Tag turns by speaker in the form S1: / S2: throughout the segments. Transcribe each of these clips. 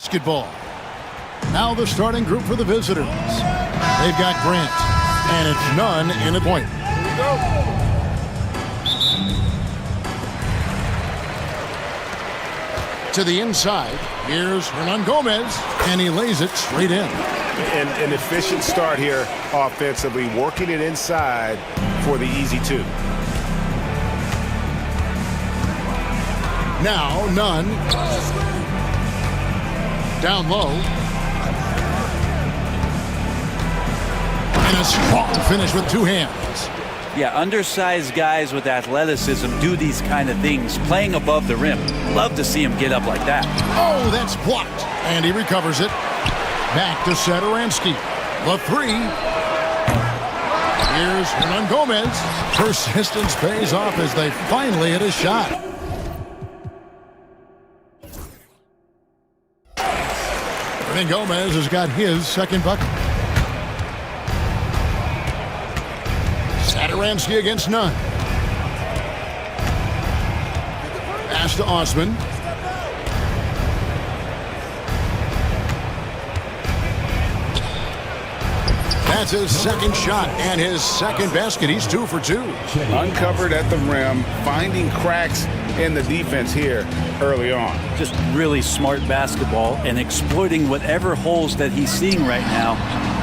S1: Basketball. Now the starting group for the visitors. They've got Grant, and it's none in the point. To the inside, here's Hernan Gomez, and he lays it straight in.
S2: An efficient start here offensively, working it inside for the easy two.
S1: Now, none. Down low. And a strong finish with two hands.
S3: Yeah, undersized guys with athleticism do these kind of things, playing above the rim. Love to see him get up like that.
S1: Oh, that's blocked. And he recovers it. Back to Sadaransky. The three. Here's Hernan Gomez. Persistence pays off as they finally hit a shot. Hernan Gomez has got his second bucket. Sadaransky against none. Pass to Osman. That's his second shot and his second basket. He's 2 for 2.
S2: Uncovered at the rim, finding cracks in the defense here early on.
S3: Just really smart basketball and exploiting whatever holes that he's seeing right now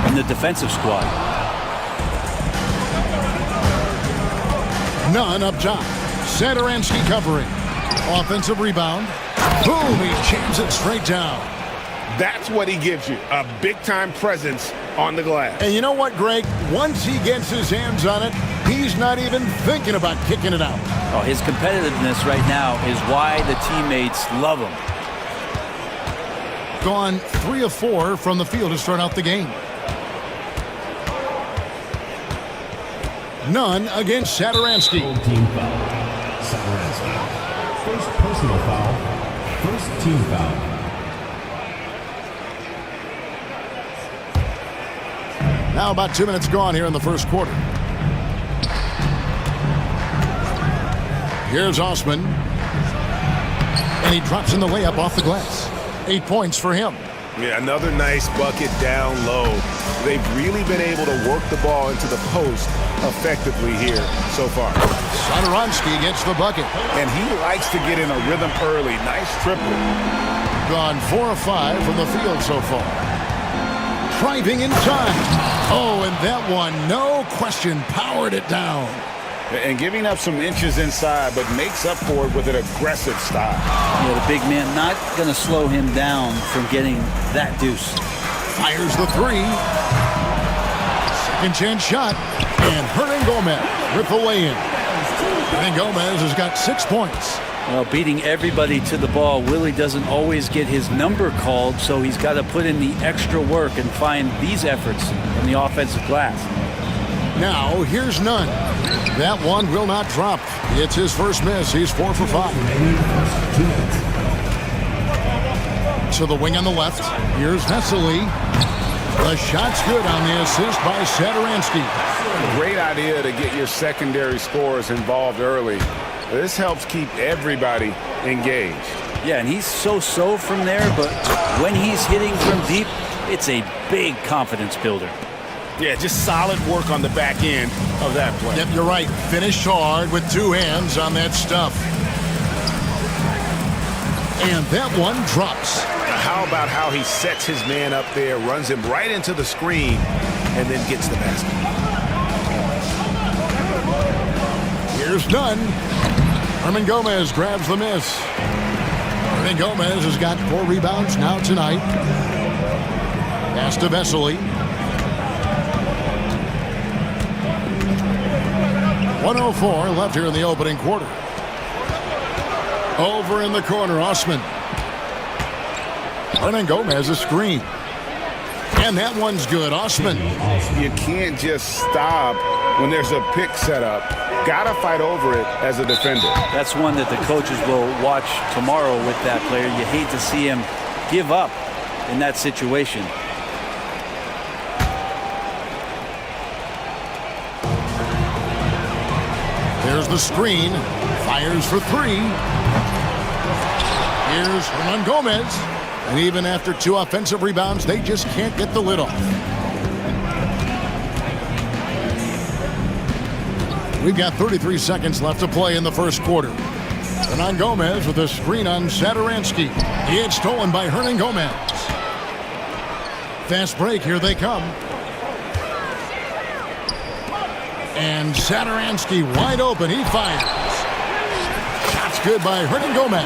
S3: in the defensive squad.
S1: None up top. Sadaransky covering. Offensive rebound. Boom, he jams it straight down.
S2: That's what he gives you, a big-time presence on the glass.
S1: And you know what, Greg? Once he gets his hands on it, he's not even thinking about kicking it out.
S3: Oh, his competitiveness right now is why the teammates love him.
S1: Gone 3 of 4 from the field to start out the game. None against Sadaransky.
S4: Team foul. Sadaransky. First personal foul. First team foul.
S1: Now about 2 minutes gone here in the first quarter. Here's Osman. And he drops in the layup off the glass. 8 points for him.
S2: Yeah, another nice bucket down low. They've really been able to work the ball into the post effectively here so far.
S1: Sadaransky gets the bucket.
S2: And he likes to get in a rhythm early. Nice triple.
S1: Gone 4 of 5 from the field so far. Driving in time. Oh, and that one, no question, powered it down.
S2: And giving up some inches inside, but makes up for it with an aggressive style.
S3: Yeah, the big man not going to slow him down from getting that deuce.
S1: Fires the three. Second chance shot. And Hernan Gomez with the lay-in. Hernan Gomez has got 6 points.
S3: Well, beating everybody to the ball, Willie doesn't always get his number called, so he's got to put in the extra work and find these efforts in the offensive glass.
S1: Now, here's none. That one will not drop. It's his first miss. He's 4 for 5. To the wing on the left. Here's Vesely. The shot's good on the assist by Sadaransky.
S2: Great idea to get your secondary scorers involved early. This helps keep everybody engaged.
S3: Yeah, and he's so-so from there, but when he's hitting from deep, it's a big confidence builder.
S2: Yeah, just solid work on the back end of that play.
S1: Yep, you're right. Finished hard with 2 hands on that stuff. And that one drops.
S2: Now, how about how he sets his man up there, runs him right into the screen, and then gets the basket.
S1: Here's none. Hernan Gomez grabs the miss. Hernan Gomez has got 4 rebounds now tonight. Pass to Vesely. 1:04 left here in the opening quarter. Over in the corner, Osman. Hernan Gomez a screen. And that one's good. Osman.
S2: You can't just stop when there's a pick set up. Gotta fight over it as a defender.
S3: That's one that the coaches will watch tomorrow with that player. You hate to see him give up in that situation.
S1: There's the screen. Fires for 3. Here's Hernan Gomez. And even after 2 offensive rebounds, they just can't get the lid off. We've got 33 seconds left to play in the first quarter. Hernan Gomez with a screen on Sadaransky. It's stolen by Hernan Gomez. Fast break, here they come. And Sadaransky wide open, he fires. Shot's good by Hernan Gomez.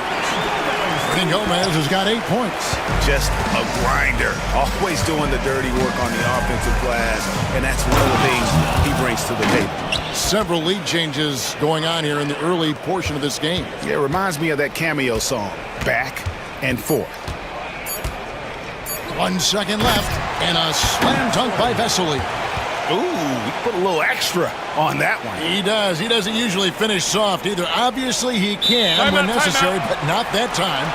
S1: Hernan Gomez has got 8 points.
S2: Just a grinder, always doing the dirty work on the offensive glass, and that's one of the things he brings to the table.
S1: Several lead changes going on here in the early portion of this game.
S2: Yeah, it reminds me of that cameo song, Back and Forth.
S1: 1 second left, and a slam dunk by Vesely.
S2: Ooh, he put a little extra on that one.
S1: He does. He doesn't usually finish soft either. Obviously, he can
S2: Time
S1: when
S2: out,
S1: necessary, but not that time.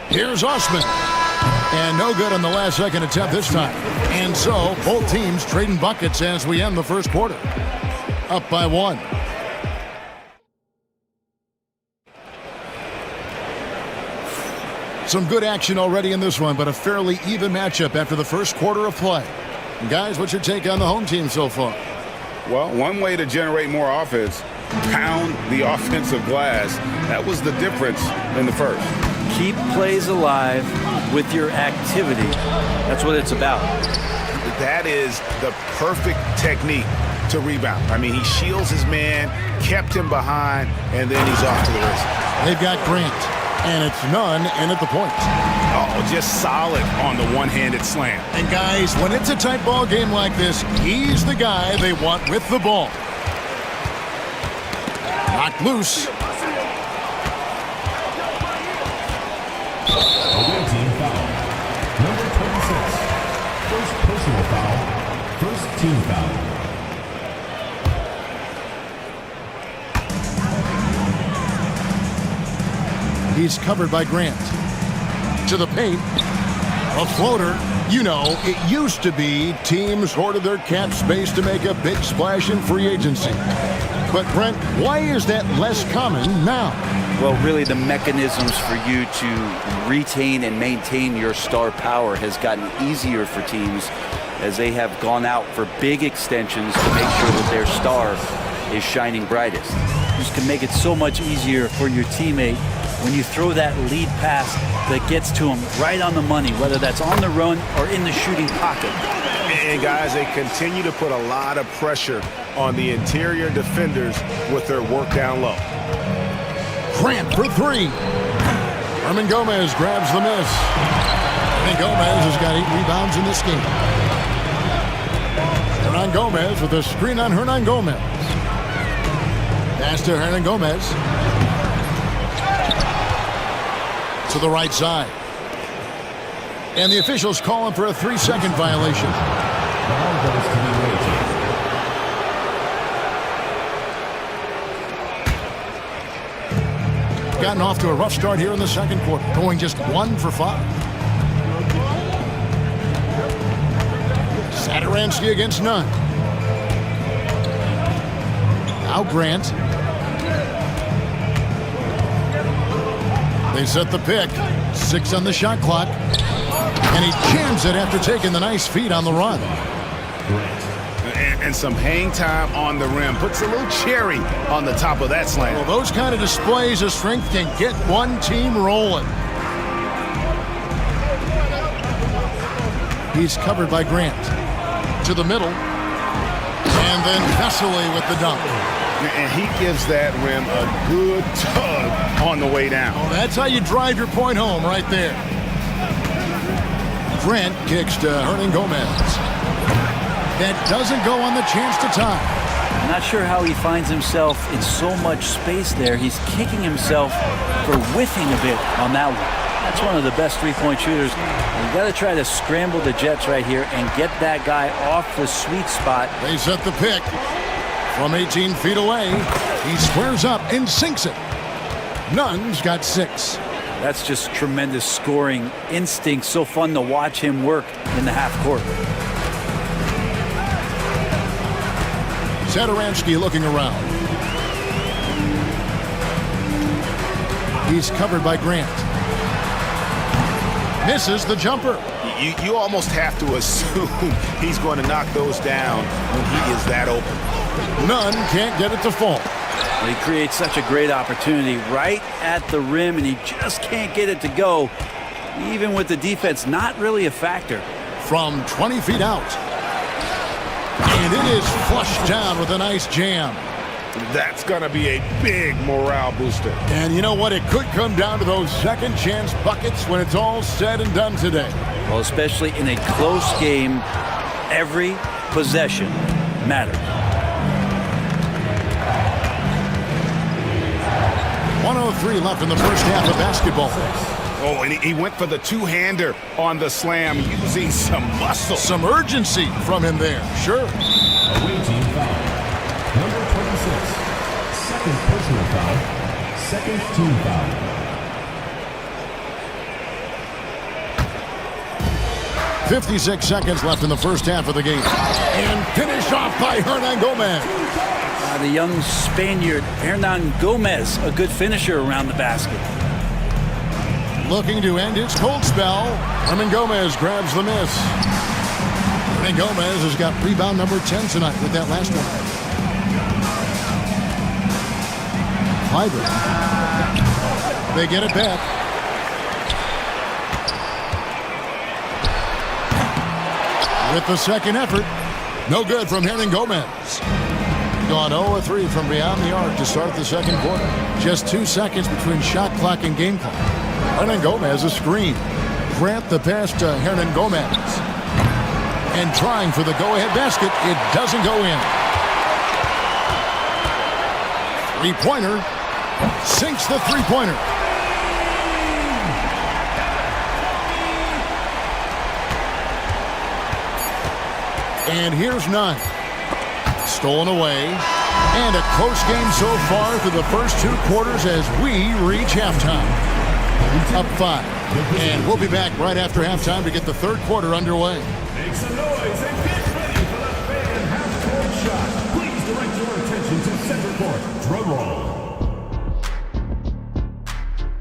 S1: Here's Osman. And no good on the last second attempt this time. And so, both teams trading buckets as we end the first quarter. Up by 1. Some good action already in this one, but a fairly even matchup after the first quarter of play. Guys, what's your take on the home team so far?
S2: Well, one way to generate more offense, pound the offensive glass. That was the difference in the first.
S3: Keep plays alive with your activity. That's what it's about.
S2: That is the perfect technique to rebound. I mean, he shields his man, kept him behind, and then he's off to the races.
S1: They've got Grant, and it's none in at the point.
S2: Oh, just solid on the one-handed slam.
S1: And guys, when it's a tight ball game like this, he's the guy they want with the ball. Knocked loose.
S4: Away team foul. Number 26. First personal foul. First team foul.
S1: He's covered by Grant. To the paint. A floater. You know, it used to be teams hoarded their cap space to make a big splash in free agency. But Brent, why is that less common now?
S3: Well, really the mechanisms for you to retain and maintain your star power has gotten easier for teams as they have gone out for big extensions to make sure that their star is shining brightest. This can make it so much easier for your teammate when you throw that lead pass that gets to him right on the money, whether that's on the run or in the shooting pocket.
S2: And guys, they continue to put a lot of pressure on the interior defenders with their work down low.
S1: Grant for 3. Hernan Gomez grabs the miss. Hernan Gomez has got 8 rebounds in this game. Hernan Gomez with a screen on Hernan Gomez. Pass to Hernan Gomez. To the right side. And the officials call him for a 3-second violation.
S4: Ball goes to the away team.
S1: Gotten off to a rough start here in the second quarter, going just 1 for 5. Sadaransky against none. Now Grant. They set the pick. 6 on the shot clock. And he jams it after taking the nice feed on the run.
S2: And some hang time on the rim. Puts a little cherry on the top of that slam.
S1: Well, those kind of displays of strength can get one team rolling. He's covered by Grant. To the middle. And then Vesely with the dunk.
S2: And he gives that rim a good tug on the way down.
S1: Well, that's how you drive your point home right there. Grant kicks to Hernan Gomez. That doesn't go on the chance to tie.
S3: I'm not sure how he finds himself in so much space there. He's kicking himself for whiffing a bit on that one. That's one of the best three-point shooters. You got to try to scramble the Jets right here and get that guy off the sweet spot.
S1: They set the pick from 18 feet away. He squares up and sinks it. Nunn's got 6.
S3: That's just tremendous scoring instinct. So fun to watch him work in the half court.
S1: Satoransky looking around. He's covered by Grant. Misses the jumper.
S2: You almost have to assume he's going to knock those down when he is that open.
S1: Nunn can't get it to fall.
S3: Well, he creates such a great opportunity right at the rim, and he just can't get it to go. Even with the defense not really a factor.
S1: From 20 feet out. And it is flushed down with a nice jam.
S2: That's going to be a big morale booster.
S1: And you know what? It could come down to those second chance buckets when it's all said and done today.
S3: Well, especially in a close game, every possession matters.
S1: 1:03 left in the first half of basketball.
S2: Oh, and he went for the two-hander on the slam, using some muscle.
S1: Some urgency from him there, sure.
S4: Away team foul. Number 26. Second personal foul. Second team foul.
S1: .56 seconds left in the first half of the game. And finish off by Hernan Gomez.
S3: The young Spaniard, Hernan Gomez, a good finisher around the basket.
S1: Looking to end his cold spell. Hernan Gomez grabs the miss. Hernan Gomez has got rebound number 10 tonight with that last one. Fiber. They get it back. With the second effort. No good from Hernan Gomez. Gone 0-3 from beyond the arc to start the second quarter. Just 2 seconds between shot clock and game clock. Hernan Gomez a screen. Grant the pass to Hernan Gomez. And trying for the go-ahead basket. It doesn't go in. Three-pointer. Sinks the three-pointer. And here's Nunn. Stolen away. And a close game so far through the first 2 quarters as we reach halftime. Up 5. And we'll be back right after halftime to get the third quarter underway.
S4: Make some noise and get ready for the fan half-court shot. Please direct your attention to center court. Drum roll.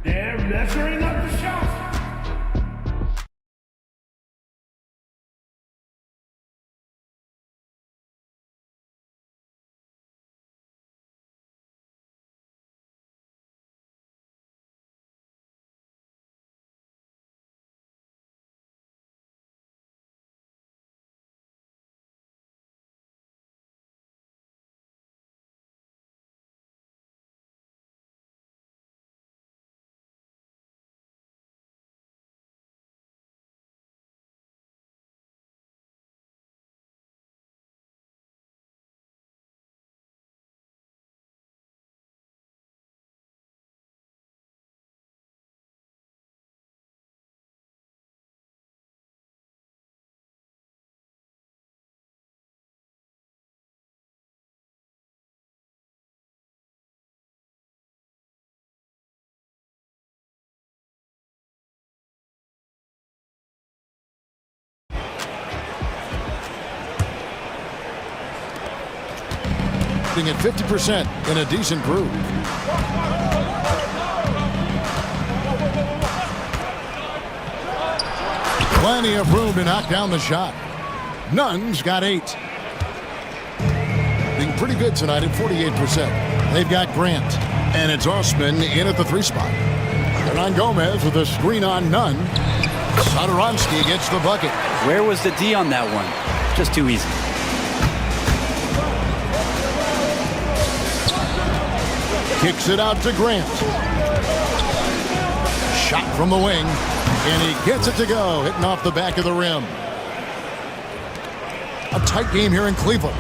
S4: They're measuring up the shot.
S1: At 50% in a decent group. Plenty of room to knock down the shot. Nunn's got 8. Being pretty good tonight at 48%. They've got Grant. And it's Osman in at the 3 spot. Hernan Gomez with a screen on Nunn. Satoransky gets the bucket.
S3: Where was the D on that one? Just too easy.
S1: Kicks it out to Grant. Shot from the wing. And he gets it to go. Hitting off the back of the rim. A tight game here in Cleveland.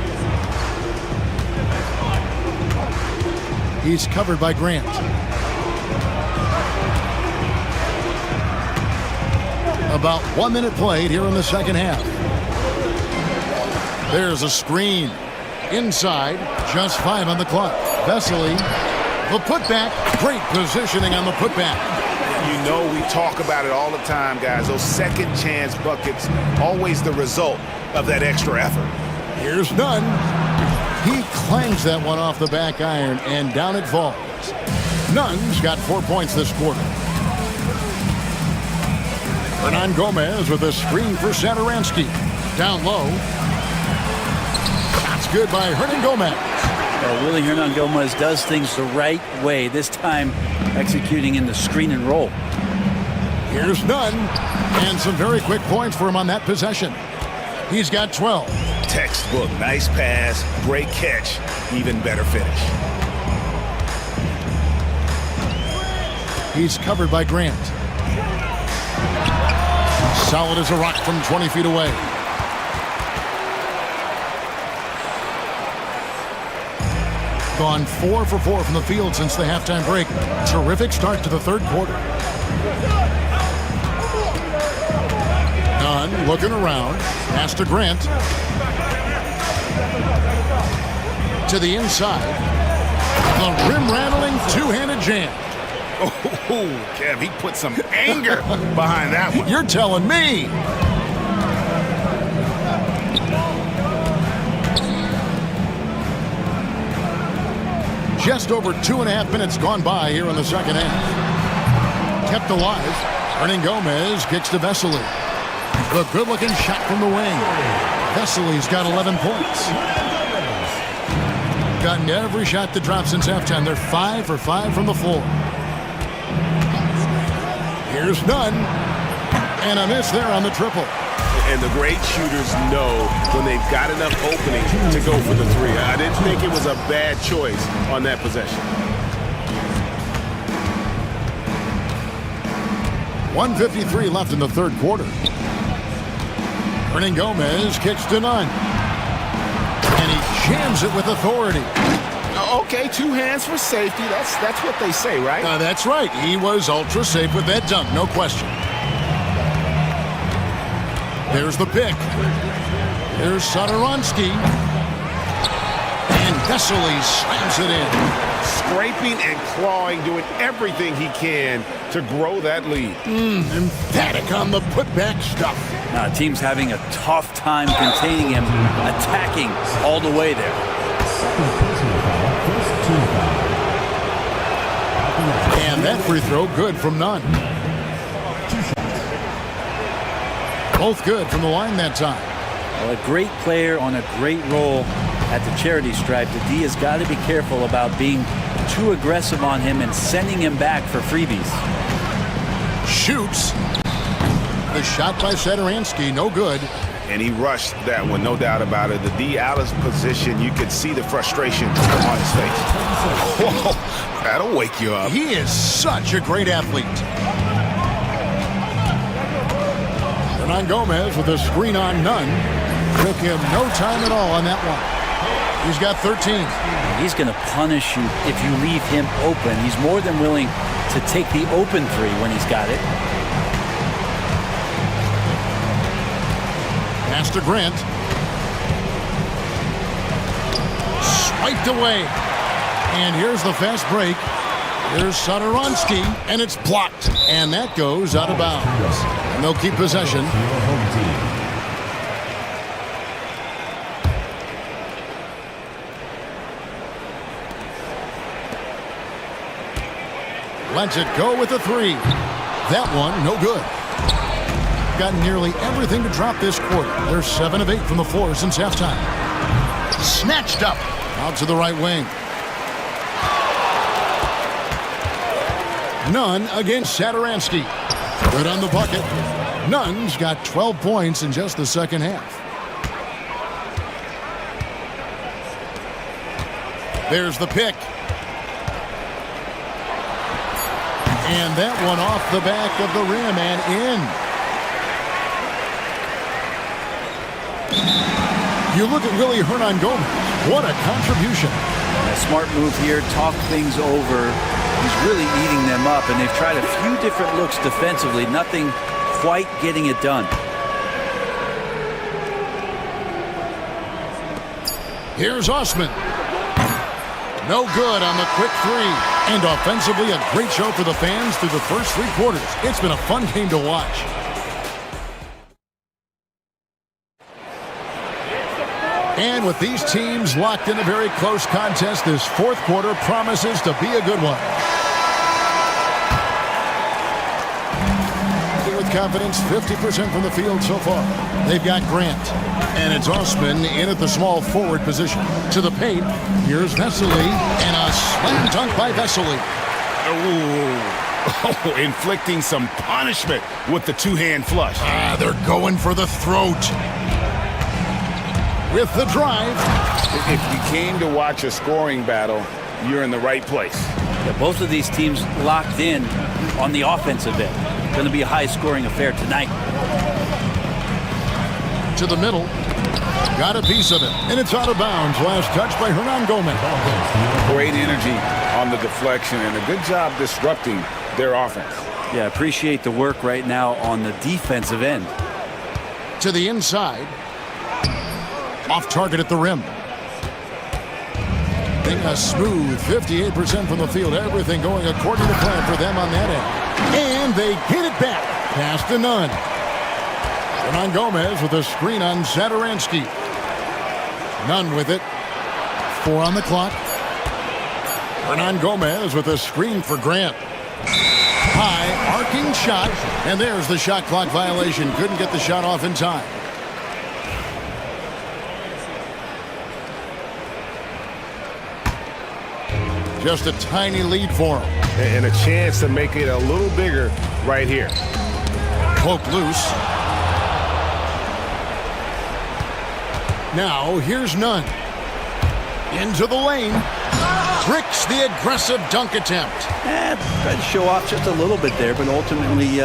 S1: He's covered by Grant. About 1 minute played here in the second half. There's a screen. Inside. Just 5 on the clock. Vesely. The putback, great positioning on the putback.
S2: You know we talk about it all the time, guys. Those second chance buckets, always the result of that extra effort.
S1: Here's Nunn. He clangs that one off the back iron, and down it falls. Nunn's got 4 points this quarter. Hernan Gomez with a screen for Satoransky. Down low. That's good by Hernan Gomez.
S3: Well, Willie Hernan Gomez does things the right way, this time executing in the screen and roll.
S1: Here's Nunn, and some very quick points for him on that possession. He's got 12.
S2: Textbook, nice pass, great catch, even better finish.
S1: He's covered by Grant. Solid as a rock from 20 feet away. Gone 4 for 4 from the field since the halftime break. Terrific start to the third quarter. Nunn looking around. Pass to Grant. To the inside. The rim-rattling two-handed jam.
S2: Oh, Kev, he put some anger behind that one.
S1: You're telling me. Just over 2.5 minutes gone by here in the second half. Kept alive. Hernan Gomez kicks to Vesely. The good-looking shot from the wing. Vesely's got 11 points. Gotten every shot to drop since halftime. They're 5 for 5 from the floor. Here's Nunn. And a miss there on the triple.
S2: And the great shooters know when they've got enough opening to go for the three. I didn't think it was a bad choice on that possession.
S1: 1:53 left in the third quarter. Hernan Gomez kicks to Nunn. And he jams it with authority.
S2: Okay, 2 hands for safety. That's what they say, right?
S1: That's right. He was ultra safe with that dunk, no question. There's the pick. Here's Satoransky. And Vesely slams it in.
S2: Scraping and clawing, doing everything he can to grow that lead.
S1: Emphatic on the putback stuff.
S3: Team's having a tough time containing him, attacking all the way there.
S1: And that free throw good from Nunn. Both good from the line that time.
S3: Well, a great player on a great role at the charity stripe. The D has got to be careful about being too aggressive on him and sending him back for freebies.
S1: Shoots. The shot by Satoransky, no good.
S2: And he rushed that one, no doubt about it. The D out of position, you could see the frustration on his face. Whoa, that'll wake you up.
S1: He is such a great athlete. Hernan Gomez with a screen on Nunn. Took him no time at all on that one. He's got 13.
S3: He's going to punish you if you leave him open. He's more than willing to take the open three when he's got it.
S1: Pass to Grant. Swiped away. And here's the fast break. Here's Satoransky, and it's blocked. And that goes out of bounds. And they'll keep possession. Lets it go with a three. That one, no good. Got nearly everything to drop this quarter. They're 7 of 8 from the floor since halftime. Snatched up. Out to the right wing. Nunn against Satoransky. Good on the bucket. Nunn's got 12 points in just the second half. There's the pick. And that one off the back of the rim and in. You look at Willie Hernan Gomez. What a contribution.
S3: A smart move here. Talk things over. He's really eating them up, and they've tried a few different looks defensively. Nothing quite getting it done.
S1: Here's Osman. No good on the quick three. And offensively, a great show for the fans through the first 3 quarters. It's been a fun game to watch. And with these teams locked in a very close contest, this 4th quarter promises to be a good one. With confidence, 50% from the field so far. They've got Grant. And it's Osman in at the small forward position. To the paint, here's Vesely, and a slam dunk by Vesely.
S2: Oh, inflicting some punishment with the 2-hand flush.
S1: They're going for the throat. With the drive.
S2: If you came to watch a scoring battle, you're in the right place.
S3: Yeah, both of these teams locked in on the offensive end. Going to be a high-scoring affair tonight.
S1: To the middle. Got a piece of it. And it's out of bounds. Last touch by Hernan Gomez.
S2: Great energy on the deflection and a good job disrupting their offense.
S3: Yeah, appreciate the work right now on the defensive end.
S1: To the inside. Off target at the rim. A smooth 58% from the field. Everything going according to plan for them on that end. And they get it back. Pass to Nunn. Hernan Gomez with a screen on Satoransky. Nunn with it. 4 on the clock. Hernan Gomez with a screen for Grant. High arcing shot. And there's the shot clock violation. Couldn't get the shot off in time. Just a tiny lead for him.
S2: And a chance to make it a little bigger right here.
S1: Poke loose. Now, here's Nunn. Into the lane. Bricks the aggressive dunk attempt.
S3: Tried to show off just a little bit there, but ultimately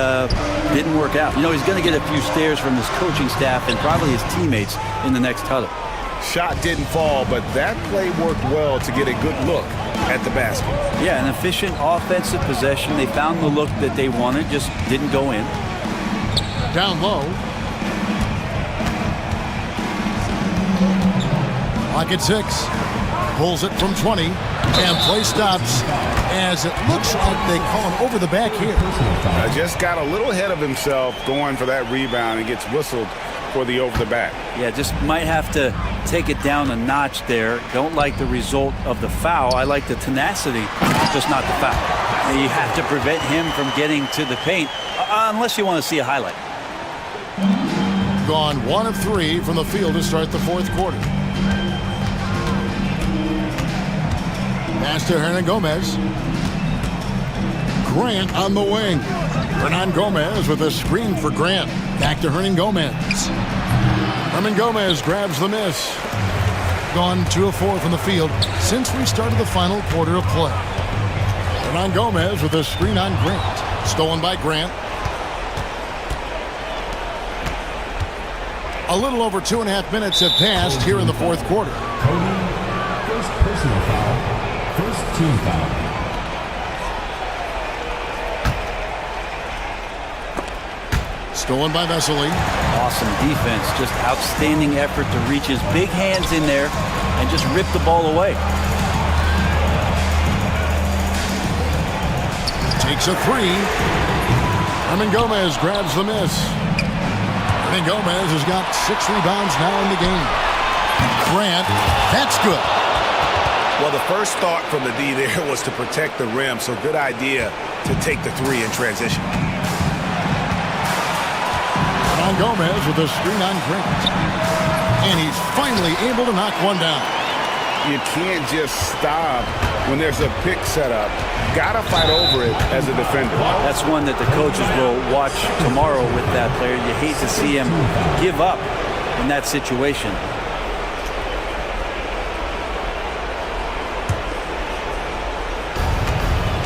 S3: didn't work out. You know, he's going to get a few stares from his coaching staff and probably his teammates in the next huddle.
S2: Shot didn't fall, but that play worked well to get a good look at the basket.
S3: Yeah, an efficient offensive possession. They found the look that they wanted, just didn't go in.
S1: Down low. Lock at 6. Pulls it from 20. And play stops as it looks like they call him over the back here.
S2: Just got a little ahead of himself going for that rebound and gets whistled for the over the back.
S3: Yeah, just might have to take it down a notch there. Don't like the result of the foul. I like the tenacity, just not the foul. And you have to prevent him from getting to the paint unless you want to see a highlight.
S1: Gone 1 of 3 from the field to start the 4th quarter. Pass to Hernan Gomez. Grant on the wing. Hernan Gomez with a screen for Grant. Back to Hernan Gomez. Hernan Gomez grabs the miss. Gone 2 of 4 from the field since we started the final quarter of play. Hernan Gomez with a screen on Grant. Stolen by Grant. A little over 2.5 minutes have passed here in the 4th quarter.
S4: First personal foul. First team foul.
S1: Stolen by Vesely.
S3: Awesome defense. Just outstanding effort to reach his big hands in there and just rip the ball away.
S1: Takes a 3. Hernan Gomez grabs the miss. Hernan Gomez has got 6 rebounds now in the game. Grant, that's good.
S2: Well, the first thought from the D there was to protect the rim, so good idea to take the 3 in transition.
S1: Hernan Gomez with a screen on Grant. And he's finally able to knock one down.
S2: You can't just stop when there's a pick set up. Gotta fight over it as a defender.
S3: That's one that the coaches will watch tomorrow with that player. You hate to see him give up in that situation.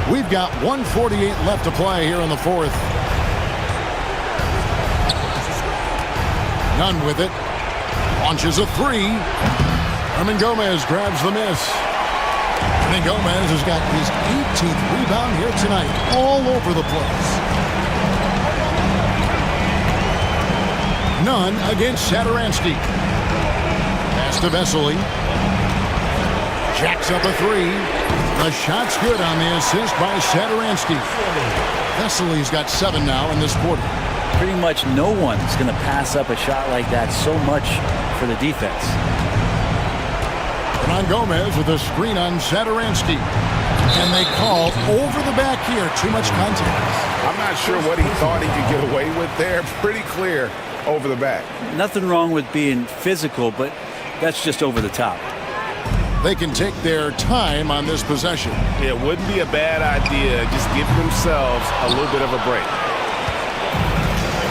S1: We've got 1:48 left to play here in the 4th. Nunn with it. Launches a 3. Hernan Gomez grabs the miss. Hernan Gomez has got his 18th rebound here tonight. All over the place. Nunn against Satoransky. Pass to Vesely. Jacks up a three. The shot's good on the assist by Sadaransky. Vesely's got 7 now in this quarter.
S3: Pretty much no one's going to pass up a shot like that so much for the defense.
S1: Ron Gomez with a screen on Sadaransky. And they call over the back here. Too much contact.
S2: I'm not sure what he thought he could get away with there. Pretty clear over the back.
S3: Nothing wrong with being physical, but that's just over the top.
S1: They can take their time on this possession.
S2: It wouldn't be a bad idea. Just give themselves a little bit of a break.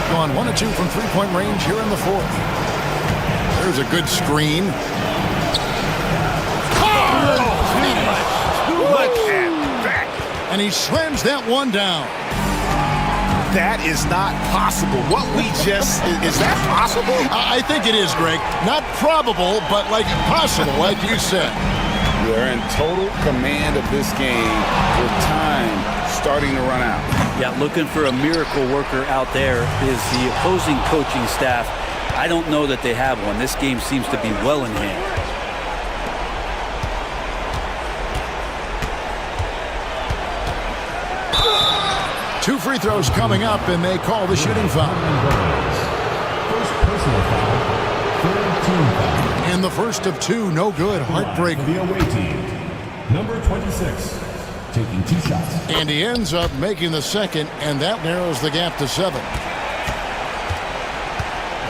S1: Gone 1 of 2 from three-point range here in the fourth. There's a good screen.
S2: Look at that.
S1: And he slams that one down.
S2: That is not possible. What we just, is that possible?
S1: I think it is, Greg. Not probable, but like possible, like you said.
S2: They're in total command of this game with time starting to run out.
S3: Yeah, looking for a miracle worker out there is the opposing coaching staff. I don't know that they have one. This game seems to be well in hand.
S1: 2 free throws coming up, and they call the shooting foul.
S4: First personal foul, third team foul.
S1: And the first of 2, no good. Heartbreak.
S4: For the away team, number 26, taking 2 shots.
S1: And he ends up making the second, and that narrows the gap to 7.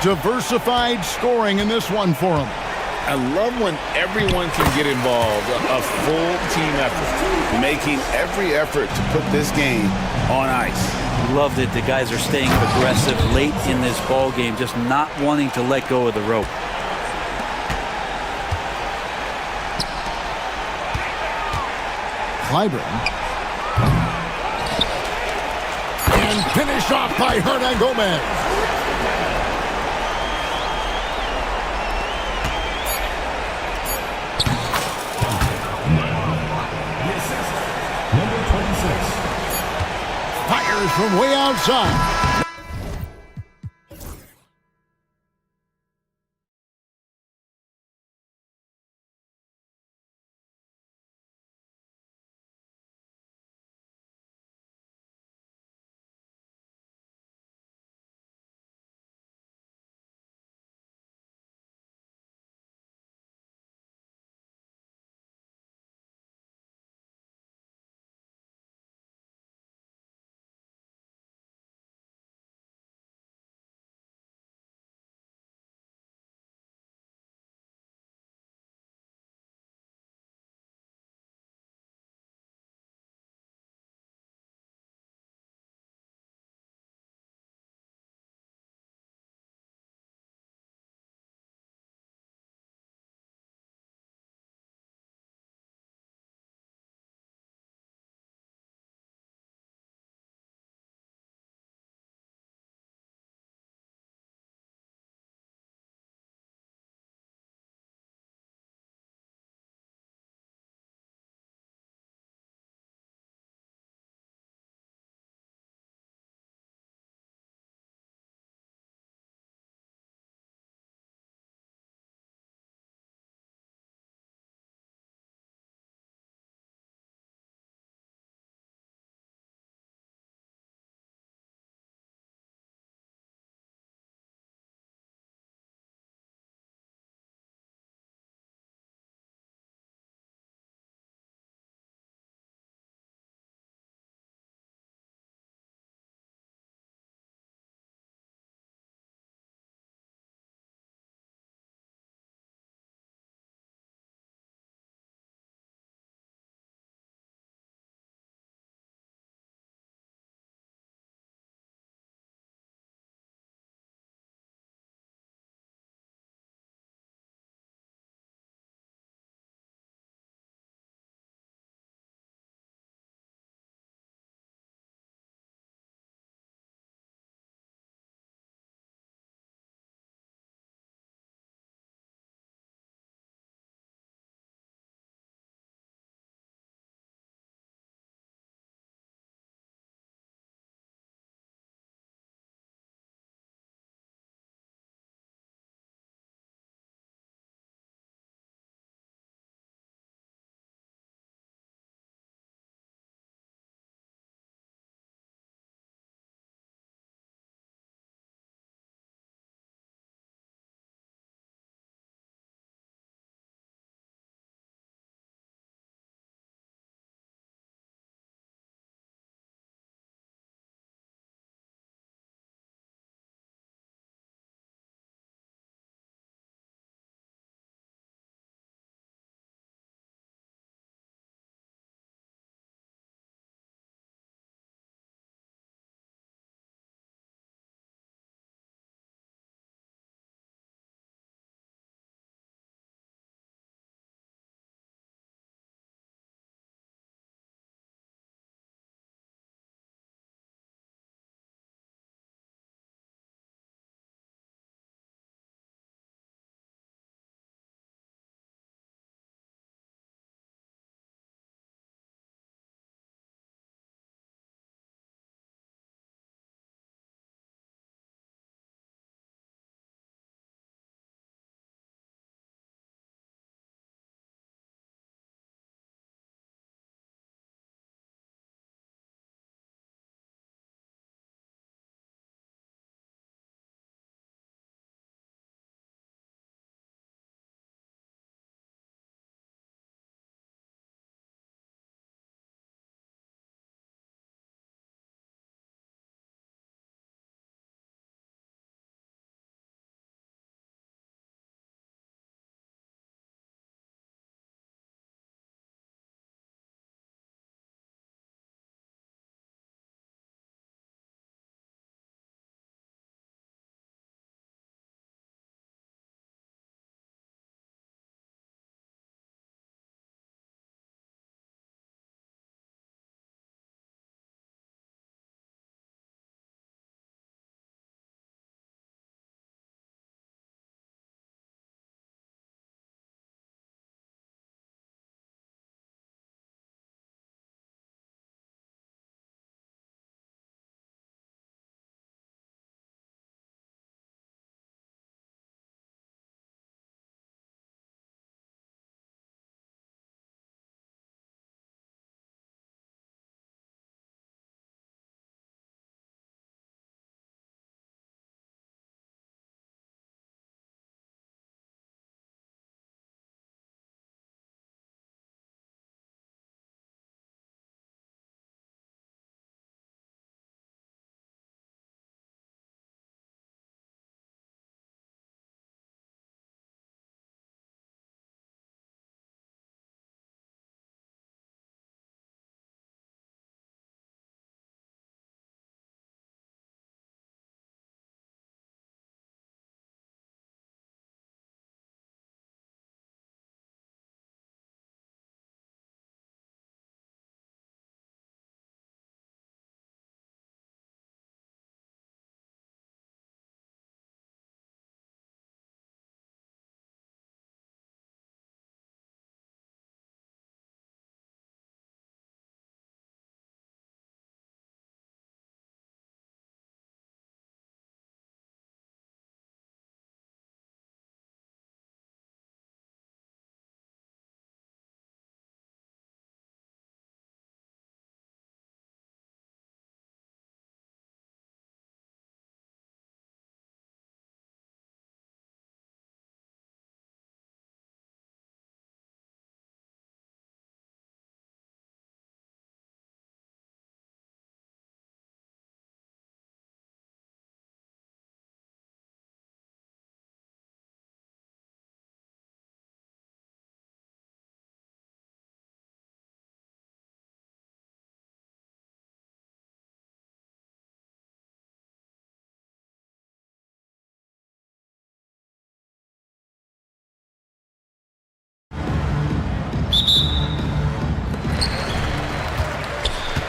S1: Diversified scoring in this one for him.
S2: I love when everyone can get involved, a full team effort, making every effort to put this game on ice.
S3: Love that the guys are staying aggressive late in this ball game, just not wanting to let go of the rope.
S1: Clyburn. And finished off by Hernan Gomez. Fires from way outside.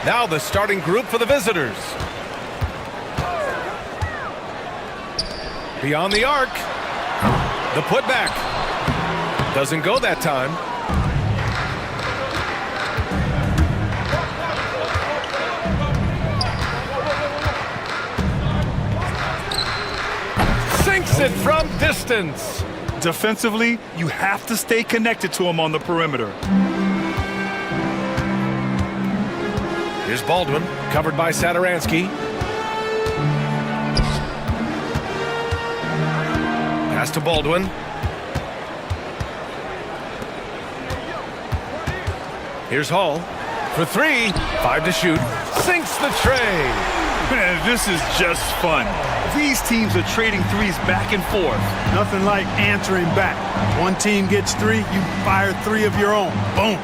S5: Now the starting group for the visitors. Beyond the arc. The putback. Doesn't go that time. Sinks it from distance.
S6: Defensively, you have to stay connected to him on the perimeter.
S5: Here's Baldwin, covered by Sadaransky. Pass to Baldwin. Here's Hall for three. 5 to shoot. Sinks the tray.
S6: Man, this is just fun. These teams are trading threes back and forth.
S7: Nothing like answering back. One team gets 3, you fire 3 of your own. Boom.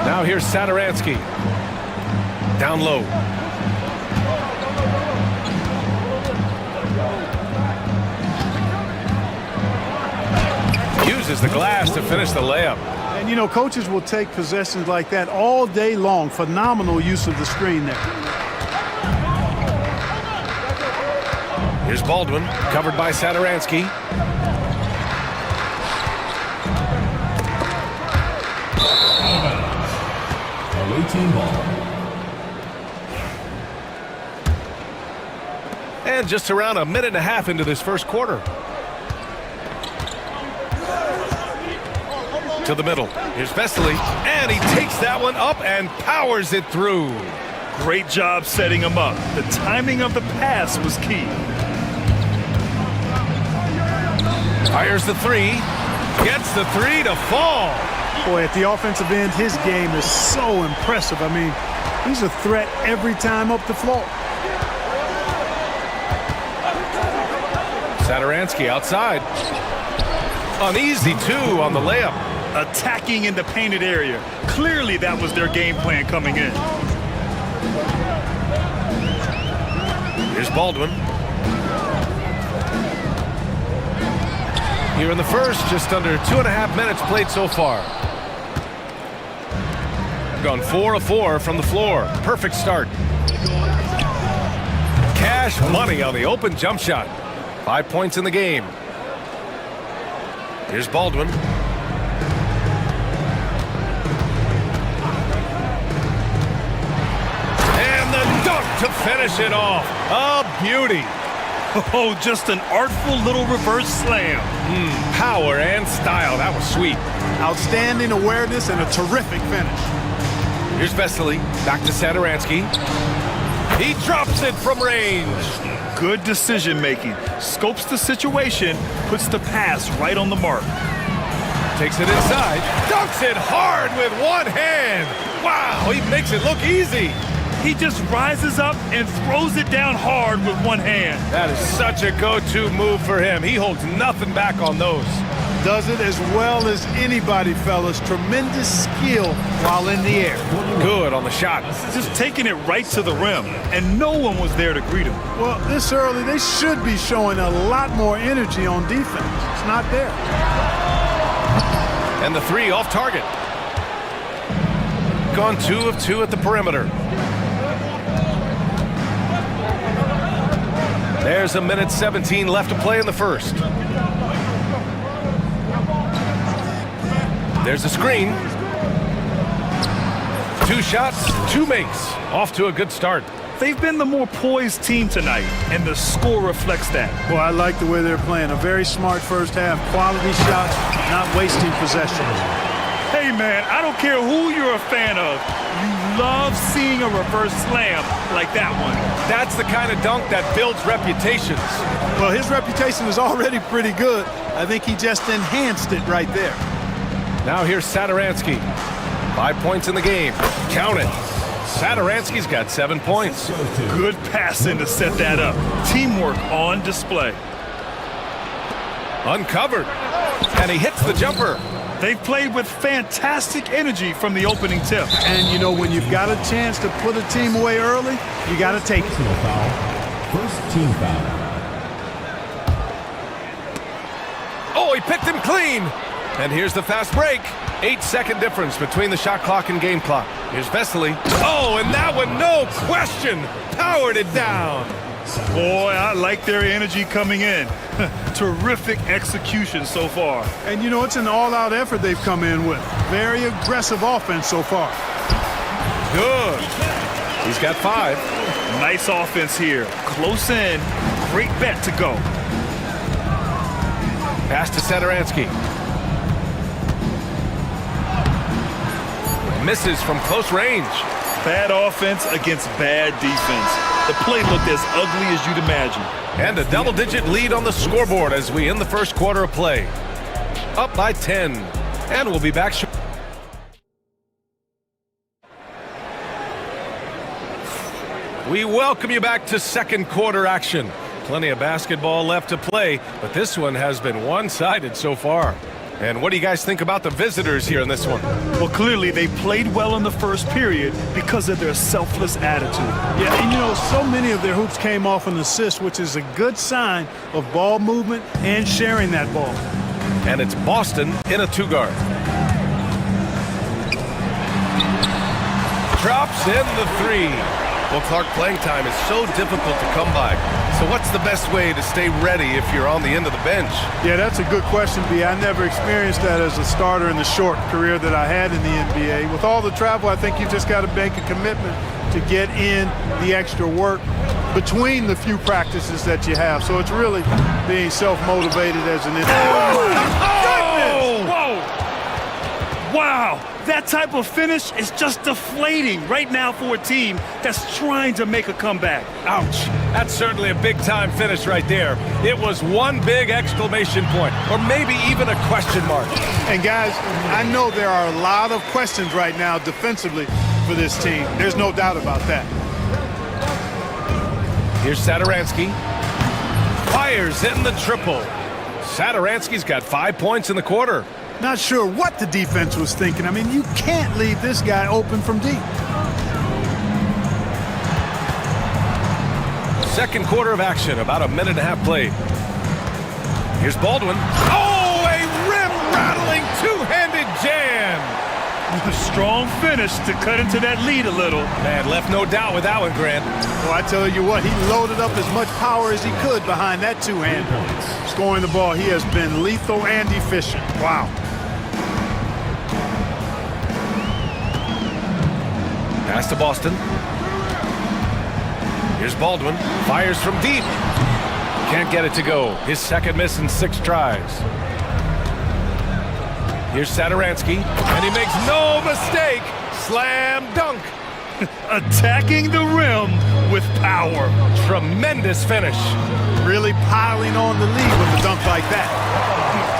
S5: Now here's Sadaransky. Down low. Uses the glass to finish the layup.
S7: And, you know, coaches will take possessions like that all day long. Phenomenal use of the screen there.
S5: Here's Baldwin, covered by Sadaransky.
S4: Blue team ball.
S5: And just around a minute and a half into this first quarter. To the middle. Here's Vesely, and he takes that one up and powers it through.
S6: Great job setting him up. The timing of the pass was key.
S5: Fires the three. Gets the three to fall.
S7: Boy, at the offensive end, his game is so impressive. I mean, he's a threat every time up the floor.
S5: Sadaransky outside. An easy 2 on the layup.
S6: Attacking in the painted area. Clearly that was their game plan coming in.
S5: Here's Baldwin. Here in the first, just under 2.5 minutes played so far. Gone 4 of 4 from the floor. Perfect start. Cash money on the open jump shot. 5 points in the game. Here's Baldwin. And the dunk to finish it off. A beauty.
S6: Oh, just an artful little reverse slam.
S5: Power and style. That was sweet.
S7: Outstanding awareness and a terrific finish.
S5: Here's Vesely. Back to Sadaransky. He drops it from range.
S6: Good decision making. Scopes the situation, puts the pass right on the mark.
S5: Takes it inside. Dunks it hard with one hand. Wow, he makes it look easy.
S6: He just rises up and throws it down hard with one hand.
S5: That is such a go-to move for him. He holds nothing back on those.
S7: Does it as well as anybody, fellas. Tremendous skill while in the air.
S5: Good on the shot.
S6: Just taking it right to the rim, and no one was there to greet him.
S7: Well, this early, they should be showing a lot more energy on defense. It's not there.
S5: And the three off target. Gone 2 of 2 at the perimeter. There's a minute 17 left to play in the first. There's a screen. 2 shots, 2 makes. Off to a good start.
S6: They've been the more poised team tonight, and the score reflects that.
S7: Well, I like the way they're playing. A very smart first half. Quality shots, not wasting possessions.
S6: Hey, man, I don't care who you're a fan of. You love seeing a reverse slam like that one.
S5: That's the kind of dunk that builds reputations.
S7: Well, his reputation is already pretty good. I think he just enhanced it right there.
S5: Now here's Sadaransky. 5 points in the game. Count it. Sadaransky's got 7 points.
S6: Good passing to set that up. Teamwork on display.
S5: Uncovered. And he hits the jumper.
S6: They've played with fantastic energy from the opening tip.
S7: And, you know, when you've got a chance to put a team away early, you got to take it.
S4: Personal foul. First team foul.
S5: Oh, he picked him clean. And here's the fast break. 8-second difference between the shot clock and game clock. Here's Vesely. Oh, and that one, no question, powered it down.
S6: Boy, I like their energy coming in. Terrific execution so far.
S7: And you know, it's an all-out effort they've come in with. Very aggressive offense so far.
S5: Good. He's got 5.
S6: Nice offense here. Close in. Great bet to go.
S5: Pass to Sadaransky. Misses from close range.
S6: Bad offense against bad defense. The play looked as ugly as you'd imagine.
S5: And a double-digit lead on the scoreboard as we end the first quarter of play. Up by 10. And we'll be back shortly. We welcome you back to second quarter action. Plenty of basketball left to play, but this one has been one-sided so far. And what do you guys think about the visitors here in this one?
S6: Well, clearly they played well in the first period because of their selfless attitude.
S7: Yeah, and you know, so many of their hoops came off an assist, which is a good sign of ball movement and sharing that ball.
S5: And it's Boston in a 2-guard. Drops in the 3. Well, Clark, playing time is so difficult to come by. So what's the best way to stay ready if you're on the end of the bench?
S7: Yeah, that's a good question, B. I never experienced that as a starter in the short career that I had in the NBA. With all the travel, I think you've just got to make a commitment to get in the extra work between the few practices that you have. So it's really being self-motivated as an individual.
S6: Oh! Whoa! Wow! That type of finish is just deflating right now for a team that's trying to make a comeback.
S5: Ouch. That's certainly a big-time finish right there. It was one big exclamation point, or maybe even a question mark.
S7: And guys, I know there are a lot of questions right now defensively for this team. There's no doubt about that.
S5: Here's Sadaransky. Fires in the triple. Sadaransky's got 5 points in the quarter.
S7: Not sure what the defense was thinking. I mean, you can't leave this guy open from deep.
S5: Second quarter of action, about a minute and a half played. Here's Baldwin. Oh, a rim-rattling two-handed jam.
S6: A strong finish to cut into that lead a little.
S5: Man, left no doubt with that one, Grant.
S7: Well, I tell you what, he loaded up as much power as he could behind that two-hander. Scoring the ball, he has been lethal and efficient. Wow.
S5: Pass to Boston. Here's Baldwin. Fires from deep. Can't get it to go. His second miss in 6 tries. Here's Sadaransky. And he makes no mistake. Slam dunk.
S6: Attacking the rim with power.
S5: Tremendous finish.
S7: Really piling on the lead with a dunk like that.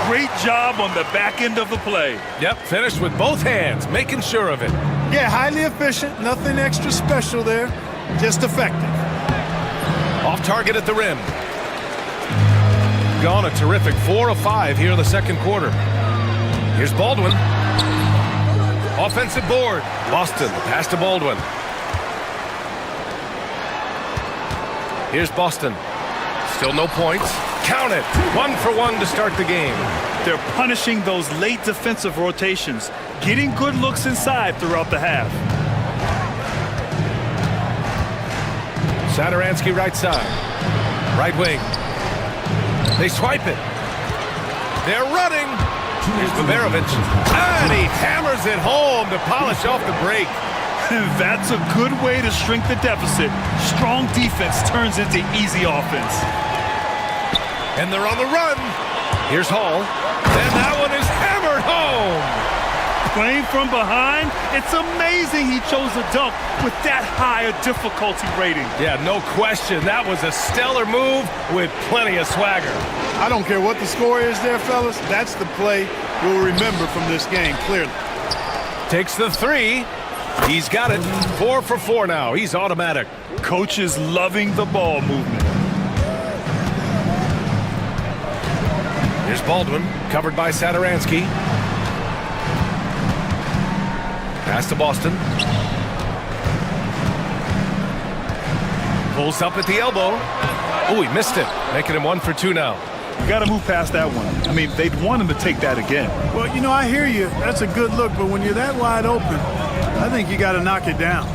S6: Great job on the back end of the play.
S5: Yep, finished with both hands, making sure of it.
S7: Yeah, highly efficient. Nothing extra special there. Just effective.
S5: Off target at the rim. Gone a terrific 4 of 5 here in the second quarter. Here's Baldwin. Offensive board. Boston, pass to Baldwin. Here's Boston. Still no points. Count it. 1 for 1 to start the game.
S6: They're punishing those late defensive rotations, getting good looks inside throughout the half.
S5: Sadaransky right side. Right wing. They swipe it. They're running. Here's Baberovich. And he hammers it home to polish off the break.
S6: That's a good way to shrink the deficit. Strong defense turns into easy offense.
S5: And they're on the run. Here's Hall. And that one is hammered home.
S6: Playing from behind, it's amazing he chose a dunk with that high a difficulty rating.
S5: Yeah, no question. That was a stellar move with plenty of swagger.
S7: I don't care what the score is there, fellas. That's the play we'll remember from this game, clearly.
S5: Takes the 3. He's got it. 4 for 4 now. He's automatic.
S6: Coach is loving the ball movement.
S5: Here's Baldwin, covered by Sadaransky. Pass to Boston. Pulls up at the elbow. Oh, he missed it, making him 1 for 2 now.
S6: You got to move past that one. I mean, they'd want him to take that again.
S7: Well, you know, I hear you. That's a good look, but when you're that wide open, I think you got to knock it down.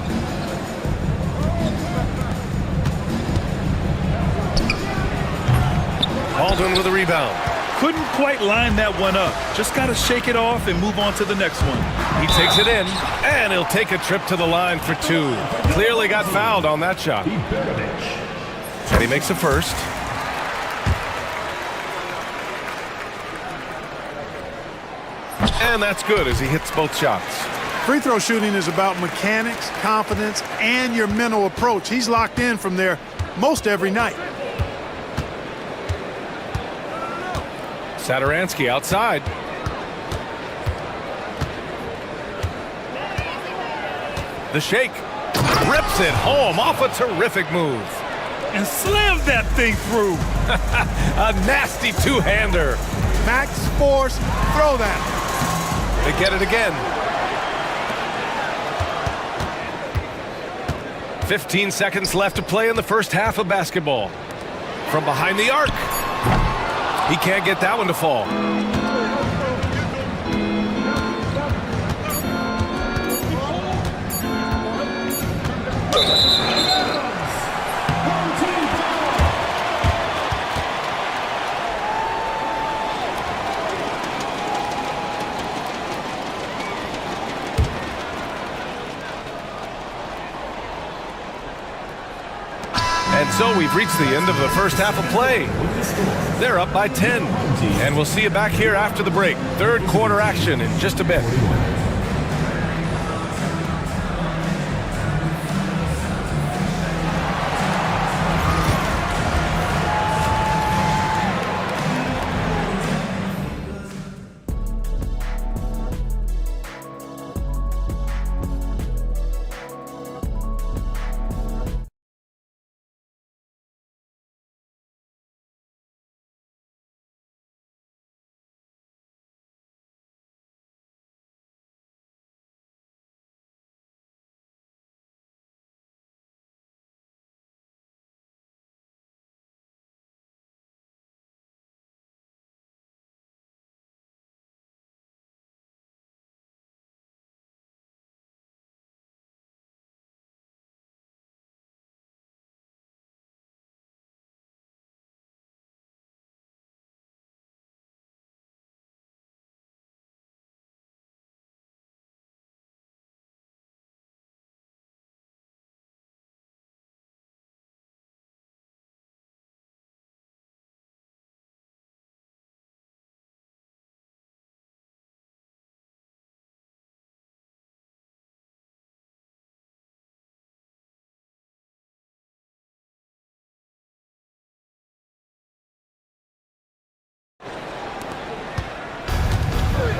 S5: Baldwin with a rebound.
S6: Couldn't quite line that one up. Just got to shake it off and move on to the next one.
S5: He takes it in, and he'll take a trip to the line for two. Clearly got fouled on that shot. And he makes the first. And that's good as he hits both shots.
S7: Free throw shooting is about mechanics, confidence, and your mental approach. He's locked in from there most every night.
S5: Satoransky outside. The shake. Rips it home off a terrific move.
S6: And slams that thing through.
S5: A nasty two-hander.
S7: Max force, throw that.
S5: They get it again. 15 seconds left to play in the first half of basketball. From behind the arc. He can't get that one to fall. And so we've reached the end of the first half of play. They're up by 10. And we'll see you back here after the break. Third quarter action in just a bit.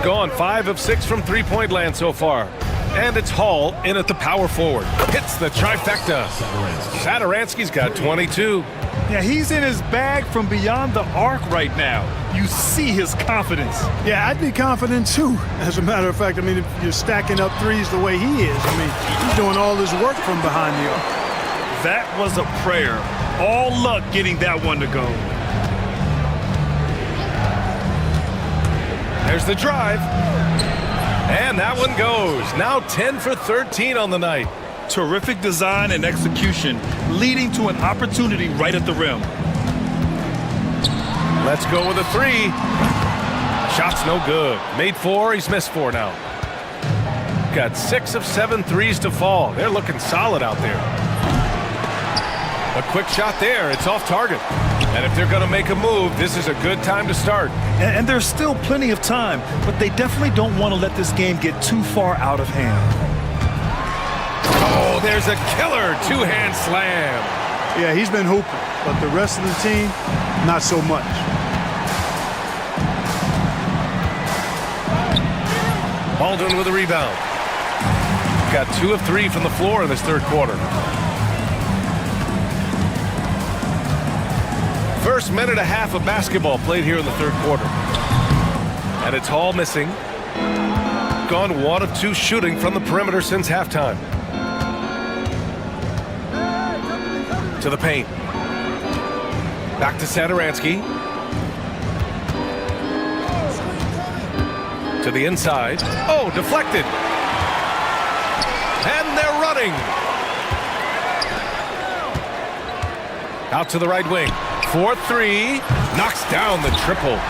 S5: Gone 5 of 6 from three-point land so far. And it's Hall in at the power forward. Hits the trifecta. Satoransky's got 22.
S6: Yeah, he's in his bag from beyond the arc right now. You see his confidence.
S7: Yeah, I'd be confident too. As a matter of fact, I mean, if you're stacking up threes the way he is, I mean, he's doing all his work from behind the arc.
S6: That was a prayer. All luck getting that one to go.
S5: There's the drive. And that one goes. Now 10 for 13 on the night.
S6: Terrific design and execution, leading to an opportunity right at the rim.
S5: Let's go with a three. Shot's no good. Made 4, he's missed 4 now. Got 6 of 7 threes to fall. They're looking solid out there. A quick shot there. It's off target. And if they're going to make a move, this is a good time to start.
S6: And there's still plenty of time, but they definitely don't want to let this game get too far out of hand.
S5: Oh, there's a killer two-hand slam.
S7: Yeah, he's been hooping, but the rest of the team, not so much.
S5: Baldwin with a rebound. Got 2 of 3 from the floor in this third quarter. First minute and a half of basketball played here in the third quarter. And it's Hall missing. Gone 1 of 2 shooting from the perimeter since halftime. To the paint. Back to Satoransky. To the inside. Oh, deflected. And they're running. Out to the right wing. 4-3. Knocks down the triple.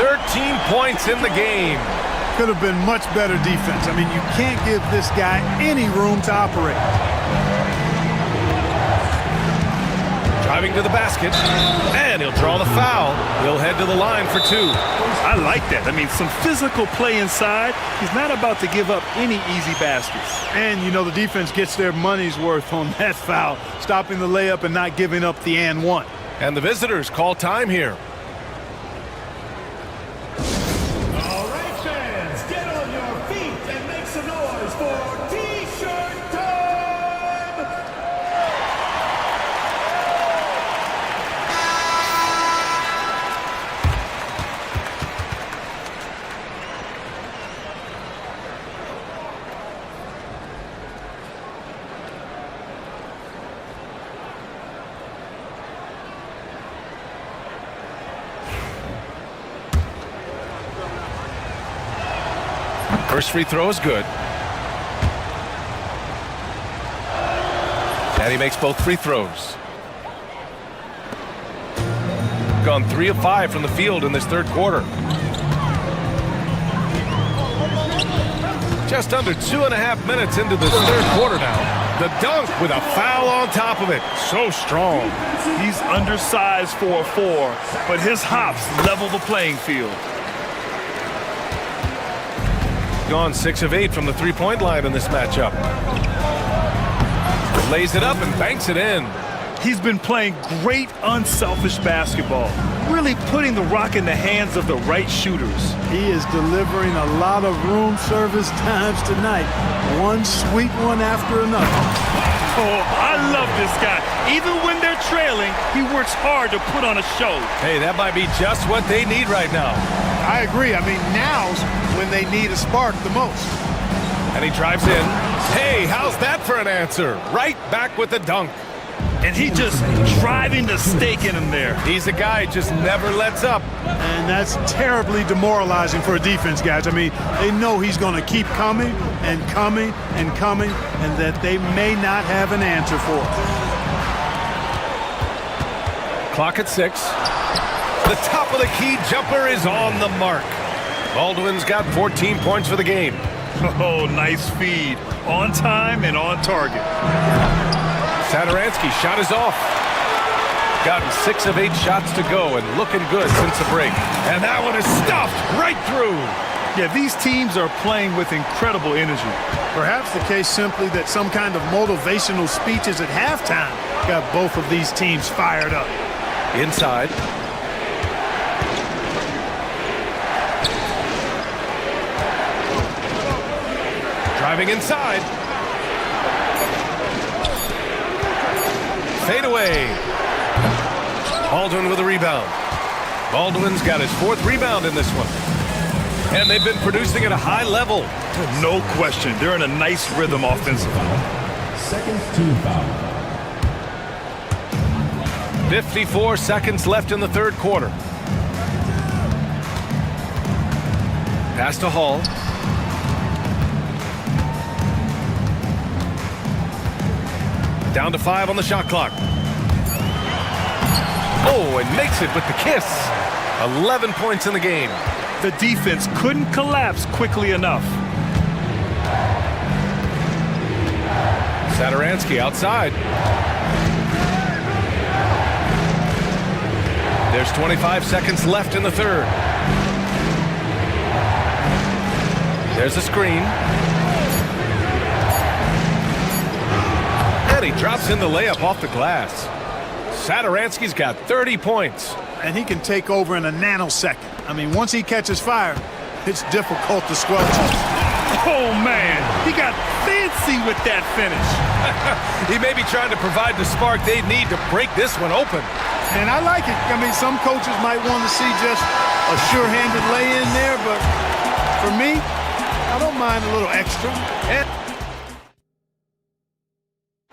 S5: 13 points in the game.
S7: Could have been much better defense. I mean, you can't give this guy any room to operate.
S5: Driving to the basket, and he'll draw the foul. He'll head to the line for two.
S6: I like that. I mean, some physical play inside. He's not about to give up any easy baskets.
S7: And, you know, the defense gets their money's worth on that foul, stopping the layup and not giving up the and one.
S5: And the visitors call time here.
S4: All right, fans, get on your feet and make some noise for T-shirt time!
S5: First free throw is good. And he makes both free throws. Gone 3 of 5 from the field in this third quarter. Just under 2.5 minutes into this third quarter now. The dunk with a foul on top of it. So strong.
S6: He's undersized for a 4, but his hops level the playing field.
S5: Gone 6 of 8 from the three-point line in this matchup. Lays it up and banks it in.
S6: He's been playing great, unselfish basketball, really putting the rock in the hands of the right shooters.
S7: He is delivering a lot of room service times tonight. One sweet one after another.
S6: Oh, I love this guy. Even when they're trailing, he works hard to put on a show.
S5: Hey, that might be just what they need right now.
S7: I agree. I mean, now's when they need a spark the most.
S5: And he drives in. Hey, how's that for an answer? Right back with the dunk.
S6: And he just driving the stake in him there.
S5: He's a guy who just never lets up.
S7: And that's terribly demoralizing for a defense, guys. I mean, they know he's going to keep coming and coming and coming, and that they may not have an answer for it.
S5: Clock at 6. The top of the key jumper is on the mark. Baldwin's got 14 points for the game.
S6: Oh, nice feed. On time and on target.
S5: Satoransky's shot is off. Gotten 6 of 8 shots to go and looking good since the break. And that one is stuffed right through.
S6: Yeah, these teams are playing with incredible energy.
S7: Perhaps the case simply that some kind of motivational speeches at halftime got both of these teams fired up.
S5: Inside. Driving inside. Fade away. Baldwin with a rebound. Baldwin's got his 4th rebound in this one. And they've been producing at a high level.
S6: No question. They're in a nice rhythm offensively.
S4: Second team foul.
S5: 54 seconds left in the third quarter. Pass to Hall. Down to 5 on the shot clock. Oh, and makes it with the kiss. 11 points in the game.
S6: The defense couldn't collapse quickly enough.
S5: Satoransky outside. There's 25 seconds left in the third. There's a screen. And he drops in the layup off the glass. Satoransky's got 30 points.
S7: And he can take over in a nanosecond. I mean, once he catches fire, it's difficult to squelch him.
S6: Oh, man. He got fancy with that finish.
S5: He may be trying to provide the spark they need to break this one open.
S7: And I like it. I mean, some coaches might want to see just a sure-handed lay-in there, but for me, I don't mind a little extra.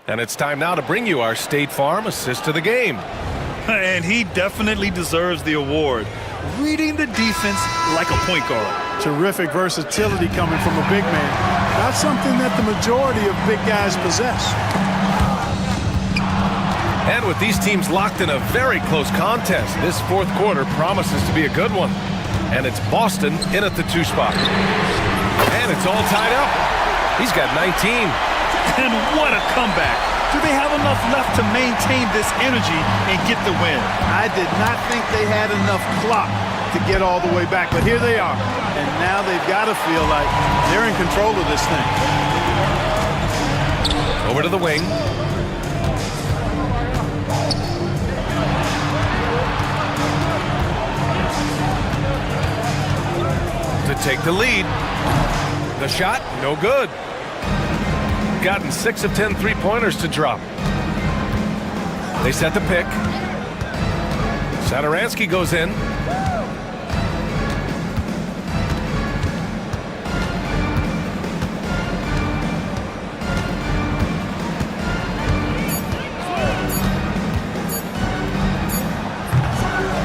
S5: And it's time now to bring you our State Farm assist of the game.
S6: And he definitely deserves the award. Reading the defense like a point guard.
S7: Terrific versatility coming from a big man. Not something that the majority of big guys possess.
S5: And with these teams locked in a very close contest, this fourth quarter promises to be a good one. And it's Boston in at the 2 spot. And it's all tied up. He's got 19.
S6: And what a comeback. Do they have enough left to maintain this energy and get the win?
S7: I did not think they had enough clock to get all the way back, but here they are. And now they've got to feel like they're in control of this thing.
S5: Over to the wing. To take the lead. The shot, no good. Gotten 6 of 10 3-pointers to drop. They set the pick. Satoransky goes in.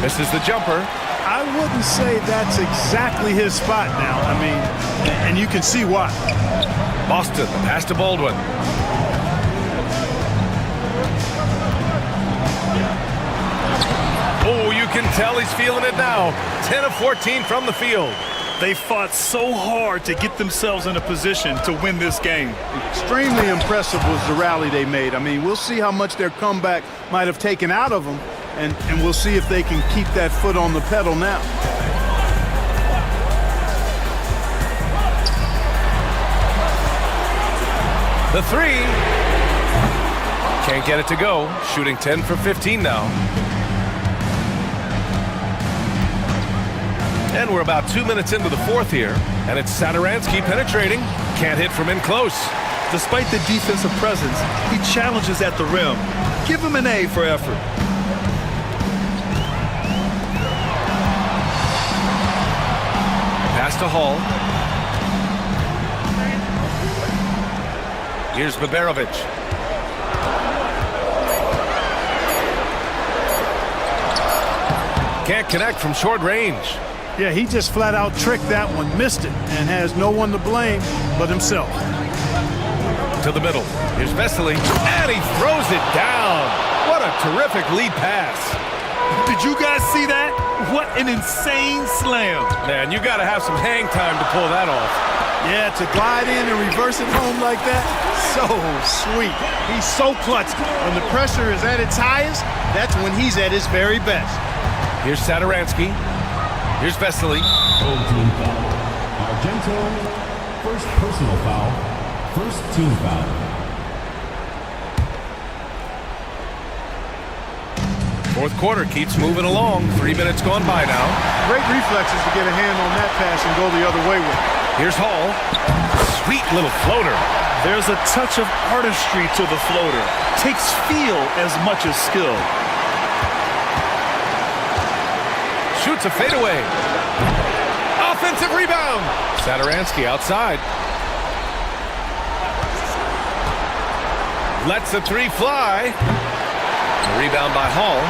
S5: Misses the jumper.
S7: I wouldn't say that's exactly his spot now. I mean, and you can see why.
S5: Boston, pass to Baldwin. Oh, you can tell he's feeling it now. 10 of 14 from the field.
S6: They fought so hard to get themselves in a position to win this game.
S7: Extremely impressive was the rally they made. I mean, we'll see how much their comeback might have taken out of them, and we'll see if they can keep that foot on the pedal now.
S5: The 3. Can't get it to go. Shooting 10 for 15 now. And we're about 2 minutes into the fourth here. And it's Satoransky penetrating. Can't hit from in close.
S6: Despite the defensive presence, he challenges at the rim. Give him an A for effort.
S5: Pass to Hall. Here's Baberovic. Can't connect from short range.
S7: Yeah, he just flat out tricked that one, missed it, and has no one to blame but himself.
S5: To the middle. Here's Vesely, and he throws it down. What a terrific lead pass.
S6: Did you guys see that? What an insane slam.
S5: Man, you got to have some hang time to pull that off.
S7: Yeah, to glide in and reverse it home like that, so sweet. He's so clutch. When the pressure is at its highest, that's when he's at his very best.
S5: Here's Satoransky. Here's Vesely.
S4: Full team foul. Argento, first personal foul, first team foul.
S5: Fourth quarter keeps moving along. 3 minutes gone by now.
S7: Great reflexes to get a hand on that pass and go the other way with it.
S5: Here's Hall. Sweet little floater.
S6: There's a touch of artistry to the floater. Takes feel as much as skill.
S5: Shoots a fadeaway. Offensive rebound. Satoransky outside. Lets the 3 fly. The rebound by Hall.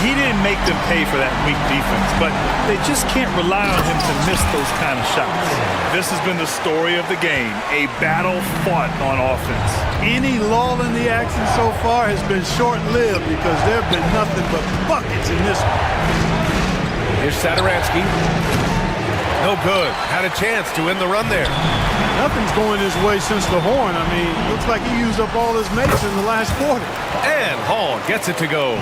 S6: He didn't make them pay for that weak defense, but they just can't rely on him to miss those kind of shots. This has been the story of the game, a battle fought on offense.
S7: Any lull in the action so far has been short-lived because there have been nothing but buckets in this one.
S5: Here's Satoransky. No good. Had a chance to win the run there.
S7: Nothing's going his way since the horn. I mean, looks like he used up all his mates in the last quarter.
S5: And Hall gets it to go.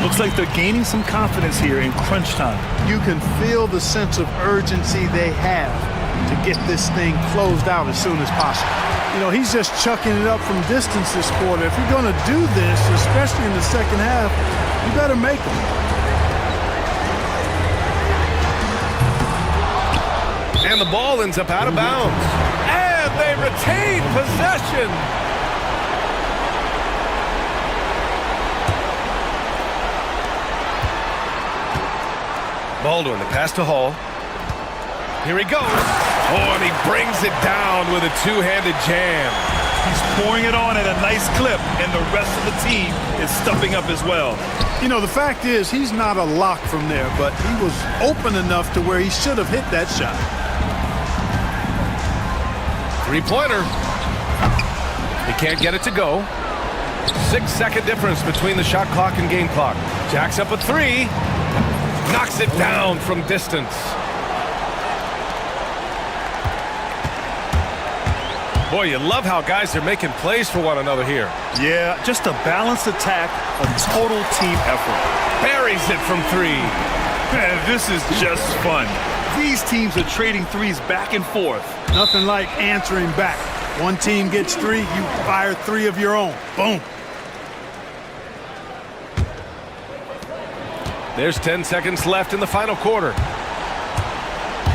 S6: Looks like they're gaining some confidence here in crunch time.
S7: You can feel the sense of urgency they have to get this thing closed out as soon as possible. You know, he's just chucking it up from distance this quarter. If you're going to do this, especially in the second half, you better make them.
S5: And the ball ends up out of bounds. And they retain possession. Baldwin, the pass to Hall. Here he goes. Oh, and he brings it down with a two-handed jam.
S6: He's pouring it on at a nice clip, and the rest of the team is stepping up as well.
S7: You know, the fact is, he's not a lock from there, but he was open enough to where he should have hit that shot.
S5: Three-pointer. He can't get it to go. 6-second difference between the shot clock and game clock. Jacks up a three. Knocks it down from distance. Boy, you love how guys are making plays for one another here.
S6: Yeah, just a balanced attack, a total team effort.
S5: Buries it from three.
S6: Man, this is just fun. These teams are trading threes back and forth.
S7: Nothing like answering back. One team gets three, you fire three of your own. Boom.
S5: There's 10 seconds left in the final quarter.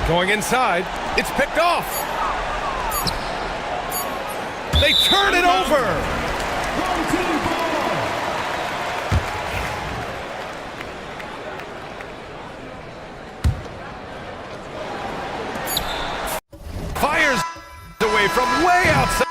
S5: Going inside, it's picked off. They turn it over. Fires away from way outside.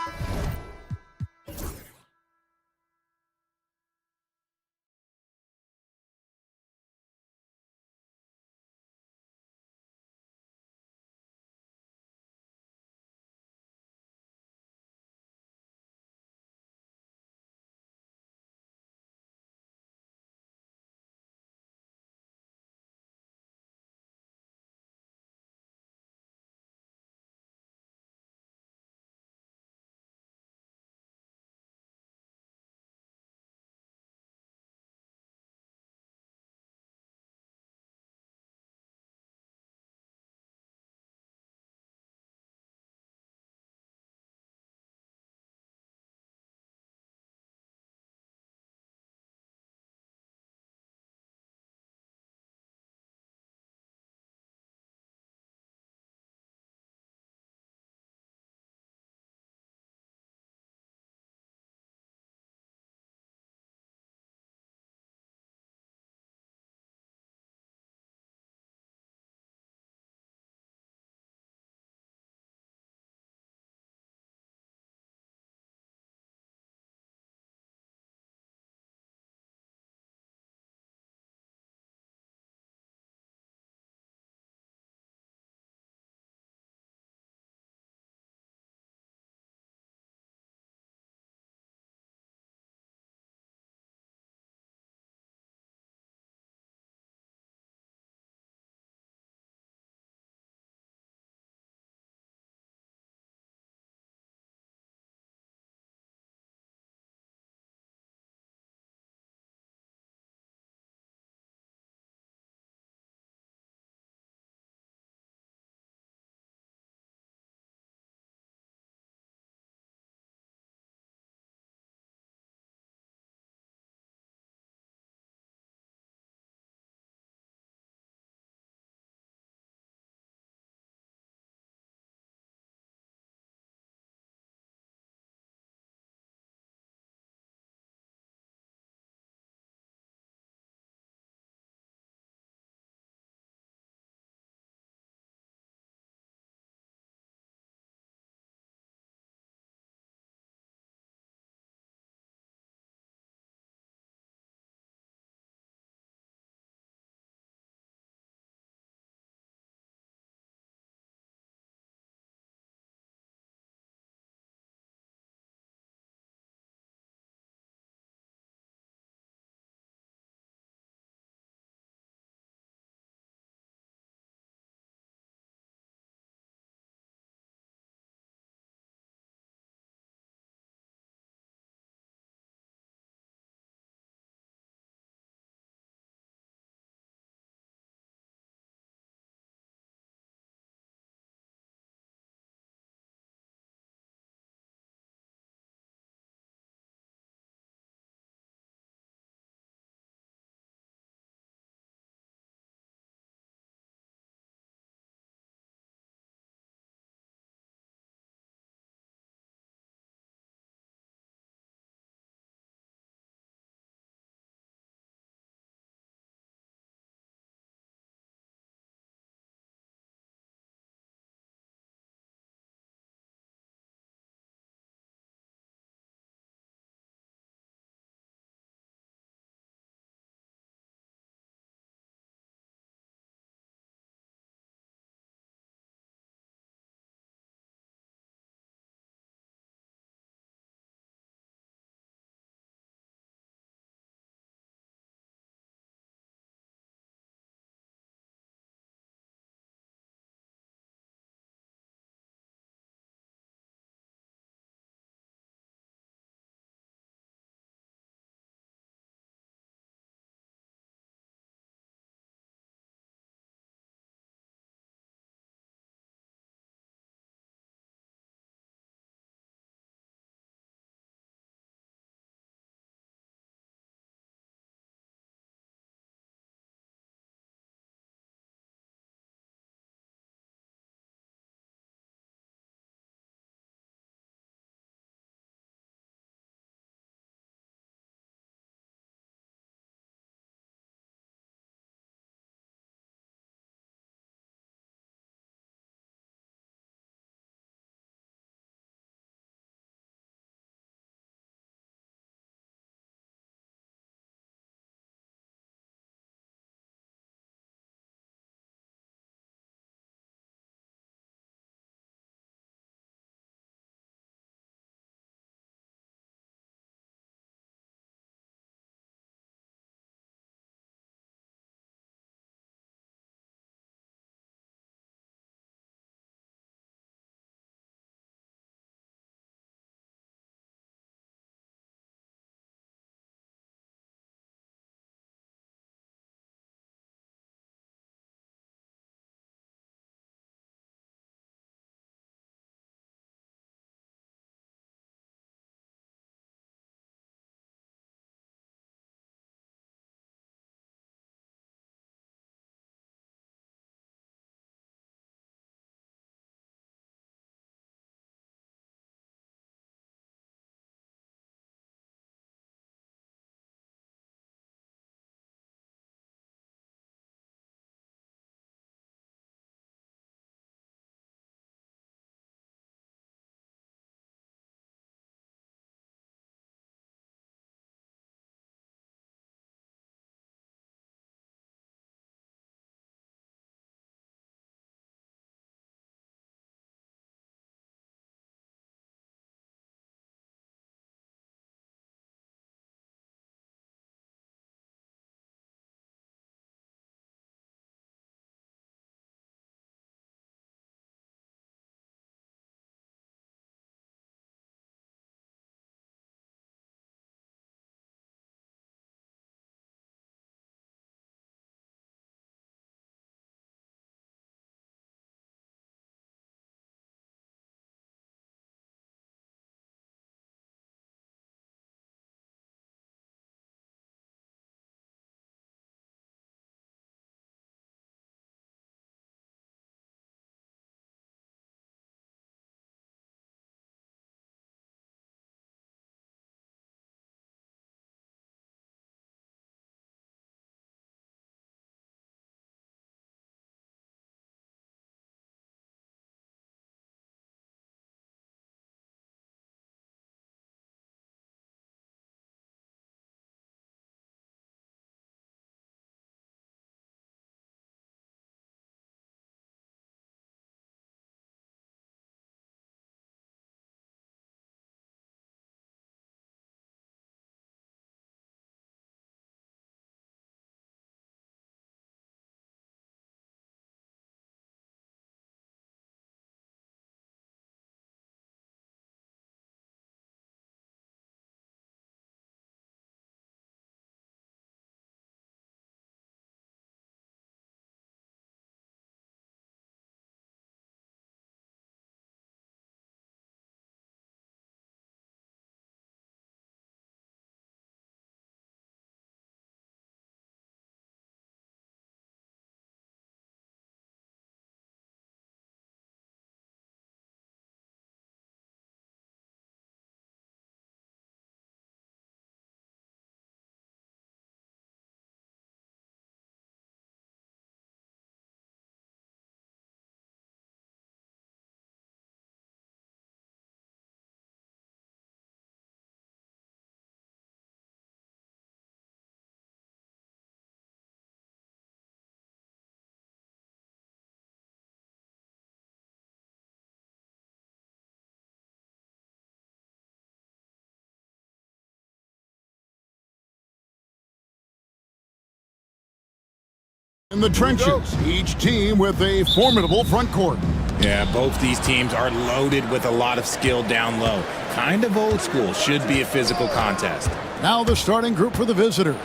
S1: In the trenches, each team with a formidable front court.
S8: Yeah, both these teams are loaded with a lot of skill down low. Kind of old school, should be a physical contest.
S1: Now the starting group for the visitors.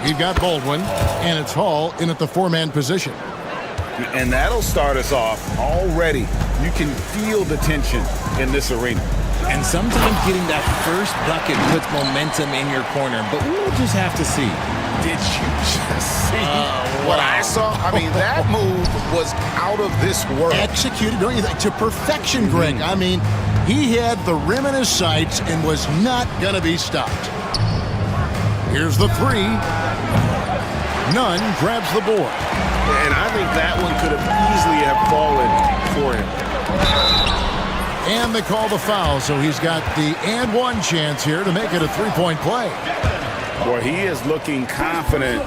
S1: You've got Baldwin, and it's Hall in at the four-man position.
S2: And that'll start us off already. You can feel the tension in this arena.
S8: And sometimes getting that first bucket puts momentum in your corner, but we'll just have to see.
S2: Did you just see what I saw? I mean, that move was out of this world.
S1: Executed, don't you think, to perfection, Greg. I mean, he had the rim in his sights and was not going to be stopped. Here's the three. Nunn grabs the board.
S2: And I think that one could have easily have fallen for him.
S1: And they call the foul, so he's got the and one chance here to make it a three-point play.
S2: Boy, he is looking confident.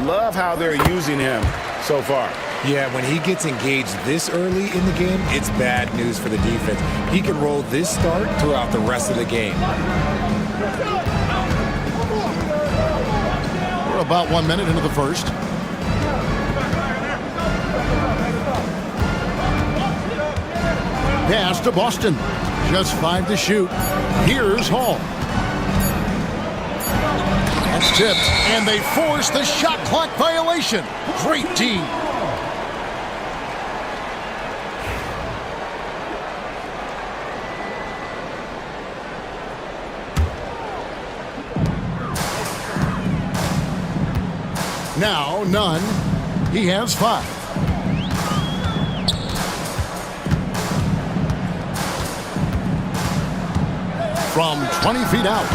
S2: Love how they're using him so far.
S8: Yeah, when he gets engaged this early in the game, it's bad news for the defense. He can roll this start throughout the rest of the game.
S1: We're about 1 minute into the first. Pass to Boston. Just 5 to shoot. Here's Hall. That's tipped, and they force the shot clock violation. Great team. Now, Nunn. He has 5. From 20 feet out.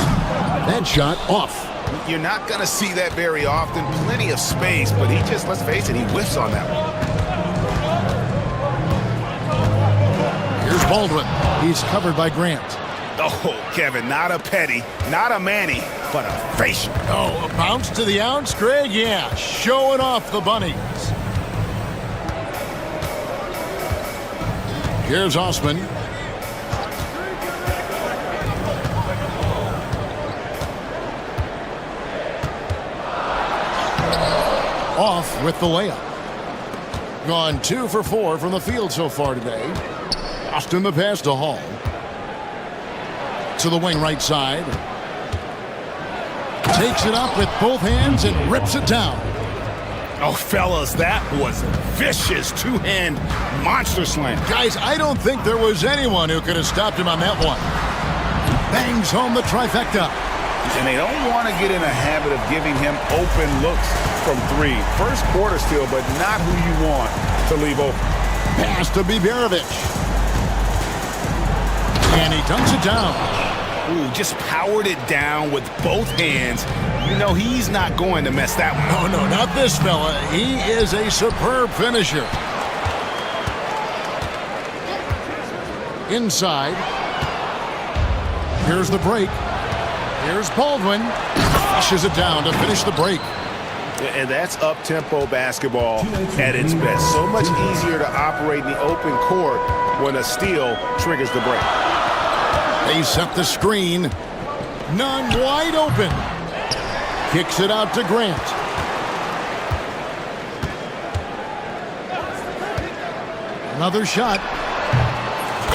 S1: That shot off.
S2: You're not going to see that very often. Plenty of space, but he just, let's face it, he whiffs on that one.
S1: Here's Baldwin. He's covered by Grant.
S2: Oh, Kevin, not a petty, not a Manny, but a facial.
S1: Oh, a bounce to the ounce, Greg? Yeah, showing off the bunnies. Here's Osman. Off with the layup. Gone 2 for 4 from the field so far today. Austin the pass to Hall. To the wing right side. Takes it up with both hands and rips it down.
S2: Oh, fellas, that was a vicious two-hand monster slam.
S1: Guys, I don't think there was anyone who could have stopped him on that one. Bangs home the trifecta.
S2: And they don't want to get in a habit of giving him open looks from 3. First quarter still, but not who you want to leave open.
S1: Pass to Biberovic. And he dunks it down.
S2: Ooh, just powered it down with both hands. You know he's not going to mess that one.
S1: No, not this fella. He is a superb finisher. Inside. Here's the break. Here's Baldwin. Flushes it down to finish the break.
S2: And that's up-tempo basketball at its best. So much easier to operate in the open court when a steal triggers the break.
S1: They set the screen. Nunn wide open. Kicks it out to Grant. Another shot.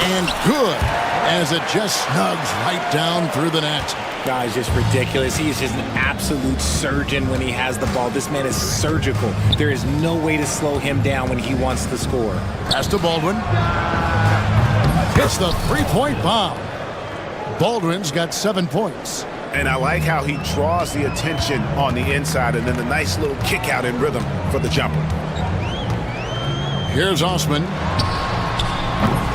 S1: And good, as it just snugs right down through the net.
S8: Guys, just ridiculous. He is just an absolute surgeon when he has the ball. This man is surgical. There is no way to slow him down when he wants to score.
S1: Pass to Baldwin. Hits the three-point bomb. Baldwin's got 7 points.
S2: And I like how he draws the attention on the inside and then the nice little kick out in rhythm for the jumper.
S1: Here's Osman.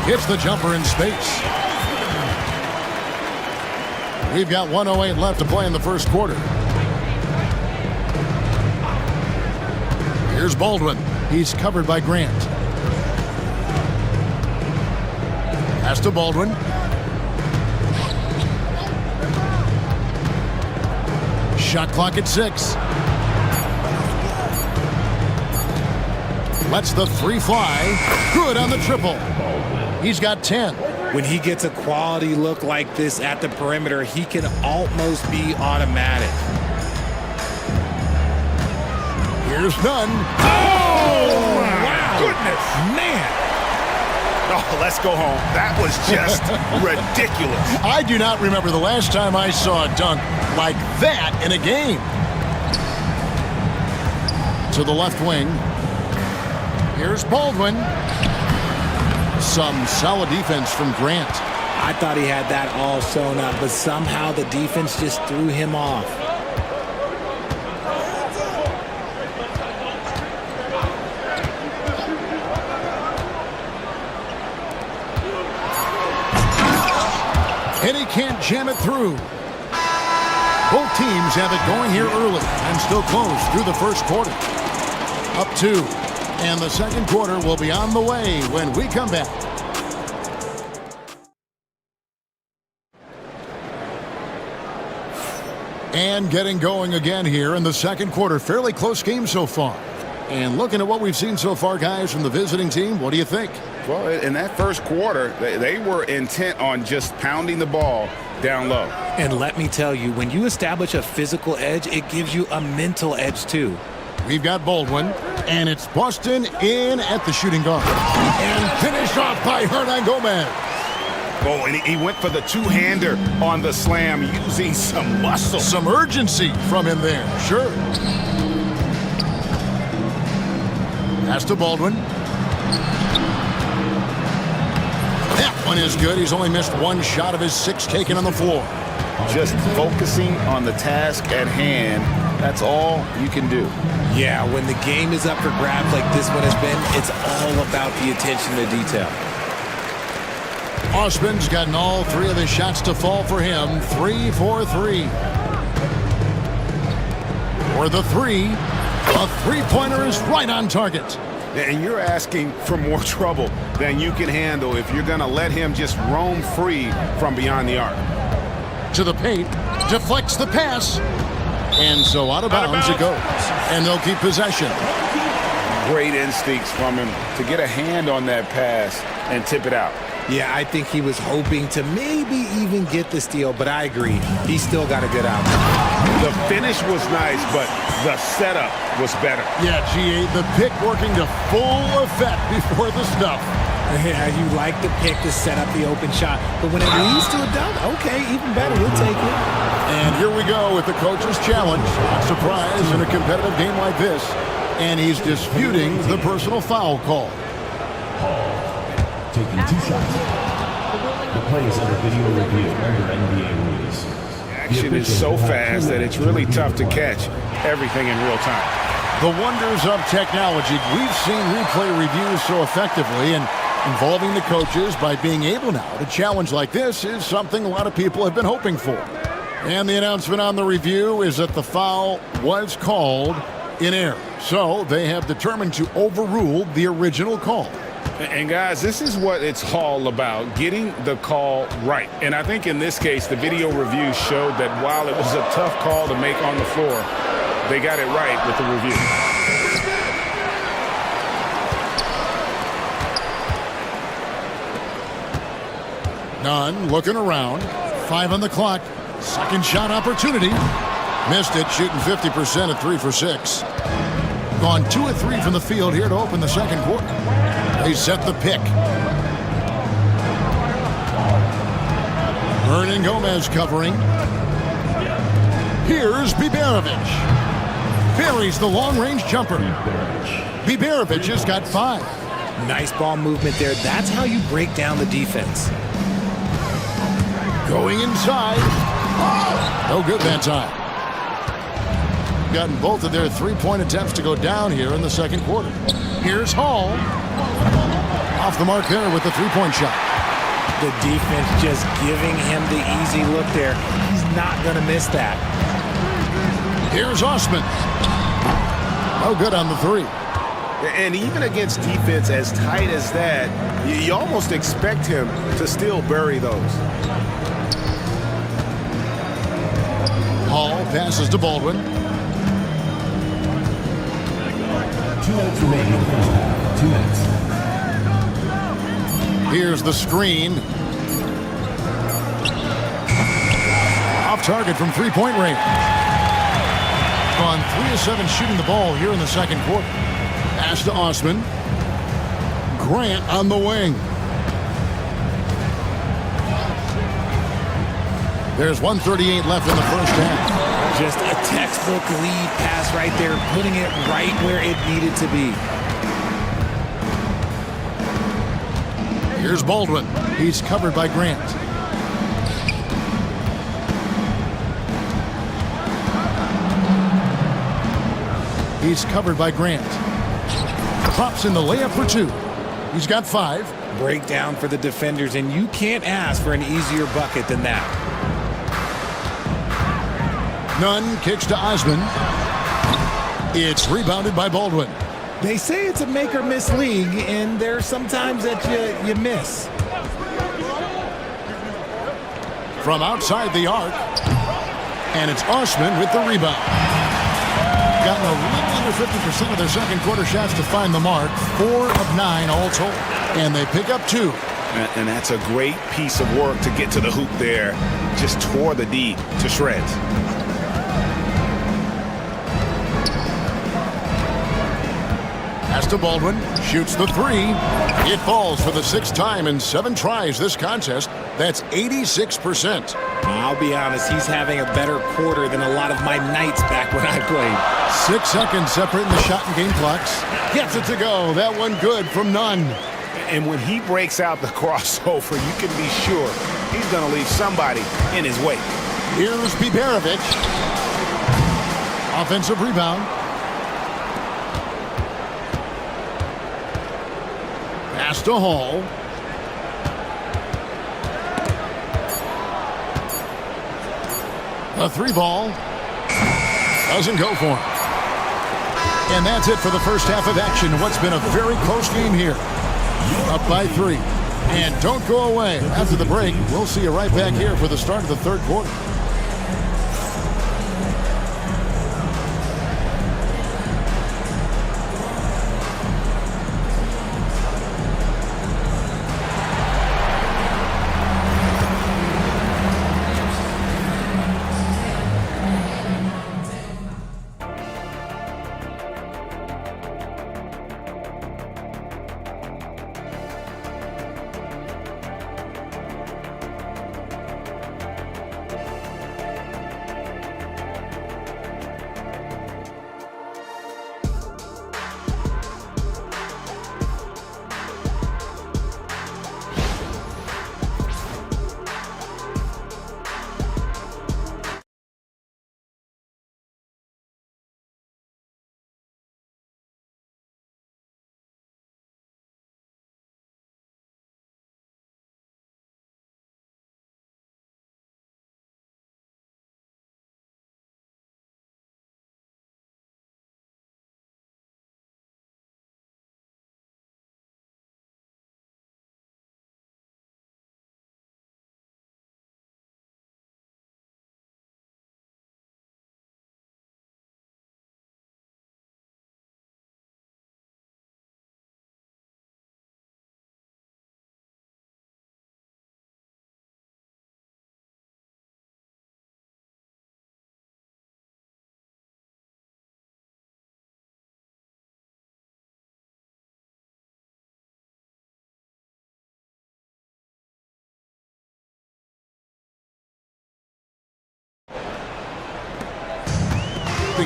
S1: Hits the jumper in space. We've got 1:08 left to play in the first quarter. Here's Baldwin. He's covered by Grant. Pass to Baldwin. Shot clock at 6. Lets the 3 fly. Good on the triple. He's got 10.
S8: When he gets a quality look like this at the perimeter, he can almost be automatic.
S1: Here's none.
S6: Oh, my goodness.
S8: Man.
S2: Oh, let's go home. That was just ridiculous.
S1: I do not remember the last time I saw a dunk like that in a game. To the left wing. Here's Baldwin. Some solid defense from Grant.
S8: I thought he had that all sewn up, but somehow the defense just threw him off.
S1: And he can't jam it through. Both teams have it going here early and still close through the first quarter. Up 2. And the second quarter will be on the way when we come back. And getting going again here in the second quarter. Fairly close game so far. And looking at what we've seen so far, guys, from the visiting team, what do you think?
S2: Well, in that first quarter, they were intent on just pounding the ball down low.
S8: And let me tell you, when you establish a physical edge, it gives you a mental edge too.
S1: We've got Baldwin, and it's Boston in at the shooting guard. And finished off by Hernan Gomez.
S2: Oh, and he went for the two-hander on the slam using some muscle.
S1: Some urgency from him there, sure. Pass to Baldwin. That one is good. He's only missed one shot of his 6 taken on the floor.
S2: Just focusing on the task at hand, that's all you can do.
S8: Yeah, when the game is up for grabs like this one has been, it's all about the attention to detail.
S1: Osman's gotten all 3 of his shots to fall for him. 3 for 3. For the 3, a three-pointer is right on target.
S2: And you're asking for more trouble than you can handle if you're going to let him just roam free from beyond the arc.
S1: To the paint, deflects the pass, and so out of bounds it goes. And they'll keep possession.
S2: Great instincts from him to get a hand on that pass and tip it out.
S8: Yeah, I think he was hoping to maybe even get the steal, but I agree. He still got a good outcome.
S2: The finish was nice, but the setup was better.
S1: Yeah, GA, the pick working to full effect before the stuff.
S8: Yeah, you like the pick to set up the open shot, but when it leads to a dunk, okay, even better, we'll take it.
S1: And here we go with the coach's challenge. Not surprised in a competitive game like this. And he's disputing the personal foul call.
S4: Taking 2 shots. The play is under video review under NBA rules.
S2: Action is so fast that it's really tough to catch everything in real time.
S1: The wonders of technology. We've seen replay reviews so effectively, and involving the coaches by being able now to challenge like this is something a lot of people have been hoping for. And the announcement on the review is that the foul was called in error. So they have determined to overrule the original call.
S2: And guys, this is what it's all about, getting the call right. And I think in this case, the video review showed that while it was a tough call to make on the floor, they got it right with the review.
S1: Nunn looking around. 5 on the clock. Second shot opportunity. Missed it, shooting 50% at 3 for 6. Gone 2 of 3 from the field here to open the second quarter. They set the pick. Hernan Gomez covering. Here's Biberovic. Buries the long-range jumper. Biberovic has got 5.
S8: Nice ball movement there. That's how you break down the defense.
S1: Going inside. No good that time. Gotten both of their 3-point attempts to go down here in the second quarter. Here's Hall. Off the mark there with the 3-point shot.
S8: The defense just giving him the easy look there. He's not going to miss that.
S1: Here's Osman. No good on the 3.
S2: And even against defense as tight as that, you almost expect him to still bury those.
S1: Hall passes to Baldwin.
S4: 2 minutes remaining in the first half. 2 minutes.
S1: Here's the screen. Off target from 3-point range. gone 3 of 7 shooting the ball here in the second quarter. Pass to Osman. Grant on the wing. There's 1:38 left in the first half.
S8: Just a textbook lead pass right there, putting it right where it needed to be.
S1: Here's Baldwin. He's covered by Grant. He's covered by Grant. Pops in the layup for 2. He's got 5.
S8: Breakdown for the defenders, and you can't ask for an easier bucket than that.
S1: Nunn kicks to Osman. It's rebounded by Baldwin.
S8: They say it's a make or miss league, and there's sometimes that you miss.
S1: From outside the arc. And it's Osman with the rebound. Gotten a little under 50% of their second quarter shots to find the mark. 4 of 9 all told. And they pick up 2.
S2: And that's a great piece of work to get to the hoop there. Just tore the D to shreds.
S1: Pass to Baldwin. Shoots the 3. It falls for the 6th time in 7 tries this contest. That's 86%.
S8: I'll be honest, he's having a better quarter than a lot of my nights back when I played.
S1: 6 seconds separating the shot and game clocks. Gets it to go. That one good from Nunn.
S2: And when he breaks out the crossover, you can be sure he's going to leave somebody in his wake.
S1: Here's Biberovic. Offensive rebound. Pass to Hall. A 3 ball. Doesn't go for him. And that's it for the first half of action. What's been a very close game here. Up by 3. And don't go away. After the break, we'll see you right back here for the start of the third quarter.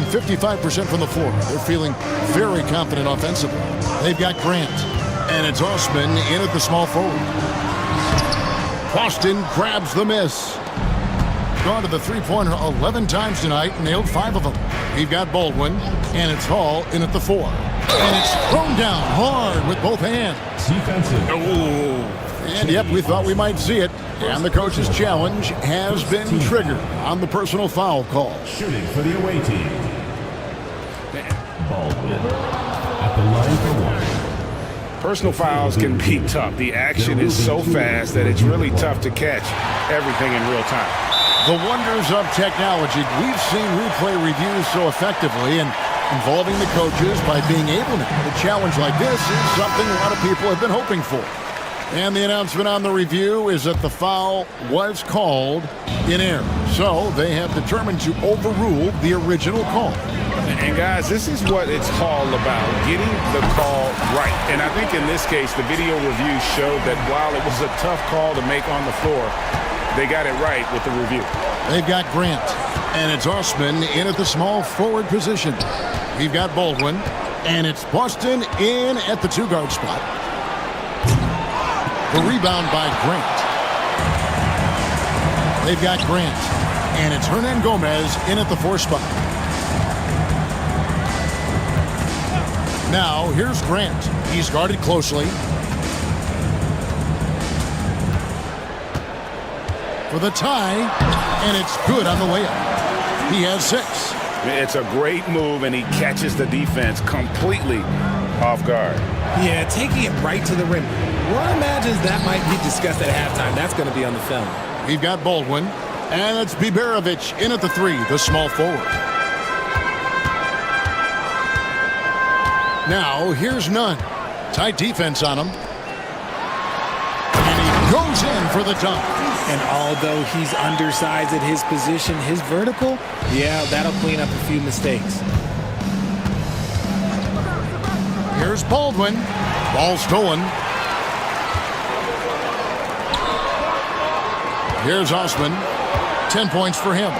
S1: shooting 55% from the floor. They're feeling very confident offensively. They've got Grant, and it's Osman in at the small forward. Boston grabs the miss. Gone to the three-pointer 11 times tonight, nailed 5 of them. We've got Baldwin, and it's Hall in at the 4. And it's thrown down hard with both hands.
S4: Defensive.
S1: And yep, we thought we might see it. And the coach's challenge has been triggered on the personal foul call.
S4: Shooting for the away team. Baldwin at the line for 1.
S2: Personal fouls can be tough. The action is so fast that it's really tough to catch everything in real time.
S1: The wonders of technology. We've seen replay reviews so effectively, and involving the coaches by being able to. A challenge like this is something a lot of people have been hoping for. And the announcement on the review is that the foul was called in error. So they have determined to overrule the original call.
S2: And guys, this is what it's all about, getting the call right. And I think in this case, the video review showed that while it was a tough call to make on the floor, they got it right with the review.
S1: They've got Grant, and it's Osman in at the small forward position. We've got Baldwin, and it's Boston in at the 2-guard spot. The rebound by Grant. They've got Grant, and it's Hernan Gomez in at the 4 spot. Now, here's Grant. He's guarded closely. For the tie, and it's good on the layup. He has 6.
S2: It's a great move, and he catches the defense completely off guard.
S8: Yeah, taking it right to the rim. One imagines that might be discussed at halftime. That's going to be on the film.
S1: We've got Baldwin, and it's Biberovic in at the 3, the small forward. Now, here's Nunn. Tight defense on him. And he goes in for the dunk.
S8: And although he's undersized at his position, his vertical, yeah, that'll clean up a few mistakes.
S1: Here's Baldwin. Ball stolen. Here's Osman. 10 points for him.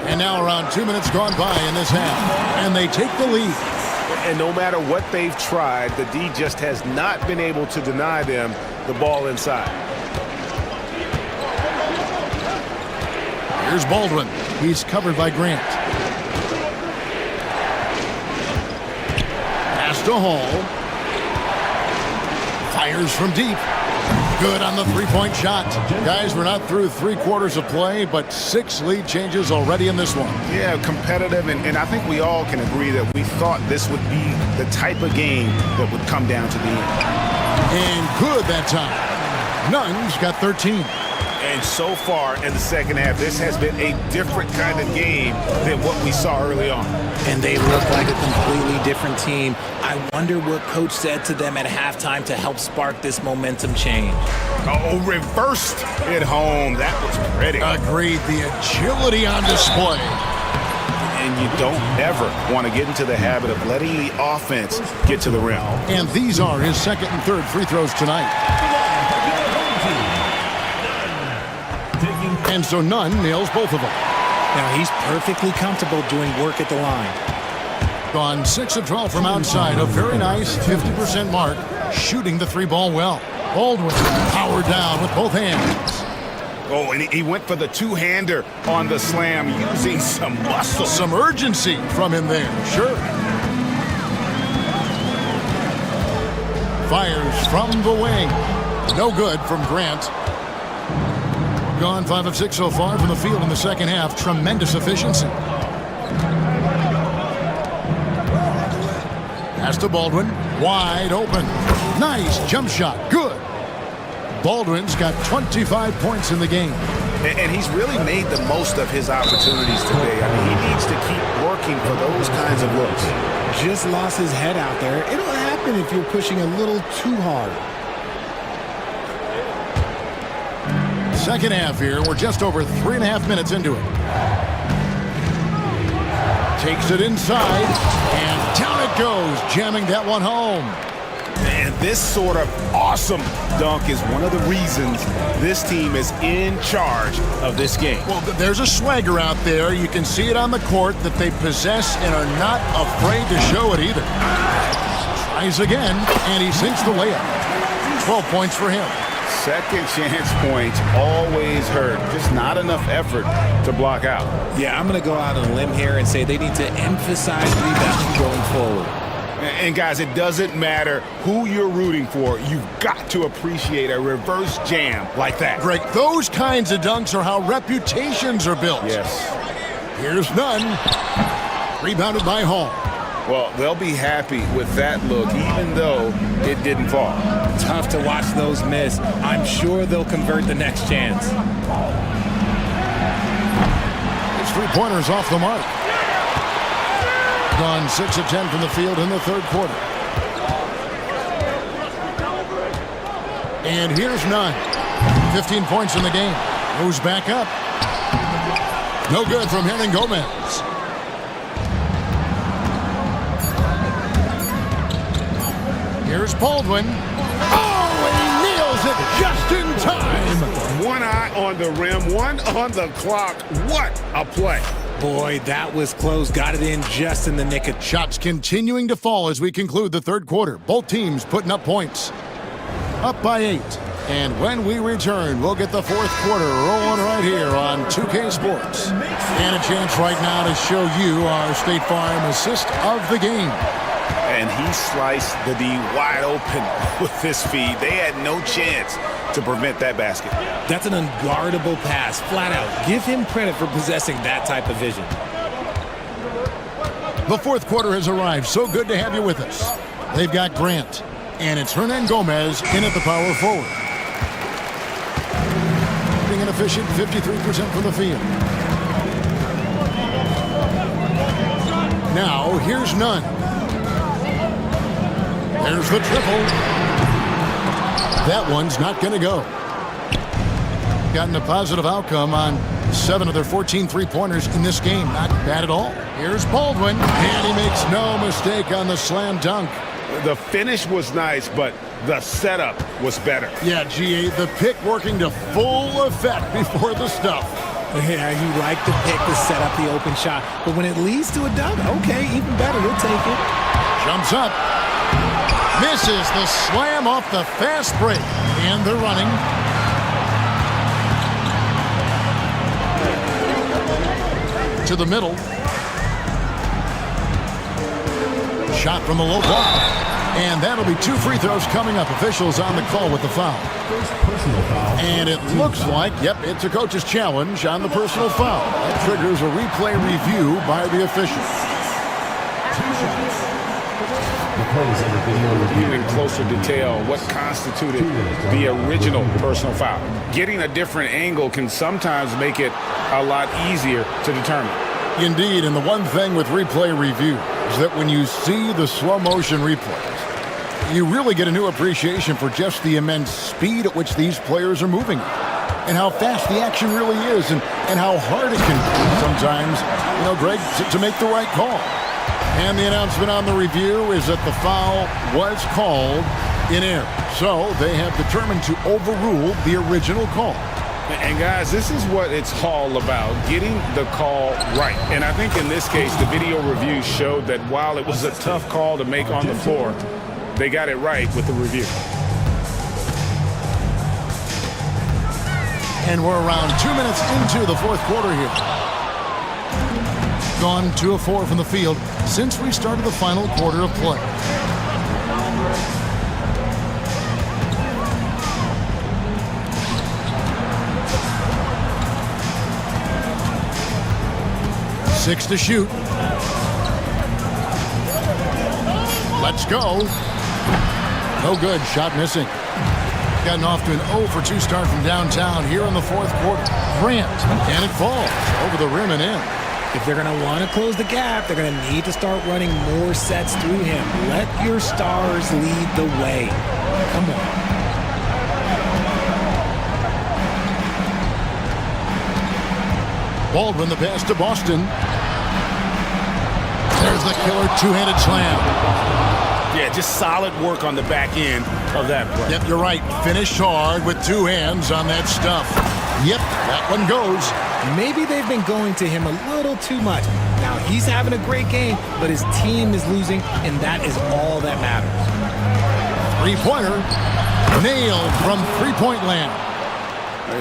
S1: And now around 2 minutes gone by in this half. And they take the lead.
S9: And no matter what they've tried, the D just has not been able to deny them the ball inside.
S1: Here's Baldwin. He's covered by Grant. Pass to Hall. Fires from deep. Good on the three-point shot. Guys, we're not through 3 quarters of play, but 6 lead changes already in this one.
S2: Yeah, competitive, and I think we all can agree that we thought this would be the type of game that would come down to the end.
S1: And good that time. Nunn's got 13.
S9: And so far in the second half, this has been a different kind of game than what we saw early on.
S8: And they look like a completely different team. I wonder what coach said to them at halftime to help spark this momentum change.
S9: Oh, reversed at home. That was pretty.
S1: Agreed. The agility on display.
S2: And you don't ever want to get into the habit of letting the offense get to the rim.
S1: And these are his second and third free throws tonight. And so Nunn nails both of them.
S8: Now he's perfectly comfortable doing work at the line.
S1: Gone 6 of 12 from outside. A very nice 50% mark. Shooting the 3-ball well. Baldwin powered down with both hands.
S2: Oh, and he went for the two-hander on the slam using some muscle.
S1: Some urgency from him there. Sure. Fires from the wing. No good from Grant. Gone 5 of 6 so far from the field in the second half. Tremendous efficiency. Pass to Baldwin. Wide open. Nice jump shot. Good. Baldwin's got 25 points in the game.
S9: And he's really made the most of his opportunities today. I mean, he needs to keep working for those kinds of looks.
S8: Just lost his head out there. It'll happen if you're pushing a little too hard.
S1: Second half here. We're just over 3.5 minutes into it. Takes it inside, and down it goes, jamming that one home.
S9: And this sort of awesome dunk is one of the reasons this team is in charge of this game.
S1: Well, there's a swagger out there. You can see it on the court that they possess and are not afraid to show it either. Tries again, and he sinks the layup. 12 points for him.
S2: Second chance points always hurt. Just not enough effort to block out.
S8: Yeah, I'm going to go out on a limb here and say they need to emphasize rebounding going forward.
S2: And guys, it doesn't matter who you're rooting for. You've got to appreciate a reverse jam like that.
S1: Greg, those kinds of dunks are how reputations are built.
S2: Yes.
S1: Here's Nunn. Rebounded by Hall.
S2: Well, they'll be happy with that look, even though it didn't fall.
S8: Tough to watch those miss. I'm sure they'll convert the next chance.
S1: His 3-pointers off the mark. Gone 6 of 10 from the field in the third quarter. And here's none. 15 points in the game. Moves back up. No good from Hernan Gomez. Here's Baldwin. Oh, and he nails it just in time.
S2: One eye on the rim, one on the clock. What a play.
S8: Boy, that was close. Got it in just in the nick of...
S1: Shots continuing to fall as we conclude the third quarter. Both teams putting up points. Up by 8. And when we return, we'll get the fourth quarter rolling right here on 2K Sports. And a chance right now to show you our State Farm assist of the game.
S9: And he sliced the D wide open with his feed. They had no chance to prevent that basket.
S8: That's an unguardable pass, flat out. Give him credit for possessing that type of vision.
S1: The fourth quarter has arrived. So good to have you with us. They've got Grant. And it's Hernan Gomez in at the power forward. Being an efficient 53% from the field. Now, here's Nunn. There's the triple. That one's not going to go. Gotten a positive outcome on 7 of their 14 three-pointers in this game. Not bad at all. Here's Baldwin, and he makes no mistake on the slam dunk.
S2: The finish was nice, but the setup was better.
S1: Yeah, GA, the pick working to full effect before the stuff.
S8: Yeah, you like to pick to set up the open shot, but when it leads to a dunk, okay, even better, you'll take it.
S1: Jumps up. Misses the slam off the fast break. And they're running. To the middle. Shot from the low block. And that'll be 2 free throws coming up. Officials on the call with the foul. And it looks like, yep, it's a coach's challenge on the personal foul. That triggers a replay review by the official.
S2: In closer detail what constituted the original personal foul. Getting a different angle can sometimes make it a lot easier to determine.
S1: Indeed, and the one thing with replay review is that when you see the slow motion replays, you really get a new appreciation for just the immense speed at which these players are moving and how fast the action really is and how hard it can be sometimes, you know, Greg, to make the right call. And the announcement on the review is that the foul was called in error. So they have determined to overrule the original call.
S2: And guys, this is what it's all about, getting the call right. And I think in this case, the video review showed that while it was a tough call to make on the floor, they got it right with the review.
S1: And we're around 2 minutes into the fourth quarter here. Gone 2 of 4 from the field since we started the final quarter of play. Six to shoot. Let's go. No good. Shot missing. Gotten off to an 0 for 2 start from downtown here in the fourth quarter. Grant, and it falls over the rim and in.
S8: If they're going to want to close the gap, they're going to need to start running more sets through him. Let your stars lead the way. Come on.
S1: Baldwin, the pass to Boston. There's the killer two-handed slam.
S9: Yeah, just solid work on the back end of that play.
S1: Yep, you're right. Finished hard with 2 hands on that stuff. Yep, that one goes.
S8: Maybe they've been going to him a little too much. Now, he's having a great game, but his team is losing, and that is all that matters.
S1: Three-pointer. Nailed from three-point land.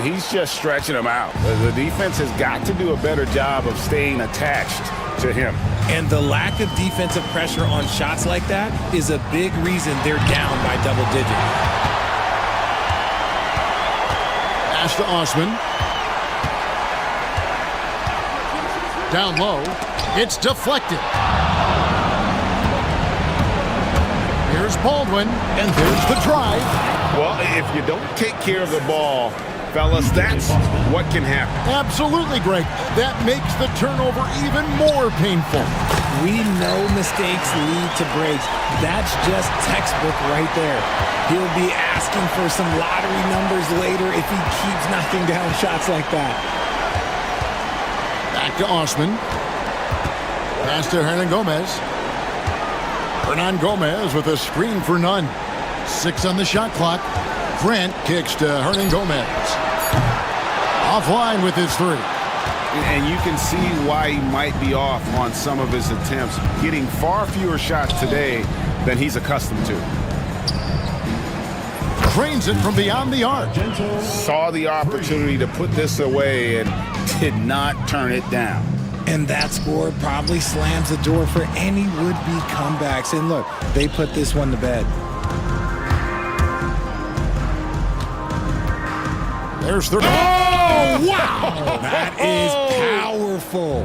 S2: He's just stretching them out. The defense has got to do a better job of staying attached to him.
S8: And the lack of defensive pressure on shots like that is a big reason they're down by double digits.
S1: Pass to Osman. Down low. It's deflected. Here's Baldwin, and there's the drive.
S2: Well, if you don't take care of the ball Fellas, that's what can happen.
S1: Absolutely, Greg. That makes the turnover even more painful.
S8: We know mistakes lead to breaks. That's just textbook right there. He'll be asking for some lottery numbers later if he keeps knocking down shots like that.
S1: Back to Osman. Pass to Hernan Gomez. Hernan Gomez with a screen for none. 6 on the shot clock. Grant kicks to Hernan Gomez. Offline with his 3.
S2: And you can see why he might be off on some of his attempts, getting far fewer shots today than he's accustomed to.
S1: Cranes it from beyond the arc.
S2: Saw the opportunity to put this away and did not turn it down.
S8: And that score probably slams the door for any would-be comebacks. And look, they put this one to bed.
S1: There's 30. Oh, wow!
S8: That is powerful.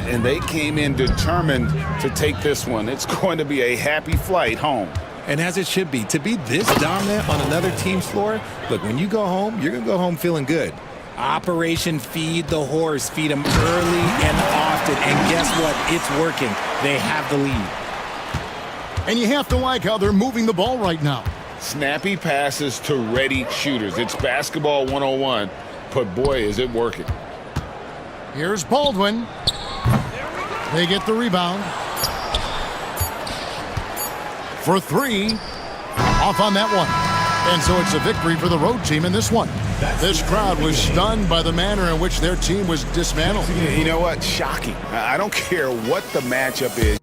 S2: And they came in determined to take this one. It's going to be a happy flight home.
S8: And as it should be. To be this dominant on another team's floor, look, when you go home, you're going to go home feeling good. Operation Feed the Horse. Feed them early and often. And guess what? It's working. They have the lead.
S1: And you have to like how they're moving the ball right now.
S2: Snappy passes to ready shooters. It's basketball 101, but boy, is it working.
S1: Here's Baldwin. They get the rebound. For 3. Off on that one. And so it's a victory for the road team in this one. This crowd was stunned by the manner in which their team was dismantled.
S2: You know what? Shocking. I don't care what the matchup is.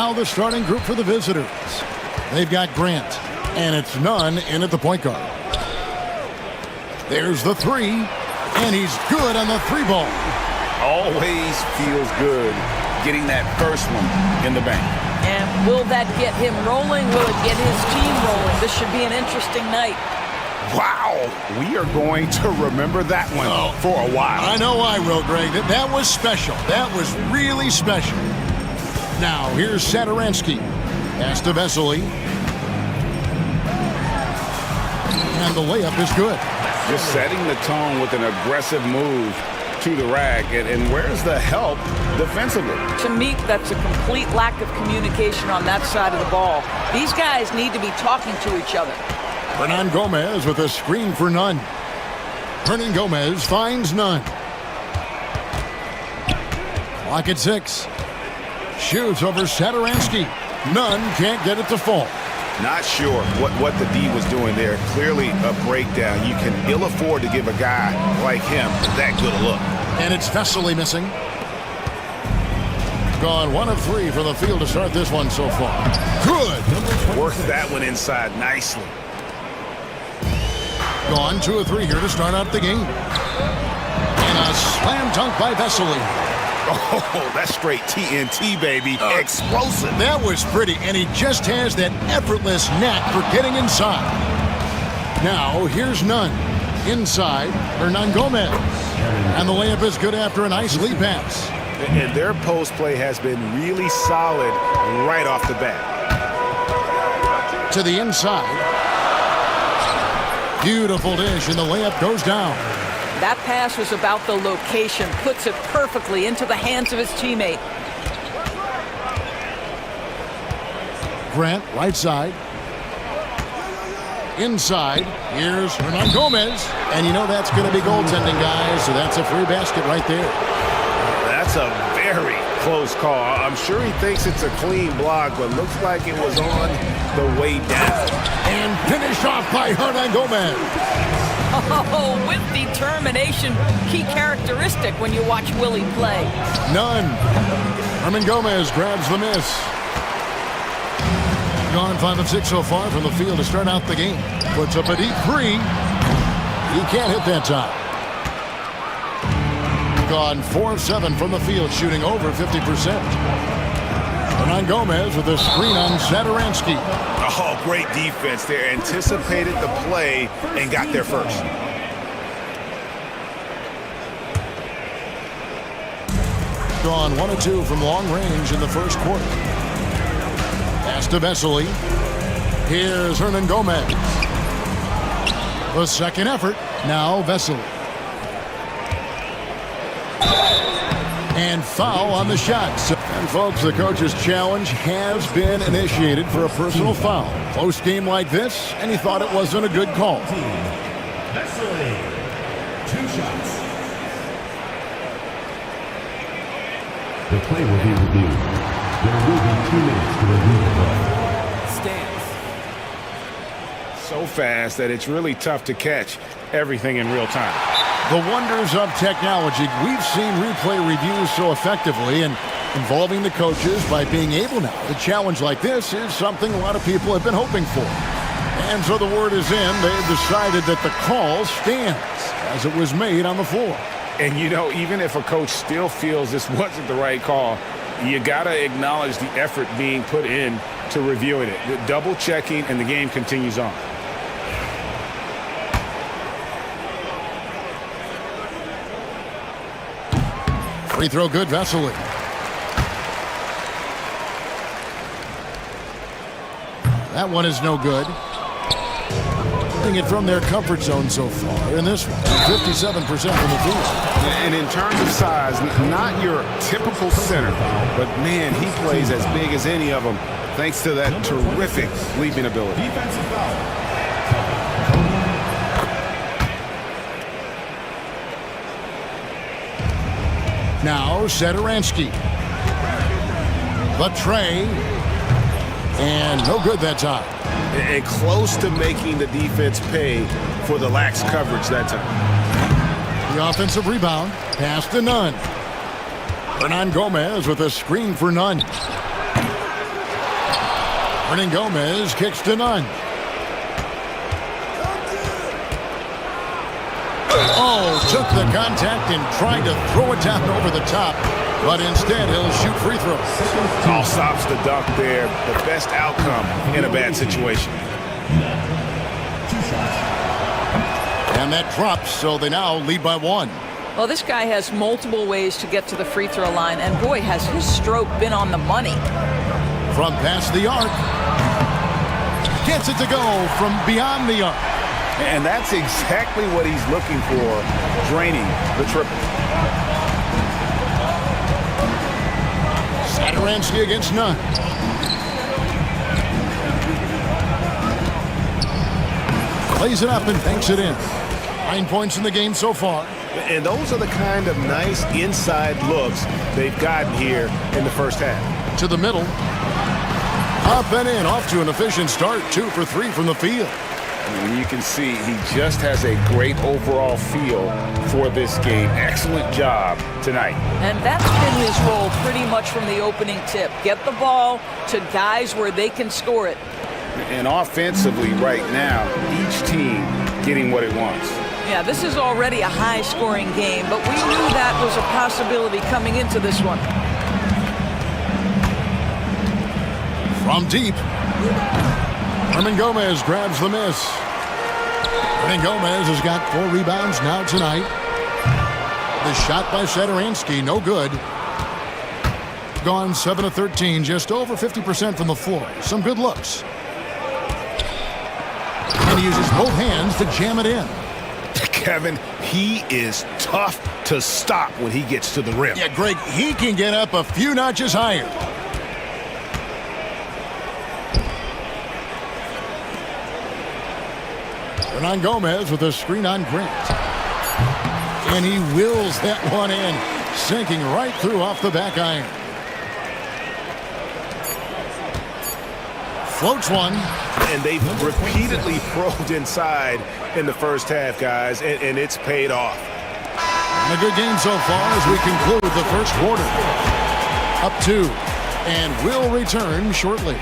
S1: Now the starting group for the visitors. They've got Grant, and it's Nunn in at the point guard. There's the three, and he's good on the three ball.
S9: Always feels good getting that first one in the bank.
S10: And will that get him rolling? Will it get his team rolling? This should be an interesting night.
S9: Wow, we are going to remember that one for a while.
S1: I know I will, Greg. That was special. That was really special. Now, here's Saturansky. Pass to Vesely. And the layup is good.
S2: Just setting the tone with an aggressive move to the rack. And where's the help defensively?
S10: To me, that's a complete lack of communication on that side of the ball. These guys need to be talking to each other.
S1: Hernan Gomez with a screen for Nunn. Hernan Gomez finds Nunn. Clock at 6. Shoots over Saturansky. Nunn can't get it to fall.
S9: Not sure what the D was doing there. Clearly a breakdown. You can ill afford to give a guy like him that good a look.
S1: And it's Vesely missing. Gone 1 of 3 from the field to start this one so far. Good.
S9: Worked that one inside nicely.
S1: Gone 2 of 3 here to start out the game. And a slam dunk by Vesely.
S9: Oh, that's straight TNT, baby. Explosive.
S1: That was pretty, and he just has that effortless knack for getting inside. Now, here's Nunn. Inside, Hernan Gomez. And the layup is good after a nice lead pass.
S9: And their post play has been really solid right off the bat.
S1: To the inside. Beautiful dish, and the layup goes down.
S10: That pass was about the location, puts it perfectly into the hands of his teammate.
S1: Grant, right side. Inside, here's Hernan Gomez. And you know that's going to be goaltending, guys, so that's a free basket right there.
S9: That's a very close call. I'm sure he thinks it's a clean block, but looks like it was on the way down.
S1: And finished off by Hernan Gomez.
S10: Oh, with determination, key characteristic when you watch Willie play.
S1: None. Hernan Gomez grabs the miss. Gone 5 of 6 so far from the field to start out the game. Puts up a deep three. He can't hit that time. Gone 4 of 7 from the field, shooting over 50%. Hernan Gomez with a screen on Saturansky.
S9: Oh, great defense there. Anticipated the play and got there first.
S1: Gone 1 of 2 from long range in the first quarter. Pass to Vesely. Here's Hernan Gomez. The second effort. Now Vesely. And foul on the shots. And folks, the coach's challenge has been initiated for a personal foul. Close game like this, and he thought it wasn't a good call.
S4: Vesely, 2 shots. The play will be reviewed. There will be 2 minutes to review the play.
S10: Stands.
S2: So fast that it's really tough to catch everything in real time.
S1: The wonders of technology. We've seen replay reviews so effectively, and involving the coaches by being able now to challenge like this is something a lot of people have been hoping for. And so the word is in. They've decided that the call stands as it was made on the floor.
S2: And, you know, even if a coach still feels this wasn't the right call, you got to acknowledge the effort being put in to reviewing it. The double checking, and the game continues on.
S1: Free throw good, Vesely. That one is no good. Putting it from their comfort zone so far in this one. 57% from the field.
S9: And in terms of size, not your typical center, but man, he plays as big as any of them thanks to that terrific leaping ability.
S4: Defensive foul.
S1: Now Saturansky. The tray. And no good that time.
S9: And close to making the defense pay for the lax coverage that time.
S1: The offensive rebound. Pass to Nunn. Hernan Gomez with a screen for Nunn. Gomez kicks to none. Oh, took the contact and tried to throw it down over the top, but instead he'll shoot free throws.
S2: All stops the dunk there. The best outcome in a bad situation.
S1: And that drops, so they now lead by 1.
S10: Well, this guy has multiple ways to get to the free throw line, and boy, has his stroke been on the money.
S1: From past the arc. Gets it to go from beyond the arc.
S2: And that's exactly what he's looking for, draining the triple.
S1: Satoransky against none. Plays it up and banks it in. 9 points in the game so far.
S9: And those are the kind of nice inside looks they've gotten here in the first half.
S1: To the middle. Up and in, off to an efficient start. 2 for 3 from the field.
S2: And you can see he just has a great overall feel for this game. Excellent job tonight.
S10: And that's been his role pretty much from the opening tip. Get the ball to guys where they can score it.
S2: And offensively right now, each team getting what it wants.
S10: Yeah, this is already a high-scoring game, but we knew that was a possibility coming into this one.
S1: From deep. Gomez grabs the miss. Gomez has got 4 rebounds now tonight. The shot by Satoransky, no good. Gone 7 of 13, just over 50% from the floor. Some good looks. And he uses both hands to jam it in.
S9: Kevin, he is tough to stop when he gets to the rim.
S1: Yeah, Greg, he can get up a few notches higher. Gomez with a screen on Grant. And he wills that one in, sinking right through off the back iron. Floats one.
S9: And they've repeatedly probed inside in the first half, guys, and it's paid off.
S1: And a good game so far as we conclude the first quarter. Up 2, and will return shortly.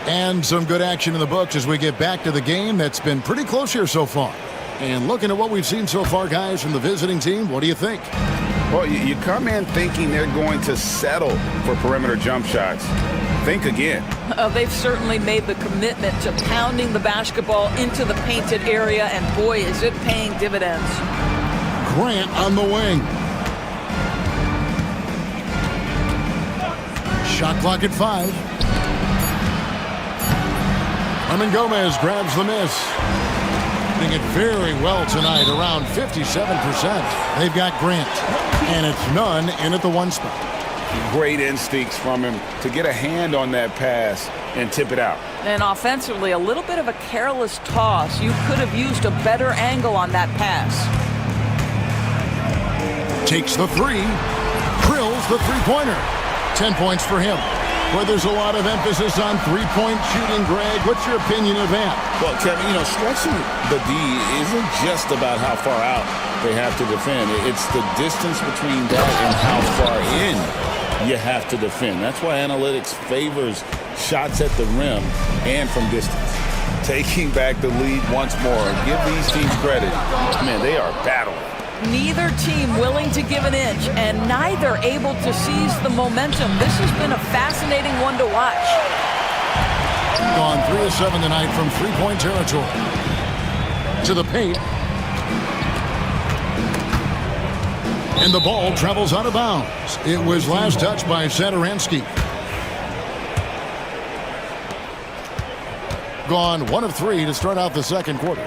S1: And some good action in the books as we get back to the game that's been pretty close here so far. And looking at what we've seen so far, guys, from the visiting team, what do you think?
S2: Well, you come in thinking they're going to settle for perimeter jump shots. Think again.
S10: They've certainly made the commitment to pounding the basketball into the painted area, and boy, is it paying dividends.
S1: Grant on the wing. Shot clock at 5. Gomez grabs the miss. Doing it very well tonight, around 57%. They've got Grant, and it's none in at the 1 spot.
S2: Great instincts from him to get a hand on that pass and tip it out.
S10: And offensively, a little bit of a careless toss. You could have used a better angle on that pass.
S1: Takes the 3, drills the 3-pointer. 10 points for him. Where there's a lot of emphasis on 3-point shooting, Greg. What's your opinion of that?
S11: Well, Kevin, stretching the D isn't just about how far out they have to defend. It's the distance between that and how far in you have to defend. That's why analytics favors shots at the rim and from distance.
S2: Taking back the lead once more. Give these teams credit. Man, they are battling.
S10: Neither team willing to give an inch, and neither able to seize the momentum. This has been a fascinating one to watch.
S1: Gone 3 of 7 tonight from 3-point territory. To the paint. And the ball travels out of bounds. It was last touched by Satoransky. Gone 1 of 3 to start out the second quarter.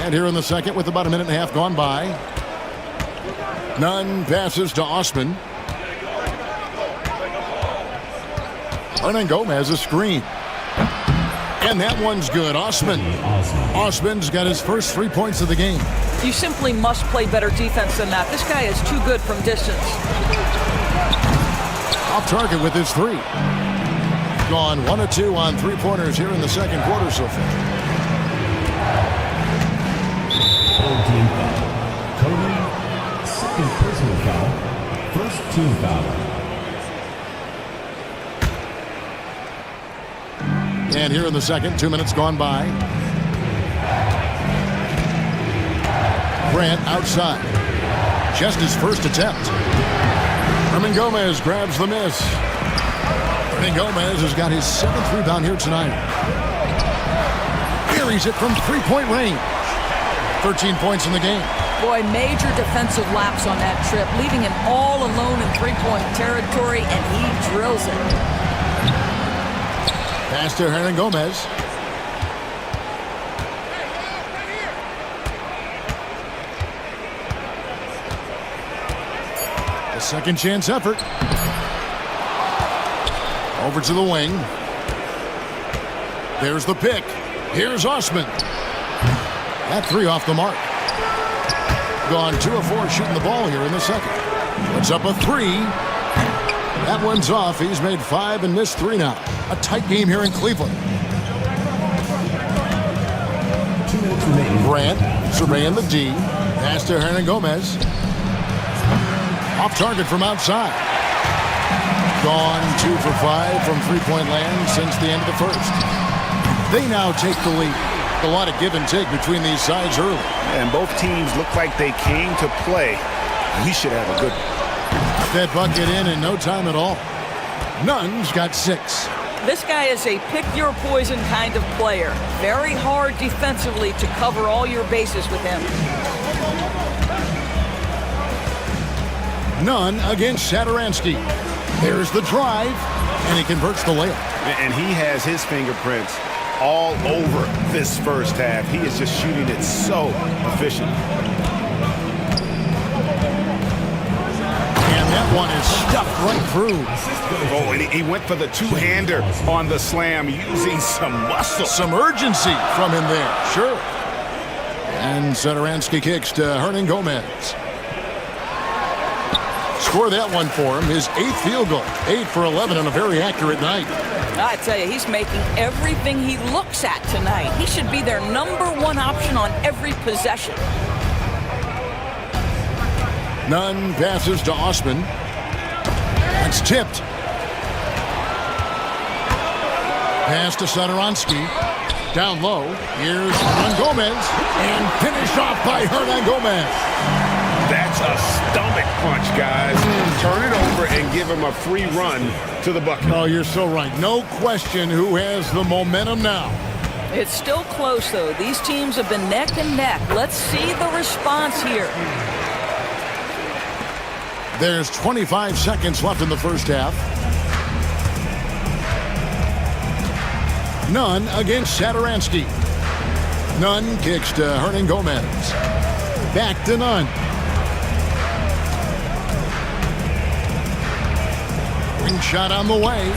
S1: And here in the second with about a minute and a half gone by. Nunn passes to Osman. Gomez a screen. And that one's good. Osman's got his first 3 points of the game.
S10: You simply must play better defense than that. This guy is too good from distance.
S1: Off target with his 3. Gone 1 of 2 on 3-pointers here in the second quarter so far.
S4: team foul. Cody, second personal foul. First team foul.
S1: And here in the second, 2 minutes gone by. Grant outside. Just his first attempt. Herman Gomez grabs the miss. Herman Gomez has got his 7th rebound here tonight. Buries it from three-point range. 13 points in the game.
S10: Boy, major defensive lapse on that trip, leaving him all alone in three-point territory, and he drills it.
S1: Pass to Hernan Gomez. A second chance effort. Over to the wing. There's the pick. Here's Osman. That three off the mark. Gone 2 of 4 shooting the ball here in the second. Puts up a three. That one's off. He's made 5 and missed 3 now. A tight game here in Cleveland.
S4: 2 minutes remaining.
S1: Grant surveying the D. Pass to Hernan Gomez. Off target from outside. Gone 2 for 5 from three-point land since the end of the first. They now take the lead. A lot of give and take between these sides early.
S9: And both teams look like they came to play. We should have a good one.
S1: That bucket in no time at all. Nunn's got 6.
S10: This guy is a pick-your-poison kind of player. Very hard defensively to cover all your bases with him.
S1: Nunn against Satoransky. There's the drive, and he converts the layup.
S9: And he has his fingerprints all over this first half. He is just shooting it so efficient.
S1: And that one is stuffed right through.
S9: Oh, and he went for the two-hander on the slam, using some muscle.
S1: Some urgency from him there, sure. And Satoransky kicks to Hernan Gomez. Score that one for him, his 8th field goal. 8 for 11 on a very accurate night.
S10: I tell you, he's making everything he looks at tonight. He should be their #1 option on every possession.
S1: Nunn passes to Osman. That's tipped. Pass to Satoransky. Down low. Here's Hernan Gomez. And finished off by Hernan Gomez.
S9: That's a stomach punch, guys. Turn it over and give him a free run to the bucket.
S1: Oh, you're so right. No question who has the momentum now.
S10: It's still close, though. These teams have been neck and neck. Let's see the response here.
S1: There's 25 seconds left in the first half. Nunn against Satoransky. Nunn kicks to Hernan Gomez. Back to Nunn. Ring shot on the way.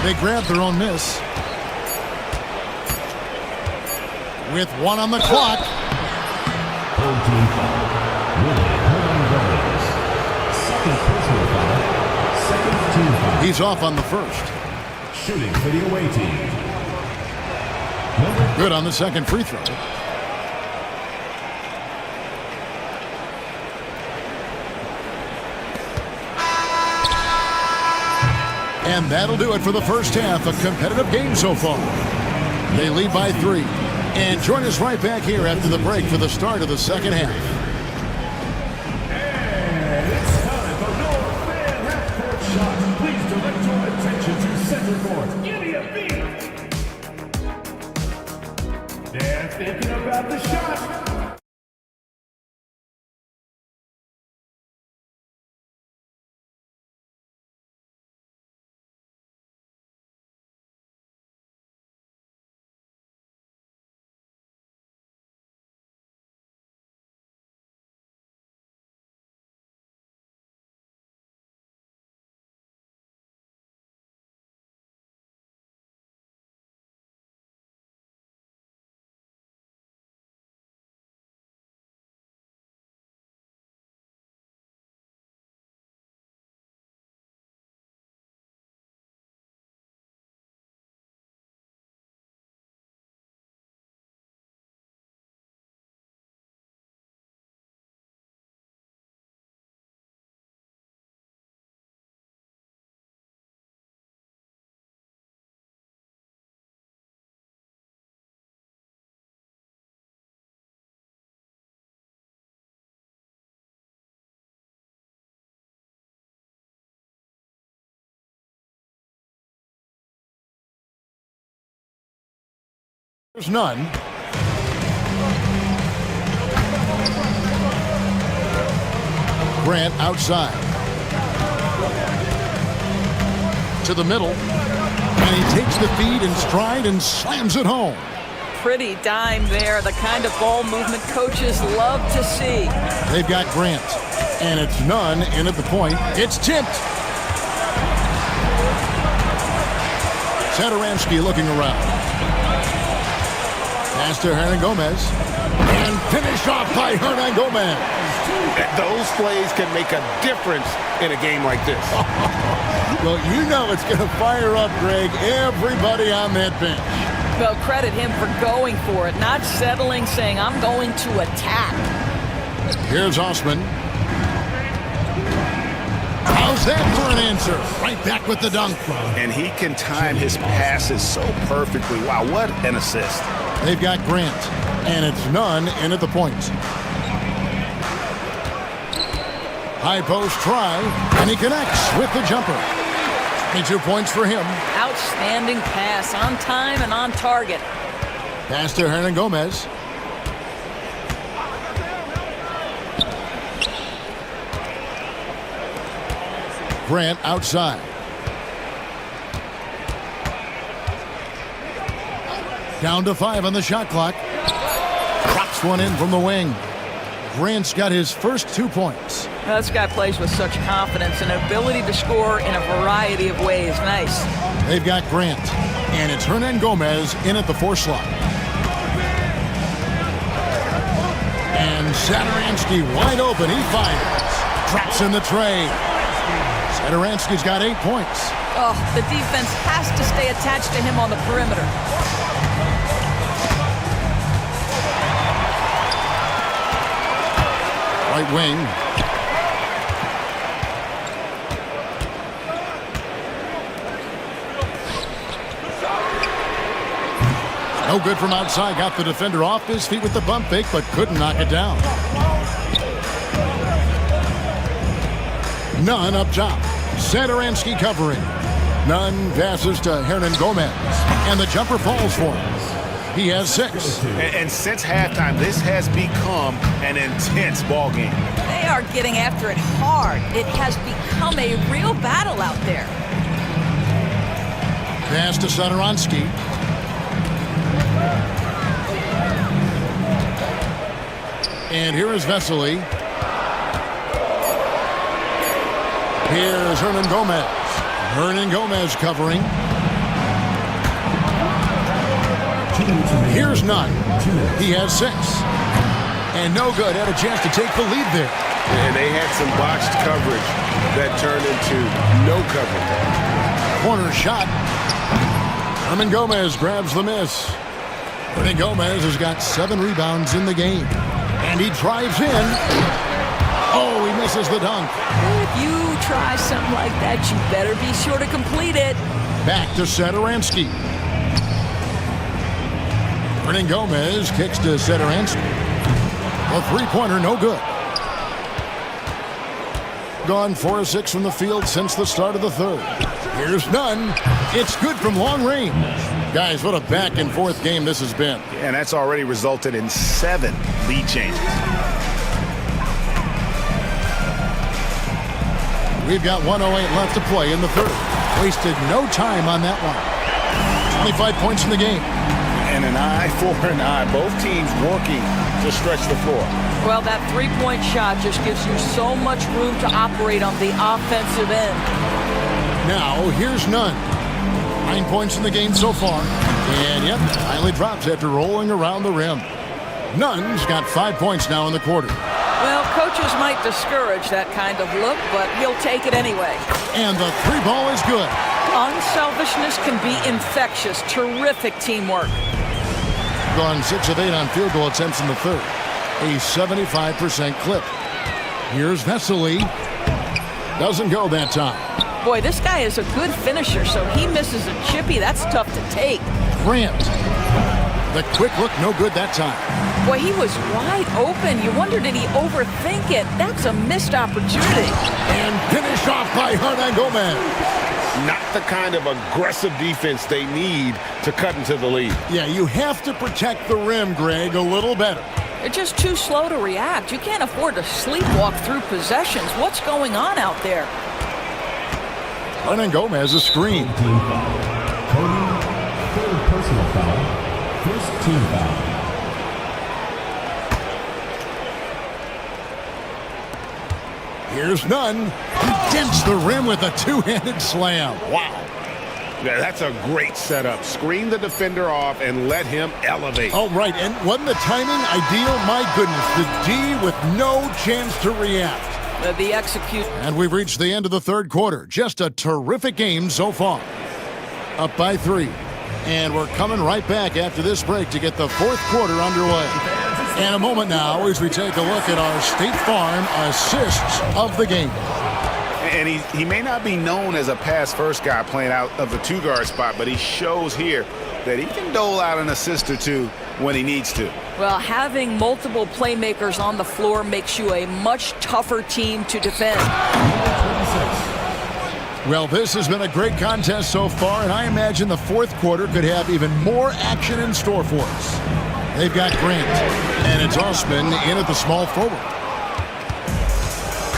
S1: They grab their own miss. With 1 on the clock.
S4: Third team foul. Willie Hernan Gomez. Second personal foul. Second team foul.
S1: He's off on the first.
S4: Shooting for the away team.
S1: Good on the second free throw. And that'll do it for the first half. A competitive game so far. They lead by 3. And join us right back here after the break for the start of the second half.
S4: And it's time for your fan half-court shot. Please direct your attention to center court. Give me a beat. They're thinking about the shot.
S1: There's none. Grant outside. To the middle. And he takes the feed in stride and slams it home.
S10: Pretty dime there, the kind of ball movement coaches love to see.
S1: They've got Grant. And it's none in at the point. It's tipped. Sadaransky looking around. Pass to Hernan Gomez. And finished off by Hernan Gomez.
S9: Those plays can make a difference in a game like this.
S1: Well, you know it's going to fire up, Greg, everybody on that bench.
S10: Well, credit him for going for it, not settling, saying, I'm going to attack.
S1: Here's Osman. How's that for an answer? Right back with the dunk.
S9: And he can time his passes so perfectly. Wow, what an assist.
S1: They've got Grant, and it's none in at the point. High post try, and he connects with the jumper. 22 points for him.
S10: Outstanding pass, on time and on target.
S1: Pass to Hernan Gomez. Grant outside. Down to 5 on the shot clock. Drops one in from the wing. Grant's got his first 2 points.
S10: Now, this guy plays with such confidence and ability to score in a variety of ways. Nice.
S1: They've got Grant, and it's Hernan Gomez in at the 4 slot. And Sadaransky wide open. He fires. Traps in the tray. Sadaransky's got 8 points.
S10: Oh, the defense has to stay attached to him on the perimeter.
S1: Right wing. No good from outside. Got the defender off his feet with the bump fake, but couldn't knock it down. None up top. Sadaransky covering. None passes to Hernan Gomez. And the jumper falls for him. He has 6.
S9: And since halftime, this has become an intense ball game.
S10: They are getting after it hard. It has become a real battle out there.
S1: Pass to Sadaransky. And here is Vesely. Here's Hernan Gomez. Hernan Gomez covering. Here's none. He has 6. And no good. Had a chance to take the lead there.
S9: And they had some botched coverage that turned into no coverage.
S1: Corner shot. Hernan Gomez grabs the miss. Hernan Gomez has got 7 rebounds in the game. And he drives in. Oh, he misses the dunk.
S10: If you try something like that, you better be sure to complete it.
S1: Back to Sadaransky. Hernan Gomez kicks to Sadaransky. A 3-pointer, no good. Gone 4 of 6 from the field since the start of the 3rd. Here's none. It's good from long range. Guys, what a back-and-forth game this has been.
S9: And that's already resulted in 7 lead changes.
S1: We've got 1:08 left to play in the 3rd. Wasted no time on that one. 25 points in the game.
S9: And an eye for an eye. Both teams working to stretch the floor.
S10: Well, that 3-point shot just gives you so much room to operate on the offensive end.
S1: Now, here's none. 9 points in the game so far. And, yep, finally drops after rolling around the rim. Nunn's got 5 points now in the quarter.
S10: Well, coaches might discourage that kind of look, but he'll take it anyway.
S1: And the 3 ball is good.
S10: Unselfishness can be infectious. Terrific teamwork.
S1: Gone 6 of 8 on field goal attempts in the 3rd. A 75% clip. Here's Vesely. Doesn't go that time.
S10: Boy, this guy is a good finisher, so he misses a chippy. That's tough to take.
S1: Grant. The quick look, no good that time.
S10: Boy, he was wide open. You wonder, did he overthink it? That's a missed opportunity.
S1: And finished off by Hernan Gomez.
S9: not the kind of aggressive defense they need to cut into the lead.
S1: Yeah, you have to protect the rim, Greg, a little better.
S10: They're just too slow to react. You can't afford to sleepwalk through possessions. What's going on out there?
S1: Hernan Gomez a screen.
S4: Team foul. Cody, third personal foul. First team foul.
S1: Here's Nunn. He dents the rim with a two-handed slam. Wow.
S9: Yeah, that's a great setup. Screen the defender off and let him elevate.
S1: Oh, right. And wasn't the timing ideal? My goodness. The D with no chance to react.
S10: The execute.
S1: And we've reached the end of the third quarter. Just a terrific game so far. Up by 3. And we're coming right back after this break to get the fourth quarter underway. And a moment now as we take a look at our State Farm assists of the game.
S9: And he may not be known as a pass-first guy playing out of the two-guard spot, but he shows here that he can dole out an assist or two when he needs to.
S10: Well, having multiple playmakers on the floor makes you a much tougher team to defend.
S1: Well, this has been a great contest so far, and I imagine the fourth quarter could have even more action in store for us. They've got Grant, and it's Osman in at the small forward.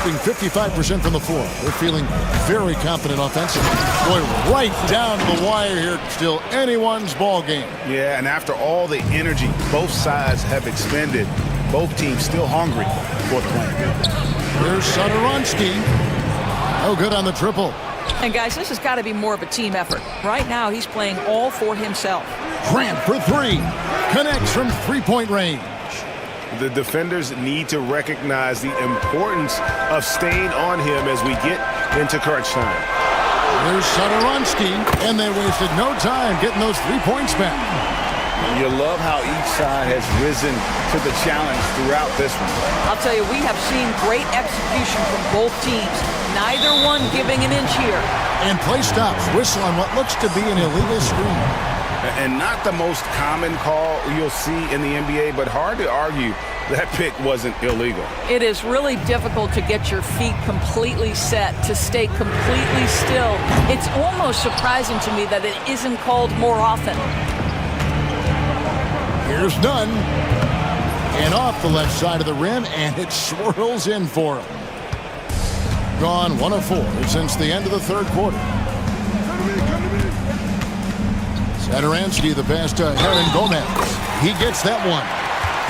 S1: 55% from the floor. They're feeling very confident offensively. Boy, right down the wire here. Still anyone's ball game.
S9: Yeah, and after all the energy both sides have expended, both teams still hungry for the win.
S1: Here's Sotoronsky. Oh, good on the triple.
S10: And guys, this has got to be more of a team effort. Right now, he's playing all for himself.
S1: Grant for 3. Connects from three-point range.
S9: The defenders need to recognize the importance of staying on him as we get into crunch time.
S1: There's Sotoronsky, and they wasted no time getting those 3 points back.
S11: You love how each side has risen to the challenge throughout this one.
S10: I'll tell you, we have seen great execution from both teams. Neither one giving an inch here.
S1: And play stops. Whistle on what looks to be an illegal screen.
S9: And not the most common call you'll see in the NBA, but hard to argue that pick wasn't illegal.
S10: It is really difficult to get your feet completely set, to stay completely still. It's almost surprising to me that it isn't called more often.
S1: Here's Nunn. And off the left side of the rim, and it swirls in for him. Gone 1 of 4 since the end of the third quarter. Satoransky, the pass to Hernan Gomez. He gets that one.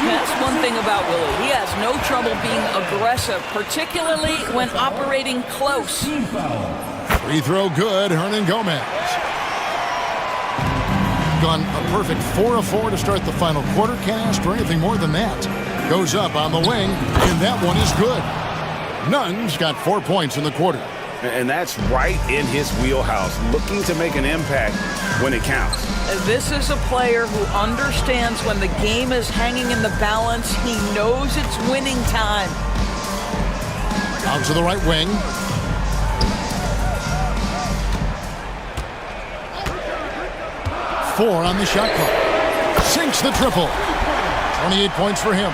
S10: That's one thing about Willie. He has no trouble being aggressive, particularly when operating close.
S1: Free throw good, Hernan Gomez. Gone a perfect 4 of 4 to start the final quarter. Can't ask for anything more than that. Goes up on the wing, and that one is good. Nunn's got 4 points in the quarter.
S9: And that's right in his wheelhouse, looking to make an impact when it counts.
S10: This is a player who understands when the game is hanging in the balance. He knows it's winning time.
S1: Out to the right wing. Four on the shot clock. Sinks the triple. 28 points for him.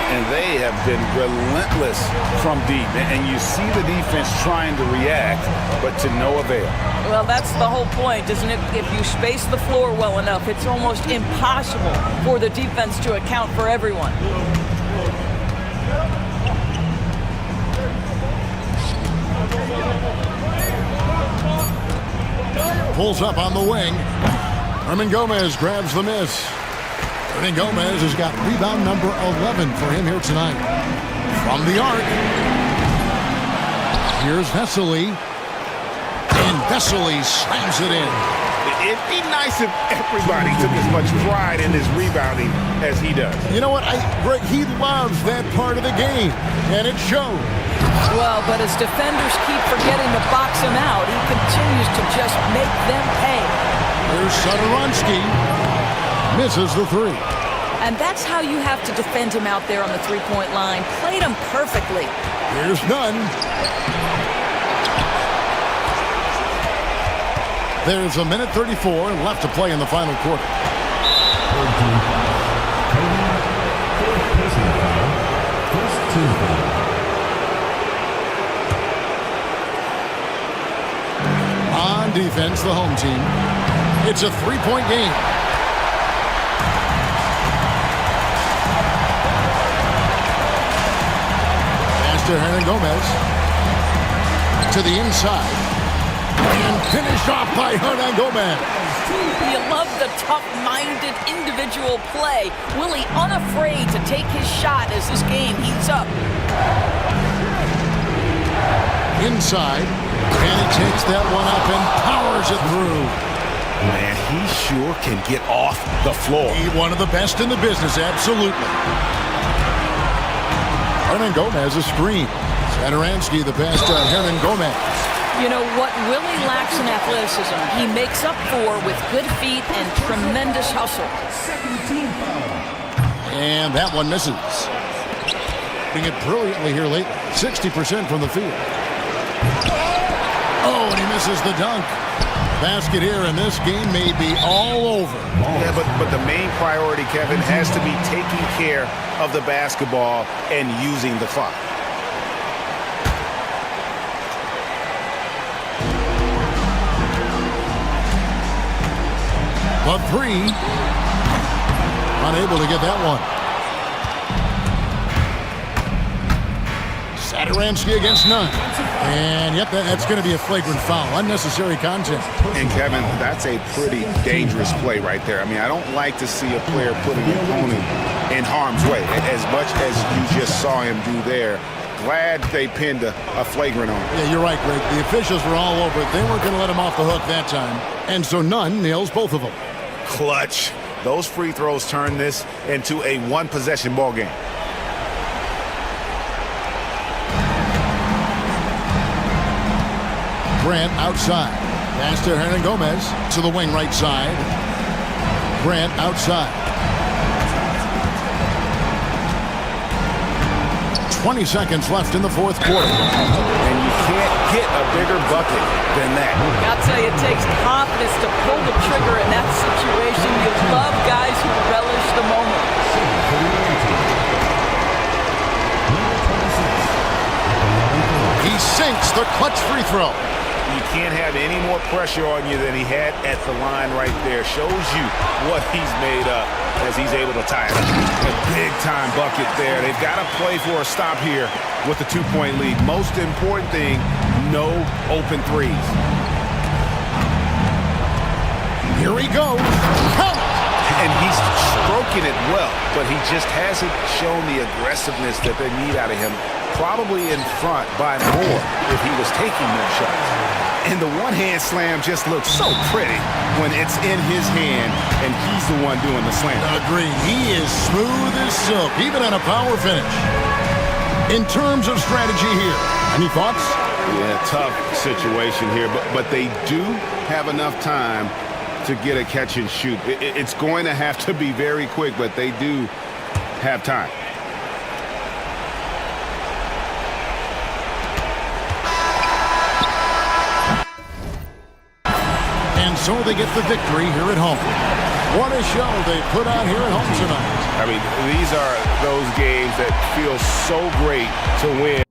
S9: And they have been relentless from deep. And you see the defense trying to react, but to no avail.
S10: Well, that's the whole point, isn't it? If you space the floor well enough, it's almost impossible for the defense to account for everyone.
S1: Pulls up on the wing. Hernan Gomez grabs the miss. Hernan Gomez has got rebound number 11 for him here tonight. From the arc. Here's Vesely. And Vesely slams it in.
S9: It'd be nice if everybody took as much pride in his rebounding as he does.
S1: You know what? He loves that part of the game, and it shows.
S10: Well, but as defenders keep forgetting to box him out, he continues to just make them pay.
S1: Here's Sotoronsky. Misses the 3.
S10: And that's how you have to defend him out there on the three-point line. Played him perfectly.
S1: Here's Nunn. There's a minute 34 left to play in the final quarter. On defense, the home team. It's a three-point game. Pass to Hernan Gomez. To the inside. And finished off by Hernan Gomez.
S10: You love the tough-minded individual play. Willie unafraid to take his shot as this game heats up.
S1: Inside. And he takes that one up and powers it through.
S9: Man, he sure can get off the floor.
S1: He one of the best in the business, absolutely. Hernan Gomez, a screen. Sadaransky, the pass to Hernan Gomez.
S10: You know, what Willie lacks in athleticism, he makes up for with good feet and tremendous hustle.
S1: And that one misses. Doing it brilliantly here lately. 60% from the field. Oh, and he misses the dunk. Basket here, and this game may be all over.
S9: Yeah, but the main priority, Kevin, has to be taking care of the basketball and using the clock.
S1: But three. Unable to get that one. Sadaransky against none. And yep, that's going to be a flagrant foul. Unnecessary contact.
S9: And Kevin, that's a pretty dangerous play right there. I mean, I don't like to see a player put an opponent in harm's way, as much as you just saw him do there. Glad they pinned a flagrant on him.
S1: Yeah, you're right, Greg. The officials were all over it. They weren't going to let him off the hook that time. And so none nails both of them.
S9: Clutch. Those free throws turn this into a one-possession ball game.
S1: Grant outside. Pass to Hernan Gomez. To the wing right side. Grant outside. 20 seconds left in the fourth quarter.
S9: And you can't get a bigger bucket than that.
S10: Gotta tell you, it takes confidence to pull the trigger in that situation. You love guys who relish the moment.
S1: He sinks the clutch free throw.
S9: You can't have any more pressure on you than he had at the line right there. Shows you what he's made up as he's able to tie it up. A big-time bucket there. They've got to play for a stop here with the two-point lead. Most important thing, no open threes.
S1: Here he goes. Count.
S9: And he's stroking it well, but he just hasn't shown the aggressiveness that they need out of him. Probably in front by more if he was taking more shots. And the one-hand slam just looks so pretty when it's in his hand and he's the one doing the slam.
S1: Agree. He is smooth as silk, even on a power finish. In terms of strategy here, any thoughts?
S9: Yeah, tough situation here, but they do have enough time to get a catch and shoot. It's going to have to be very quick, but they do have time.
S1: And so they get the victory here at home. What a show they put on here at home tonight.
S9: I mean, these are those games that feel so great to win.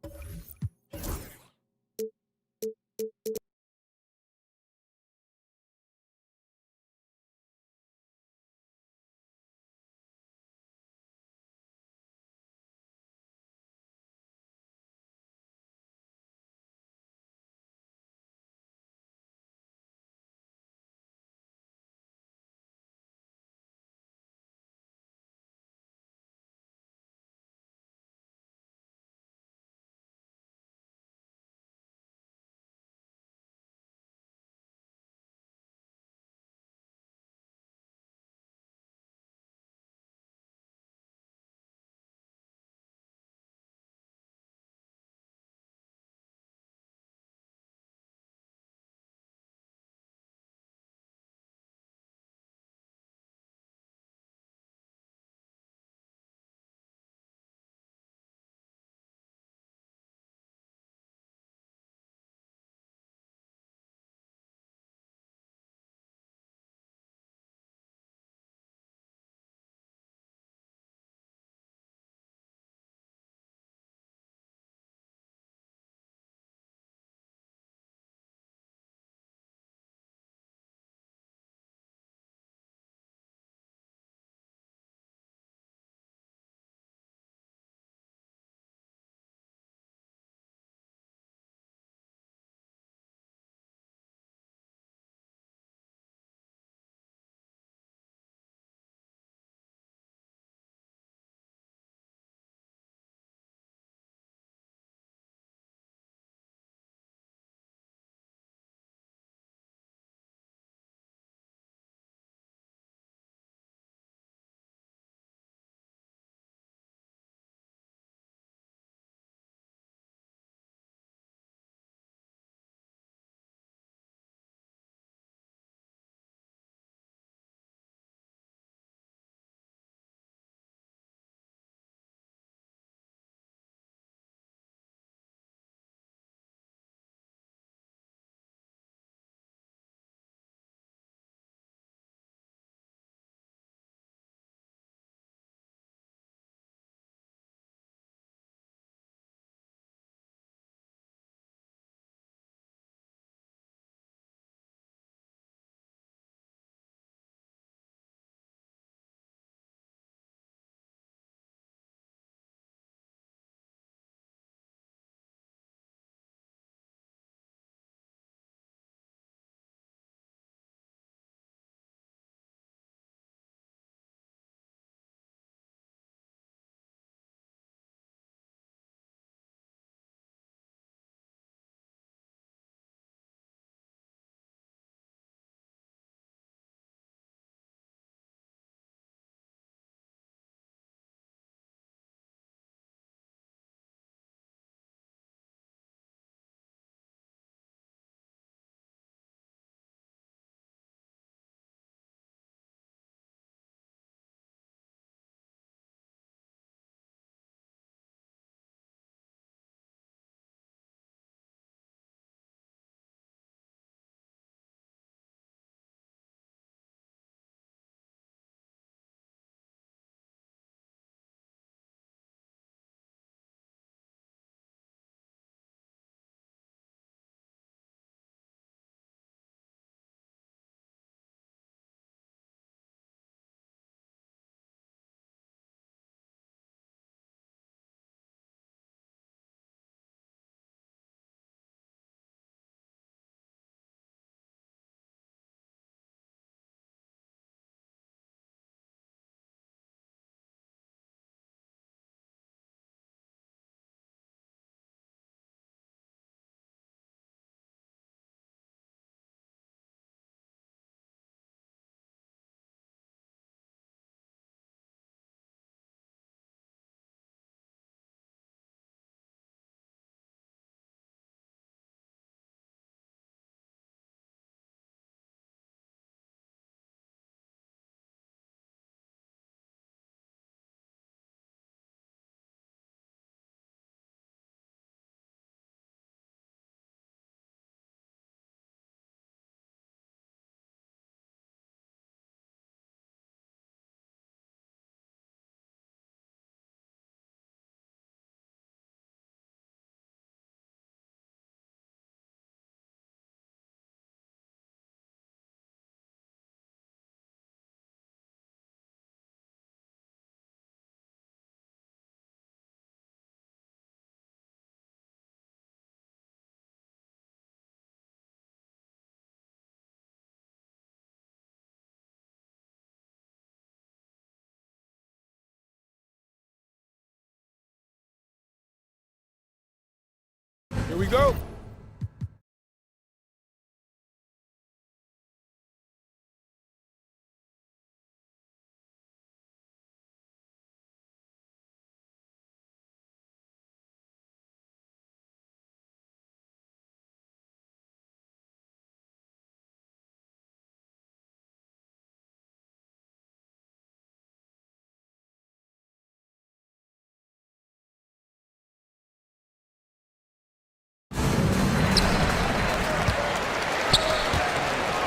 S2: we go.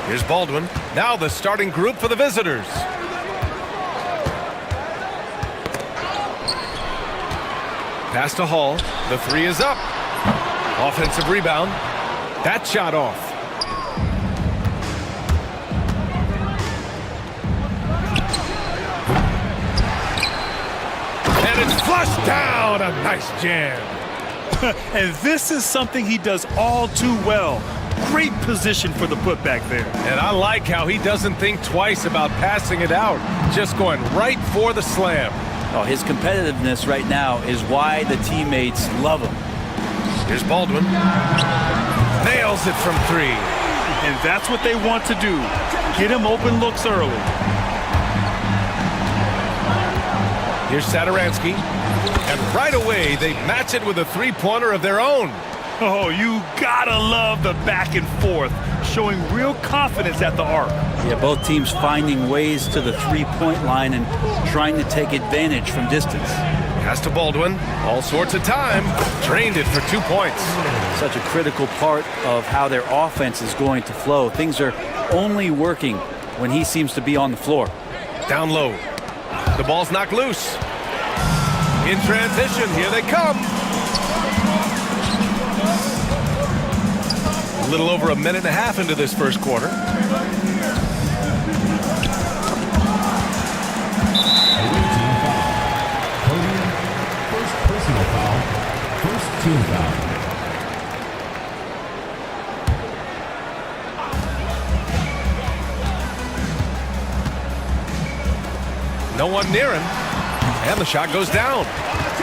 S5: Here's Baldwin. Now the starting group for the visitors. Pass to Hall. The three is up. Offensive rebound. That shot off. And it's flushed down. A nice jam.
S6: And this is something he does all too well. Great position for the putback there.
S5: And I like how he doesn't think twice about passing it out. Just going right for the slam.
S3: Oh, his competitiveness right now is why the teammates love him.
S5: Here's Baldwin. Nails it from three.
S6: And that's what they want to do. Get him open looks early.
S5: Here's Sadaransky. And right away, they match it with a three-pointer of their own.
S6: Oh, you gotta love the back and forth, showing real confidence at the arc.
S3: Yeah, both teams finding ways to the three-point line and trying to take advantage from distance.
S5: Pass to Baldwin. All sorts of time. Drained it for 2 points.
S3: Such a critical part of how their offense is going to flow. Things are only working when he seems to be on the floor.
S5: Down low. The ball's knocked loose. In transition, here they come. A little over a minute and a half into this first quarter.
S4: First personal foul. First team foul.
S5: No one near him. And the shot goes down.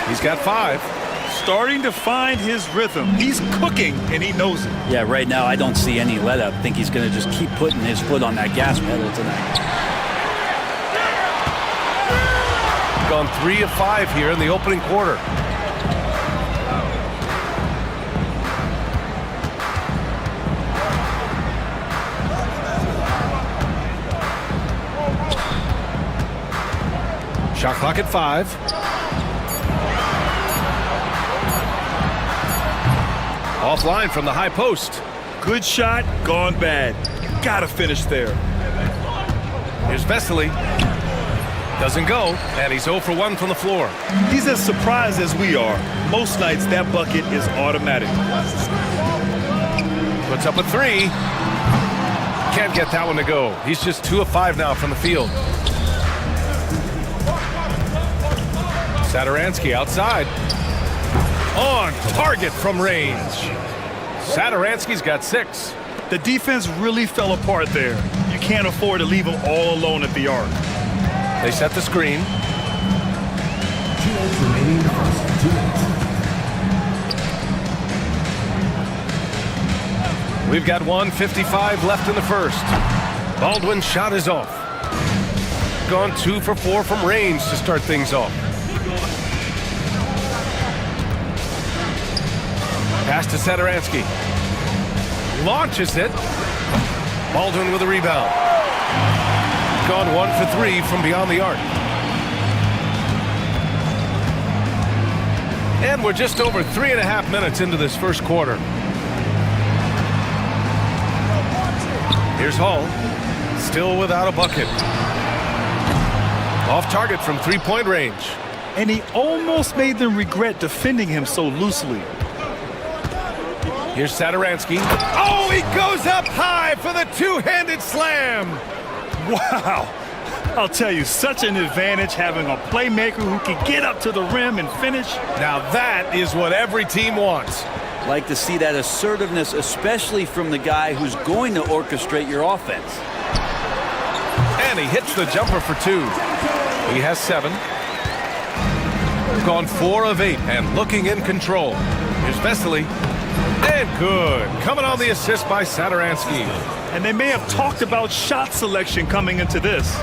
S5: He's got 5.
S6: Starting to find his rhythm. He's cooking, and he knows it.
S3: Yeah, right now I don't see any let up. I think he's going to just keep putting his foot on that gas pedal tonight.
S5: Gone 3 of 5 here in the opening quarter. Shot clock at 5. Offline from the high post.
S6: Good shot, gone bad. Gotta finish there.
S5: Here's Vesely. Doesn't go, and he's 0 for 1 from the floor.
S6: He's as surprised as we are. Most nights that bucket is automatic.
S5: Puts up a 3. Can't get that one to go. He's just 2 of 5 now from the field. Sadaransky outside. On target from range. Sadaransky's got 6.
S6: The defense really fell apart there. You can't afford to leave him all alone at the arc.
S5: They set the screen.
S4: 2 minutes remaining in the first. 2 minutes.
S5: We've got 1:55 left in the first. Baldwin's shot is off. Gone 2 for 4 from range to start things off. Pass to Sadaransky. Launches it. Baldwin with a rebound. Gone 1 for 3 from beyond the arc. And we're just over 3.5 minutes into this first quarter. Here's Hall. Still without a bucket. Off target from three-point range.
S6: And he almost made them regret defending him so loosely.
S5: Here's Sadaransky. Oh, he goes up high for the two-handed slam.
S6: Wow. I'll tell you, such an advantage having a playmaker who can get up to the rim and finish.
S5: Now that is what every team wants.
S3: Like to see that assertiveness, especially from the guy who's going to orchestrate your offense.
S5: And he hits the jumper for 2. He has 7. Gone 4 of 8 and looking in control. Here's Vesely. And good. Coming on the assist by Sadaransky.
S6: And they may have talked about shot selection coming into this.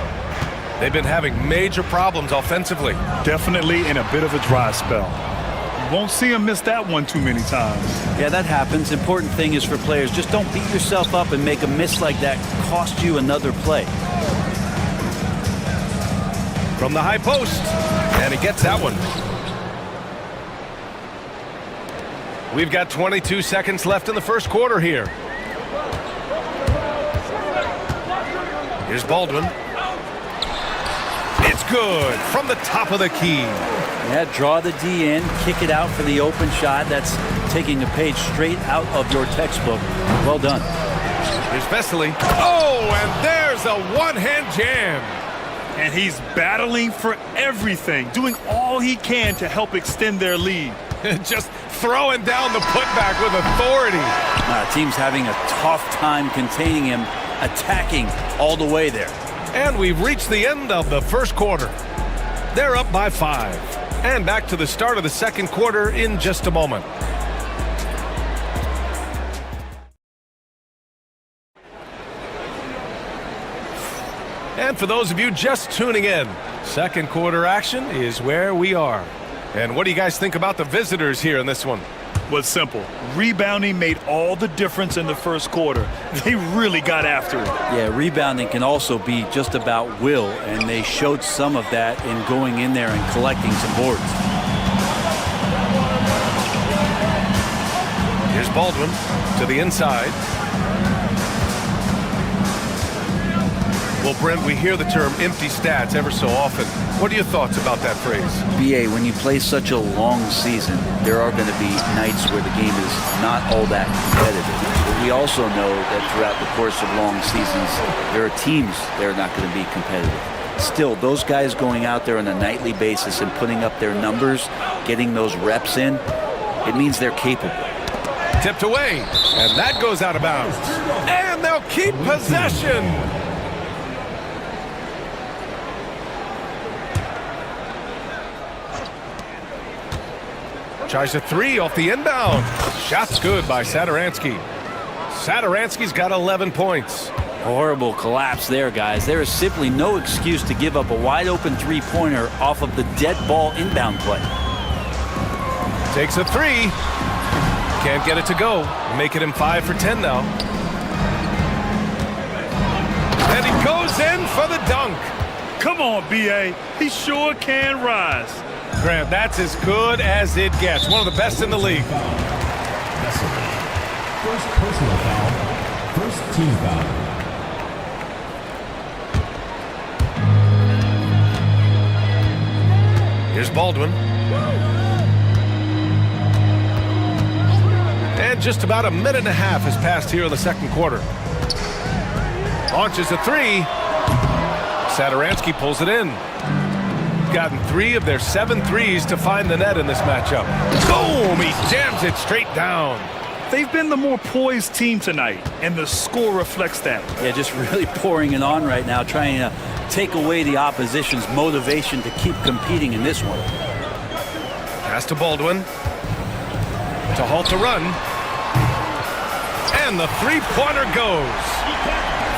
S5: They've been having major problems offensively.
S6: Definitely in a bit of a dry spell. You won't see him miss that one too many times.
S3: Yeah, that happens. Important thing is for players, just don't beat yourself up and make a miss like that cost you another play.
S5: From the high post. And he gets that one. We've got 22 seconds left in the first quarter here. Here's Baldwin. It's good from the top of the key.
S3: Yeah, draw the D in, kick it out for the open shot. That's taking a page straight out of your textbook. Well done.
S5: Here's Vesely. Oh, and there's a one-hand jam.
S6: And he's battling for everything, doing all he can to help extend their lead.
S5: Just throwing down the putback with authority.
S3: Team's having a tough time containing him, attacking all the way there.
S5: And we've reached the end of the first quarter. They're up by 5. And back to the start of the second quarter in just a moment. And for those of you just tuning in, second quarter action is where we are. And what do you guys think about the visitors here in this one?
S6: Was simple. Rebounding made all the difference in the first quarter. They really got after it.
S3: Yeah, rebounding can also be just about will, and they showed some of that in going in there and collecting some boards.
S5: Here's Baldwin to the inside. Well, Brent, we hear the term empty stats ever so often. What are your thoughts about that phrase?
S3: BA, when you play such a long season, there are going to be nights where the game is not all that competitive. But we also know that throughout the course of long seasons, there are teams that are not going to be competitive. Still, those guys going out there on a nightly basis and putting up their numbers, getting those reps in, it means they're capable.
S5: Tipped away, and that goes out of bounds. And they'll keep possession. Tries a 3 off the inbound. Shot's good by Sadaransky. Sadaransky's got 11 points.
S3: Horrible collapse there, guys. There is simply no excuse to give up a wide-open three-pointer off of the dead ball inbound play.
S5: Takes a 3. Can't get it to go. Making him 5 for 10 now. And he goes in for the dunk.
S6: Come on, BA. He sure can rise.
S5: Grant, that's as good as it gets. One of the best in the league.
S4: First personal foul. First team foul.
S5: Here's Baldwin. And just about a minute and a half has passed here in the second quarter. Launches a 3. Sadaransky pulls it in. Gotten 3 of their 7 threes to find the net in this matchup. Boom! He jams it straight down.
S6: They've been the more poised team tonight, and the score reflects that.
S3: Yeah, just really pouring it on right now, trying to take away the opposition's motivation to keep competing in this one.
S5: Pass to Baldwin. To halt the run. And the three-pointer goes.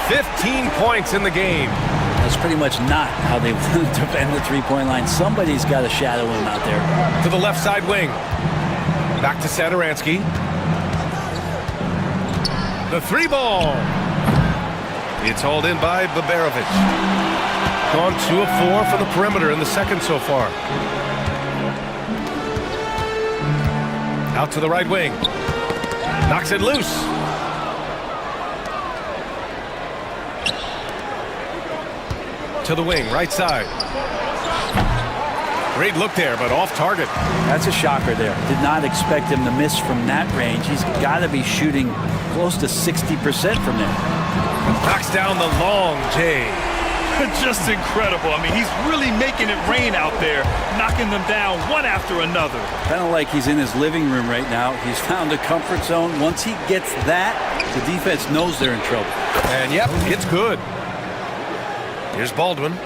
S5: 15 points in the game.
S3: That's pretty much not how they defend the three-point line. Somebody's got to shadow him out there.
S5: To the left side wing. Back to Sadaransky. The 3 ball. It's hauled in by Baberovic. Gone 2 of 4 from the perimeter in the second so far. Out to the right wing. Knocks it loose. To the wing, right side. Great look there, but off target.
S3: That's a shocker there. Did not expect him to miss from that range. He's got to be shooting close to 60% from there.
S5: Knocks down the long J.
S6: Just incredible. I mean, he's really making it rain out there, knocking them down one after another.
S3: Kind of like he's in his living room right now. He's found a comfort zone. Once he gets that, the defense knows they're in trouble.
S5: And yep, it's good. Here's Baldwin.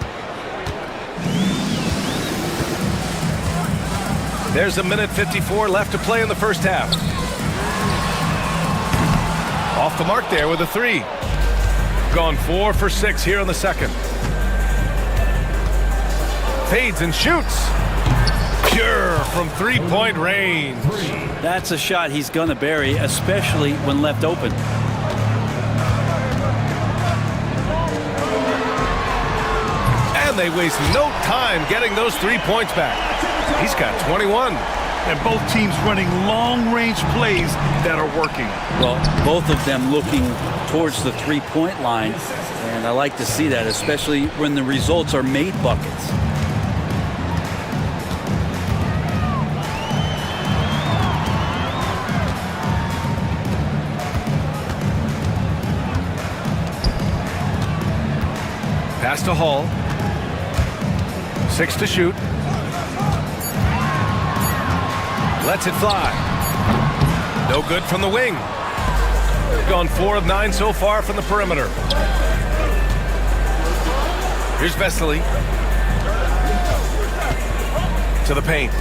S5: There's a minute 54 left to play in the first half. Off the mark there with a three. Gone 4 for 6 here in the second. Fades and shoots. Pure from three-point range.
S3: That's a shot he's going to bury, especially when left open.
S5: And they waste no time getting those 3 points back. He's got 21.
S6: And both teams running long-range plays that are working.
S3: Well, both of them looking towards the three-point line. And I like to see that, especially when the results are made buckets.
S5: Pass to Hall. 6 to shoot. Lets it fly. No good from the wing. Gone 4 of 9 so far from the perimeter. Here's Vesely. To the paint.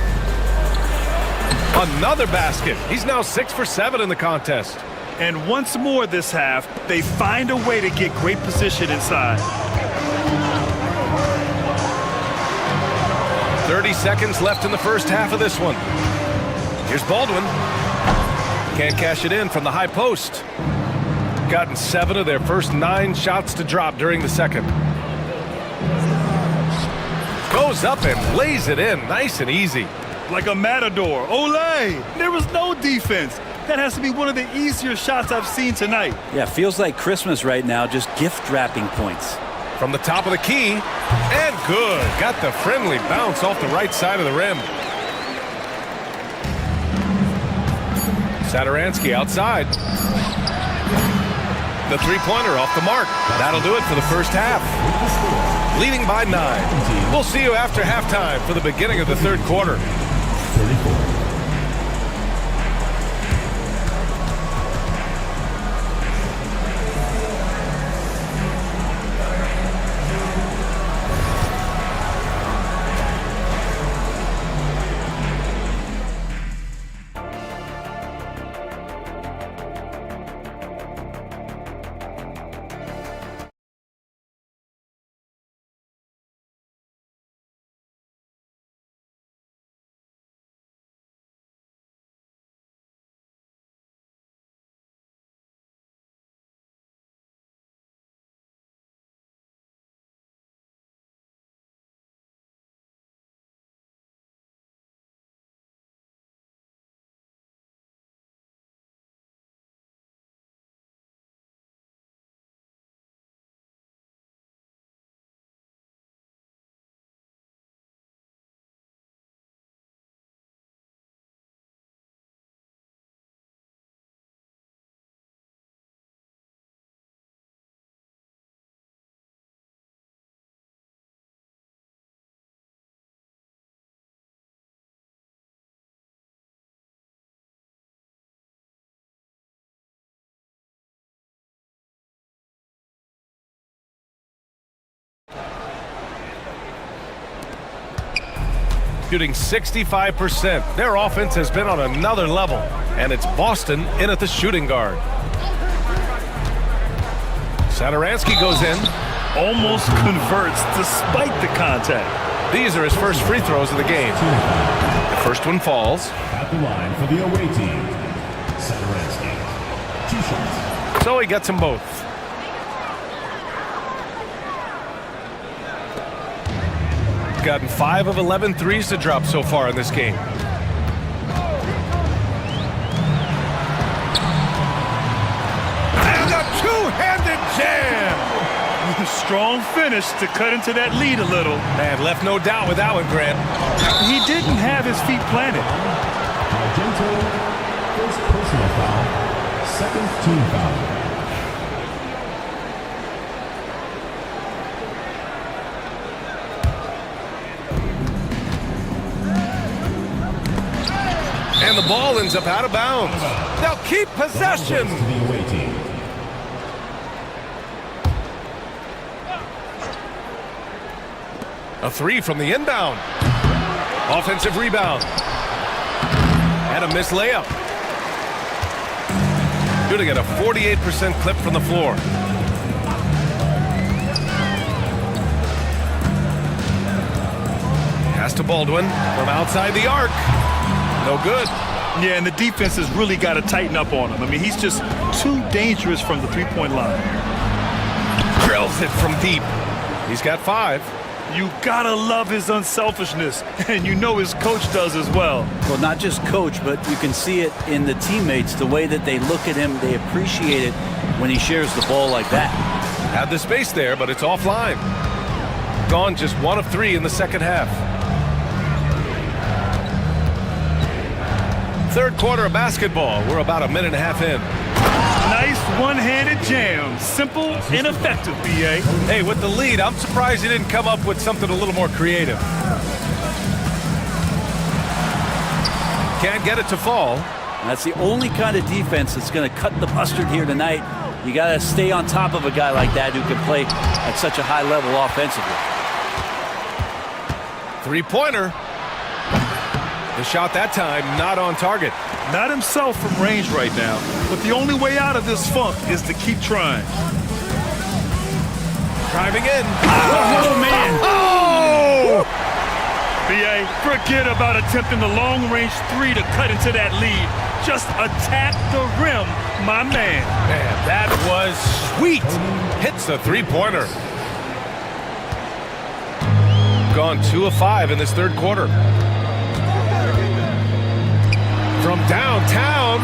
S5: Another basket. He's now 6 for 7 in the contest.
S6: And once more this half, they find a way to get great position inside.
S5: 30 seconds left in the first half of this one. Here's Baldwin. Can't cash it in from the high post. Gotten 7 of their first 9 shots to drop during the second. Goes up and lays it in nice and easy.
S6: Like a matador. Olay! There was no defense. That has to be one of the easier shots I've seen tonight.
S3: Yeah, feels like Christmas right now, just gift wrapping points.
S5: From the top of the key, and good. Got the friendly bounce off the right side of the rim. Satoransky outside. The three-pointer off the mark. That'll do it for the first half. Leading by 9. We'll see you after halftime for the beginning of the third quarter.
S4: 34.
S5: Shooting 65%. Their offense has been on another level, and it's Boston in at the shooting guard. Satoransky goes in.
S6: Almost converts despite the contact.
S5: These are his first free throws of the game. The first one falls.
S4: At the line for the away team, Satoransky. 2 shots.
S5: So he gets them both. Gotten 5 of 11 threes to drop so far in this game. And a two-handed jam!
S6: Strong finish to cut into that lead a little.
S5: And left no doubt with that one, Grant.
S6: He didn't have his feet planted.
S4: Argento, first personal foul, second team foul.
S5: And the ball ends up out of bounds. They'll keep possession.
S4: To the away team.
S5: A three from the inbound. Offensive rebound. And a missed layup. shooting at a 48% clip from the floor. Pass to Baldwin from outside the arc. No good.
S6: Yeah, and the defense has really got to tighten up on him. I mean, he's just too dangerous from the three-point line.
S5: Drills it from deep. He's got 5.
S6: You gotta love his unselfishness, and you know his coach does as well.
S3: Well, not just coach, but you can see it in the teammates, the way that they look at him, they appreciate it when he shares the ball like that.
S5: Had the space there, but it's offline. Gone just 1 of 3 in the second half. Third quarter of basketball. We're about a minute and a half in.
S6: Nice one-handed jam. Simple and effective, B.A.
S5: Hey, with the lead, I'm surprised he didn't come up with something a little more creative. Can't get it to fall.
S3: And that's the only kind of defense that's going to cut the mustard here tonight. You got to stay on top of a guy like that who can play at such a high level offensively.
S5: Three-pointer. The shot that time not on target.
S6: Not himself from range right now, but the only way out of this funk is to keep trying.
S5: Driving in.
S6: Oh, man.
S5: Oh!
S6: B.A., forget about attempting the long-range 3 to cut into that lead. Just attack the rim, my man.
S5: Man, that was sweet. Hits the three-pointer. Gone 2 of 5 in this third quarter. From downtown,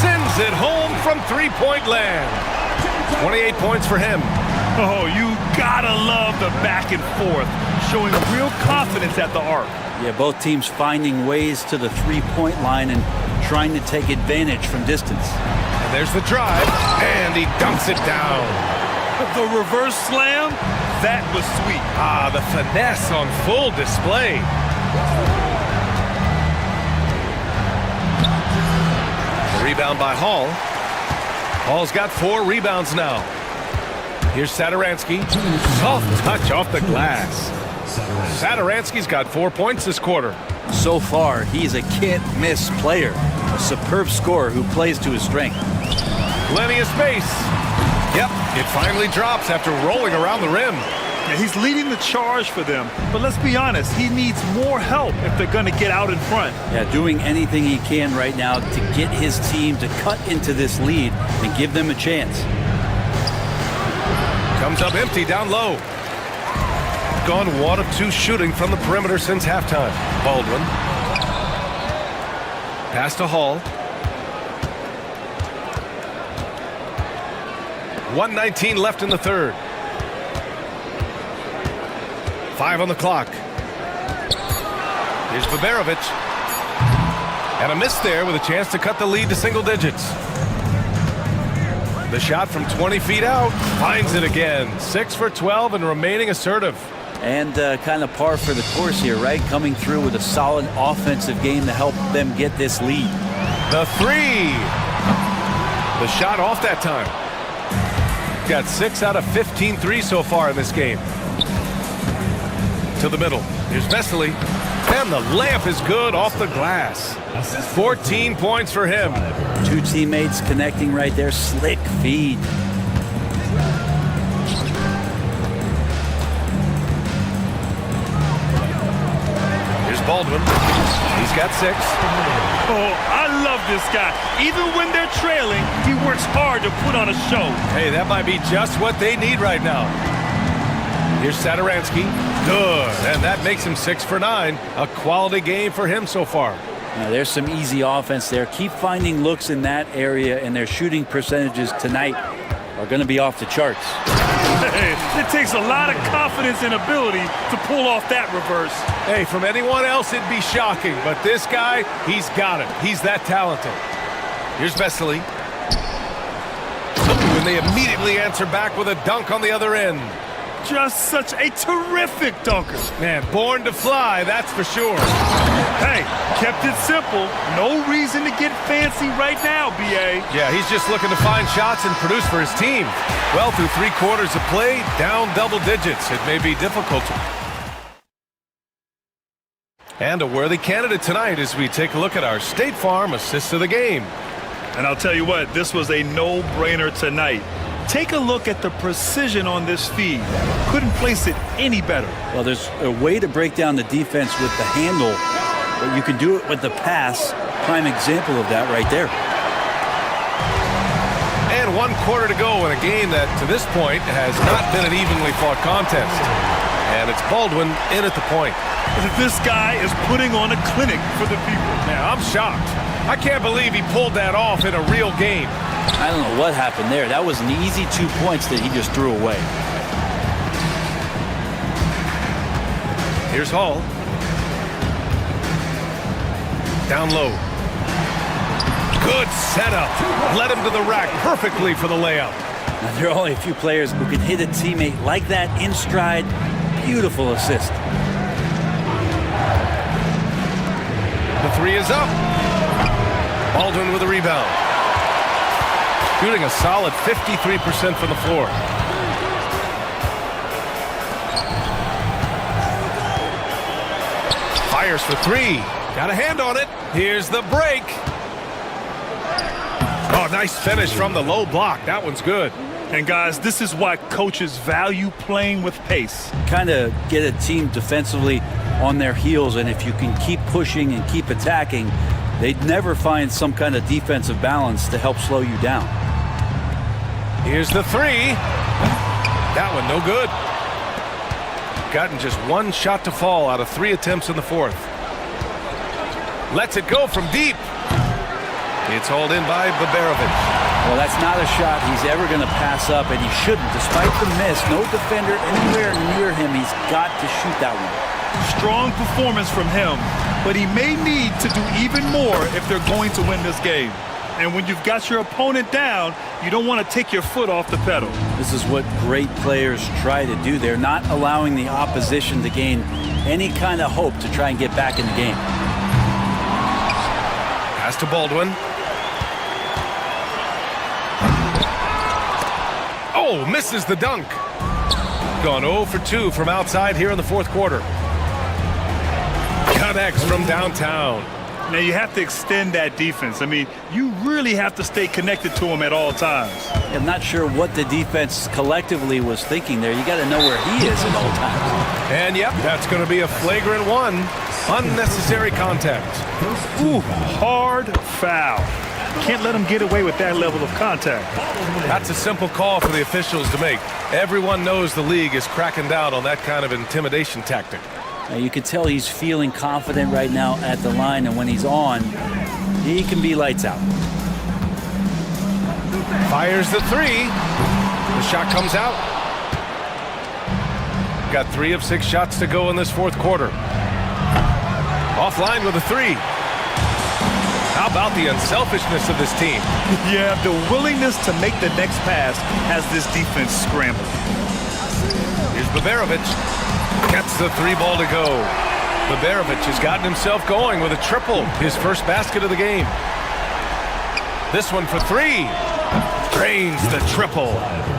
S5: sends it home from three-point land. 28 points for him.
S6: Oh, you gotta love the back and forth, showing real confidence at the arc.
S3: Yeah, both teams finding ways to the three-point line and trying to take advantage from distance.
S5: And there's the drive, and he dumps it down.
S6: The reverse slam, that was sweet.
S5: Ah, the finesse on full display. Rebound by Hall. Hall's got 4 rebounds now. Here's Saturansky. Soft touch off the glass. Saturansky's got 4 points this quarter.
S3: So far, he's a can't-miss player. A superb scorer who plays to his strength.
S5: Plenty of space. Yep, it finally drops after rolling around the rim.
S6: Yeah, he's leading the charge for them, but let's be honest, he needs more help if they're going to get out in front.
S3: Yeah, doing anything he can right now to get his team to cut into this lead and give them a chance.
S5: Comes up empty down low. Gone 1 of 2 shooting from the perimeter since halftime. Baldwin. Pass to Hall. 1:19 left in the third. 5 on the clock. Here's Baberovic. And a miss there with a chance to cut the lead to single digits. The shot from 20 feet out finds it again. 6 for 12 and remaining assertive.
S3: And kind of par for the course here, right? Coming through with a solid offensive game to help them get this lead.
S5: The 3. The shot off that time. Got 6 out of 15 threes so far in this game. To the middle. Here's Vesely. And the layup is good off the glass. 14 points for him.
S3: 2 teammates connecting right there. Slick feed.
S5: Here's Baldwin. He's got 6.
S6: Oh, I love this guy. Even when they're trailing, he works hard to put on a show.
S5: Hey, that might be just what they need right now. Here's Saturansky. Good. And that makes him 6 for 9. A quality game for him so far.
S3: Now, there's some easy offense there. Keep finding looks in that area, and their shooting percentages tonight are going to be off the charts.
S6: Hey, it takes a lot of confidence and ability to pull off that reverse.
S5: Hey, from anyone else, it'd be shocking. But this guy, he's got it. He's that talented. Here's Vesely. And they immediately answer back with a dunk on the other end.
S6: Just such a terrific dunker.
S5: Man, born to fly, that's for sure.
S6: Hey, kept it simple. No reason to get fancy right now, B.A.
S5: Yeah, he's just looking to find shots and produce for his team. Well, through 3 quarters of play, down double digits. It may be difficult. And a worthy candidate tonight as we take a look at our State Farm assists of the game.
S6: And I'll tell you what, this was a no-brainer tonight. Take a look at the precision on this feed. Couldn't place it any better.
S3: Well, there's a way to break down the defense with the handle, but you can do it with the pass. Prime example of that right there.
S5: And 1 quarter to go in a game that, to this point, has not been an evenly fought contest. And it's Baldwin in at the point.
S6: This guy is putting on a clinic for the people.
S5: Yeah, I'm shocked. I can't believe he pulled that off in a real game.
S3: I don't know what happened there. That was an easy 2 points that he just threw away.
S5: Here's Hall. Down low. Good setup. Led him to the rack perfectly for the layup.
S3: Now, there are only a few players who can hit a teammate like that in stride. Beautiful assist.
S5: The three is up. Baldwin with a rebound. Shooting a solid 53% from the floor. Fires for three. Got a hand on it. Here's the break. Oh, nice finish from the low block. That one's good.
S6: And guys, this is why coaches value playing with pace.
S3: Kind of get a team defensively on their heels, and if you can keep pushing and keep attacking, they'd never find some kind of defensive balance to help slow you down.
S5: Here's the three. That one no good. Gotten just one shot to fall out of 3 attempts in the fourth. Lets it go from deep. It's hauled in by Baberovic.
S3: Well, that's not a shot he's ever going to pass up, and he shouldn't. Despite the miss, no defender anywhere near him. He's got to shoot that one.
S6: Strong performance from him, but he may need to do even more if they're going to win this game. And when you've got your opponent down, you don't want to take your foot off the pedal.
S3: This is what great players try to do. They're not allowing the opposition to gain any kind of hope to try and get back in the game.
S5: Pass to Baldwin. Oh, misses the dunk. Gone 0 for 2 from outside here in the fourth quarter. Connects from downtown.
S6: Now you have to extend that defense. I mean, you really have to stay connected to him at all times.
S3: I'm not sure what the defense collectively was thinking there. You got to know where he is at all times.
S5: And yep, that's going to be a flagrant one. Unnecessary contact.
S6: Ooh, hard foul. Can't let him get away with that level of contact.
S5: That's a simple call for the officials to make. Everyone knows the league is cracking down on that kind of intimidation tactic.
S3: Now you can tell he's feeling confident right now at the line, and when he's on, he can be lights out.
S5: Fires the three. The shot comes out. Got 3 of 6 shots to go in this fourth quarter. Offline with a three. How about the unselfishness of this team?
S6: Yeah, the willingness to make the next pass has this defense scrambled.
S5: Here's Baberovic. Gets the 3 ball to go. Baberovic has gotten himself going with a triple. His first basket of the game. This one for 3. Drains the triple.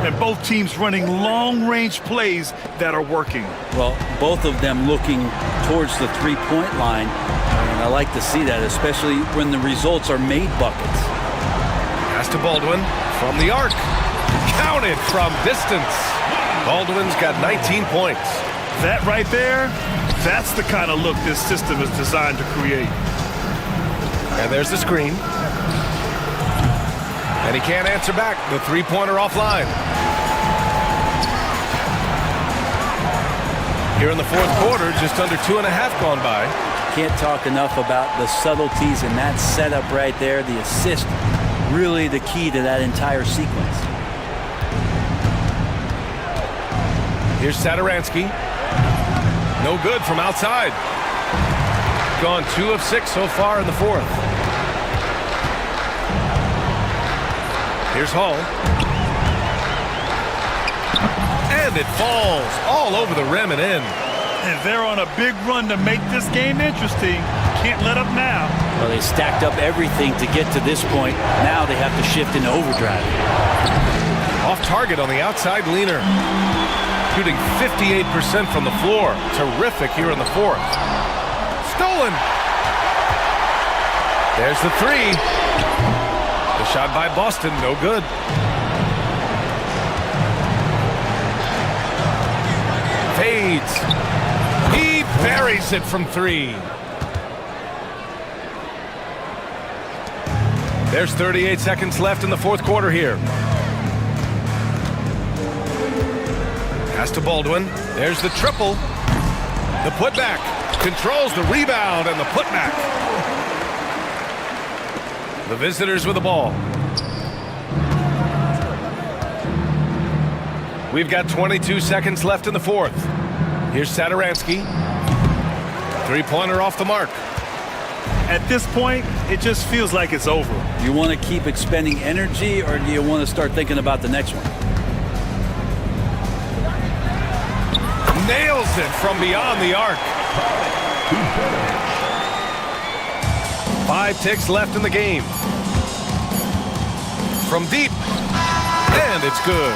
S6: And both teams running long-range plays that are working.
S3: Well, both of them looking towards the three-point line. And I like to see that, especially when the results are made buckets.
S5: Pass to Baldwin from the arc. Counted from distance. Baldwin's got 19 points.
S6: That right there, that's the kind of look this system is designed to create.
S5: And there's the screen. And he can't answer back. The three-pointer offline. Here in the fourth quarter, just under 2.5 gone by.
S3: Can't talk enough about the subtleties in that setup right there. The assist, really the key to that entire sequence.
S5: Here's Satoransky. No good from outside. Gone 2 of 6 so far in the fourth. Here's Hall. And it falls all over the rim and in.
S6: And they're on a big run to make this game interesting. Can't let up now.
S3: Well, they stacked up everything to get to this point. Now they have to shift into overdrive.
S5: Off target on the outside leaner. Shooting 58% from the floor. Terrific here in the fourth. Stolen. There's the three. The Shot by Boston, no good. Fades. He buries it from 3. There's 38 seconds left in the fourth quarter here. Pass to Baldwin. There's the triple. The putback. Controls the rebound and the putback. The visitors with the ball. We've got 22 seconds left in the fourth. Here's Satoransky. Three-pointer off the mark.
S6: At this point, it just feels like it's over.
S3: You want to keep expending energy, or do you want to start thinking about the next one?
S5: Nails it from beyond the arc. 5 ticks left in the game. From deep. And it's good.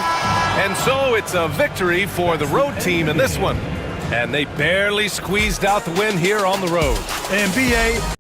S5: And so it's a victory for the road team in this one. And they barely squeezed out the win here on the road.
S6: And BA,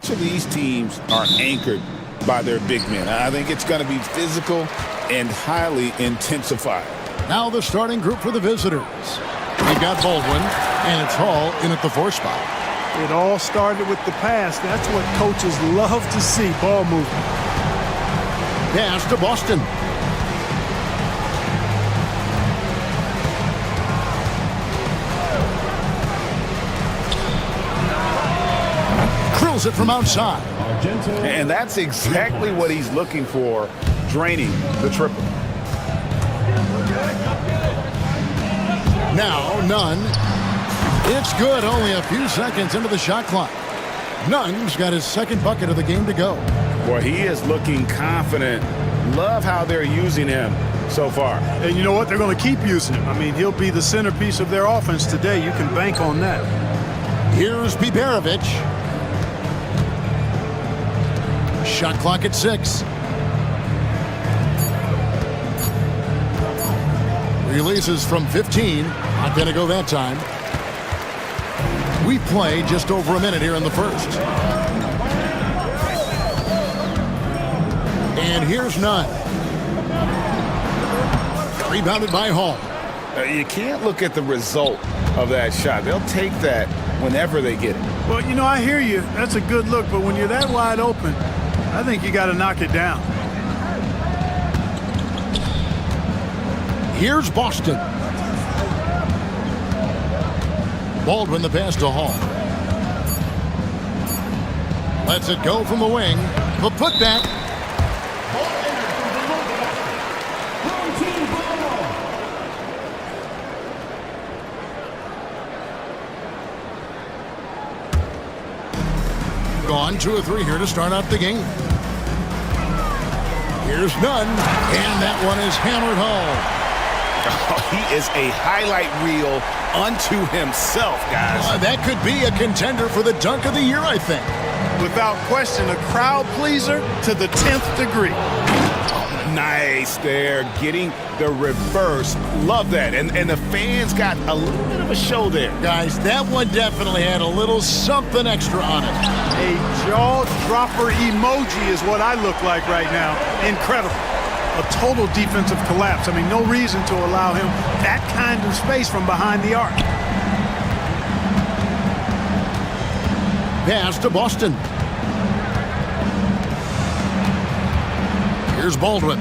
S11: Each of these teams are anchored by their big men. I think it's going to be physical and highly intensified.
S1: Now the starting group for the visitors. We've got Baldwin, and it's Hall in at the 4 spot.
S7: It all started with the pass. That's what coaches love to see, ball movement.
S1: Pass to Boston. Drills it from outside.
S9: And that's exactly what he's looking for, draining the triple.
S1: Now, Nunn. It's good, only a few seconds into the shot clock. Nunn's got his second bucket of the game to go.
S9: Boy, he is looking confident. Love how they're using him so far.
S7: And you know what? They're going to keep using him. I mean, he'll be the centerpiece of their offense today. You can bank on that.
S1: Here's Biberovic. Shot clock at 6. Releases from 15. Not going to go that time. We play just over a minute here in the first. And here's Nunn. Rebounded by Hall.
S9: You can't look at the result of that shot. They'll take that whenever they get it.
S7: Well, you know, I hear you. That's a good look. But when you're that wide open, I think you got to knock it down.
S1: Here's Boston. Baldwin the pass to Hall. Lets it go from the wing. The putback. Gone 2 or 3 here to start out the game. Here's Nunn, and that one is hammered home.
S9: Oh, he is a highlight reel unto himself, guys.
S1: That could be a contender for the dunk of the year, I think.
S7: Without question, a crowd pleaser to the 10th degree.
S9: Nice there, getting the reverse. Love that. And the fans got a little bit of a show there.
S1: Guys, that one definitely had a little something extra on it.
S7: A jaw-dropper emoji is what I look like right now. Incredible. A total defensive collapse. I mean, no reason to allow him that kind of space from behind the arc.
S1: Pass to Boston. Here's Baldwin.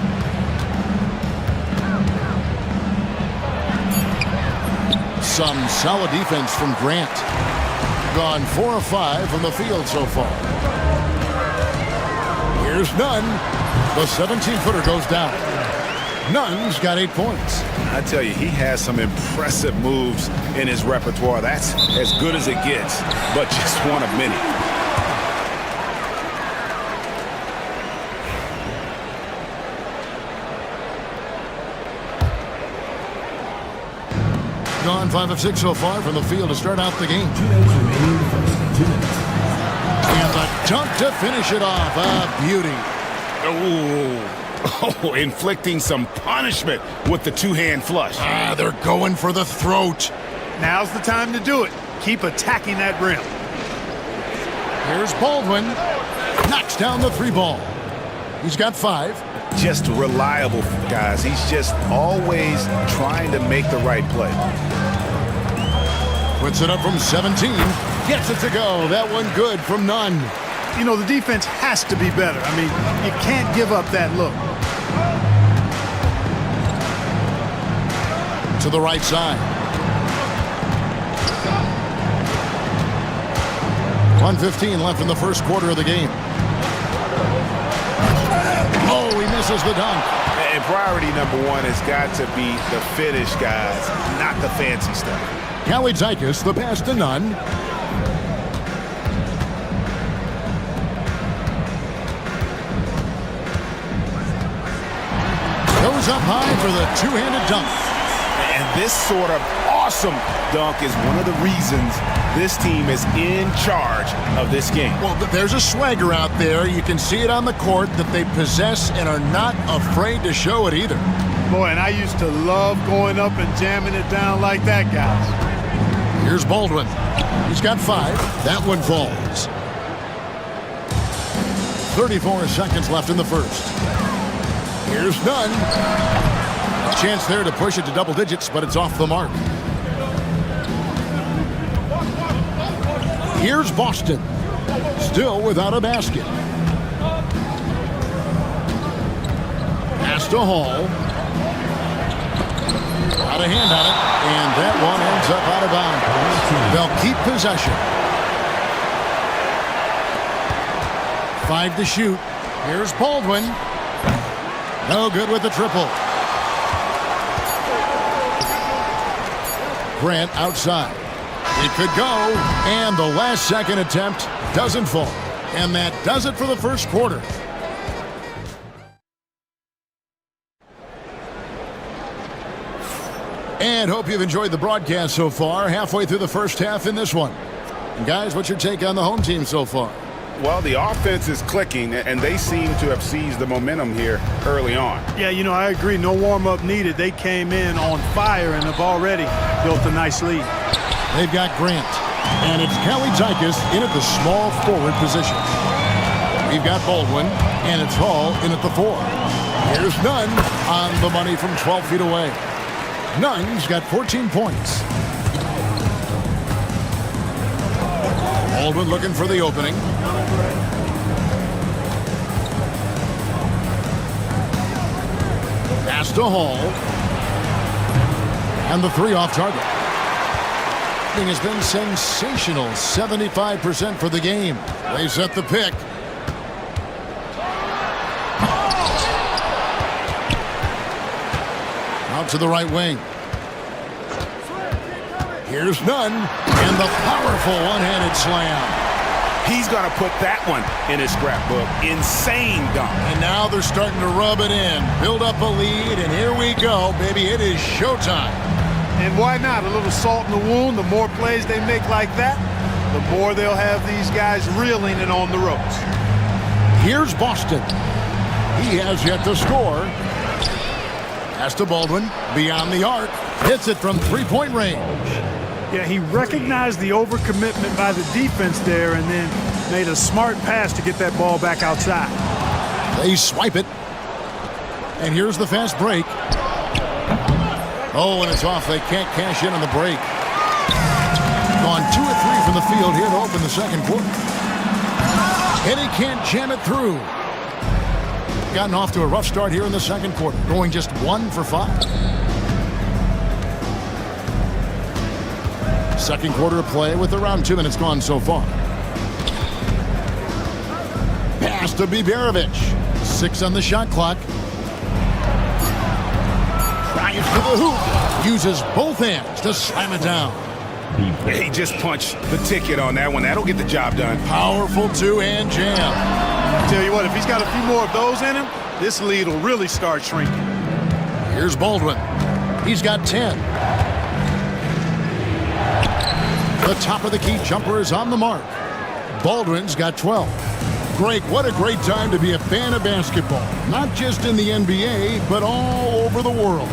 S1: Some solid defense from Grant. Gone 4 of 5 from the field so far. Here's Nunn. The 17-footer goes down. Nunn's got 8 points.
S9: I tell you, he has some impressive moves in his repertoire. That's as good as it gets, but just one of many.
S1: Gone 5 of 6 so far from the field to start out the game. And the dunk to finish it off. A beauty.
S9: Oh, inflicting some punishment with the two-hand flush.
S1: They're going for the throat.
S7: Now's the time to do it. Keep attacking that rim.
S1: Here's Baldwin. Knocks down the 3 ball. He's got 5.
S9: Just reliable, guys. He's just always trying to make the right play.
S1: Puts it up from 17. Gets it to go. That one good from Nunn.
S7: You know, the defense has to be better. I mean, you can't give up that look.
S1: To the right side. 1:15 left in the first quarter of the game. Oh, he misses the dunk.
S9: And priority number 1 has got to be the finish, guys, not the fancy stuff.
S1: Kalaitzakis, the pass to Nunn. Goes up high for the two-handed dunk.
S9: And this sort of awesome dunk is one of the reasons this team is in charge of this game.
S1: Well, there's a swagger out there. You can see it on the court that they possess and are not afraid to show it either.
S7: Boy, and I used to love going up and jamming it down like that, guys.
S1: Here's Baldwin. He's got 5. That one falls. 34 seconds left in the first. Here's Nunn. A chance there to push it to double digits, but it's off the mark. Here's Boston. Still without a basket. Pass to Hall. Got a hand on it, and that one ends up out of bounds. They'll keep possession. 5 to shoot. Here's Baldwin. No good with the triple. Grant outside. It could go, and the last second attempt doesn't fall. And that does it for the first quarter. And hope you've enjoyed the broadcast so far. Halfway through the first half in this one. And guys, what's your take on the home team so far?
S2: Well, the offense is clicking, and they seem to have seized the momentum here early on.
S7: Yeah, you know, I agree. No warm-up needed. They came in on fire and have already built a nice lead.
S1: They've got Grant. And it's Kelly Tykus in at the small forward position. We've got Baldwin, and it's Hall in at the 4. Here's Nunn on the money from 12 feet away. Nunn's got 14 points. Baldwin looking for the opening. Pass to Hall. And the 3 off target. Has been sensational. 75% for the game. They set the pick. Out to the right wing. Here's Nunn, and the powerful one-handed slam.
S2: He's going to put that one in his scrapbook. Insane dunk.
S1: And now they're starting to rub it in. Build up a lead, and here we go, baby. It is showtime.
S7: And why not? A little salt in the wound. The more plays they make like that, the more they'll have these guys reeling and on the ropes.
S1: Here's Boston. He has yet to score. Pass to Baldwin. Beyond the arc. Hits it from three-point range.
S7: Yeah, he recognized the overcommitment by the defense there and then made a smart pass to get that ball back outside.
S1: They swipe it. And here's the fast break. Oh, and it's off. They can't cash in on the break. Gone 2 or 3 from the field here to open the second quarter. And he can't jam it through. Gotten off to a rough start here in the second quarter, going just 1 for 5. Second quarter of play with around 2 minutes gone so far. Pass to Biberovic. 6 on the shot clock. Drives to the hoop. Uses both hands to slam it down.
S2: He just punched the ticket on that one. That'll get the job done.
S1: Powerful two-hand jam.
S7: I tell you what, if he's got a few more of those in him, this lead will really start shrinking.
S1: Here's Baldwin. He's got 10. The top of the key jumper is on the mark. Baldwin's got 12. Greg, what a great time to be a fan of basketball. Not just in the NBA, but all over the world.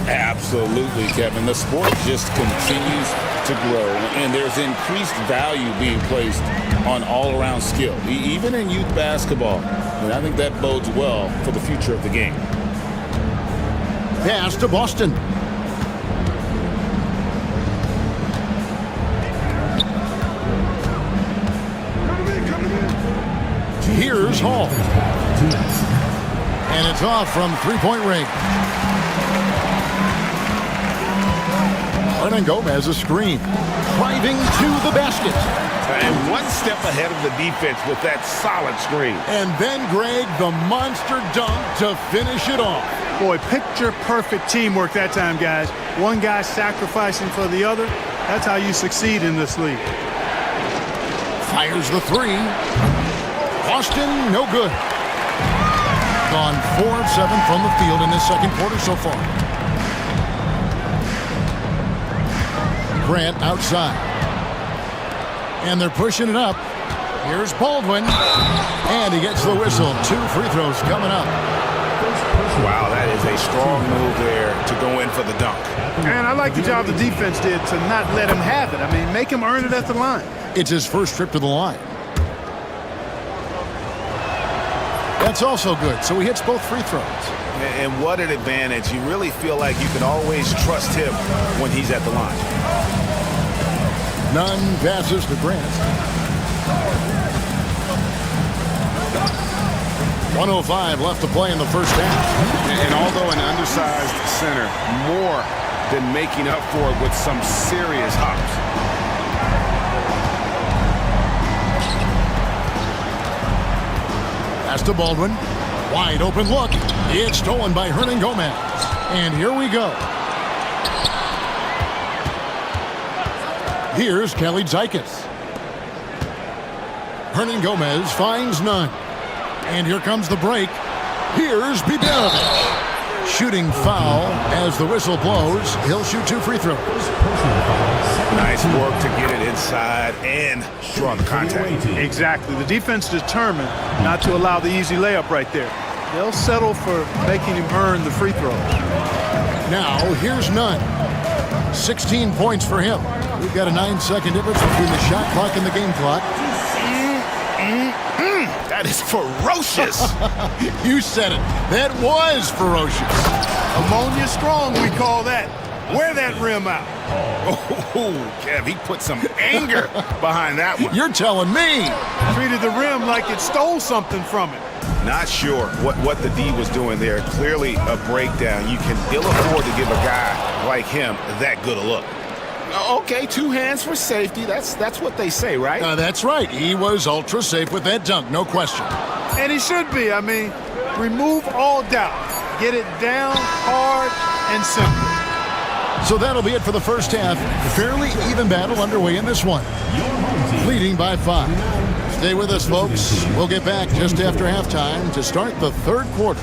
S11: Absolutely, Kevin. The sport just continues to grow, and there's increased value being placed on all-around skill, even in youth basketball. And I think that bodes well for the future of the game.
S1: Pass to Boston. Here's Hall. And it's off from three-point range. Hernan Gomez a screen. Driving to the basket.
S2: And one step ahead of the defense with that solid screen.
S1: And then, Greg, the monster dunk to finish it off.
S7: Boy, picture-perfect teamwork that time, guys. One guy sacrificing for the other. That's how you succeed in this league.
S1: Fires the 3. Boston, no good. Gone 4 of 7 from the field in this second quarter so far. Grant outside. And they're pushing it up. Here's Baldwin. And he gets the whistle. 2 free throws coming up.
S2: Wow, that is a strong move there to go in for the dunk.
S7: And I like the job the defense did to not let him have it. I mean, make him earn it at the line.
S1: It's his first trip to the line. That's also good, so he hits both free throws.
S9: And what an advantage. You really feel like you can always trust him when he's at the line.
S1: Nunn passes to Grant. 1:05 left to play in the first half.
S2: And although an undersized center, more than making up for it with some serious hops.
S1: Pass to Baldwin. Wide open look. It's stolen by Hernan Gomez. And here we go. Here's Kelly Zykis. Hernan Gomez finds none. And here comes the break. Here's Biberovic. Shooting foul as the whistle blows. He'll shoot 2 free throws.
S9: Nice work to get it inside and draw the contact.
S7: Exactly. The defense determined not to allow the easy layup right there. They'll settle for making him earn the free throws.
S1: Now, here's Nunn. 16 points for him. We've got a 9-second difference between the shot clock and the game clock.
S9: That is ferocious.
S1: You said it. That was ferocious.
S7: Ammonia strong, we call that. Wear that rim out.
S9: Oh, Kev, he put some anger behind that one.
S1: You're telling me.
S7: Treated the rim like it stole something from it.
S9: Not sure what the D was doing there. Clearly a breakdown. You can ill afford to give a guy like him that good a look. Okay, 2 hands for safety. That's what they say, right?
S1: That's right. He was ultra safe with that dunk, no question.
S7: And he should be. I mean, remove all doubt. Get it down hard and simple.
S1: So that'll be it for the first half. Fairly even battle underway in this one. Leading by 5. Stay with us, folks. We'll get back just after halftime to start the third quarter.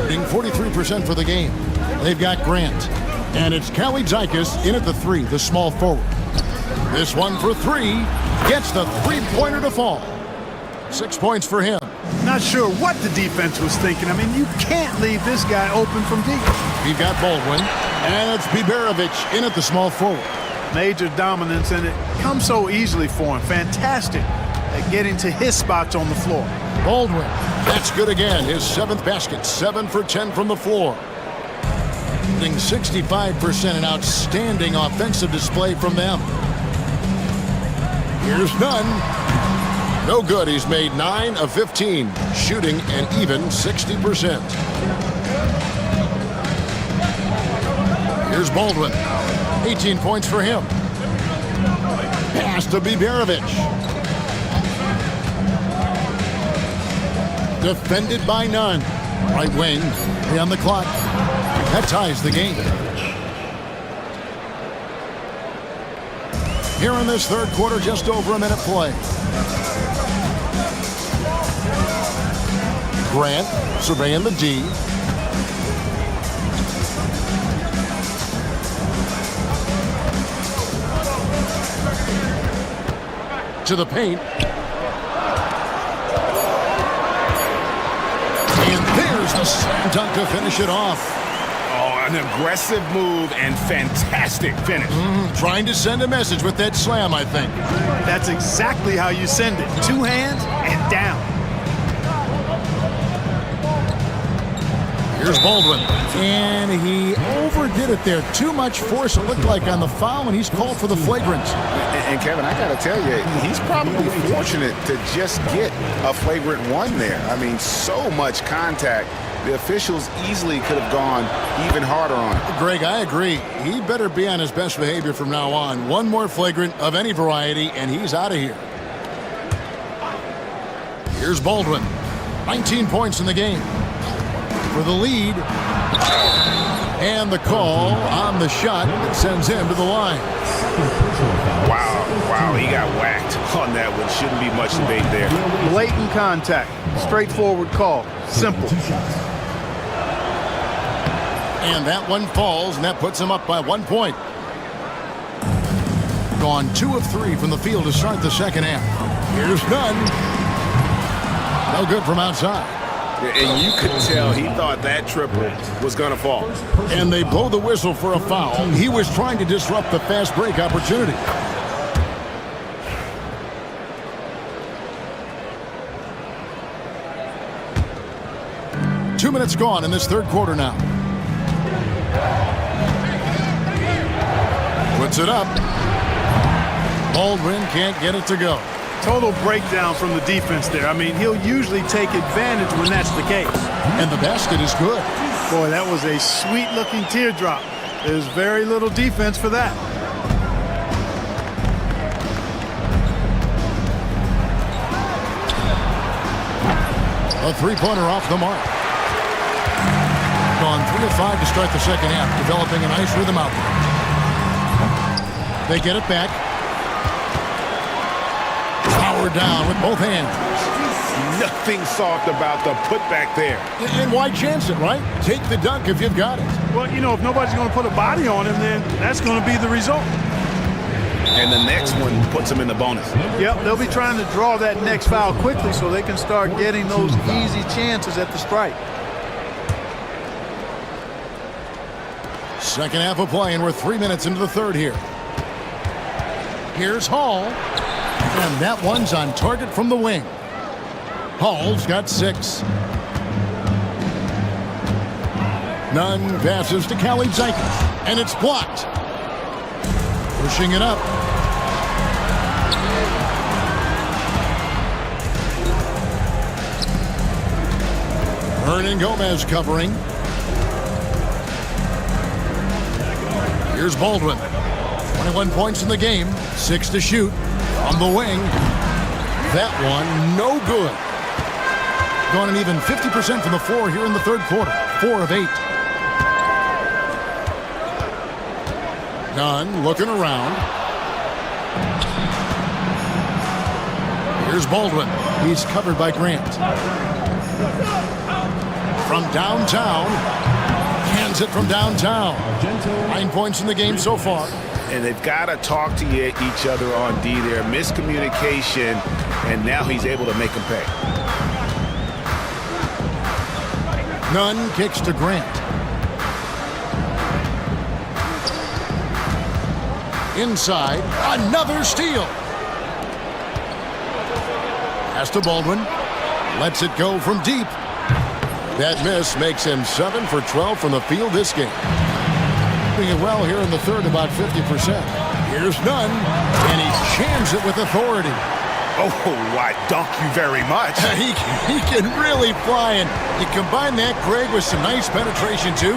S1: shooting 43% for the game. They've got Grant. And it's Kelly Zykis in at the 3, the small forward. This one for 3. Gets the three-pointer to fall. 6 points for him.
S7: Not sure what the defense was thinking. I mean, you can't leave this guy open from deep.
S1: We've got Baldwin. And it's Biberovic in at the small forward.
S7: Major dominance, and it comes so easily for him. Fantastic at getting to his spots on the floor.
S1: Baldwin. That's good again. His 7th basket. 7 for 10 from the floor. Shooting 65%, an outstanding offensive display from them. Here's Nunn. No good. He's made 9 of 15, shooting an even 60%. Here's Baldwin. 18 points for him. Pass to Biberovic. Defended by Nunn. Right wing. On the clock. That ties the game. Here in this third quarter, just over a minute play. Grant surveying the D. To the paint. And there's the slam dunk to finish it off.
S2: Oh, an aggressive move and fantastic finish.
S1: Trying to send a message with that slam, I think.
S7: That's exactly how you send it. Two hands and down.
S1: Here's Baldwin. And he overdid it there. Too much force, it looked like, on the foul, and he's called for the flagrant.
S9: And Kevin, I got to tell you, he's probably fortunate to just get a flagrant one there. I mean, so much contact. The officials easily could have gone even harder on him.
S1: Greg, I agree. He better be on his best behavior from now on. One more flagrant of any variety, and he's out of here. Here's Baldwin. 19 points in the game. For the lead. And the call on the shot that sends him to the line.
S2: Wow, he got whacked on that one. Shouldn't be much debate there.
S7: Blatant contact. Straightforward call. Simple.
S1: And that one falls, and that puts him up by 1 point. Gone 2 of 3 from the field to start the second half. Here's Nunn. No good from outside.
S9: And you could tell he thought that triple was going to fall.
S1: And they blow the whistle for a foul. He was trying to disrupt the fast break opportunity. Two minutes gone in this third quarter now. Puts it up. Baldwin can't get it to go.
S7: Total breakdown from the defense there. I mean, he'll usually take advantage when that's the case.
S1: And the basket is good.
S7: Boy, that was a sweet-looking teardrop. There's very little defense for that.
S1: A three-pointer off the mark. Gone 3 of 5 to start the second half, developing a nice rhythm out there. They get it back. Power down with both hands.
S2: Nothing soft about the putback there.
S1: And why chance it, right? Take the dunk if you've got it.
S7: Well, you know, if nobody's going to put a body on him, then that's going to be the result.
S9: And the next one puts him in the bonus.
S7: Yep, they'll be trying to draw that next foul quickly so they can start getting those easy chances at the strike.
S1: Second half of play, and we're 3 minutes into the third here. Here's Hall. And that one's on target from the wing. Hall's got 6. Nunn passes to Khalid Zykis, and it's blocked. Pushing it up. Hernan Gomez covering. Here's Baldwin. 21 points in the game, 6 to shoot. On the wing. That one, no good. Gone an even 50% from the floor here in the third quarter. 4 of 8. Nunn looking around. Here's Baldwin. He's covered by Grant. From downtown. Hands it from downtown. 9 points in the game so far.
S9: And they've got to talk to each other on D there. Miscommunication, and now he's able to make them pay.
S1: Nunn kicks to Grant. Inside, another steal. Pass to Baldwin. Lets it go from deep. That miss makes him 7 for 12 from the field this game. Doing it well here in the third, about 50%. Here's Nunn, and he jams it with authority.
S2: Oh, I dunk you very much.
S1: He can really fly, and you combine that, Greg, with some nice penetration, too,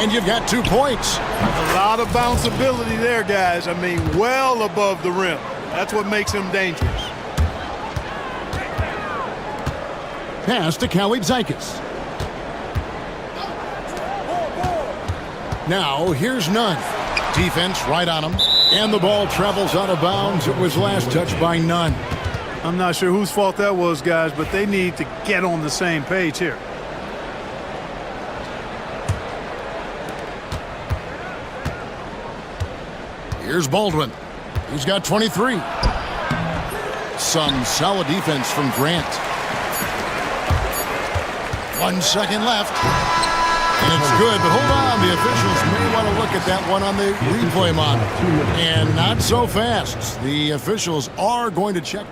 S1: and you've got 2 points.
S7: A lot of bounceability there, guys. I mean, well above the rim. That's what makes him dangerous.
S1: Pass to Khalid Zykis. Now, here's Nunn. Defense right on him. And the ball travels out of bounds. It was last touched by none.
S7: I'm not sure whose fault that was, guys, but they need to get on the same page here.
S1: Here's Baldwin. He's got 23. Some solid defense from Grant. 1 second left. And it's good, but hold on. The officials may want to look at that one on the replay monitor. And not so fast. The officials are going to check.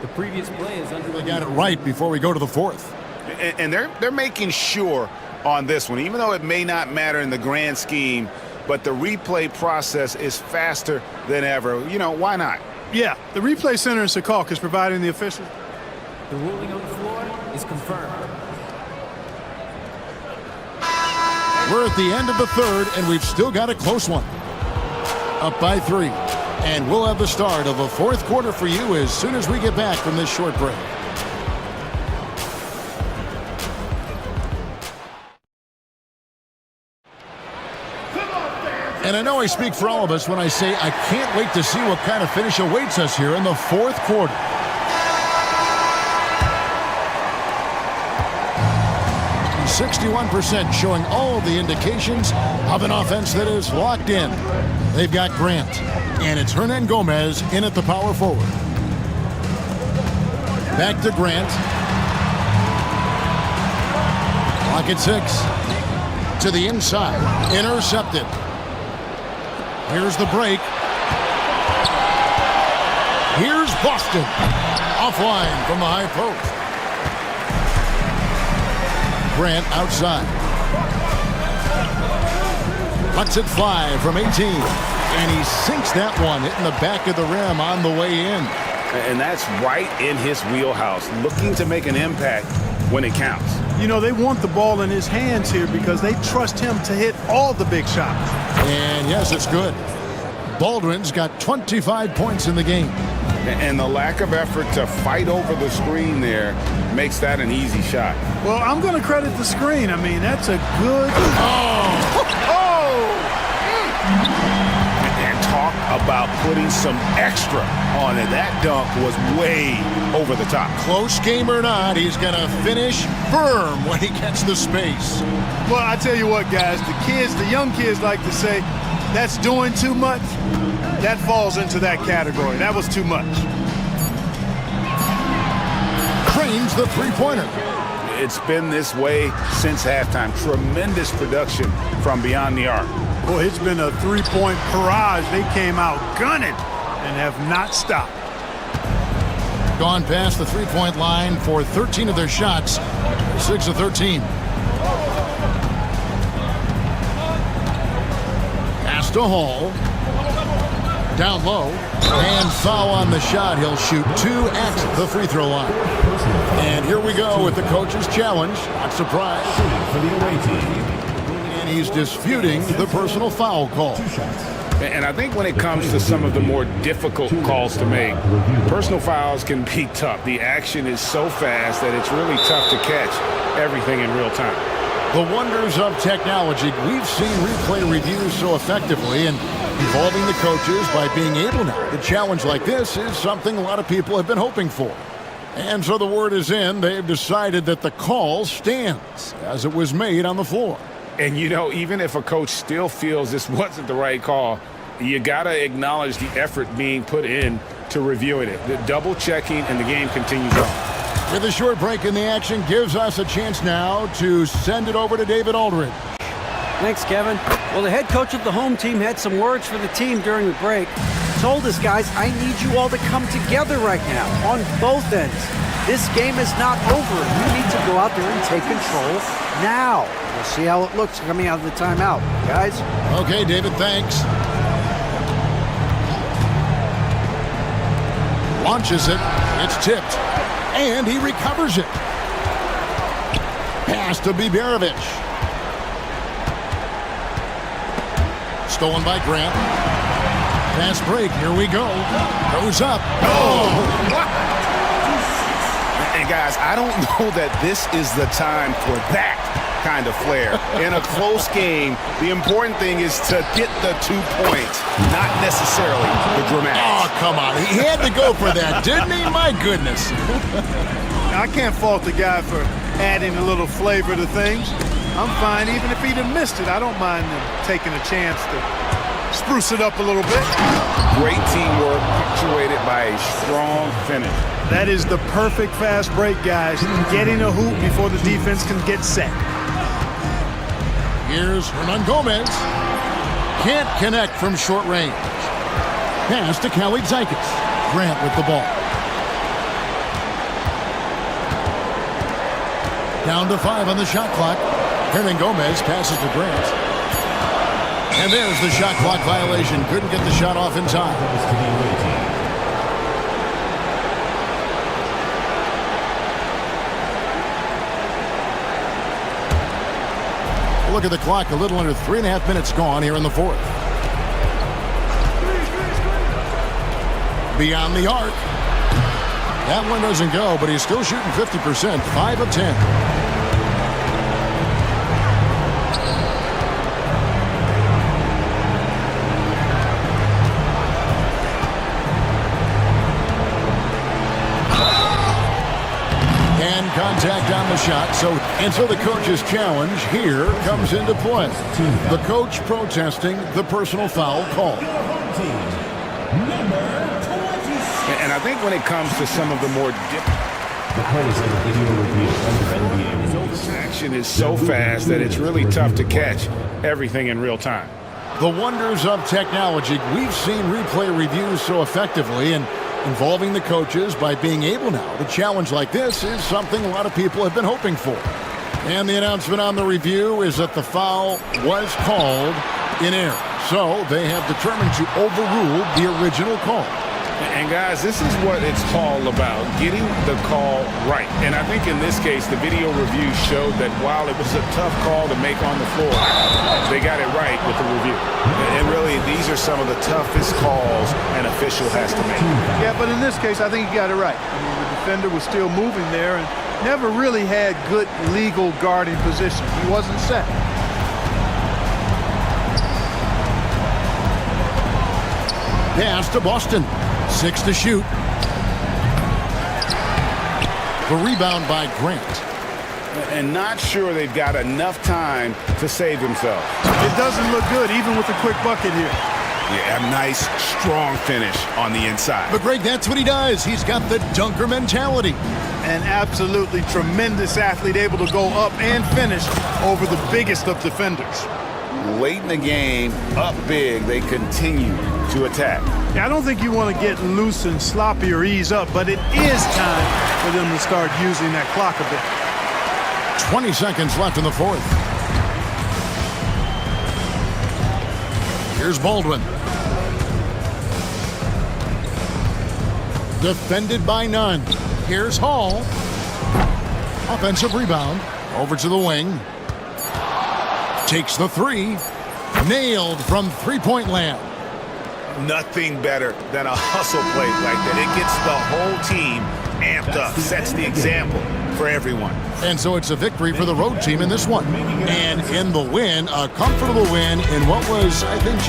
S12: The previous play is under.
S1: They got it right before we go to the fourth.
S9: And they're making sure on this one, even though it may not matter in the grand scheme, but the replay process is faster than ever. You know, why not?
S7: Yeah, the replay center in Secaucus is providing the officials.
S12: The ruling on the floor is confirmed.
S1: We're at the end of the third, and we've still got a close one. Up by 3. And we'll have the start of the fourth quarter for you as soon as we get back from this short break. And I know I speak for all of us when I say I can't wait to see what kind of finish awaits us here in the fourth quarter. .61% showing all the indications of an offense that is locked in. They've got Grant, and it's Hernan Gomez in at the power forward. Back to Grant. Clock at 6. To the inside. Intercepted. Here's the break. Here's Boston. Offline from the high post. Grant outside. Lets it fly from 18. And he sinks that one, hitting the back of the rim on the way in.
S9: And that's right in his wheelhouse, looking to make an impact when it counts.
S7: You know, they want the ball in his hands here because they trust him to hit all the big shots.
S1: And yes, it's good. Baldwin's got 25 points in the game.
S9: And the lack of effort to fight over the screen there makes that an easy shot.
S7: Well, I'm going to credit the screen. I mean, that's a good...
S9: And talk about putting some extra on it. That dunk was way over the top.
S1: Close game or not, he's going to finish firm when he gets the space.
S7: Well, I tell you what, guys, the young kids like to say, that's doing too much. That falls into that category. That was too much.
S1: Cranes the three-pointer.
S9: It's been this way since halftime. Tremendous production from beyond the arc.
S7: Boy, it's been a three-point barrage. They came out gunning and have not stopped.
S1: Gone past the three-point line for 13 of their shots. 6 of 13. Pass to Hall. Down low. And foul on the shot. He'll shoot 2 at the free throw line. And here we go with the coach's challenge. Not surprised. And he's disputing the personal foul call.
S2: And I think when it comes to some of the more difficult calls to make, personal fouls can be tough. The action is so fast that it's really tough to catch everything in real time.
S1: The wonders of technology. We've seen replay reviews so effectively, and involving the coaches by being able now. The challenge like this is something a lot of people have been hoping for. And so the word is in. They've decided that the call stands as it was made on the floor.
S2: And, you know, even if a coach still feels this wasn't the right call, you got to acknowledge the effort being put in to reviewing it. The double checking, and the game continues on.
S1: With a short break in the action gives us a chance now to send it over to David Aldridge.
S13: Thanks, Kevin. Well, the head coach of the home team had some words for the team during the break. Told us, guys, I need you all to come together right now on both ends. This game is not over. You need to go out there and take control now. We'll see how it looks coming out of the timeout, guys.
S1: Okay, David, thanks. Launches it. It's tipped. And he recovers it. Pass to Biberovic. Stolen by Grant. Fast break. Here we go. Goes up. Oh!
S9: And guys, I don't know that this is the time for that kind of flair. In a close game, the important thing is to get the 2 points, not necessarily the dramatics.
S1: Oh, come on. He had to go for that, didn't he? My goodness.
S7: I can't fault the guy for adding a little flavor to things. I'm fine. Even if he'd have missed it, I don't mind him taking a chance to spruce it up a little bit.
S2: Great teamwork punctuated by a strong finish.
S7: That is the perfect fast break, guys. Getting a hoop before the defense can get set.
S1: Here's Hernan Gomez. Can't connect from short range. Pass to Kelly Zykis. Grant with the ball. Down to 5 on the shot clock. Hernan Gomez passes to Grant. And there's the shot clock violation. Couldn't get the shot off in time. Look at the clock, a little under 3.5 minutes gone here in the fourth. Beyond the arc. That one doesn't go, but he's still shooting 50%, 5 of 10. Contact on the shot, so the coach's challenge here comes into play. The coach protesting the personal foul call.
S2: And I think when it comes to some of the more action is so fast that it's really tough to catch everything in real time.
S1: The wonders of technology. We've seen replay reviews so effectively, and involving the coaches by being able now to challenge like this is something a lot of people have been hoping for. And the announcement on the review is that the foul was called in error. So they have determined to overrule the original call.
S2: And guys, this is what it's all about, getting the call right. And I think in this case, the video review showed that while it was a tough call to make on the floor, they got it right with the review.
S9: And really, these are some of the toughest calls an official has to make.
S7: Yeah, but in this case, I think he got it right. I mean, the defender was still moving there and never really had good legal guarding position. He wasn't set.
S1: Pass to Boston. 6 to shoot. The rebound by Grant.
S2: And not sure they've got enough time to save themselves.
S7: It doesn't look good, even with a quick bucket here.
S9: Yeah, a nice, strong finish on the inside.
S1: But Greg, that's what he does. He's got the dunker mentality.
S7: An absolutely tremendous athlete, able to go up and finish over the biggest of defenders.
S9: Late in the game, up big, they continue to attack.
S7: Yeah, I don't think you want to get loose and sloppy or ease up, but it is time for them to start using that clock a bit.
S1: 20 seconds left in the fourth. Here's Baldwin. Defended by none. Here's Hall. Offensive rebound. Over to the wing. Takes the three. Nailed from three-point land.
S9: Nothing better than a hustle play like that. It gets the whole team amped up, sets the example for everyone.
S1: And so it's a victory for the road team in this one. And in the win, a comfortable win in what was, I think,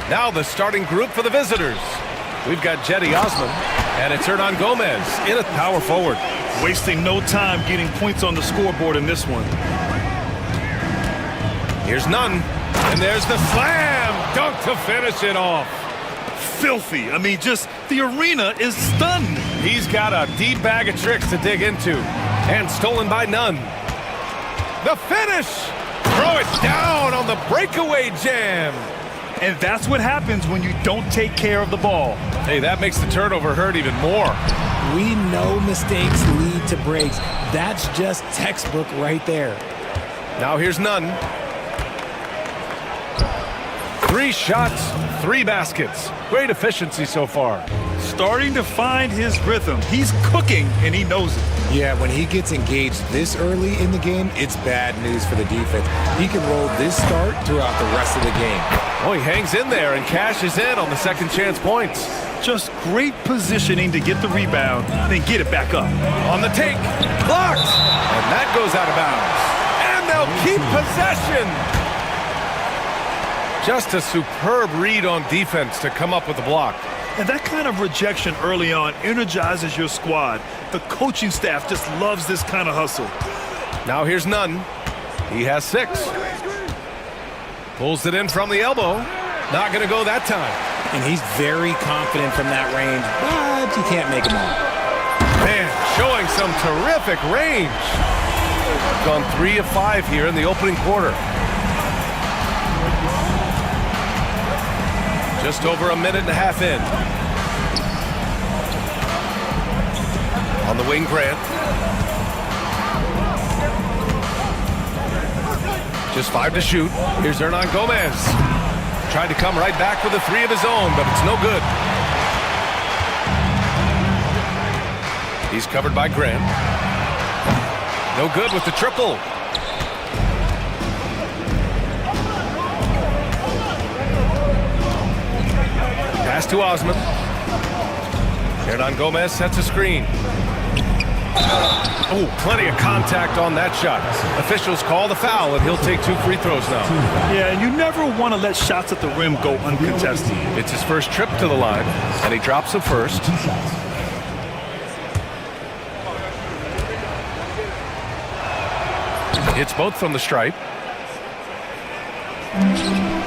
S5: Now the starting group for the visitors. We've got Jetty Osman, and it's Hernan Gomez in at power forward.
S6: Wasting no time getting points on the scoreboard in this one.
S5: Here's Nunn, and there's the slam dunk to finish it off.
S6: Filthy. I mean, just the arena is stunned.
S5: He's got a deep bag of tricks to dig into, and stolen by Nunn. The finish! Throw it down on the breakaway jam.
S6: And that's what happens when you don't take care of the ball.
S5: Hey, that makes the turnover hurt even more.
S8: We know mistakes lead to breaks. That's just textbook right there.
S5: Now here's Nunn. 3 shots, 3 baskets. Great efficiency so far.
S6: Starting to find his rhythm. He's cooking, and he knows it.
S8: Yeah, when he gets engaged this early in the game, it's bad news for the defense. He can roll this start throughout the rest of the game.
S5: Oh, he hangs in there and cashes in on the second chance points.
S6: Just great positioning to get the rebound, then get it back up.
S5: On the take, blocked, and that goes out of bounds. And they'll keep possession. Just a superb read on defense to come up with the block.
S6: And that kind of rejection early on energizes your squad. The coaching staff just loves this kind of hustle.
S5: Now here's Nunn. He has 6. Pulls it in from the elbow. Not going to go that time.
S8: And he's very confident from that range, but you can't make him all.
S5: Man, showing some terrific range. Gone 3 of 5 here in the opening quarter. Just over a minute and a half in. On the wing, Grant. Just 5 to shoot. Here's Hernan Gomez. Tried to come right back with a 3 of his own, but it's no good. He's covered by Grant. No good with the triple. Pass to Osman. Hernan Gomez sets a screen. Oh, plenty of contact on that shot. Officials call the foul, and he'll take 2 free throws now.
S6: Yeah, and you never want to let shots at the rim go uncontested.
S5: It's his first trip to the line, and he drops the first. Hits both from the stripe.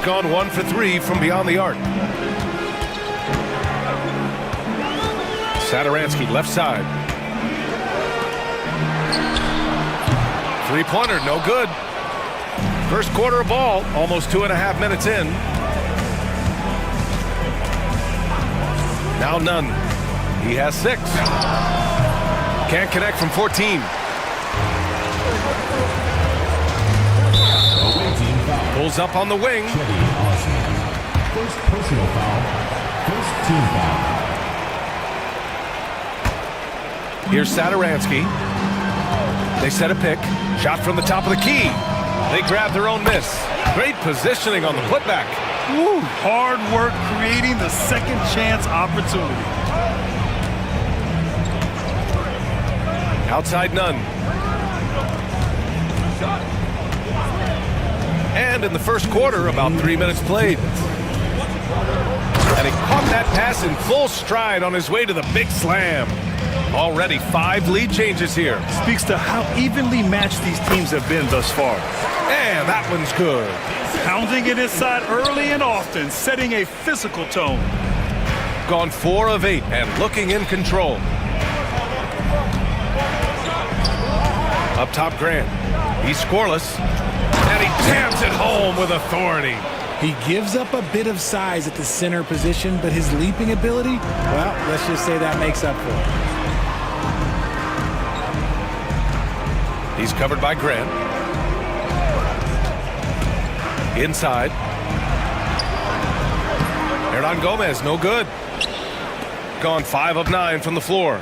S5: Gone 1 for 3 from beyond the arc. Sadaransky, left side. 3-pointer, no good. First quarter of ball, almost 2.5 minutes in. Now Nunn. He has 6. Can't connect from 14. Pulls up on the wing.
S4: First personal foul. First team foul.
S5: Here's Sadaransky. They set a pick. Shot from the top of the key. They grab their own miss. Great positioning on the putback.
S6: Woo, hard work creating the second chance opportunity.
S5: Outside Nunn. And in the first quarter, about 3 minutes played. And he caught that pass in full stride on his way to the big slam. Already 5 lead changes here.
S6: Speaks to how evenly matched these teams have been thus far.
S5: And that one's good.
S6: Pounding it inside early and often, setting a physical tone.
S5: Gone 4 of 8 and looking in control. Up top, Grant. He's scoreless. And he jams it home with authority.
S8: He gives up a bit of size at the center position, but his leaping ability, well, let's just say that makes up for it.
S5: He's covered by Grant. Inside. Hernan Gomez, no good. Gone 5 of 9 from the floor.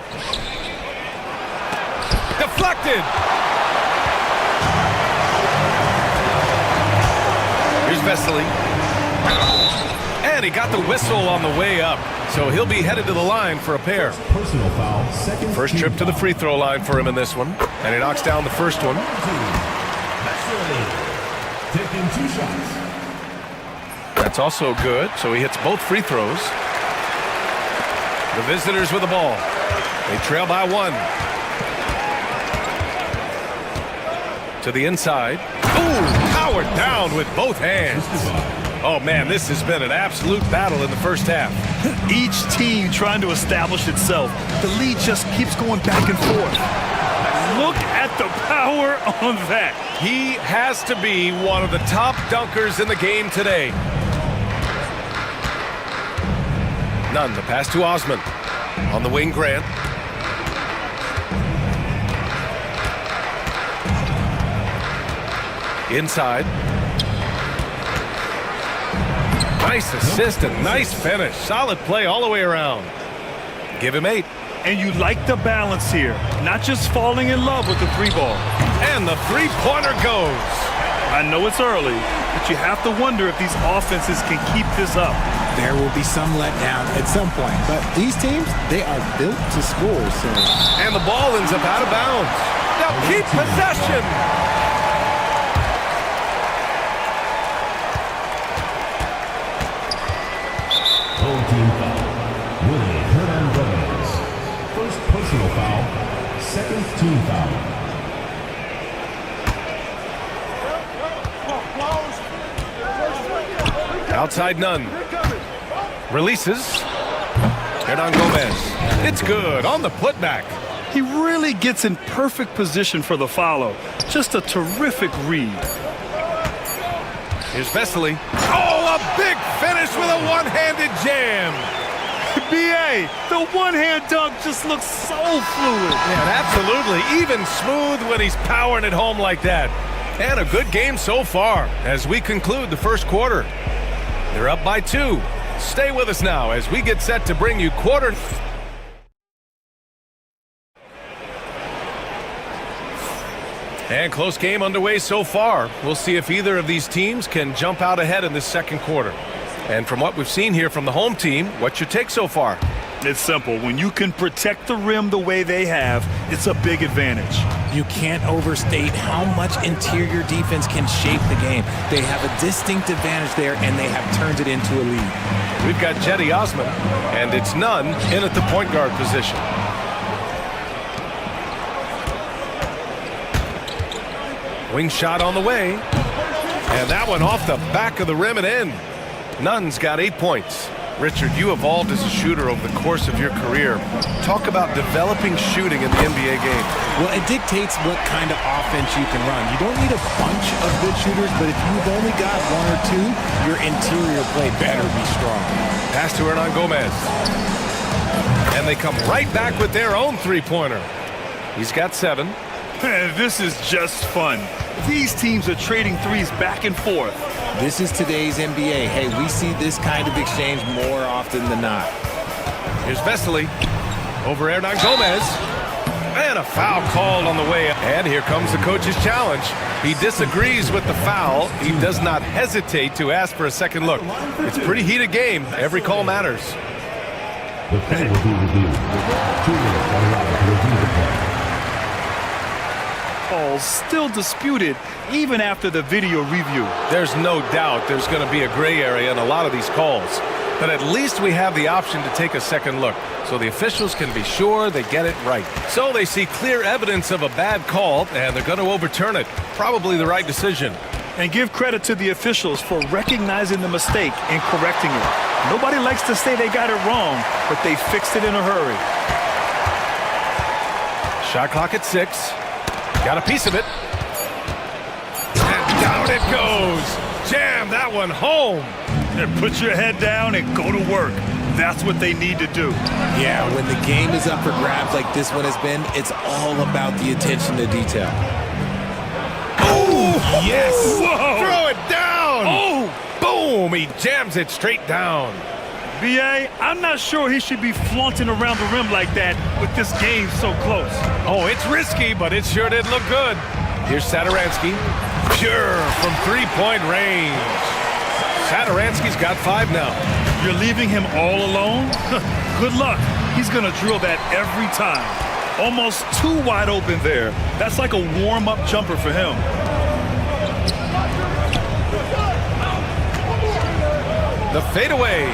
S5: Deflected! Here's Vesely. And he got the whistle on the way up. So he'll be headed to the line for a pair.
S4: Personal foul.
S5: First trip to the free throw line for him in this one. And he knocks down the first one.
S4: Taking 2 shots.
S5: That's also good, so he hits both free throws. The visitors with the ball. They trail by 1. To the inside. Ooh, powered down with both hands. Oh, man, this has been an absolute battle in the first half.
S6: Each team trying to establish itself. The lead just keeps going back and forth. Look at the power on that.
S5: He has to be one of the top dunkers in the game today. Nunn, the pass to Osman. On the wing, Grant. Inside. Nice assist and nice finish. Solid play all the way around. Give him 8.
S6: And you like the balance here. Not just falling in love with the 3 ball.
S5: And the 3-pointer goes.
S6: I know it's early, but you have to wonder if these offenses can keep this up.
S8: There will be some letdown at some point, but these teams, they are built to score. So.
S5: And the ball ends up out of bounds. Now keep possession.
S4: Home team foul. Willie Hernandez. First personal foul. Second team foul.
S5: Outside Nunn. Releases. Hernan Gomez. It's good on the putback.
S6: He really gets in perfect position for the follow. Just a terrific read.
S5: Here's Vesely. Oh, a big finish with a one-handed jam.
S6: B.A., the one-hand dunk just looks so fluid.
S5: Yeah, absolutely. Even smooth when he's powering it home like that. And a good game so far as we conclude the first quarter. They're up by 2. Stay with us now as we get set to bring you quarter. And close game underway so far. We'll see if either of these teams can jump out ahead in this second quarter. And from what we've seen here from the home team, what's your take so far?
S6: It's simple. When you can protect the rim the way they have, it's a big advantage.
S8: You can't overstate how much interior defense can shape the game. They have a distinct advantage there, and they have turned it into a lead.
S5: We've got Jetty Osman, and it's Nunn in at the point guard position. Wing shot on the way, and that one off the back of the rim and in. Nunn's got 8 points. Richard, you evolved as a shooter over the course of your career. Talk about developing shooting in the NBA game.
S8: Well, it dictates what kind of offense you can run. You don't need a bunch of good shooters, but if you've only got 1 or 2, your interior play better be strong.
S5: Pass to Hernan Gomez. And they come right back with their own 3-pointer. He's got 7.
S6: This is just fun. These teams are trading threes back and forth.
S8: This is today's NBA. Hey, we see this kind of exchange more often than not.
S5: Here's Vesely. Over Hernan Gomez. And a foul called on the way. And here comes the coach's challenge. He disagrees with the foul. He does not hesitate to ask for a second look. It's a pretty heated game. Every call matters.
S4: The play will be reviewed. 2 minutes are allowed to review the play.
S6: Calls still disputed even after the video review.
S5: There's no doubt there's going to be a gray area in a lot of these calls. But at least we have the option to take a second look, so the officials can be sure they get it right. So they see clear evidence of a bad call, and they're going to overturn it. Probably the right decision.
S6: And give credit to the officials for recognizing the mistake and correcting it. Nobody likes to say they got it wrong, but they fixed it in a hurry.
S5: Shot clock at 6. Got a piece of it. And down it goes. Jam that one home.
S6: And put your head down and go to work. That's what they need to do.
S8: Yeah, when the game is up for grabs like this one has been, it's all about the attention to detail.
S5: Oh, yes.
S6: Whoa.
S5: Throw it down.
S6: Oh.
S5: Boom. He jams it straight down.
S6: B.A., I'm not sure he should be flaunting around the rim like that with this game so close.
S5: Oh, it's risky, but it sure did look good. Here's Satoransky. Pure from 3-point range. Satoransky's got 5 now.
S6: You're leaving him all alone? Good luck. He's going to drill that every time. Almost too wide open there. That's like a warm-up jumper for him.
S5: The fadeaway.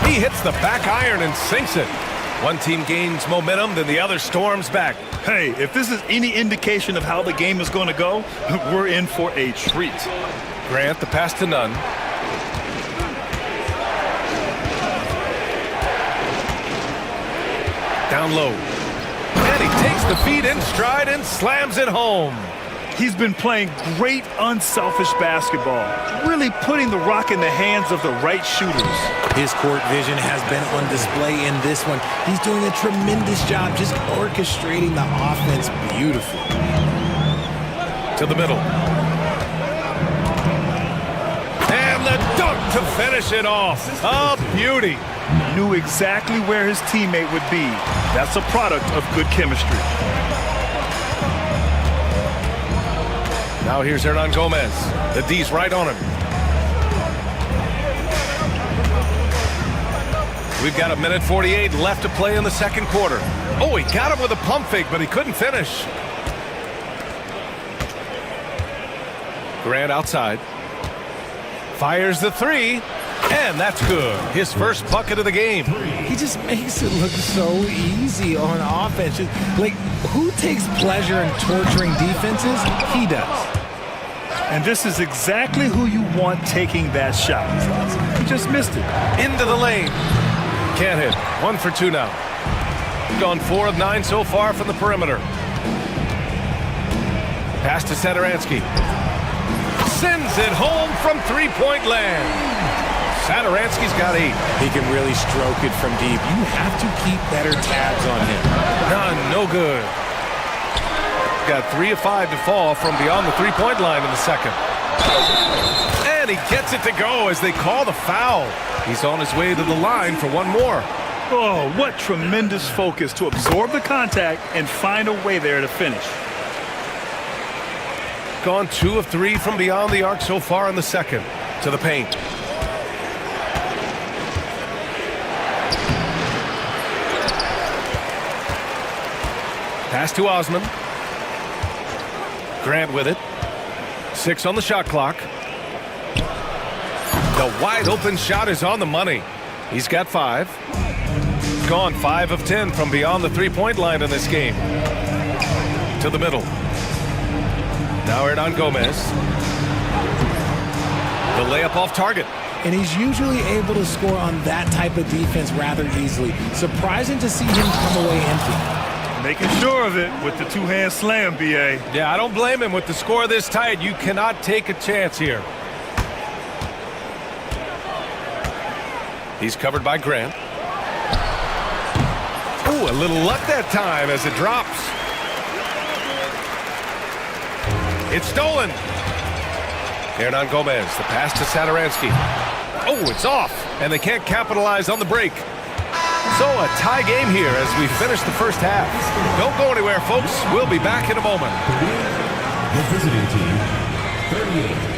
S5: He hits the back iron and sinks it. One team gains momentum, then the other storms back.
S6: Hey, if this is any indication of how the game is going to go, we're in for a treat.
S5: Grant, the pass to Nunn. Down low. And he takes the feed in stride and slams it home.
S6: He's been playing great unselfish basketball, really putting the rock in the hands of the right shooters.
S8: His court vision has been on display in this one. He's doing a tremendous job just orchestrating the offense beautifully.
S5: To the middle. And the dunk to finish it off. A beauty.
S6: Knew exactly where his teammate would be. That's a product of good chemistry.
S5: Now here's Hernan Gomez. The D's right on him. We've got 1:48 left to play in the second quarter. Oh, he got him with a pump fake, but he couldn't finish. Grant outside. Fires the three, and that's good. His first bucket of the game.
S8: He just makes it look so easy on offense. Like, who takes pleasure in torturing defenses? He does.
S6: And this is exactly who you want taking that shot. He just missed it.
S5: Into the lane. Can't hit. 1 for 2 now. Gone 4 of 9 so far from the perimeter. Pass to Satoransky. Sends it home from three-point land. Satoransky's got 8.
S8: He can really stroke it from deep. You have to keep better tabs on him.
S5: None, no good. Got 3 of 5 to fall from beyond the three-point line in the second. And he gets it to go as they call the foul. He's on his way to the line for one more.
S6: Oh, what tremendous focus to absorb the contact and find a way there to finish.
S5: Gone 2 of 3 from beyond the arc so far in the second. To the paint. Pass to Osman. Grant with it. 6 on the shot clock. The wide open shot is on the money. He's got 5. Gone 5 of 10 from beyond the three-point line in this game. To the middle. Now Hernan Gomez. The layup off target.
S8: And he's usually able to score on that type of defense rather easily. Surprising to see him come away empty.
S6: Making sure of it with the two-hand slam, B.A.
S5: Yeah, I don't blame him. With the score this tight, you cannot take a chance here. He's covered by Grant. Ooh, a little luck that time as it drops. It's stolen. Hernan Gomez, the pass to Satoransky. Oh, it's off, and they can't capitalize on the break. So a tie game here as we finish the first half. Don't go anywhere, folks. We'll be back in a moment.
S4: The visiting team, 38.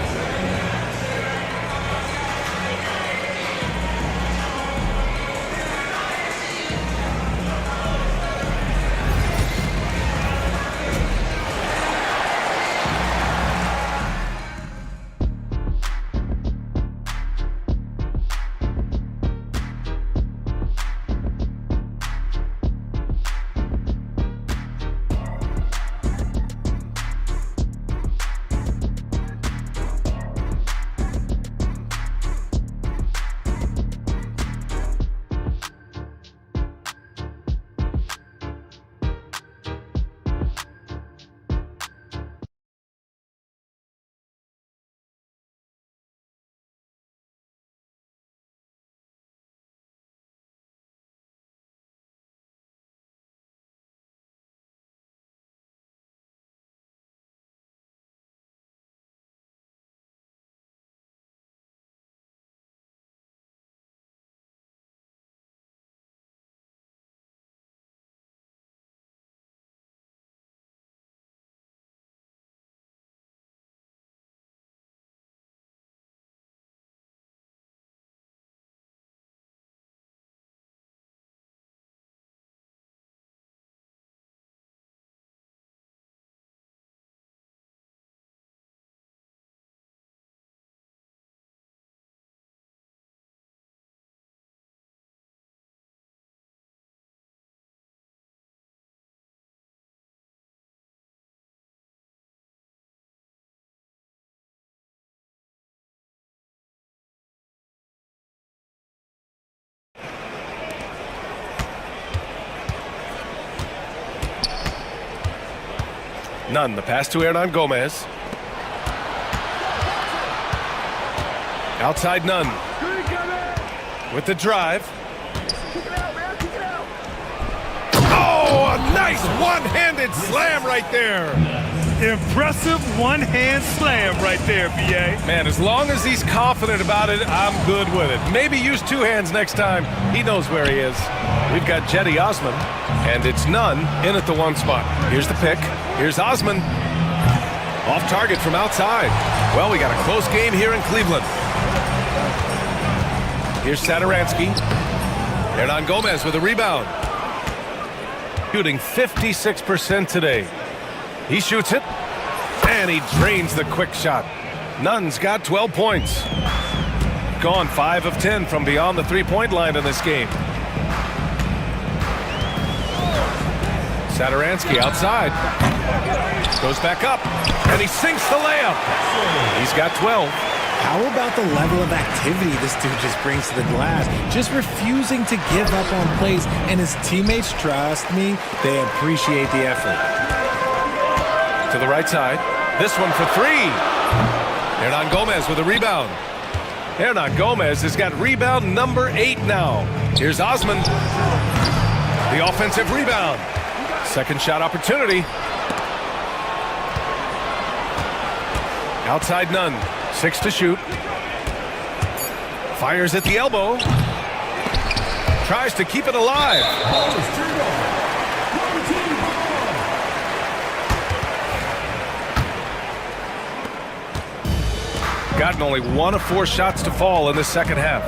S5: Nunn, the pass to Hernan Gomez. Outside Nunn. With the drive. Oh, a nice one-handed slam right there.
S6: Impressive one-hand slam right there, B.A.
S5: Man, as long as he's confident about it, I'm good with it. Maybe use two hands next time. He knows where he is. We've got Jetty Osman, and it's Nunn in at the one spot. Here's the pick. Here's Osman. Off target from outside. Well, we got a close game here in Cleveland. Here's Satoransky. Hernan Gomez with a rebound. Shooting 56% today. He shoots it, and he drains the quick shot. Nunn's got 12 points. Gone 5 of 10 from beyond the three-point line in this game. Satoransky outside. Goes back up, and he sinks the layup. He's got 12.
S8: How about the level of activity this dude just brings to the glass? Just refusing to give up on plays, and his teammates, trust me, they appreciate the effort.
S5: To the right side. This one for three. Hernan Gomez with a rebound. Hernan Gomez has got rebound number 8 now. Here's Osman. The offensive rebound. Second shot opportunity. Outside Nunn. 6 to shoot. Fires at the elbow. Tries to keep it alive. Gotten only 1 of 4 shots to fall in the second half.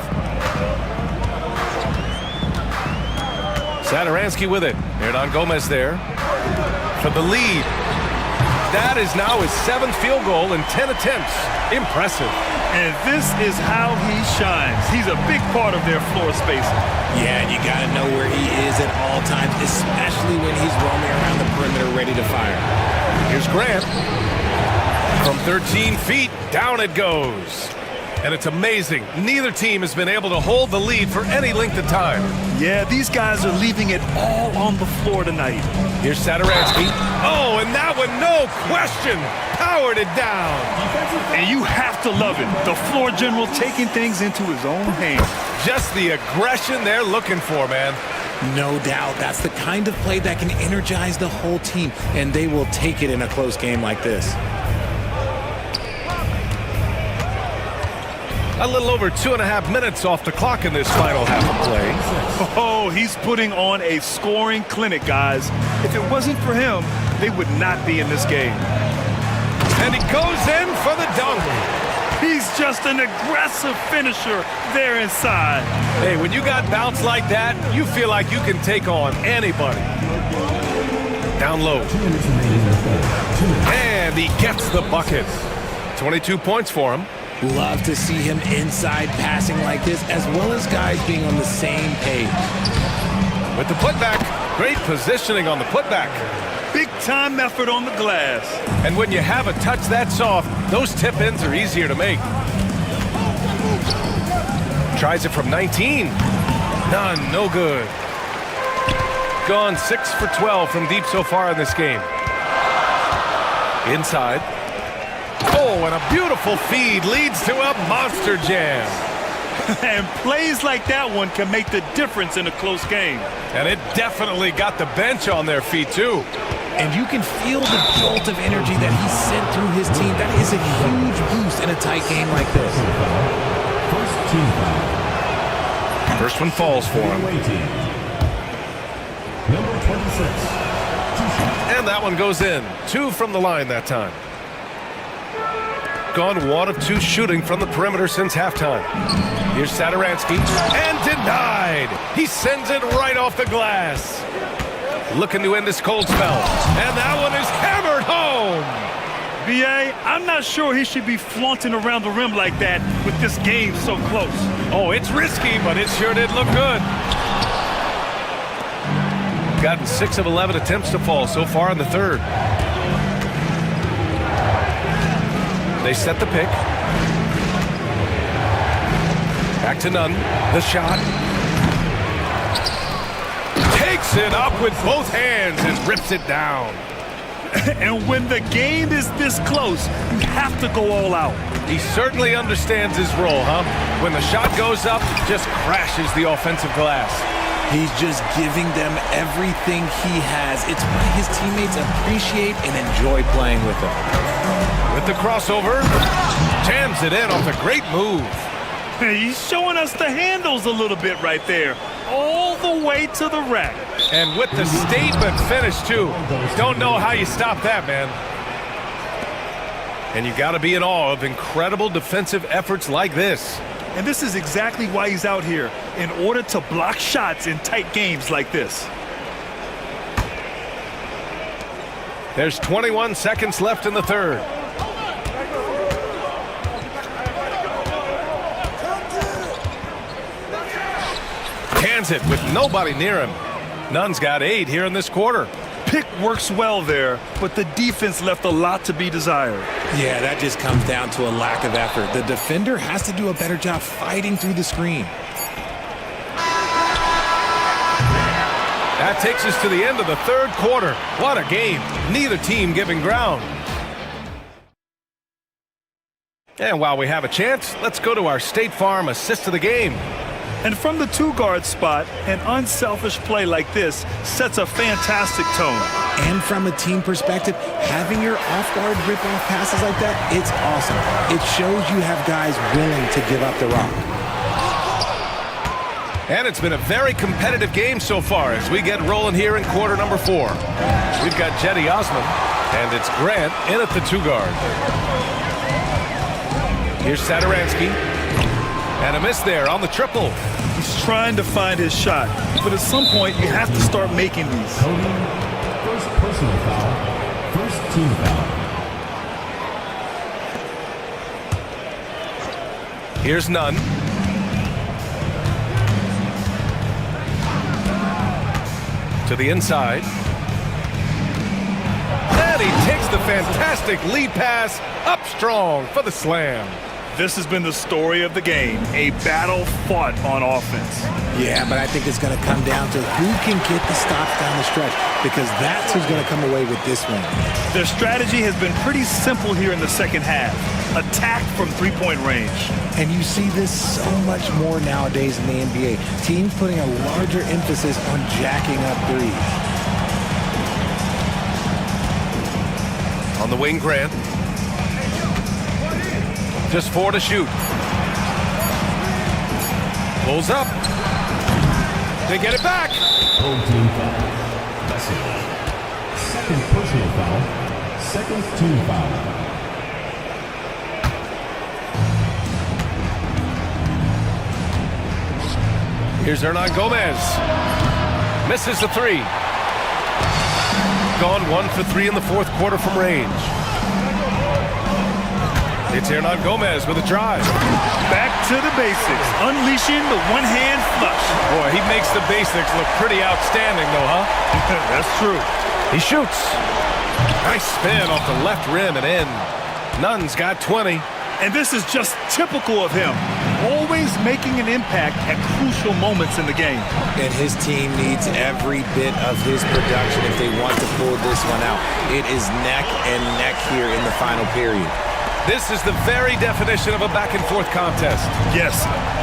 S5: Satoransky with it. Hernan Gomez there for the lead. That is now his 7th field goal in 10 attempts. Impressive.
S6: And this is how he shines. He's a big part of their floor spacing.
S8: Yeah, and you got to know where he is at all times, especially when he's roaming around the perimeter ready to fire.
S5: Here's Grant. From 13 feet, down it goes. And it's amazing. Neither team has been able to hold the lead for any length of time.
S6: Yeah, these guys are leaving it all on the floor tonight.
S5: Here's Satoransky. Oh, and that one, no question, powered it down.
S6: And you have to love it. The floor general taking things into his own hands.
S5: Just the aggression they're looking for, man.
S8: No doubt. That's the kind of play that can energize the whole team, and they will take it in a close game like this.
S5: A little over 2.5 minutes off the clock in this final half of play.
S6: Oh, he's putting on a scoring clinic, guys. If it wasn't for him, they would not be in this game.
S5: And he goes in for the dunk.
S6: He's just an aggressive finisher there inside.
S5: Hey, when you got bounce like that, you feel like you can take on anybody. Down low. And he gets the bucket. 22 points for him.
S8: Love to see him inside passing like this, as well as guys being on the same page.
S5: With the putback, great positioning on the putback.
S6: Big time effort on the glass.
S5: And when you have a touch that soft, those tip-ins are easier to make. Tries it from 19. None, no good. Gone 6 for 12 from deep so far in this game. Inside. Oh, and a beautiful feed leads to a monster jam.
S6: And plays like that one can make the difference in a close game.
S5: And it definitely got the bench on their feet, too.
S8: And you can feel the jolt of energy that he sent through his team. That is a huge boost in a tight game like this.
S5: First one falls for him.
S4: Number 26.
S5: And that one goes in. 2 from the line that time. Gone 1 of 2 shooting from the perimeter since halftime. Here's Satoransky, and denied. He sends it right off the glass. Looking to end this cold spell, and that one is hammered home.
S6: B.A., I'm not sure he should be flaunting around the rim like that with this game so close.
S5: Oh, it's risky, but it sure did look good. Gotten 6 of 11 attempts to fall so far in the third. They set the pick. Back to Nunn. The shot. Takes it up with both hands and rips it down.
S6: And when the game is this close, you have to go all out.
S5: He certainly understands his role, huh? When the shot goes up, just crashes the offensive glass.
S8: He's just giving them everything he has. It's why his teammates appreciate and enjoy playing with him.
S5: With the crossover, jams it in off a great move.
S6: He's showing us the handles a little bit right there. All the way to the rack.
S5: And with the statement finish, too. Don't know how you stop that, man. And you got to be in awe of incredible defensive efforts like this.
S6: And this is exactly why he's out here, in order to block shots in tight games like this.
S5: There's 21 seconds left in the third. Hands it with nobody near him. Nunn's got 8 here in this quarter.
S6: Pick works well there, but the defense left a lot to be desired.
S8: Yeah, that just comes down to a lack of effort. The defender has to do a better job fighting through the screen.
S5: That takes us to the end of the third quarter. What a game. Neither team giving ground. And while we have a chance, let's go to our State Farm assist of the game.
S6: And from the two-guard spot, an unselfish play like this sets a fantastic tone.
S8: And from a team perspective, having your off-guard rip-off passes like that, it's awesome. It shows you have guys willing to give up the rock.
S5: And it's been a very competitive game so far as we get rolling here in quarter number 4. We've got Jetty Osman, and it's Grant in at the 2-guard. Here's Sadaransky. And a miss there on the triple.
S6: He's trying to find his shot, but at some point you have to start making these.
S4: First personal foul. First team foul.
S5: Here's Nunn. To the inside. And he takes the fantastic lead pass up strong for the slam.
S6: This has been the story of the game, a battle fought on offense.
S8: Yeah, but I think it's going to come down to who can get the stops down the stretch, because that's who's going to come away with this one.
S6: Their strategy has been pretty simple here in the second half. Attack from three-point range.
S8: And you see this so much more nowadays in the NBA. Teams putting a larger emphasis on jacking up threes.
S5: On the wing, Grant. Just 4 to shoot. Pulls up. They get it back.
S4: Home team foul. That's it. Second personal foul. Second team foul.
S5: Here's Hernan Gomez. Misses the 3. Gone 1 for 3 in the fourth quarter from range. It's Hernan Gomez with a drive.
S6: Back to the basics, unleashing the one-hand flush.
S5: Boy, he makes the basics look pretty outstanding, though, huh?
S6: That's true.
S5: He shoots. Nice spin off the left rim and in. Nunn's got 20.
S6: And this is just typical of him, always making an impact at crucial moments in the game.
S8: And his team needs every bit of his production if they want to pull this one out. It is neck and neck here in the final period.
S5: This is the very definition of a back-and-forth contest.
S6: Yes,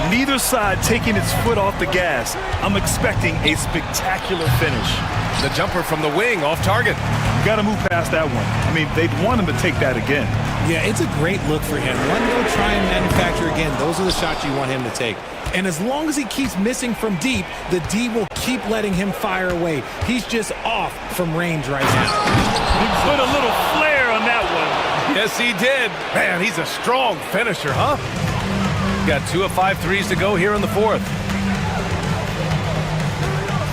S6: neither side taking its foot off the gas. I'm expecting a spectacular finish.
S5: The jumper from the wing off target.
S6: Got to move past that one. I mean, they'd want him to take that again.
S8: Yeah, it's a great look for him. One go try and manufacture again. Those are the shots you want him to take. And as long as he keeps missing from deep, the D will keep letting him fire away. He's just off from range right now.
S6: He put a little flair on that one.
S5: Yes, he did. Man, he's a strong finisher, huh? Got 2 of 5 threes to go here in the fourth.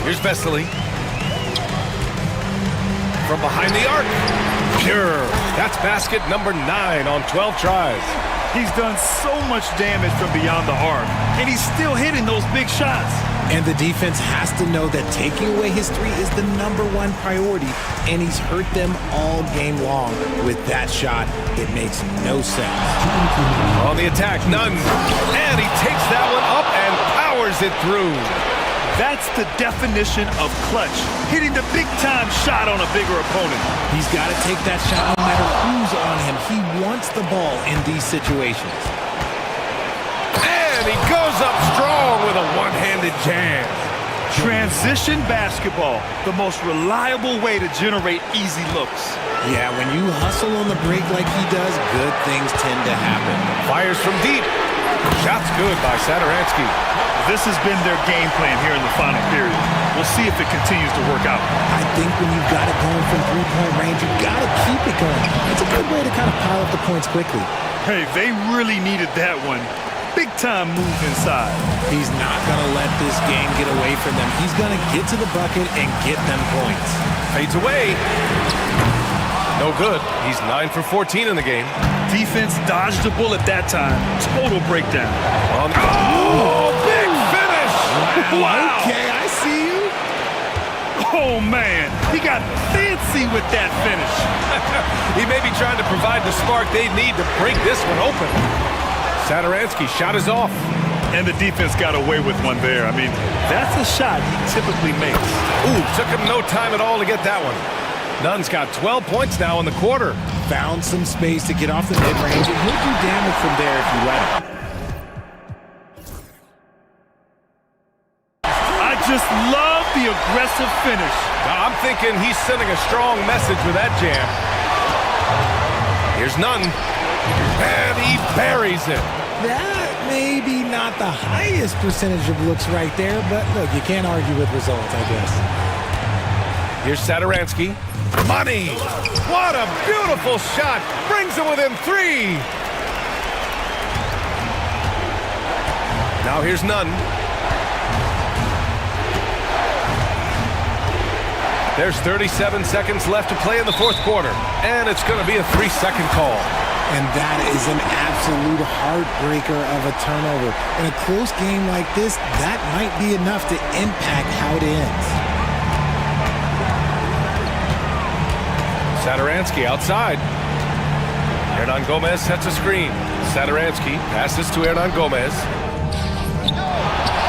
S5: Here's Vesely. From behind the arc. Pure. That's basket number 9 on 12 tries.
S6: He's done so much damage from beyond the arc, and he's still hitting those big shots.
S8: And the defense has to know that taking away his 3 is the #1 priority, and he's hurt them all game long with that shot. It makes no sense.
S5: On the attack, Nunn. And he takes that one up and powers it through.
S6: That's the definition of clutch. Hitting the big-time shot on a bigger opponent.
S8: He's got to take that shot no matter who's on him. He wants the ball in these situations.
S5: And he goes up strong with a one-handed jam.
S6: Transition basketball, the most reliable way to generate easy looks.
S8: Yeah, when you hustle on the break like he does, good things tend to happen.
S5: Fires from deep. Shot's good by Sadaransky.
S6: This has been their game plan here in the final period. We'll see if it continues to work out.
S8: I think when you've got it going from three-point range, you've got to keep it going. It's a good way to kind of pile up the points quickly.
S6: Hey, they really needed that one. Big-time move inside.
S8: He's not going to let this game get away from them. He's going to get to the bucket and get them points.
S5: Fades away. No good. He's 9 for 14 in the game.
S6: Defense dodged the bullet that time. Total breakdown.
S5: Oh, big finish!
S6: Wow.
S8: Okay, I see you.
S6: Oh, man. He got fancy with that finish.
S5: He may be trying to provide the spark they need to break this one open. Sadaransky shot is off.
S6: And the defense got away with one there. I mean, that's a shot he typically makes.
S5: Ooh, took him no time at all to get that one. Nunn's got 12 points now in the quarter.
S8: Found some space to get off the mid-range, and he'll do damage from there if you let him.
S6: I just love the aggressive finish.
S5: I'm thinking he's sending a strong message with that jam. Here's Nunn. And he buries it.
S8: That may be not the highest percentage of looks right there, but look, you can't argue with results, I guess.
S5: Here's Sadaransky. Money! What a beautiful shot! Brings it within 3! Now here's Nunn. There's 37 seconds left to play in the fourth quarter, and it's going to be a 3-second call.
S8: And that is an absolute heartbreaker of a turnover. In a close game like this, that might be enough to impact how it ends.
S5: Sadaransky outside. Hernan Gomez sets a screen. Sadaransky passes to Hernan Gomez.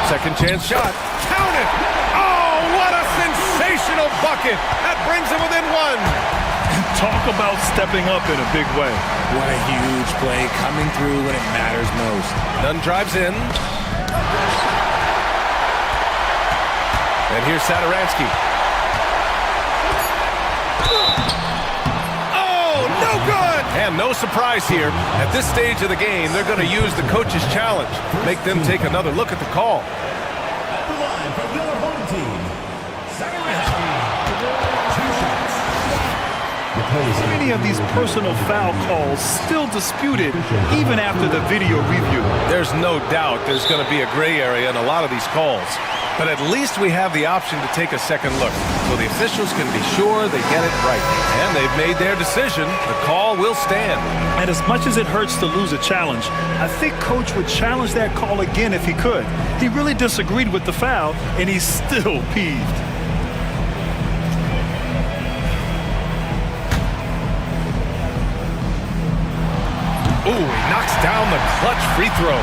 S5: Second chance shot. Count it! Oh, what a sensational bucket! That brings him within 1.
S6: Talk about stepping up in a big way.
S8: What a huge play coming through when it matters most.
S5: Nunn drives in. And here's Sadaransky. No good! And no surprise here. At this stage of the game, they're going to use the coach's challenge. Make them take another look at the call.
S4: The line from your home team. Sadaransky. 2 shots.
S6: Many of these personal foul calls still disputed even after the video review.
S5: There's no doubt there's going to be a gray area in a lot of these calls. But at least we have the option to take a second look, so the officials can be sure they get it right. And they've made their decision. The call will stand.
S6: And as much as it hurts to lose a challenge, I think Coach would challenge that call again if he could. He really disagreed with the foul, and he's still peeved.
S5: Ooh, he knocks down the clutch free throw.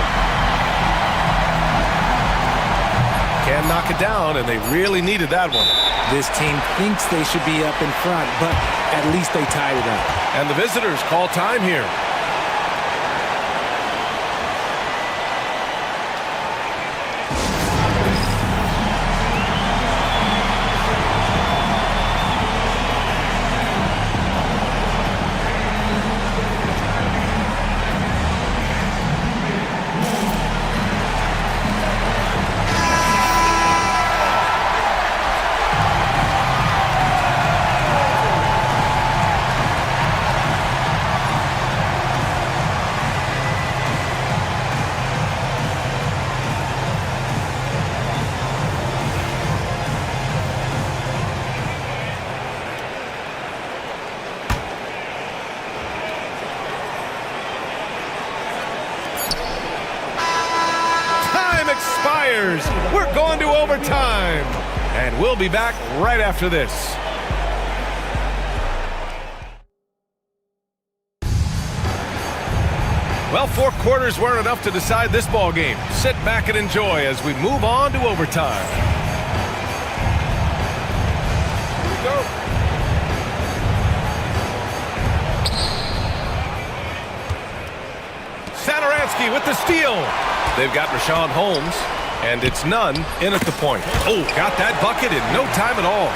S5: Can knock it down, and they really needed that one.
S8: This team thinks they should be up in front, but at least they tied it up.
S5: And the visitors call time here. We're going to overtime, and we'll be back right after this. Well, 4 quarters weren't enough to decide this ball game. Sit back and enjoy as we move on to overtime.
S2: go.
S5: Satoransky with the steal. They've got Rashawn Holmes, and it's none in at the point. Oh, got that bucket in no time at all.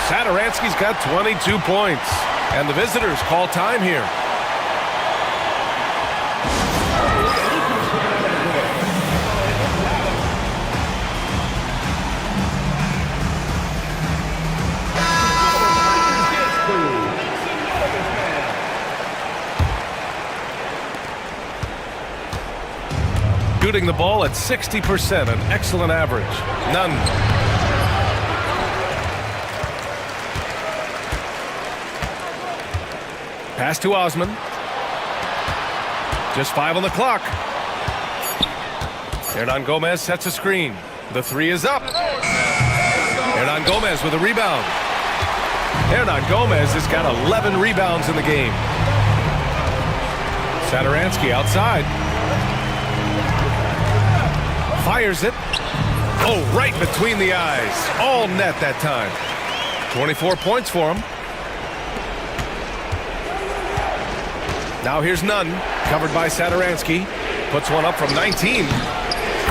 S5: Satoransky's got 22 points, and the visitors call time here. Shooting the ball at 60%, an excellent average. None. Pass to Osman. Just 5 on the clock. Hernan Gomez sets a screen. The 3 is up. Hernan Gomez with a rebound. Hernan Gomez has got 11 rebounds in the game. Satoransky outside. Fires it. Oh, right between the eyes. All net that time. 24 points for him. Now here's Nunn, covered by Satoransky. Puts one up from 19.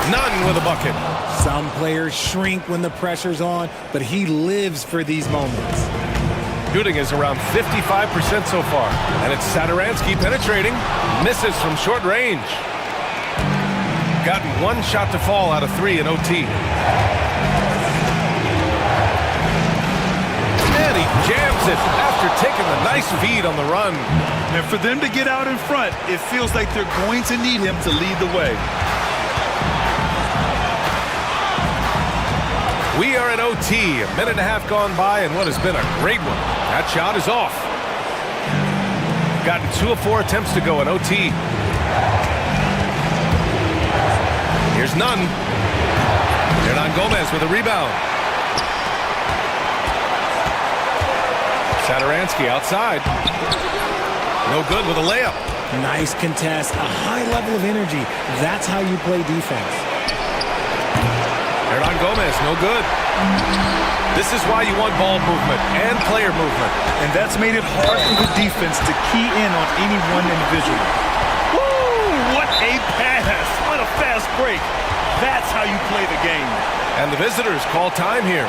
S5: Nunn with a bucket.
S8: Some players shrink when the pressure's on, but he lives for these moments.
S5: Shooting is around 55% so far. And it's Satoransky penetrating. Misses from short range. Gotten one shot to fall out of 3 in OT. And he jams it after taking the nice feed on the run.
S6: And for them to get out in front, it feels like they're going to need him to lead the way.
S5: We are in OT, a minute and a half gone by, and what has been a great one. That shot is off. Gotten 2 of 4 attempts to go in OT. Here's Nunn. Hernan Gomez with a rebound. Satoransky outside. No good with a layup.
S8: Nice contest, a high level of energy. That's how you play defense.
S5: Hernan Gomez, no good. This is why you want ball movement and player movement.
S6: And that's made it hard for the defense to key in on any one individual. Woo! What a pass! What a fast break. That's how you play the game.
S5: And the visitors call time here.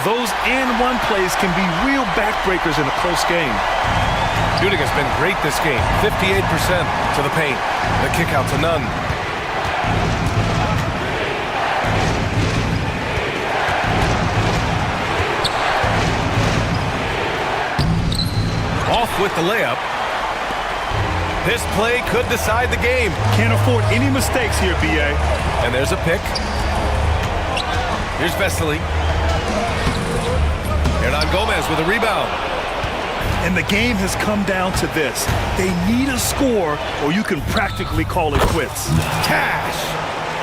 S6: Those and-one plays can be real backbreakers in a close game.
S5: Shooting has been great this game. 58% to the paint. The kick out to Nunn. Off with the layup. This play could decide the game.
S6: Can't afford any mistakes here, B.A.
S5: And there's a pick. Here's Vesely. Hernan Gomez with a rebound.
S6: And the game has come down to this. They need a score or you can practically call it quits.
S5: Cash!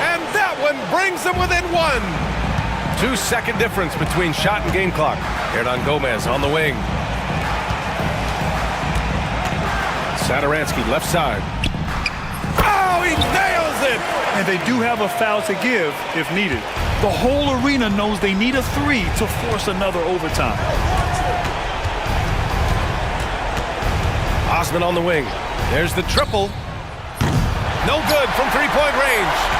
S5: And that one brings them within 1. 2-second difference between shot and game clock. Hernan Gomez on the wing. Satoransky left side. Oh, he nails it!
S6: And they do have a foul to give if needed. The whole arena knows they need a 3 to force another overtime.
S5: Osman on the wing. There's the triple. No good from three-point range.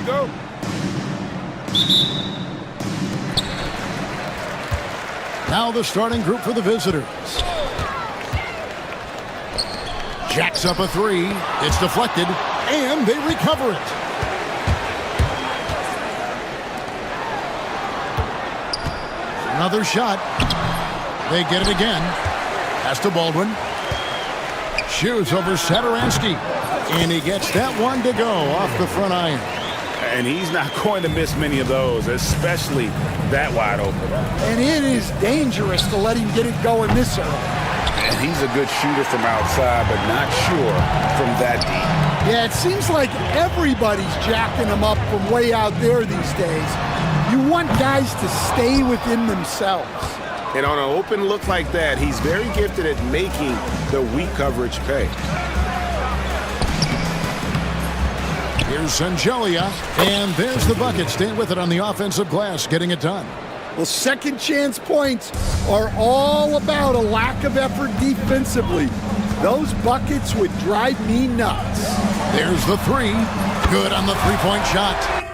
S2: we go.
S1: Now the starting group for the visitors. Jacks up a three. It's deflected, and they recover it. Another shot. They get it again. Pass to Baldwin. Shoots over Saturansky. And he gets that one to go off the front iron.
S2: And he's not going to miss many of those, especially that wide open.
S14: And it is dangerous to let him get it going this early.
S2: And he's a good shooter from outside, but not sure from that deep.
S14: Yeah, it seems like everybody's jacking him up from way out there these days. You want guys to stay within themselves.
S2: And on an open look like that, he's very gifted at making the weak coverage pay.
S1: Here's Sangelia, and there's the bucket. Staying with it on the offensive glass, getting it done.
S14: Well, second chance points are all about a lack of effort defensively. Those buckets would drive me nuts.
S1: There's the three. Good on the three-point shot.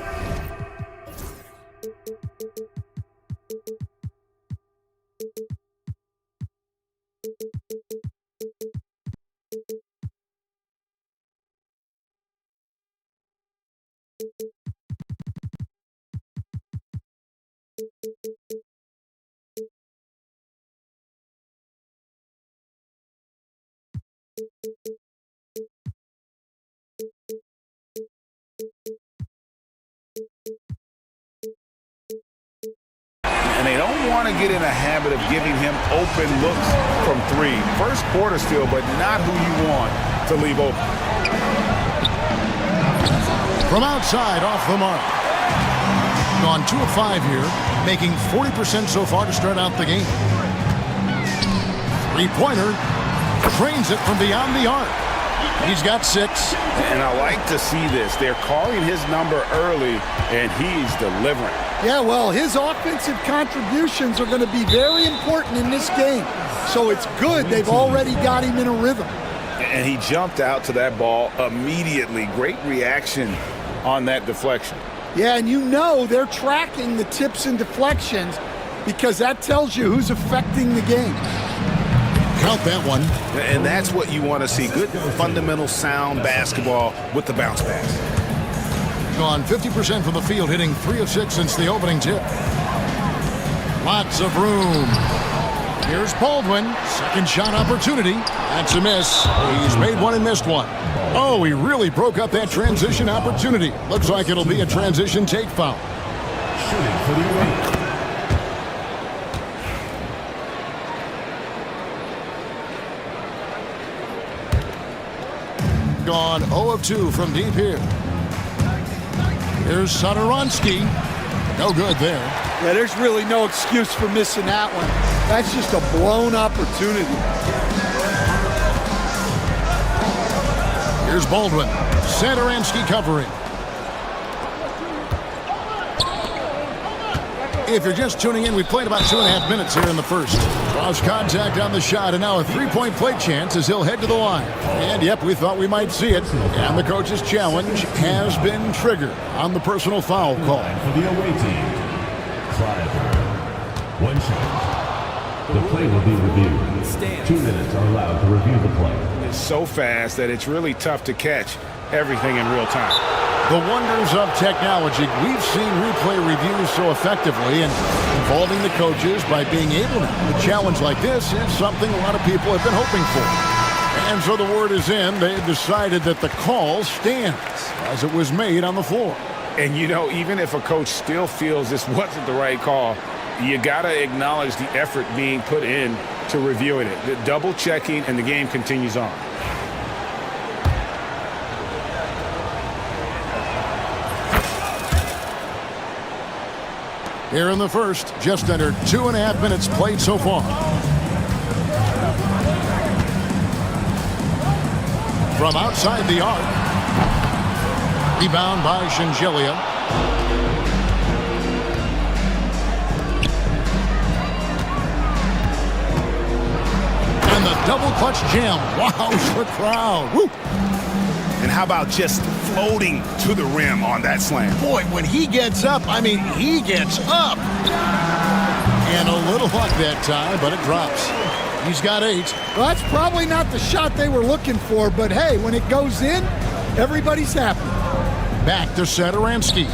S2: And they don't want to get in a habit of giving him open looks from three. First quarter still, but not who you want to leave open.
S1: From outside, off the mark. Gone 2 of 5 here, making 40% so far to start out the game. Three-pointer, trains it from beyond the arc. He's got 6.
S2: And I like to see this. They're calling his number early, and he's delivering.
S14: Yeah, well, his offensive contributions are going to be very important in this game. So it's good they've already got him in a rhythm.
S2: And he jumped out to that ball immediately. Great reaction on that deflection.
S14: Yeah, and you know they're tracking the tips and deflections because that tells you who's affecting the game.
S1: Count that one.
S2: And that's what you want to see. Good, fundamental, sound basketball with the bounce pass.
S1: Gone 50% from the field, hitting 3 of 6 since the opening tip. Lots of room. Here's Baldwin. Second shot opportunity. That's a miss. He's made one and missed one. Oh, he really broke up that transition opportunity. Looks like it'll be a transition take foul.
S4: Shooting for the away.
S1: Gone 0 of 2 from deep here. Here's Saturansky. No good there.
S14: Yeah, there's really no excuse for missing that one. That's just a blown opportunity.
S1: Here's Baldwin. Saturansky covering. If you're just tuning in, we played about 2.5 minutes here in the first. Cross contact on the shot, and now a three-point play chance as he'll head to the line. And yep, we thought we might see it. And the coach's challenge has been triggered on the personal foul call.
S4: For the away team, 5. 1 shot. The play will be reviewed. 2 minutes are allowed to review the play.
S2: It's so fast that it's really tough to catch everything in real time.
S1: The wonders of technology. We've seen replay reviews so effectively and involving the coaches by being able to. A challenge like this is something a lot of people have been hoping for. And so the word is in. They've decided that the call stands as it was made on the floor.
S2: And you know, even if a coach still feels this wasn't the right call, you got to acknowledge the effort being put in to reviewing it. The double checking, and the game continues on.
S1: Here in the first, just under 2.5 minutes played so far. From outside the arc. Rebound by Shingelia. And the double clutch jam. Wow, the crowd. Woo!
S9: And how about just floating to the rim on that slam.
S1: Boy, when he gets up, I mean, he gets up. And a little luck that time, but it drops. He's got 8.
S14: Well, that's probably not the shot they were looking for, but hey, when it goes in, everybody's happy.
S1: Back to Satoransky.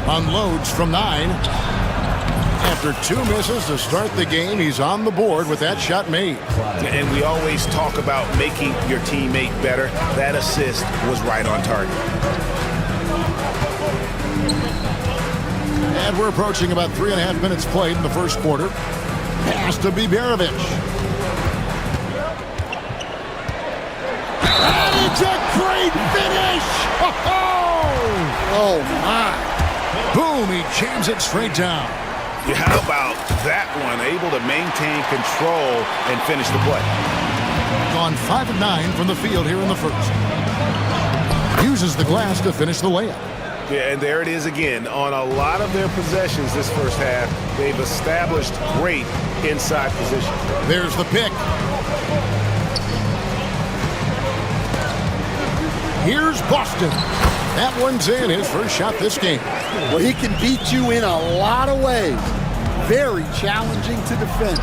S1: Unloads from 9. After 2 misses to start the game, he's on the board with that shot made.
S9: And we always talk about making your teammate better. That assist was right on target.
S1: And we're approaching about 3.5 minutes played in the first quarter. Pass to Biberovic. And it's a great finish! Oh, my. Boom, he jams it straight down.
S9: Yeah, how about that one? Able to maintain control and finish the play.
S1: Gone 5 of 9 from the field here in the first. Uses the glass to finish the layup.
S9: Yeah, and there it is again. On a lot of their possessions this first half, they've established great inside position.
S1: There's the pick. Here's Boston. That one's in, his first shot this game.
S14: Well, he can beat you in a lot of ways. Very challenging to defend.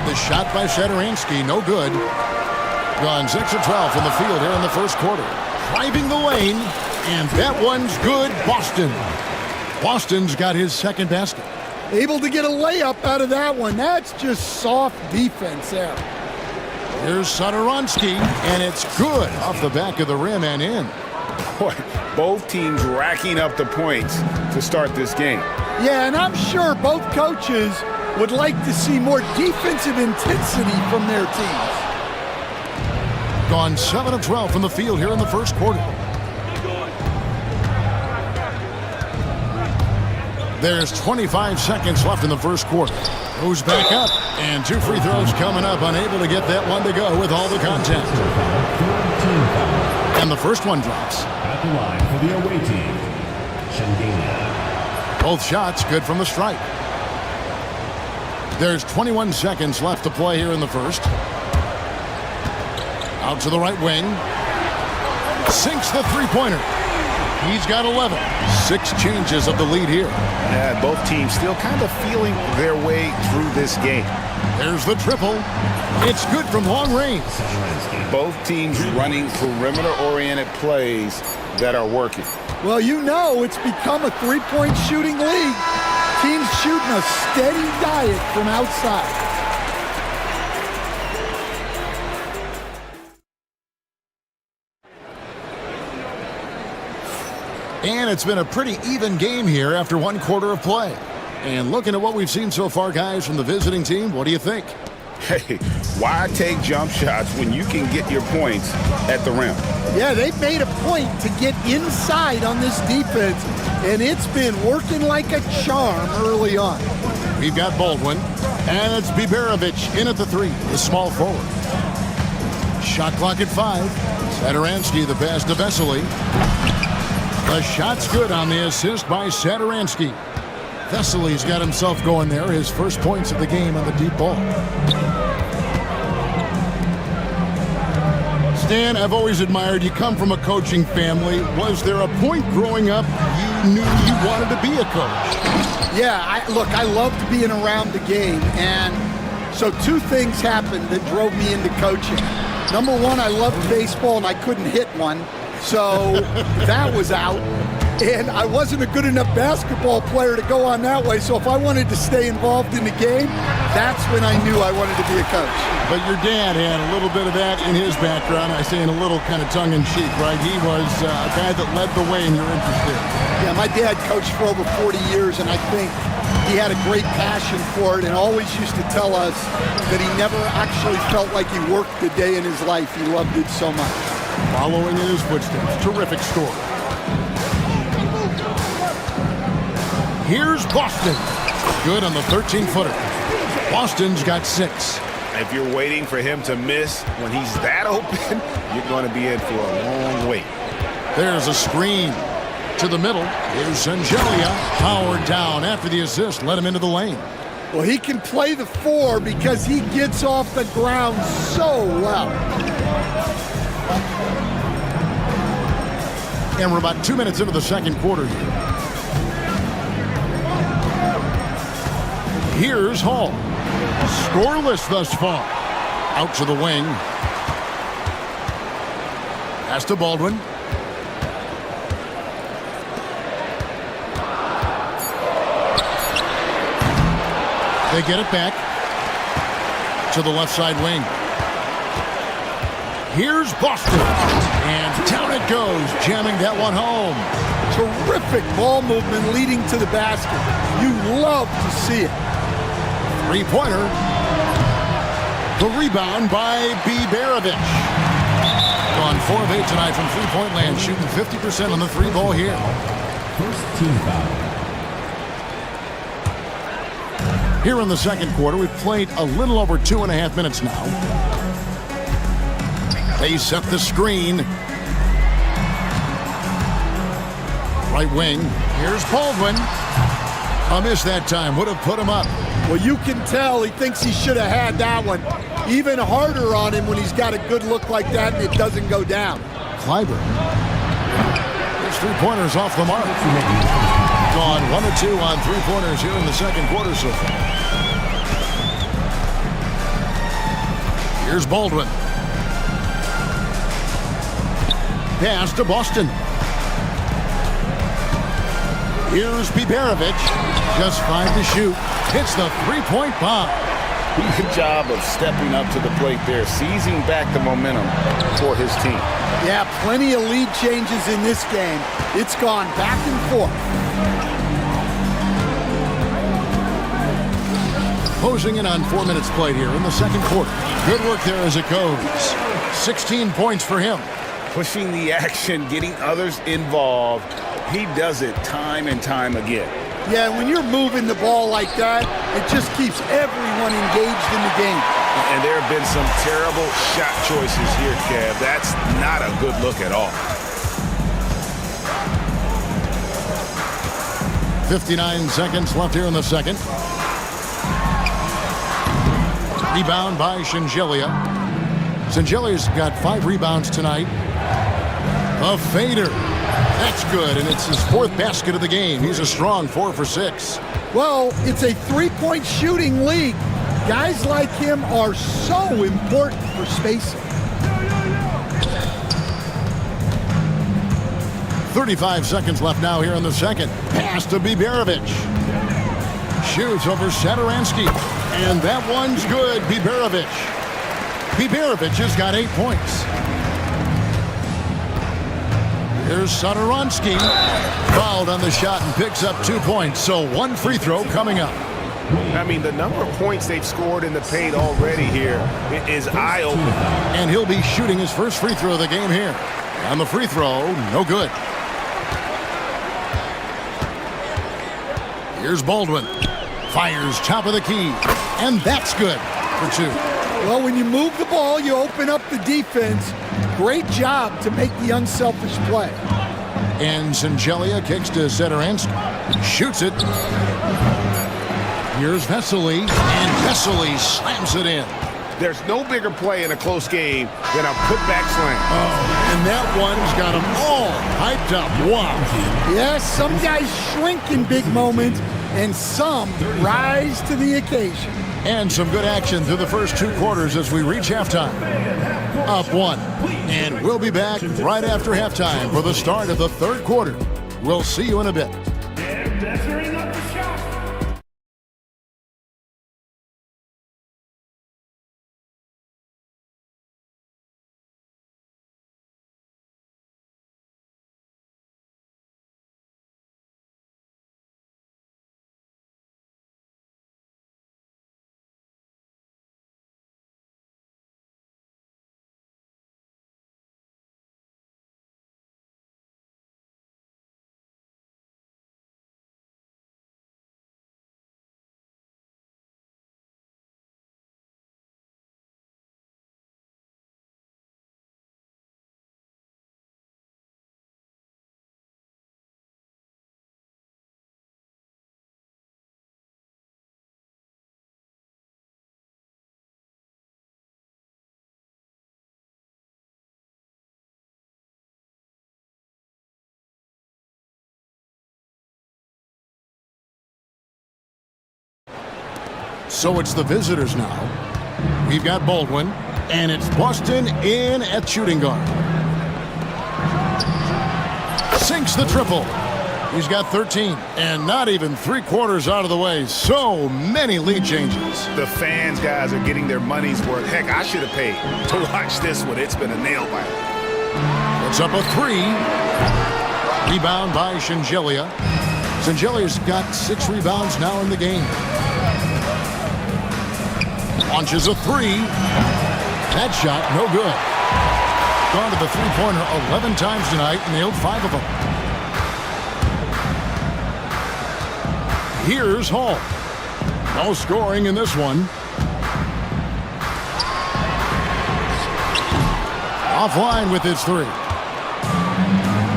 S1: The shot by Satoransky, no good. Gone 6 of 12 from the field here in the first quarter. Driving the lane, and that one's good, Boston. Boston's got his second basket.
S14: Able to get a layup out of that one. That's just soft defense there.
S1: Here's Satoransky, and it's good off the back of the rim and in.
S9: Boy, both teams racking up the points to start this game.
S14: Yeah, and I'm sure both coaches would like to see more defensive intensity from their teams.
S1: Gone 7 of 12 from the field here in the first quarter. There's 25 seconds left in the first quarter. Goes back up, and 2 free throws coming up. Unable to get that one to go with all the contact. And the first one drops.
S4: At the line for the away team, щоденні.
S1: Both shots good from the stripe. There's 21 seconds left to play here in the first. Out to the right wing. Sinks the three-pointer. He's got 11. 6 changes of the lead here.
S9: Yeah, both teams still kind of feeling their way through this game.
S1: There's the triple. It's good from long range.
S9: Both teams running perimeter-oriented plays that are working.
S14: Well, you know it's become a three-point shooting league. Teams shooting a steady diet from outside.
S1: And it's been a pretty even game here after 1 quarter of play. And looking at what we've seen so far, guys, from the visiting team, what do you think?
S9: Hey, why take jump shots when you can get your points at the rim?
S14: Yeah, they've made a point to get inside on this defense, and it's been working like a charm early on.
S1: We've got Baldwin, and it's Biberovic in at the 3, the small forward. Shot clock at 5. Satoransky, the pass to Vesely. The shot's good on the assist by Satoransky. Vesely's got himself going there, his first points of the game on the deep ball. Stan, I've always admired you. Come from a coaching family. Was there a point growing up you knew you wanted to be a coach?
S14: Yeah, I loved being around the game, and so 2 things happened that drove me into coaching. Number 1, I loved baseball, and I couldn't hit one, so that was out. And I wasn't a good enough basketball player to go on that way, so if I wanted to stay involved in the game, that's when I knew I wanted to be a coach.
S1: But your dad had a little bit of that in his background. I say in a little kind of tongue-in-cheek, right? He was a guy that led the way in your interest in.
S14: Yeah, my dad coached for over 40 years, and I think he had a great passion for it and always used to tell us that he never actually felt like he worked a day in his life. He loved it so much.
S1: Following in his footsteps, terrific score. Here's Boston. Good on the 13-footer. Boston's got 6.
S9: If you're waiting for him to miss when he's that open, you're going to be in for a long wait.
S1: There's a screen to the middle. Here's Sangelia. Powered down after the assist. Let him into the lane.
S14: Well, he can play the 4 because he gets off the ground so well.
S1: And we're about 2 minutes into the second quarter here. Here's Hall. Scoreless thus far. Out to the wing. Pass to Baldwin. They get it back to the left side wing. Here's Boston. And down it goes, jamming that one home.
S14: Terrific ball movement leading to the basket. You love to see it.
S1: Three-pointer. The rebound by Biberovic. Gone 4 of 8 tonight from three-point land, shooting 50% on the three ball here.
S4: First team foul.
S1: Here in the second quarter, we've played a little over 2.5 minutes now. They set the screen. Right wing. Here's Baldwin. A miss that time. Would have put him up.
S14: Well, you can tell he thinks he should have had that one. Even harder on him when he's got a good look like that and it doesn't go down.
S1: Clyburn. His three-pointers off the mark. Gone 1 of 2 on three-pointers here in the second quarter so far. Here's Baldwin. Pass to Boston. Here's Biberovic. Just 5 to shoot. Hits the three-point bomb.
S11: Good job of stepping up to the plate there, seizing back the momentum for his team.
S14: Yeah, plenty of lead changes in this game. It's gone back and forth.
S1: Closing in on 4 minutes played here in the second quarter. Good work there as it goes. 16 points for him.
S11: Pushing the action, getting others involved. He does it time and time again.
S14: Yeah, when you're moving the ball like that, it just keeps everyone engaged in the game.
S11: And there have been some terrible shot choices here, Kev. That's not a good look at all.
S1: 59 seconds left here in the second. Rebound by Shingelia. Singelia's got 5 rebounds tonight. A fader. That's good, and it's his 4th basket of the game. He's a strong 4 for 6.
S14: Well, it's a three-point shooting league. Guys like him are so important for spacing.
S1: 35 seconds left now here in the second. Pass to Biberovic. Shoots over Satoransky. And that one's good, Biberovic. Biberovic has got 8 points. Here's Satoransky. Fouled on the shot and picks up 2 points. So 1 free throw coming up.
S9: I mean, the number of points they've scored in the paint already here is eye-opening.
S1: And he'll be shooting his first free throw of the game here. On the free throw, no good. Here's Baldwin. Fires top of the key. And that's good for 2.
S14: Well, when you move the ball, you open up the defense. Great job to make the unselfish play.
S1: And Singelia kicks to Satoransky. Shoots it. Here's Vesely. And Vesely slams it in.
S9: There's no bigger play in a close game than a putback slam.
S1: Oh, and that one's got them all hyped up. Wow.
S14: Yes, some guys shrink in big moments, and some rise to the occasion.
S1: And some good action through the first 2 quarters as we reach halftime. Up 1. And we'll be back right after halftime for the start of the third quarter. We'll see you in a bit. So it's the visitors now. We've got Baldwin, and it's Boston in at shooting guard. Sinks the triple. He's got 13, and not even 3/4 out of the way. So many lead changes.
S9: The fans, guys, are getting their money's worth. Heck, I should have paid to watch this one. It's been a nail biter.
S1: Puts up a 3. Rebound by Shengelia. Shengelia's got 6 rebounds now in the game. Launches a 3. That shot, no good. Gone to the three-pointer 11 times tonight, nailed 5 of them. Here's Hall. No scoring in this one. Offline with his 3.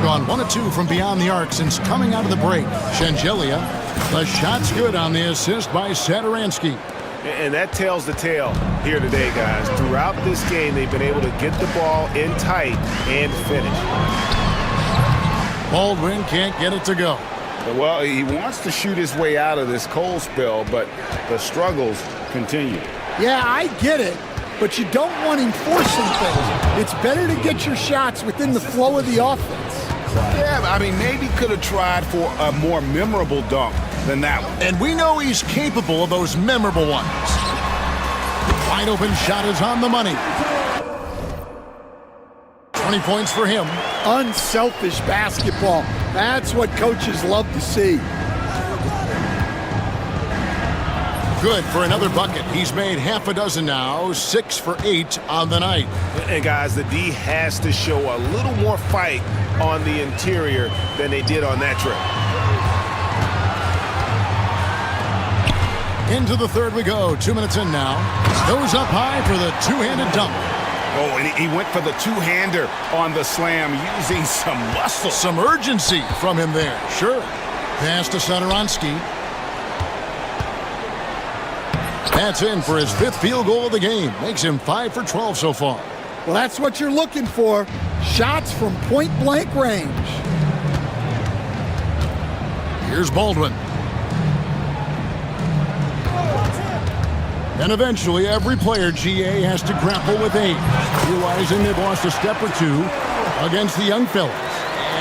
S1: Gone 1 of 2 from beyond the arc since coming out of the break. Shengelia, the shot's good on the assist by Satoransky.
S9: And that tells the tale here today, guys. Throughout this game, they've been able to get the ball in tight and finish.
S1: Baldwin can't get it to go.
S9: Well, he wants to shoot his way out of this cold spell, but the struggles continue.
S14: Yeah, I get it, but you don't want him forcing things. It's better to get your shots within the flow of the offense.
S9: Yeah, I mean, maybe could have tried for a more memorable dunk than that one.
S1: And we know he's capable of those memorable ones. Wide open shot is on the money. 20 points for him.
S14: Unselfish basketball. That's what coaches love to see.
S1: Good for another bucket. He's made half a dozen now, 6 for 8 on the night.
S9: And guys, the D has to show a little more fight on the interior than they did on that trip.
S1: Into the third we go. 2 minutes in now. Goes up high for the two-handed dunk.
S9: Oh, and he went for the two-hander on the slam using some muscle.
S1: Some urgency from him there. Sure. Pass to Satoransky. That's in for his 5th field goal of the game. Makes him 5 for 12 so far.
S14: Well, that's what you're looking for. Shots from point-blank range.
S1: Here's Baldwin. And eventually, every player, GA, has to grapple with age, realizing they've lost a step or 2 against the young fellas.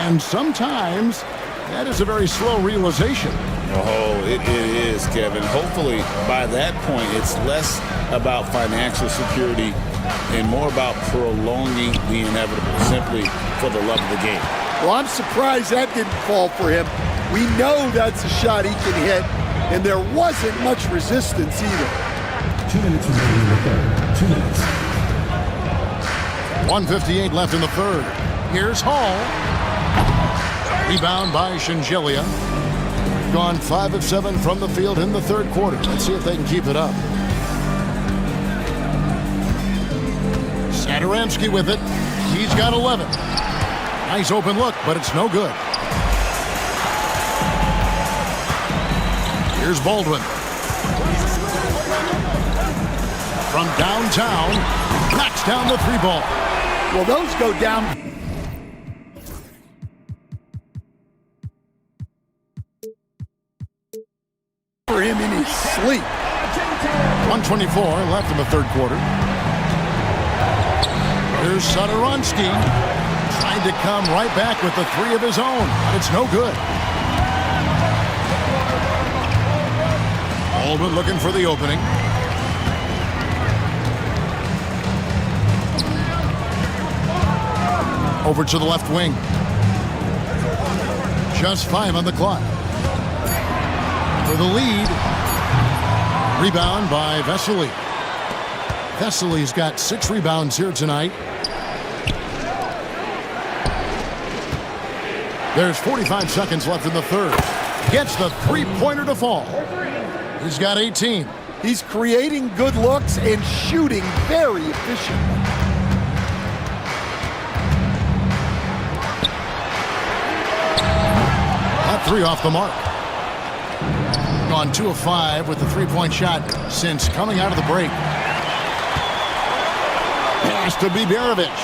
S1: And sometimes, that is a very slow realization.
S11: Oh, it is, Kevin. Hopefully, by that point, it's less about financial security and more about prolonging the inevitable, simply for the love of the game.
S14: Well, I'm surprised that didn't fall for him. We know that's a shot he can hit, and there wasn't much resistance either.
S4: 2 minutes remaining in the third. 2 minutes.
S1: 1:58 left in the third. Here's Hall. Rebound by Shengelia. Gone 5 of 7 from the field in the third quarter. Let's see if they can keep it up. Satoransky with it. He's got 11. Nice open look, but it's no good. Here's Baldwin. From downtown, knocks down the 3 ball.
S14: Well, those go down. For him in his sleep.
S1: 1:24 left in the third quarter. Here's Satoransky trying to come right back with the 3 of his own. It's no good. Baldwin looking for the opening. Over to the left wing. Just 5 on the clock. For the lead. Rebound by Vesely. Vesely's got 6 rebounds here tonight. There's 45 seconds left in the third. Gets the 3-pointer to fall. He's got 18.
S14: He's creating good looks and shooting very efficiently.
S1: That 3 off the mark. Gone 2 of 5 with the 3-point shot since coming out of the break. Pass to Biberovich.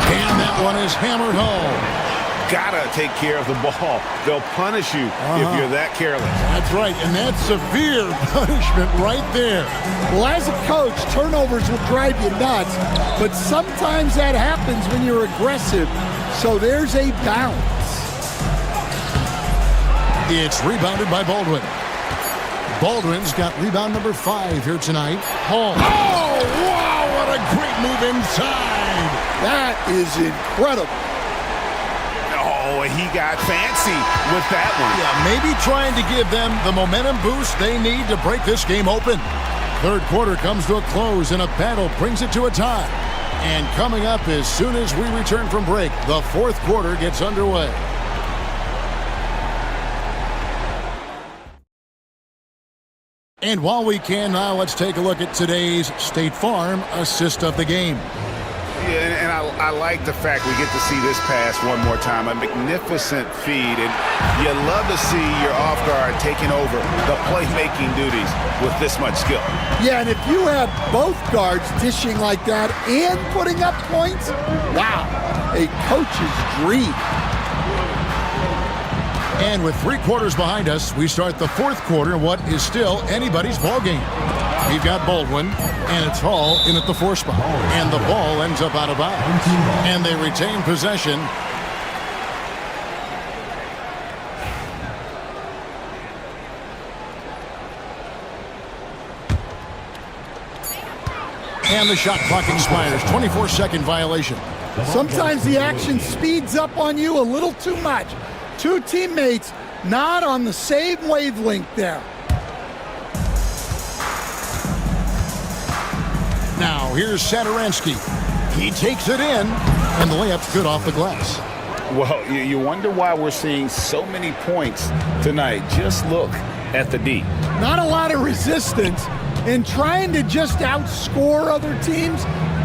S1: And that one is hammered home.
S9: gotta take care of the ball. They'll punish you if you're that careless.
S1: That's right, and that's severe punishment right there.
S14: Well, as a coach, turnovers will drive you nuts, but sometimes that happens when you're aggressive. So there's a balance.
S1: It's rebounded by Baldwin. Baldwin's got rebound number 5 here tonight. Hall. Oh, wow, what a great move inside.
S14: That is incredible.
S9: Oh, and he got fancy with that one.
S1: Yeah, maybe trying to give them the momentum boost they need to break this game open. Third quarter comes to a close, and a battle brings it to a tie. And coming up as soon as we return from break, the fourth quarter gets underway. And while we can now, let's take a look at today's State Farm assist of the game.
S9: Yeah, and I like the fact we get to see this pass one more time. A magnificent feed, and you love to see your off guard taking over the playmaking duties with this much skill.
S14: Yeah, and if you have both guards dishing like that and putting up points, wow, a coach's dream.
S1: And with 3 quarters behind us, we start the fourth quarter in what is still anybody's ball game. We've got Baldwin, and it's Hall in at the 4 spot. And the ball ends up out of bounds. And they retain possession. And the shot clock expires. 24-second violation.
S14: Sometimes the action speeds up on you a little too much. 2 teammates not on the same wavelength there.
S1: Now here's Saturansky. He takes it in, and the layup's good off the glass.
S11: Well, you wonder why we're seeing so many points tonight. Just look at the D.
S14: Not a lot of resistance, and trying to just outscore other teams,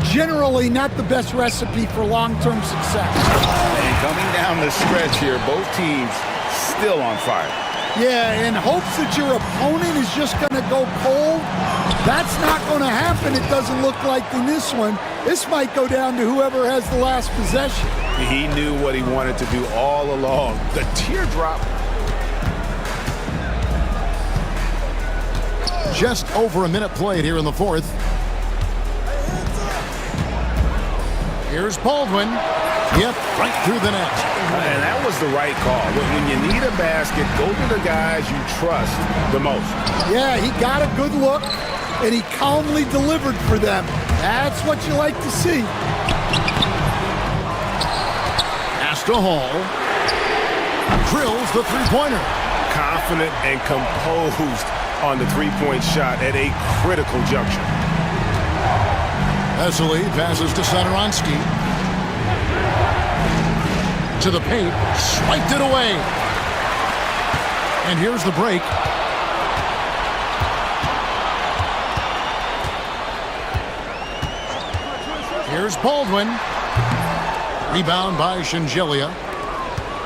S14: generally not the best recipe for long-term success.
S11: And coming down the stretch here, both teams still on fire.
S14: Yeah, in hopes that your opponent is just going to go cold. That's not going to happen, it doesn't look like in this one. This might go down to whoever has the last possession.
S9: He knew what he wanted to do all along. The teardrop.
S1: Just over a minute played here in the fourth. Here's Baldwin. Yep, right through the net.
S9: And that was the right call. When you need a basket, go to the guys you trust the most.
S14: Yeah, he got a good look, and he calmly delivered for them. That's what you like to see.
S1: Pass to Hall. Drills the three-pointer.
S2: Confident and composed on the three-point shot at a critical juncture.
S1: Vesely passes to Saturansky. To the paint, swiped it away. And here's the break. Here's Baldwin. Rebound by Shengelia.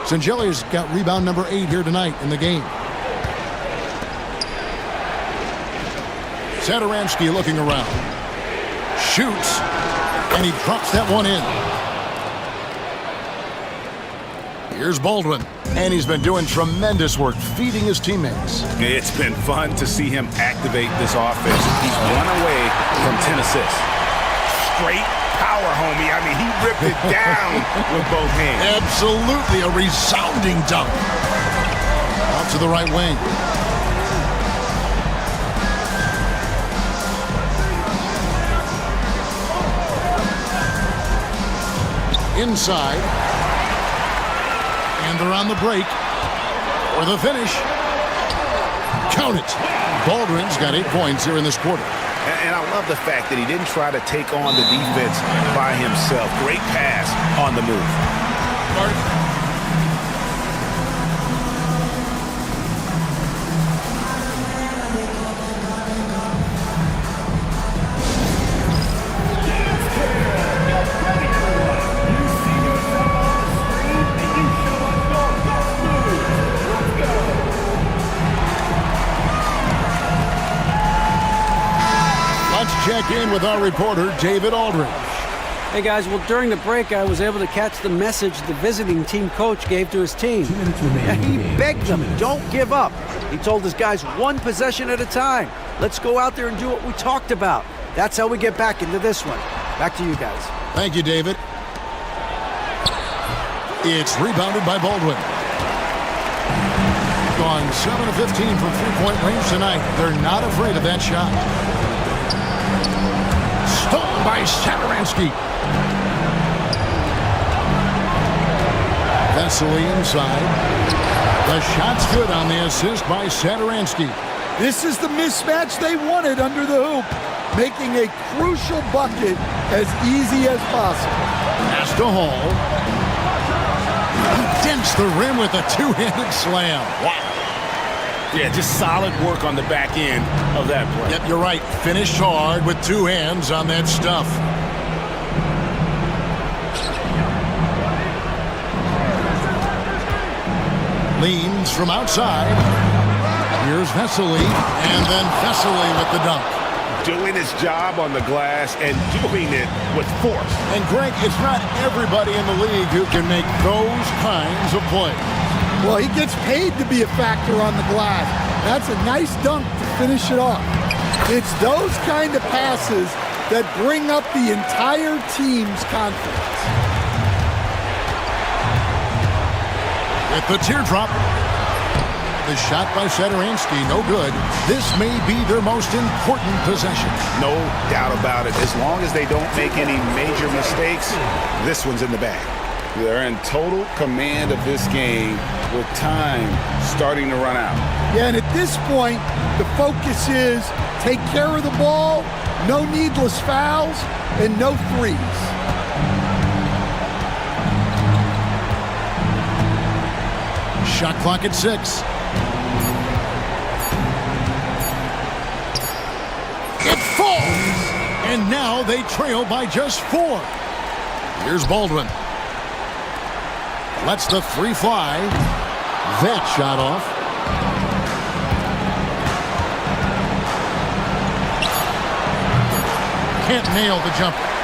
S1: Shengelia's got rebound number 8 here tonight in the game. Saturansky looking around. Shoots, and he drops that one in. Here's Baldwin, and he's been doing tremendous work feeding his teammates.
S2: It's been fun to see him activate this offense. He's 1 away from 10 assists. Straight power, homie. I mean, he ripped it down with both hands.
S1: Absolutely, a resounding dunk. Out to the right wing. Inside. And they're on the break for the finish. Count it. Baldwin's got 8 points here in this quarter.
S9: And I love the fact that he didn't try to take on the defense by himself. Great pass on the move.
S1: Check in with our reporter, David Aldridge.
S13: Hey guys, well during the break I was able to catch the message the visiting team coach gave to his team. And he begged them, don't give up. He told his guys one possession at a time. Let's go out there and do what we talked about. That's how we get back into this one. Back to you guys.
S1: Thank you, David. It's rebounded by Baldwin. Gone 7 of 15 from three-point range tonight. They're not afraid of that shot. Stolen by Sadaransky. Vesely inside. The shot's good on the assist by Sadaransky.
S14: This is the mismatch they wanted under the hoop, making a crucial bucket as easy as possible.
S1: Pass to Hall. He dents the rim with a two-handed slam. Wow.
S2: Yeah, just solid work on the back end of that play.
S1: Yep, you're right. Finished hard with two hands on that stuff. Leans from outside. Here's Vesely, and then Vesely with the dunk.
S2: Doing his job on the glass and doing it with force.
S1: And Greg, it's not everybody in the league who can make those kinds of plays.
S14: Well, he gets paid to be a factor on the glass. That's a nice dunk to finish it off. It's those kind of passes that bring up the entire team's confidence.
S1: With the teardrop. The shot by Sadaransky, no good. This may be their most important possession.
S9: No doubt about it. As long as they don't make any major mistakes, this one's in the bag.
S11: They're in total command of this game with time starting to run out.
S14: Yeah, and at this point, the focus is take care of the ball, no needless fouls, and no threes.
S1: Shot clock at 6. It falls! And now they trail by just 4. Here's Baldwin. Lets the three fly. That shot off. Can't nail the jumper.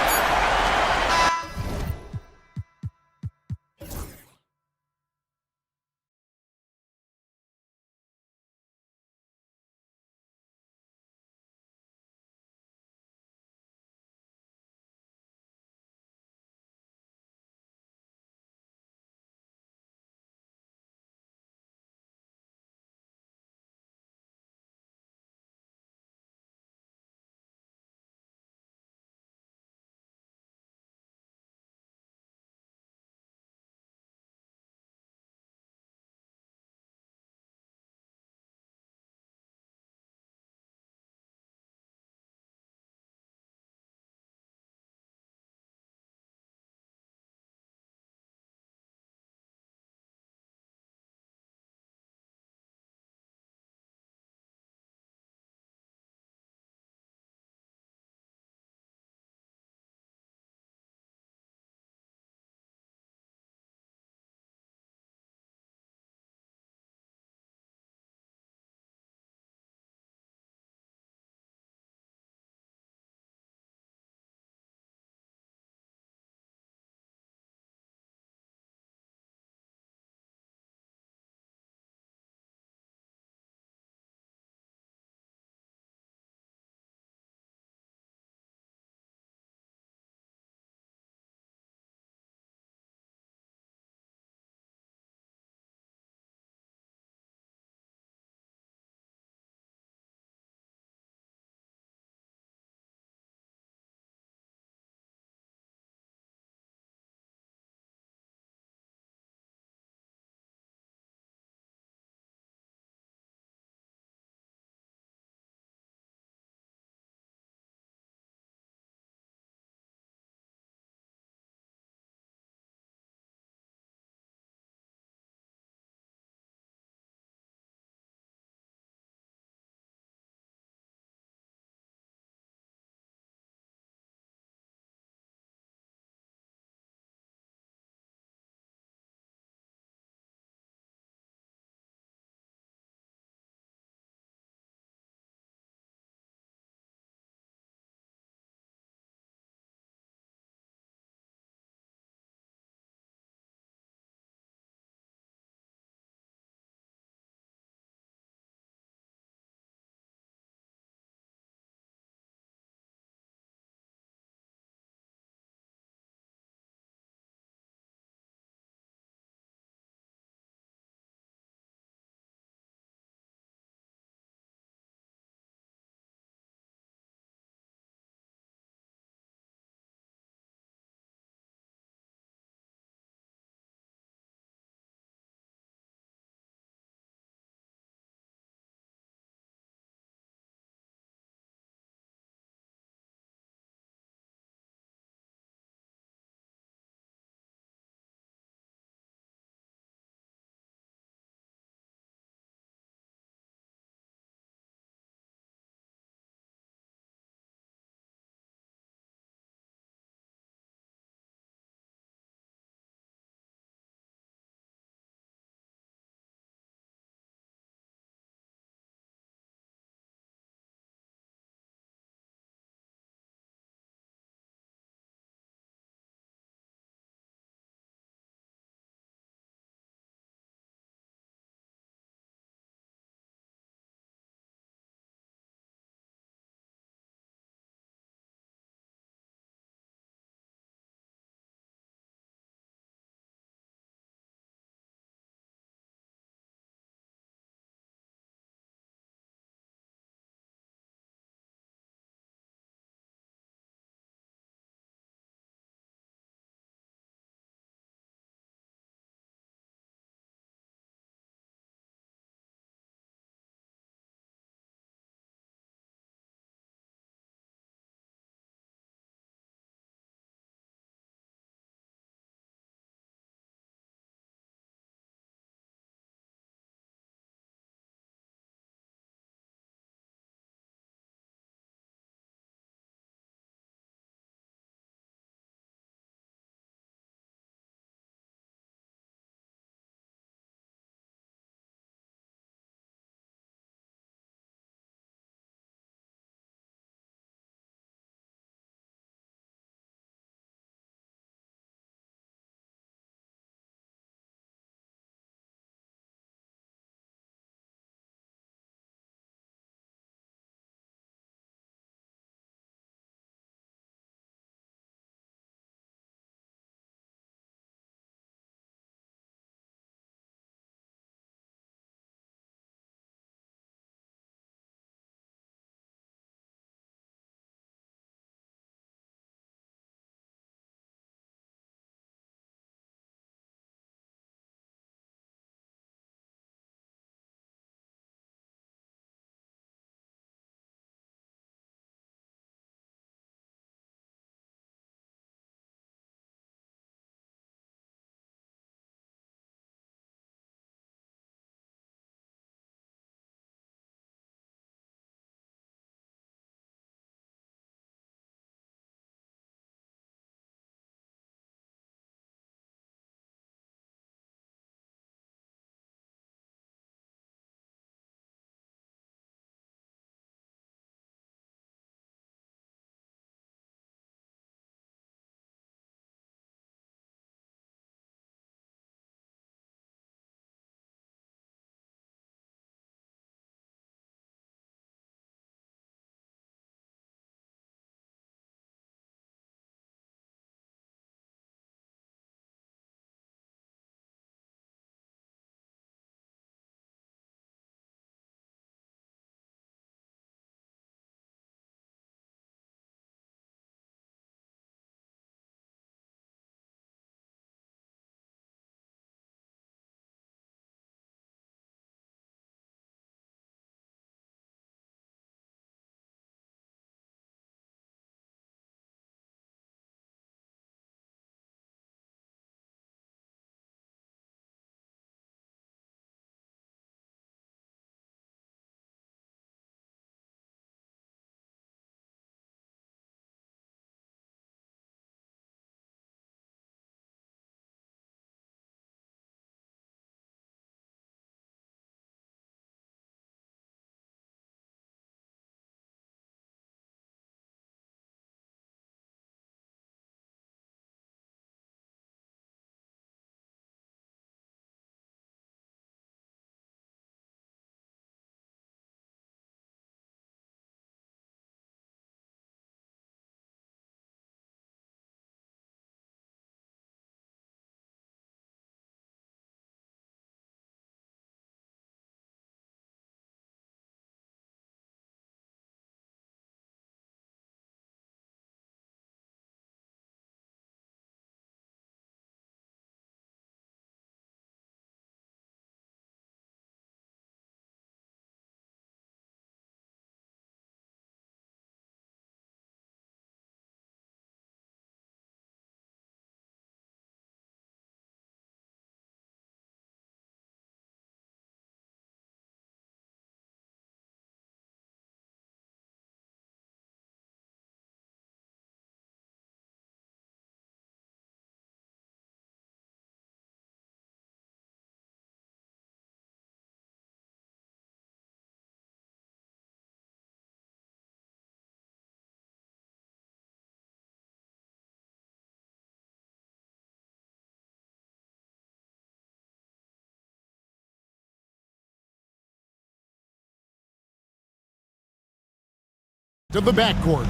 S1: To the backcourt.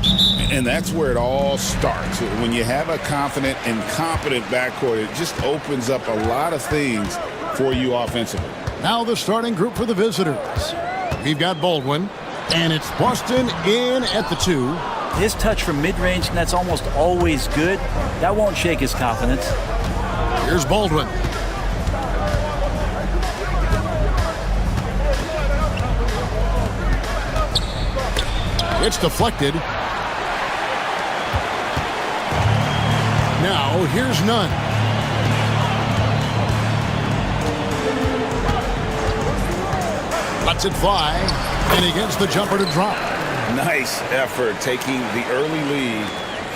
S11: And that's where it all starts. When you have a confident and competent backcourt, it just opens up a lot of things for you offensively.
S1: Now the starting group for the visitors. We've got Baldwin, and it's Boston in at the 2.
S3: His touch from mid-range, and that's almost always good. That won't shake his confidence.
S1: Here's Baldwin. It's deflected. Now here's Nunn. Lets it fly, and he gets the jumper to drop.
S11: Nice effort taking the early lead.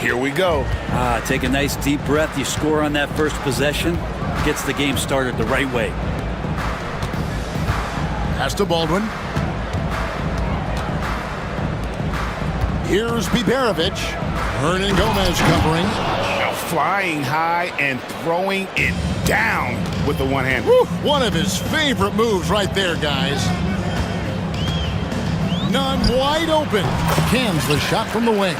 S11: Here we go.
S3: Take a nice deep breath. You score on that first possession. Gets the game started the right way.
S1: Pass to Baldwin. Here's Biberovic. Hernan Gomez covering.
S11: Now flying high and throwing it down with the one hand.
S1: Woo, one of his favorite moves right there, guys. Nunn wide open. Cans the shot from the wing.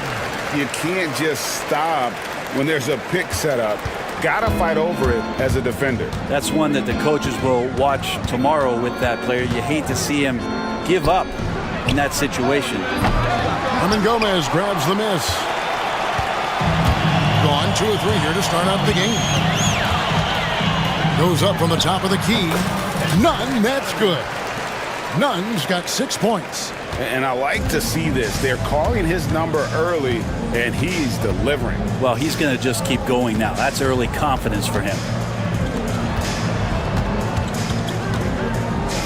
S11: You can't just stop when there's a pick set up. Gotta fight over it as a defender.
S3: That's one that the coaches will watch tomorrow with that player. You hate to see him give up in that situation.
S1: Hernan Gomez grabs the miss. Gone 2 or 3 here to start out the game. Goes up from the top of the key. Nunn, that's good. Nunn's got 6 points.
S11: And I like to see this. They're calling his number early, and he's delivering.
S3: Well, he's going to just keep going now. That's early confidence for him.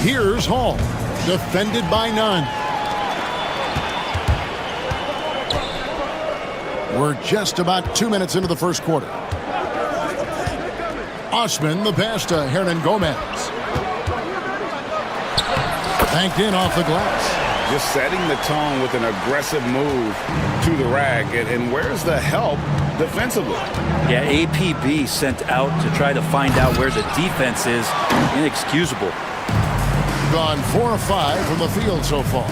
S1: Here's Hall, defended by Nunn. We're just about 2 minutes into the first quarter. Osman, the pass to Hernan Gomez. Banked in off the glass.
S11: Just setting the tone with an aggressive move to the rack. And where's the help defensively?
S3: Yeah, APB sent out to try to find out where the defense is. Inexcusable.
S1: Gone 4 of 5 from the field so far.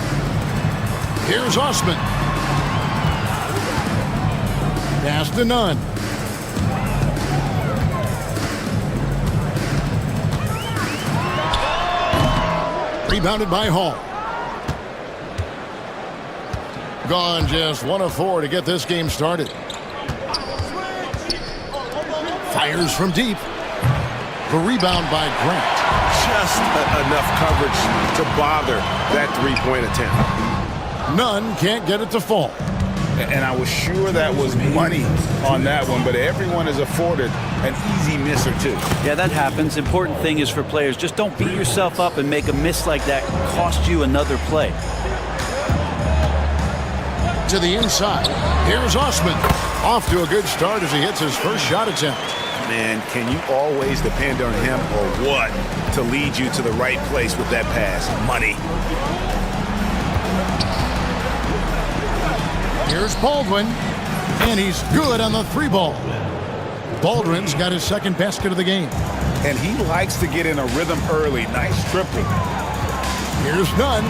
S1: Here's Osman. Pass to Nunn. Rebounded by Hall. Gone just 1 of 4 to get this game started. Fires from deep. The rebound by Grant.
S9: Just enough coverage to bother that three-point attempt.
S1: Nunn can't get it to fall.
S11: And I was sure that was money on that one, but everyone is afforded an easy miss or two.
S3: Yeah, that happens. Important thing is for players, just don't beat yourself up and make a miss like that cost you another play.
S1: To the inside. Here's Osman. Off to a good start as he hits his first shot attempt.
S9: Man, can you always depend on him or what to lead you to the right place with that pass? Money.
S1: Here's Baldwin, and he's good on the 3-ball. Baldwin's got his second basket of the game.
S11: And he likes to get in a rhythm early. Nice triple.
S1: Here's Nunn.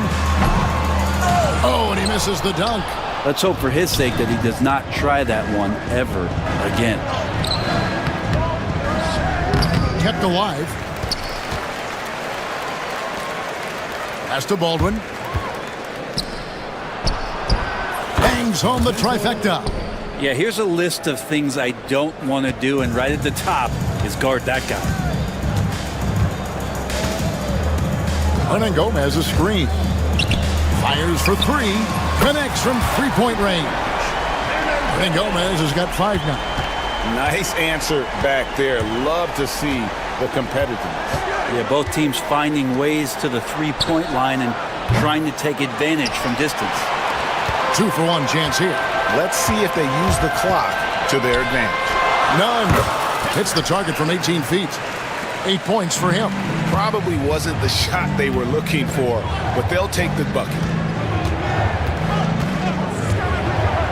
S1: Oh, and he misses the dunk.
S3: Let's hope for his sake that he does not try that one ever again.
S1: Kept alive. Pass to Baldwin. Bangs home the trifecta.
S3: Yeah, here's a list of things I don't want to do, and right at the top is guard that guy.
S1: Hernan Gomez a screen. Fires for 3. Connects from 3-point range. Hernan Gomez has got 5 now.
S11: Nice answer back there. Love to see the competitiveness.
S3: Yeah, both teams finding ways to the 3-point line and trying to take advantage from distance.
S1: 2 for 1 chance here.
S9: Let's see if they use the clock to their advantage.
S1: Nunn hits the target from 18 feet. 8 points for him.
S9: Probably wasn't the shot they were looking for, but they'll take the bucket.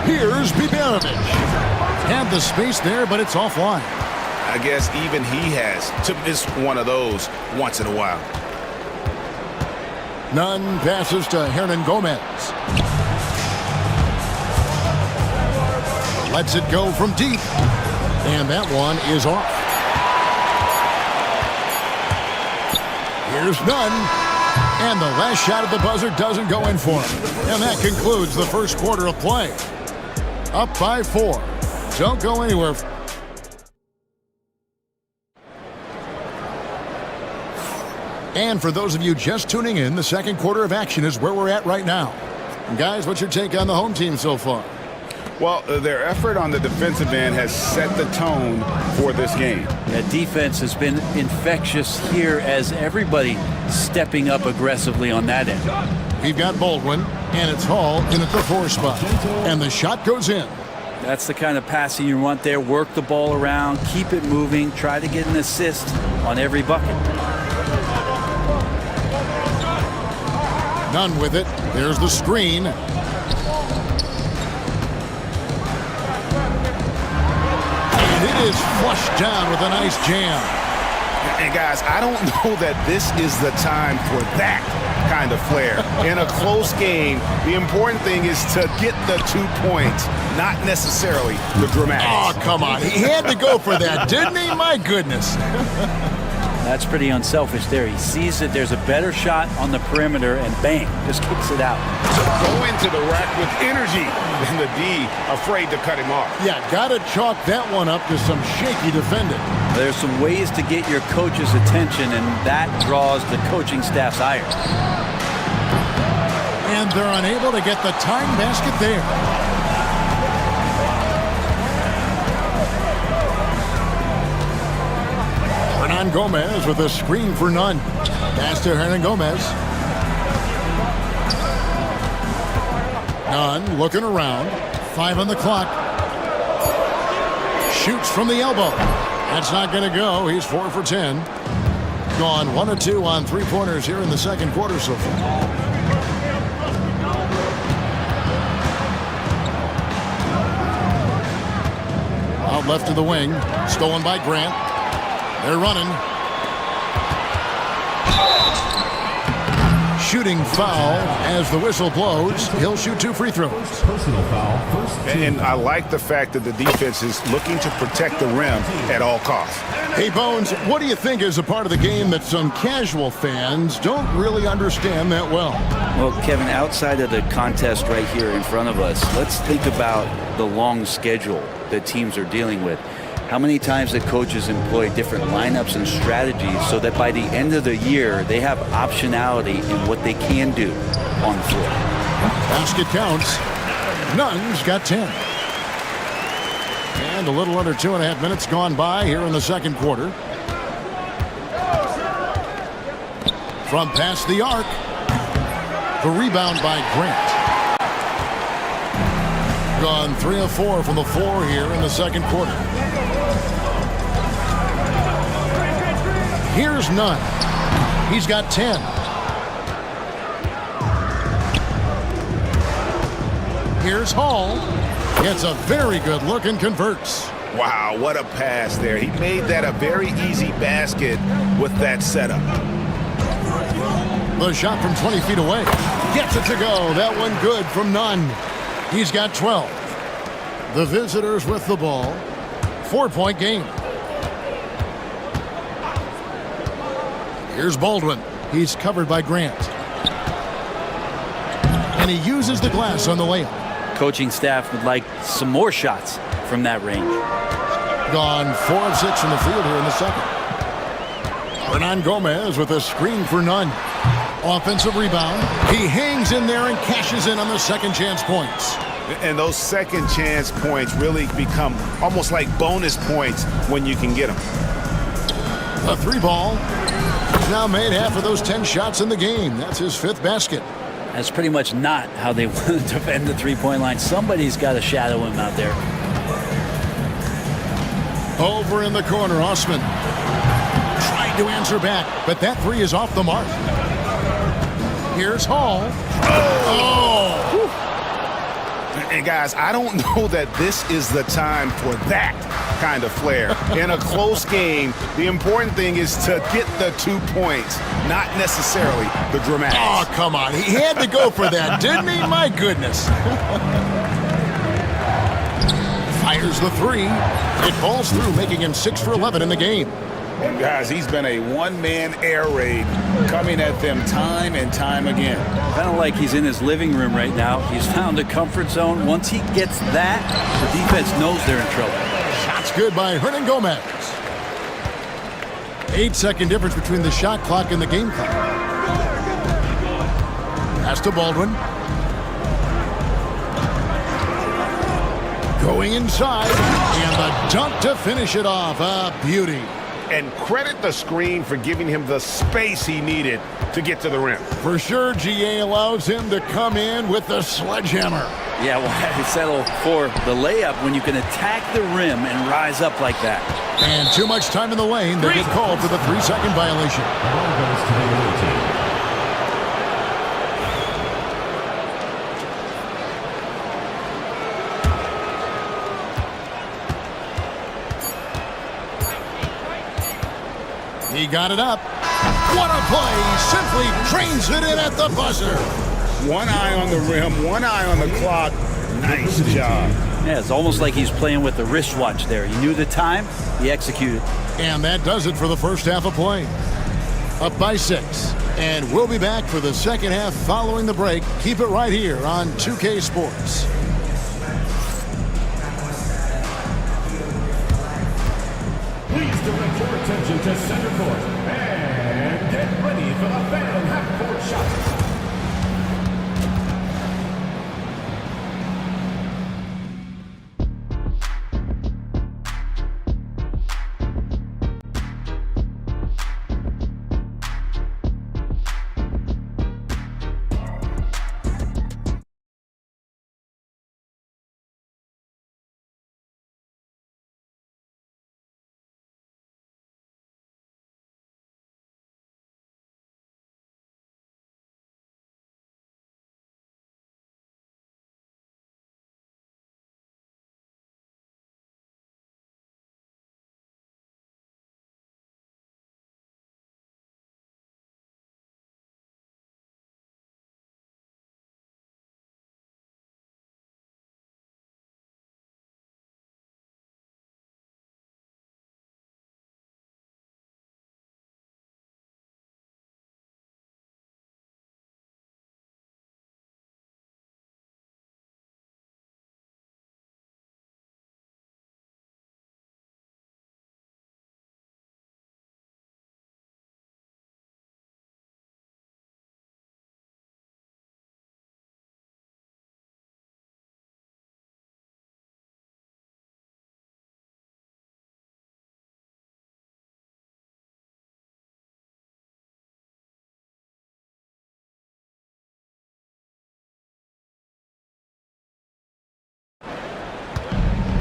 S1: Here's Biberovic. Had the space there, but it's offline.
S9: I guess even he has to miss one of those once in a while.
S1: Nunn passes to Hernan Gomez. Lets it go from deep. And that one is off. Here's none. And the last shot at the buzzer doesn't go in for him. And that concludes the first quarter of play. Up by 4. Don't go anywhere. And for those of you just tuning in, the second quarter of action is where we're at right now. And guys, what's your take on the home team so far?
S2: Well, their effort on the defensive end has set the tone for this game.
S3: That defense has been infectious here as everybody stepping up aggressively on that end.
S1: We've got Baldwin, and it's Hall in at the 4 spot. And the shot goes in.
S3: That's the kind of passing you want there. Work the ball around, keep it moving, try to get an assist on every bucket.
S1: None with it. There's the screen. And it is flushed down with a nice jam.
S2: And guys, I don't know that this is the time for that kind of flair. In a close game, the important thing is to get the 2 points, not necessarily the dramatics.
S1: Oh, come on. He had to go for that, didn't he? My goodness.
S3: That's pretty unselfish there. He sees that there's a better shot on the perimeter and bang, just kicks it out.
S2: Go into the rack with energy. And the D afraid to cut him off.
S1: Yeah, got to chalk that one up to some shaky defending.
S3: There's some ways to get your coach's attention, and that draws the coaching staff's ire.
S1: And they're unable to get the tying basket there. Hernan Gomez with a screen for none. Pass to Hernan Gomez. Nunn looking around. 5 on the clock. Shoots from the elbow. That's not going to go. He's 4 for 10. Gone 1 of 2 on 3-pointers here in the second quarter so far. Out left to the wing. Stolen by Grant. They're running. Shooting foul as the whistle blows. He'll shoot 2 free throws.
S4: Personal foul, first team.
S2: And I like the fact that the defense is looking to protect the rim at all costs.
S1: Hey, Bones, what do you think is a part of the game that some casual fans don't really understand that well?
S3: Well, Kevin, outside of the contest right here in front of us, let's think about the long schedule that teams are dealing with. How many times the coaches employ different lineups and strategies so that by the end of the year, they have optionality in what they can do on the floor.
S1: Basket counts. Nunn's got 10. And a little under 2.5 minutes gone by here in the second quarter. From past the arc. The rebound by Grant. Gone 3 of 4 from the floor here in the second quarter. Here's Nunn. He's got 10. Here's Hall. Gets a very good look and converts.
S2: Wow, what a pass there. He made that a very easy basket with that setup.
S1: The shot from 20 feet away. Gets it to go. That one good from Nunn. He's got 12. The visitors with the ball. 4-point game. Here's Baldwin. He's covered by Grant. And he uses the glass on the layup.
S3: Coaching staff would like some more shots from that range.
S1: Gone 4 of 6 from the field here in the second. Hernan Gomez with a screen for Nunn. Offensive rebound. He hangs in there and cashes in on the second chance points.
S2: And those second chance points really become almost like bonus points when you can get them.
S1: A 3 ball. He's now made half of those 10 shots in the game. That's his 5th basket.
S3: That's pretty much not how they want to defend the 3-point line. Somebody's got to shadow him out there.
S1: Over in the corner, Osman. Tried to answer back, but that 3 is off the mark. Here's Hall. Oh!
S2: And guys, I don't know that this is the time for that kind of flair. In a close game, the important thing is to get the 2 points, not necessarily the dramatics.
S1: Oh, come on. He had to go for that, didn't he? My goodness. Fires the three. It falls through, making him 6 for 11 in the game.
S11: And guys, he's been a one-man air raid coming at them time and time again.
S3: Kind of like he's in his living room right now. He's found a comfort zone. Once he gets that, the defense knows they're in trouble.
S1: Shot's good by Hernan Gomez. 8-second difference between the shot clock and the game clock. Pass to Baldwin. Going inside, and the dunk to finish it off. A beauty.
S9: And credit the screen for giving him the space he needed to get to the rim.
S1: For sure, GA allows him to come in with the sledgehammer.
S3: Yeah, well, I settle for the layup when you can attack the rim and rise up like that.
S1: And too much time in the lane. They get called for the 3-second violation. He got it up. What a play! Simply trains it in at the buzzer.
S11: One eye on the rim, one eye on the clock. Nice job.
S3: Yeah, it's almost like he's playing with the wristwatch there. He knew the time, he executed.
S1: And that does it for the first half of play. Up by 6. And we'll be back for the second half following the break. Keep it right here on 2K Sports.
S4: Please direct your attention to center court and get ready for the fan half-court shot.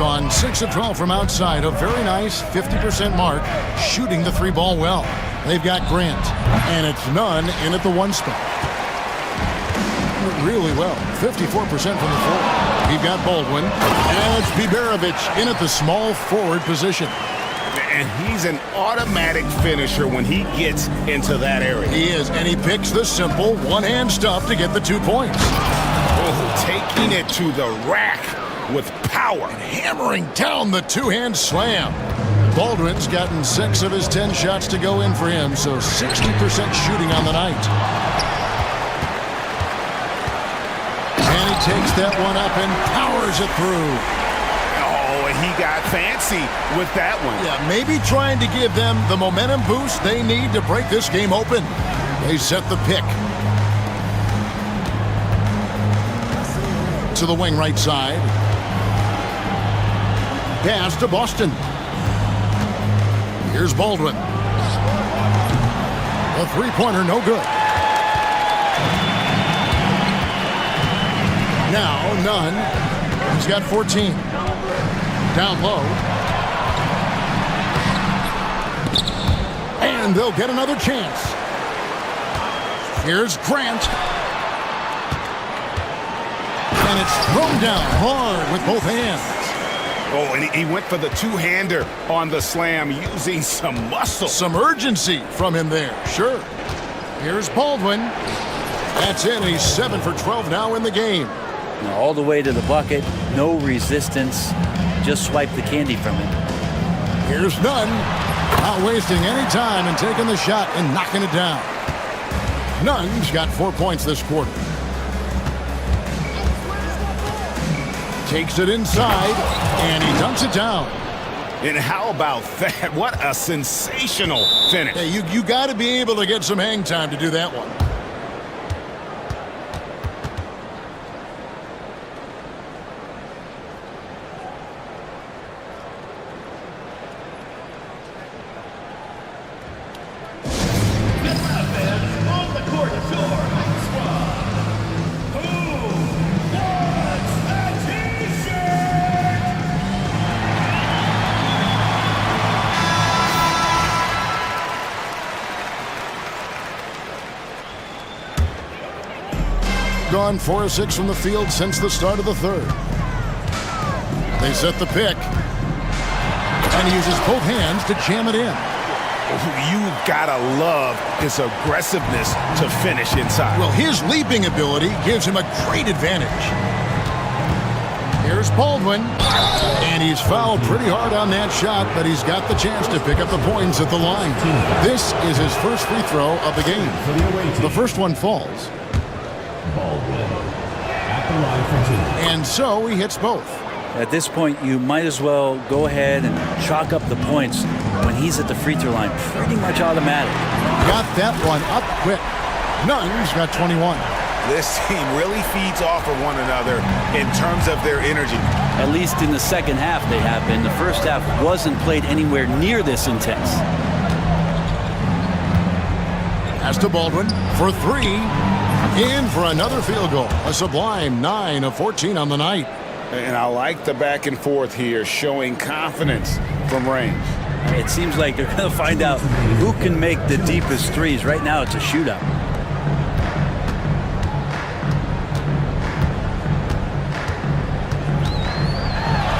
S1: On 6 of 12 from outside, a very nice 50% mark, shooting the 3-ball well. They've got Grant, and it's Nunn in at the 1 spot. Really well, 54% from the floor. We've got Baldwin, and it's Biberovic in at the small forward position.
S9: And he's an automatic finisher when he gets into that area.
S1: He is, and he picks the simple one-hand stuff to get the 2 points.
S9: Oh, taking it to the rack with power.
S1: And hammering down the 2-hand slam. Baldwin's gotten 6 of his 10 shots to go in for him, so 60% shooting on the night. And he takes that one up and powers it through.
S9: Oh, and he got fancy with that one.
S1: Yeah, maybe trying to give them the momentum boost they need to break this game open. They set the pick. To the wing right side. Pass to Boston. Here's Baldwin. A 3-pointer, no good. Now, Nunn. He's got 14. Down low. And they'll get another chance. Here's Grant. And it's thrown down hard with both hands.
S9: Oh, and he went for the 2-hander on the slam, using some muscle.
S1: Some urgency from him there, sure. Here's Baldwin. That's in. He's 7 for 12 now in the game.
S3: Now, all the way to the bucket, no resistance. Just swipe the candy from it.
S1: Here's Nunn, not wasting any time and taking the shot and knocking it down. Nunn's got 4 points this quarter. Takes it inside, and he dunks it down.
S2: And how about that? What a sensational finish.
S1: Hey, you got to be able to get some hang time to do that one. Gone 4 of 6 from the field since the start of the third. They set the pick, and he uses both hands to jam it in.
S2: You've got to love his aggressiveness to finish inside.
S1: Well, his leaping ability gives him a great advantage. Here's Baldwin, and he's fouled pretty hard on that shot, but he's got the chance to pick up the points at the line. This is his first free throw of the game. The first one falls. And so he hits both.
S3: At this point, you might as well go ahead and chalk up the points when he's at the free throw line. Pretty much automatic.
S1: Got that one up quick. Nunn's got 21.
S9: This team really feeds off of one another in terms of their energy.
S3: At least in the second half they have been. The first half wasn't played anywhere near this intense.
S1: Pass to Baldwin for 3. In for another field goal. A sublime 9 of 14 on the night.
S2: And I like the back and forth here, showing confidence from range.
S3: It seems like they're going to find out who can make the deepest threes. Right now it's a shootout.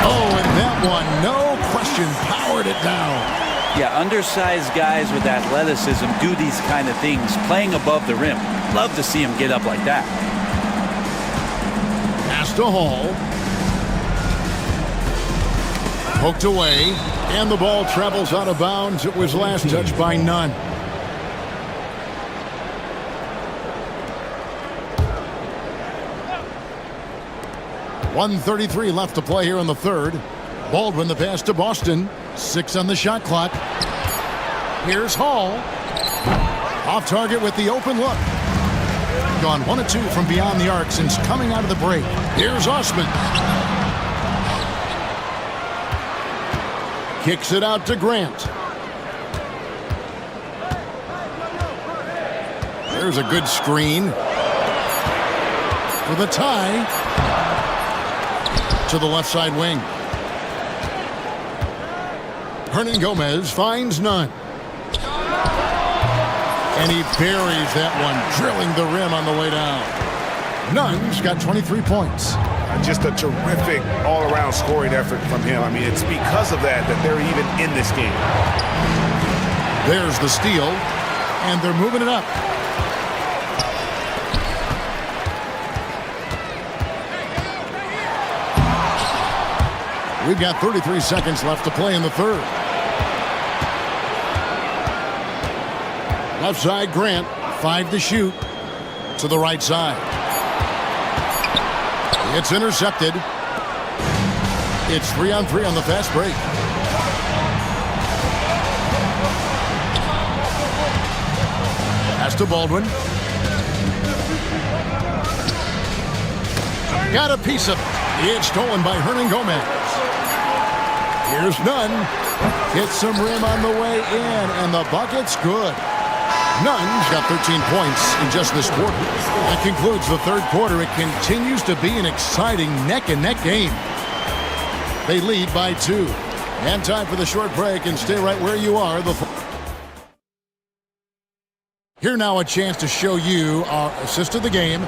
S1: Oh, and that one, no question, powered it down.
S3: Yeah, undersized guys with athleticism do these kind of things, playing above the rim. Love to see him get up like that.
S1: Pass to Hall. Poked away, and the ball travels out of bounds. It was last touched by Nunn. .133 left to play here in the third. Baldwin the pass to Boston. 6 on the shot clock. Here's Hall. Off target with the open look. Gone 1 of 2 from beyond the arc since coming out of the break. Here's Osman. Kicks it out to Grant. There's a good screen. For the tie. To the left side wing. Hernan Gomez finds Nunn. And he buries that one, drilling the rim on the way down. Nunn's got 23 points.
S2: Just a terrific all-around scoring effort from him. I mean, it's because of that they're even in this game.
S1: There's the steal, and they're moving it up. We've got 33 seconds left to play in the third. Left side, Grant, 5 to shoot. To the right side. It's intercepted. It's 3-on-3 on the fast break. Pass to Baldwin. Got a piece of it. It's stolen by Hernan Gomez. Here's Nunn. Hits some rim on the way in, and the bucket's good. Nunn's got 13 points in just this quarter. That concludes the third quarter. It continues to be an exciting neck-and-neck game. They lead by 2. And time for the short break, and stay right where you are. Here now a chance to show you our assist of the game,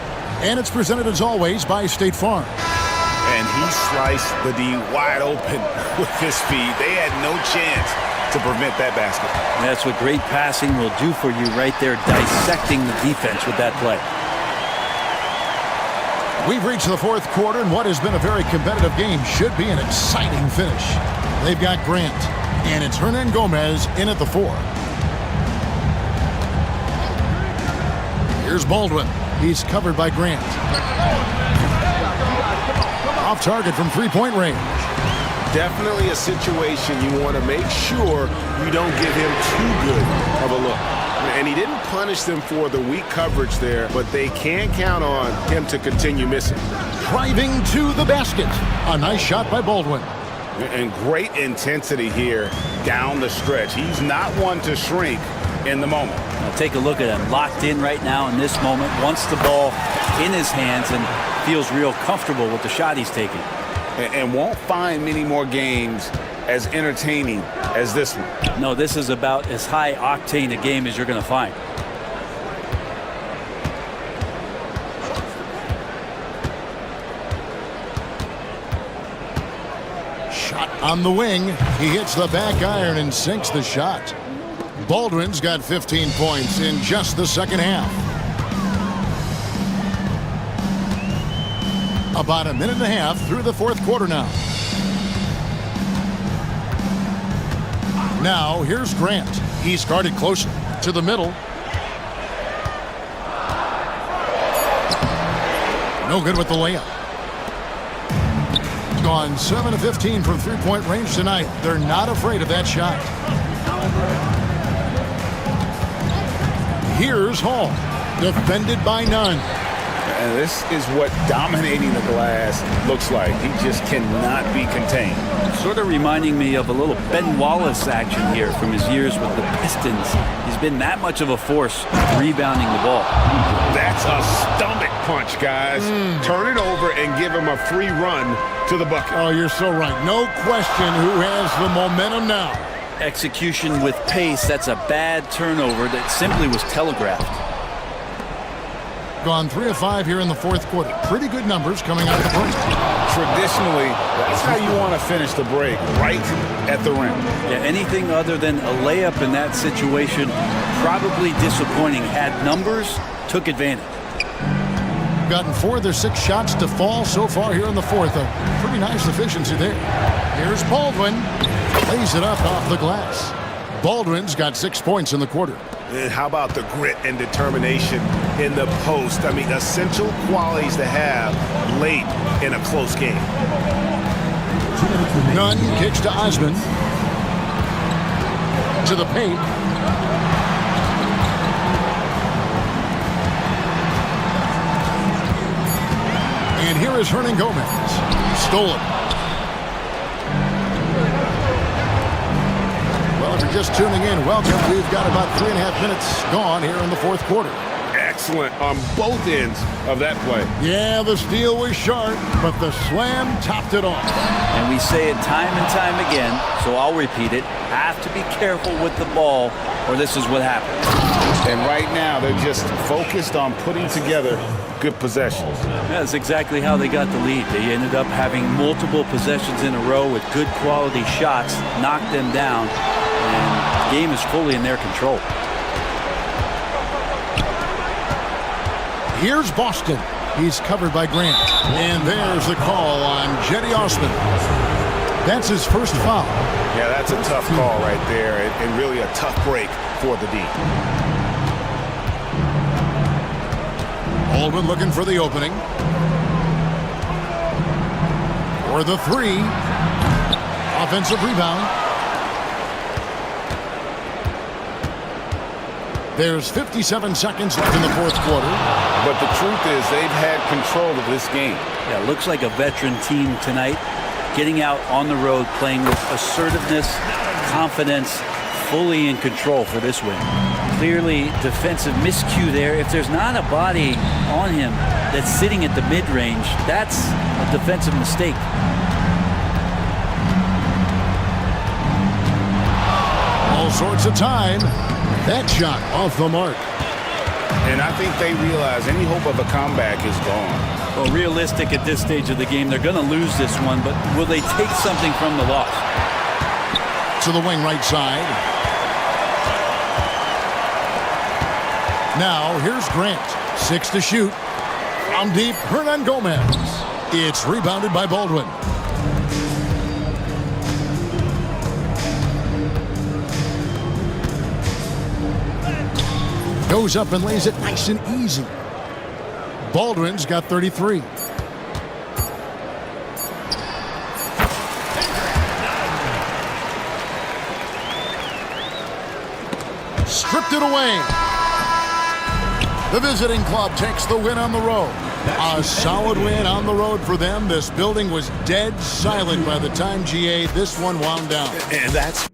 S1: and it's presented as always by State Farm.
S2: And he sliced the D wide open with his feet. They had no chance to prevent that basket.
S3: That's what great passing will do for you right there, dissecting the defense with that play.
S1: We've reached the fourth quarter, and what has been a very competitive game should be an exciting finish. They've got Grant, and it's Hernan Gomez in at the 4. Here's Baldwin. He's covered by Grant. Off target from three-point range.
S9: Definitely a situation you want to make sure you don't give him too good of a look. And he didn't punish them for the weak coverage there, but they can't count on him to continue missing.
S1: Driving to the basket. A nice shot by Baldwin.
S2: And great intensity here down the stretch. He's not one to shrink in the moment.
S3: Now take a look at him, locked in right now in this moment, wants the ball in his hands and feels real comfortable with the shot he's taking.
S2: And won't find many more games as entertaining as this one.
S3: No, this is about as high octane a game as you're going to find.
S1: Shot on the wing. He hits the back iron and sinks the shot. Baldwin's got 15 points in just the second half. About a minute and a half through the fourth quarter now. Now, here's Grant. He's guarded closer to the middle. No good with the layup. Gone 7 of 15 from three-point range tonight. They're not afraid of that shot. Here's Hall, defended by none.
S2: And this is what dominating the glass looks like. He just cannot be contained.
S3: Sort of reminding me of a little Ben Wallace action here from his years with the Pistons. He's been that much of a force rebounding the ball.
S2: That's a stomach punch, guys. Turn it over and give him a free run to the bucket.
S1: Oh, you're so right. No question who has the momentum now.
S3: Execution with pace, that's a bad turnover that simply was telegraphed.
S1: Gone 3 of 5 here in the fourth quarter. Pretty good numbers coming out of the break.
S2: Traditionally, that's how you want to finish the break, right at the rim.
S3: Yeah, anything other than a layup in that situation, probably disappointing. Had numbers, took advantage.
S1: Gotten 4 of their 6 shots to fall so far here in the fourth. A pretty nice efficiency there. Here's Baldwin. Lays it up off the glass. Baldwin's got 6 points in the quarter.
S9: And how about the grit and determination in the post? I mean, essential qualities to have late in a close game.
S1: Nunn kicks to Osman. To the paint. And here is Hernan Gomez. Stolen. Well, if you're just tuning in, welcome. We've got about 3.5 minutes gone here in the fourth quarter.
S2: Excellent on both ends of that play.
S1: Yeah, the steal was sharp, but the slam topped it off.
S3: And we say it time and time again, so I'll repeat it. Have to be careful with the ball, or this is what happens.
S2: And right now, they're just focused on putting together good possessions.
S3: That's exactly how they got the lead. They ended up having multiple possessions in a row with good quality shots, knocked them down, and the game is fully in their control.
S1: Here's Boston. He's covered by Grant. And there's the call on Jetty Osman. That's his first foul.
S2: Yeah, that's a tough call right there, and really a tough break for the D.
S1: Baldwin looking for the opening. For the 3. Offensive rebound. There's 57 seconds left in the fourth quarter.
S2: But the truth is they've had control of this game.
S3: Yeah, looks like a veteran team tonight. Getting out on the road, playing with assertiveness, confidence, fully in control for this win. Clearly defensive miscue there. If there's not a body on him that's sitting at the mid-range, that's a defensive mistake.
S1: All sorts of time. That shot off the mark.
S2: And I think they realize any hope of a comeback is gone.
S3: Well, realistic at this stage of the game, they're going to lose this one, but will they take something from the loss?
S1: To the wing right side. Now, here's Grant. 6 to shoot. From deep, Hernan Gomez. It's rebounded by Baldwin. Goes up and lays it nice and easy. Baldwin's got 33. Stripped it away. The visiting club takes the win on the road. A solid win on the road for them. This building was dead silent by the time, GA, this one wound down.
S9: And that's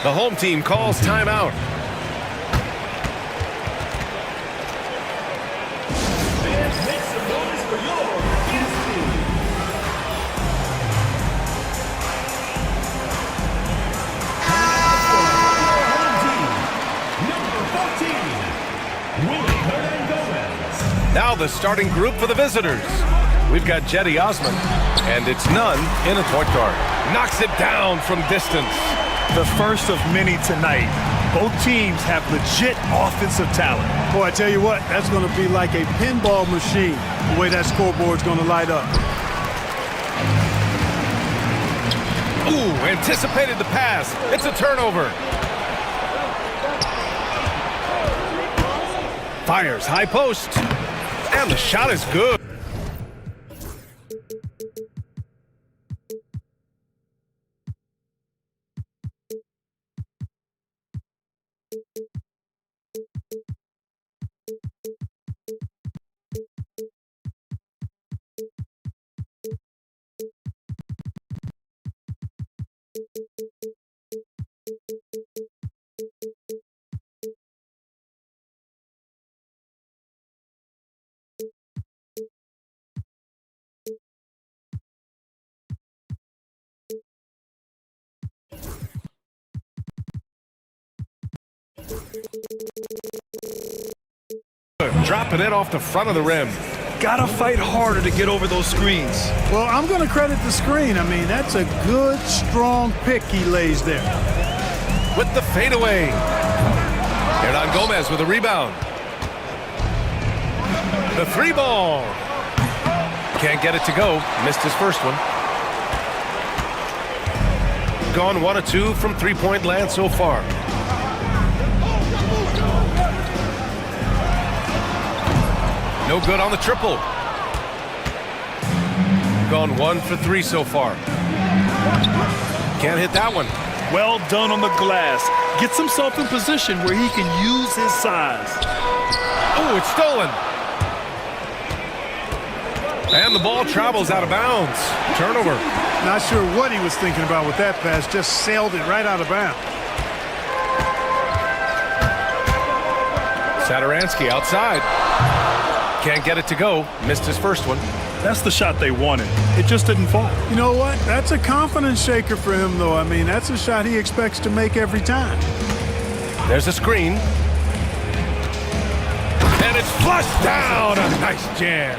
S5: The home team calls timeout. Now the starting group for the visitors. We've got Jetty Osman, and it's Nunn in at point guard. Knocks it down from distance.
S6: The first of many tonight. Both teams have legit offensive talent.
S7: Boy, I tell you what, that's going to be like a pinball machine, the way that scoreboard's going to light up.
S5: Ooh, anticipated the pass. It's a turnover. Fires high post. And the shot is good. Dropping it off the front of the rim.
S6: Gotta fight harder to get over those screens.
S7: Well, I'm going to credit the screen. I mean, that's a good, strong pick he lays there.
S5: With the fadeaway. Hernan Gomez with a rebound. The three ball. Can't get it to go. Missed his first one. Gone 1 of 2 from three-point land so far. No good on the triple. Gone 1 for 3 so far. Can't hit that one.
S6: Well done on the glass. Gets himself in position where he can use his size.
S5: Oh, it's stolen. And the ball travels out of bounds. Turnover.
S7: Not sure what he was thinking about with that pass. Just sailed it right out of bounds.
S5: Satoransky outside. Can't get it to go. Missed his first one.
S6: That's the shot they wanted. It just didn't fall.
S7: You know what? That's a confidence shaker for him, though. I mean, that's a shot he expects to make every time.
S5: There's a screen. And it's flushed down. A nice jam.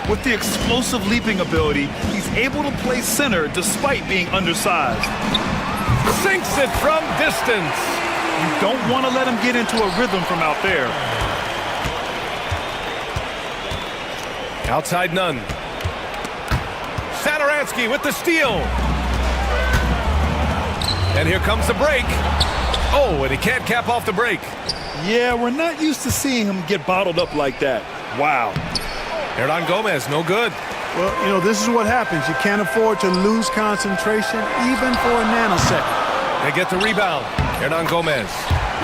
S6: With the explosive leaping ability, he's able to play center despite being undersized.
S5: Sinks it from distance.
S6: You don't want to let him get into a rhythm from out there.
S5: Outside Nunn. Satoransky with the steal. And here comes the break. Oh, and he can't cap off the break.
S6: Yeah, we're not used to seeing him get bottled up like that. Wow.
S5: Hernan Gomez, no good.
S7: Well, you know, this is what happens. You can't afford to lose concentration even for a nanosecond.
S5: They get the rebound. Hernan Gomez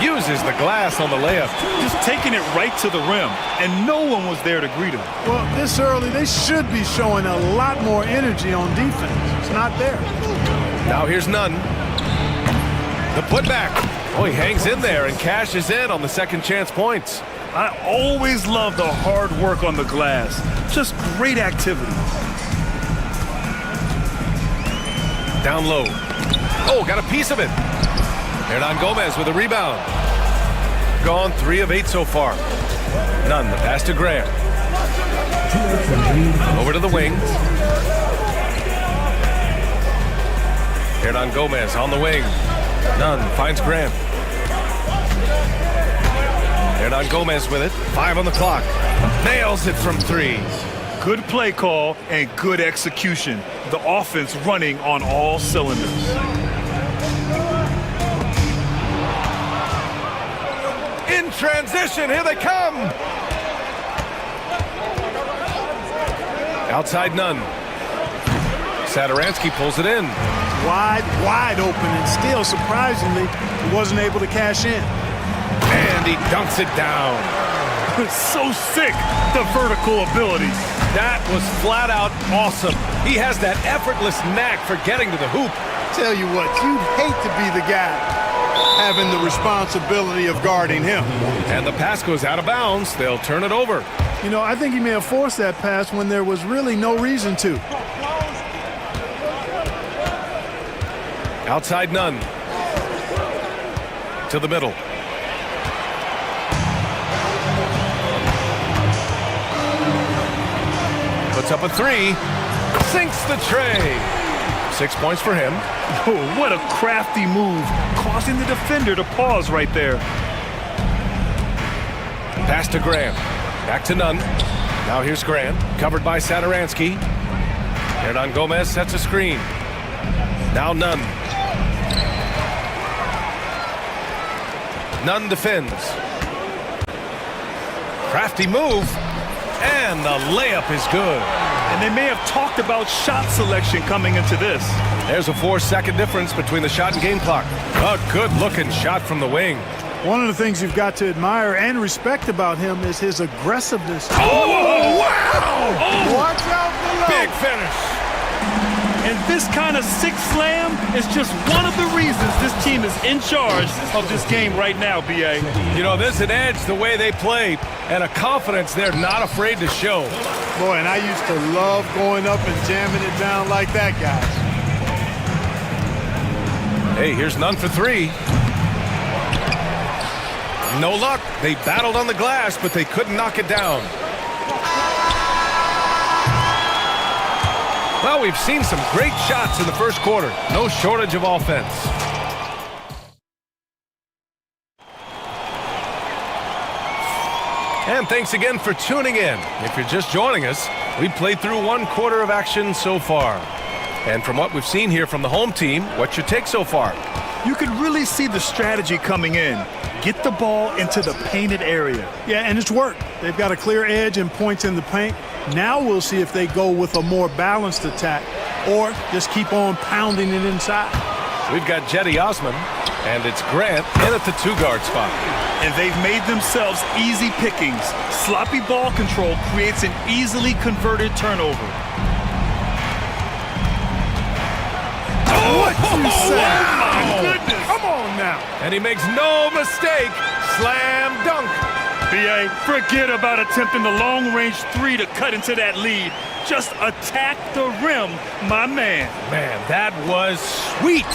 S5: uses the glass on the layup.
S6: Just taking it right to the rim, and no one was there to greet him.
S7: Well, this early, they should be showing a lot more energy on defense. It's not there.
S5: Now here's Nunn. The putback. Oh, he hangs in there and cashes in on the second chance points.
S6: I always love the hard work on the glass. Just great activity.
S5: Down low. Oh, got a piece of it. Hernan Gomez with a rebound. Gone 3 of 8 so far. Nunn, the pass to Graham. Over to the wing. Hernan Gomez on the wing. Nunn finds Graham. Hernan Gomez with it. 5 on the clock. Nails it from 3.
S6: Good play call and good execution. The offense running on all cylinders.
S5: In transition, here they come. Outside Nunn. Satoransky pulls it in.
S7: Wide open, and still, surprisingly, he wasn't able to cash in.
S5: And he dunks it down.
S6: So sick, the vertical ability.
S5: That was flat out awesome. He has that effortless knack for getting to the hoop.
S7: Tell you what, you'd hate to be the guy having the responsibility of guarding him.
S5: And the pass goes out of bounds. They'll turn it over.
S7: You know, I think he may have forced that pass when there was really no reason to.
S5: Outside none. To the middle. Puts up a three. Sinks the tray. 6 points for him.
S6: Oh, what a crafty move, causing the defender to pause right there.
S5: Pass to Grant. Back to Nunn. Now here's Grant, covered by Sadaransky. Hernan Gomez sets a screen. Now Nunn. Nunn defends. Crafty move. And the layup is good.
S6: And they may have talked about shot selection coming into this.
S5: There's a 4-second difference between the shot and game clock. A good-looking shot from the wing.
S7: One of the things you've got to admire and respect about him is his aggressiveness.
S5: Oh, wow!
S7: Oh, watch out below.
S5: Big finish.
S6: And this kind of six slam is just one of the reasons this team is in charge of this game right now, B.A.
S5: You know, there's an edge the way they play and a confidence they're not afraid to show.
S7: Boy, and I used to love going up and jamming it down like that, guys.
S5: Hey, here's Nunn for three. No luck. They battled on the glass, but they couldn't knock it down. Well, we've seen some great shots in the first quarter. No shortage of offense. And thanks again for tuning in. If you're just joining us, we've played through one quarter of action so far. And from what we've seen here from the home team, what's your take so far?
S6: You could really see the strategy coming in. Get the ball into the painted area.
S7: Yeah, and it's worked. They've got a clear edge and points in the paint. Now we'll see if they go with a more balanced attack or just keep on pounding it inside.
S5: We've got Jetty Osman, and it's Grant in at the two-guard spot.
S6: And they've made themselves easy pickings. Sloppy ball control creates an easily converted turnover.
S7: What you say?
S6: Oh, my goodness.
S7: Come on now.
S5: And he makes no mistake. Slam dunk.
S6: B.A., forget about attempting the long-range three to cut into that lead. Just attack the rim, my man.
S5: Man, that was sweet.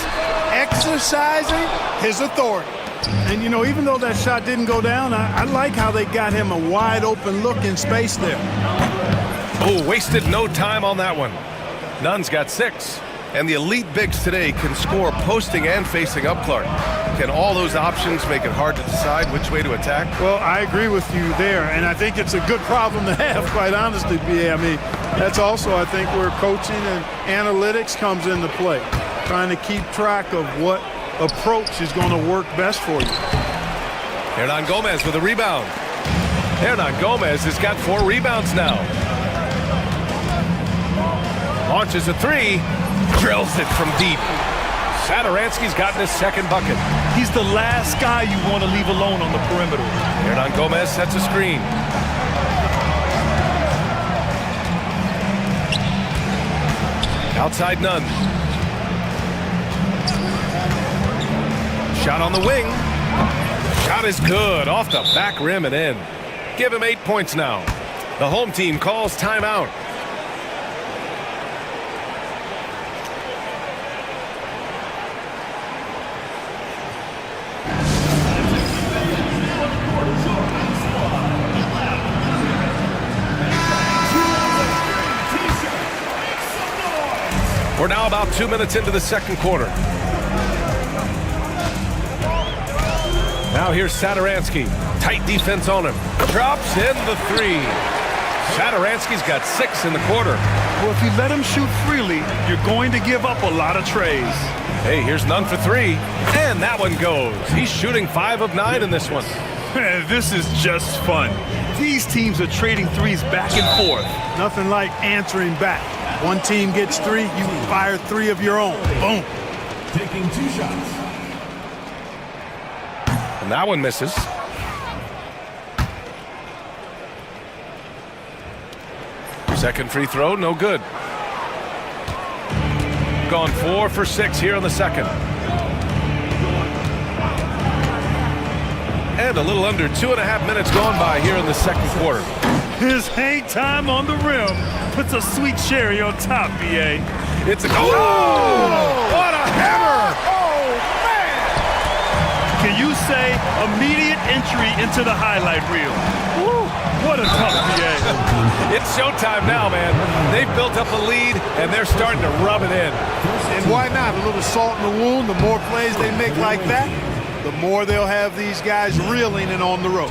S7: Exercising his authority. And, you know, even though that shot didn't go down, I like how they got him a wide-open look in space there.
S5: Oh, wasted no time on that one. Nunn's got 6. And the elite bigs today can score posting and facing up Clark. Can all those options make it hard to decide which way to attack?
S7: Well, I agree with you there, and I think it's a good problem to have, quite honestly, B.A. I mean, that's also, I think, where coaching and analytics comes into play, trying to keep track of what approach is going to work best for you.
S5: Hernan Gomez with a rebound. Hernan Gomez has got 4 rebounds now. Launches a three. Drills it from deep. Sadaransky's gotten his second bucket.
S6: He's the last guy you want to leave alone on the perimeter.
S5: Hernan Gomez sets a screen. Outside Nunn. Shot on the wing. Shot is good. Off the back rim and in. Give him 8 points now. The home team calls timeout. We're now about 2 minutes into the second quarter. Now here's Sadaransky. Tight defense on him. Drops in the three. Sadaransky's got 6 in the quarter.
S6: Well, if you let him shoot freely, you're going to give up a lot of trays.
S5: Hey, here's Nunn for 3. And that one goes. He's shooting 5 of 9 in this one.
S6: This is just fun. These teams are trading threes back and forth.
S7: Nothing like answering back. One team gets 3, you fire 3 of your own. Boom.
S4: Taking 2 shots.
S5: And that one misses. Second free throw, no good. Gone 4 for 6 here in the second. And a little under 2.5 minutes gone by here in the second quarter.
S6: His hang time on the rim puts a sweet cherry on top, BA.
S5: It's a goal! Oh, what a hammer!
S6: Oh, man! Can you say immediate entry into the highlight reel? Woo, what a tough BA.
S5: It's showtime now, man. They've built up a lead, and they're starting to rub it in.
S7: And why not? A little salt in the wound. The more plays they make like that, the more they'll have these guys reeling and on the road.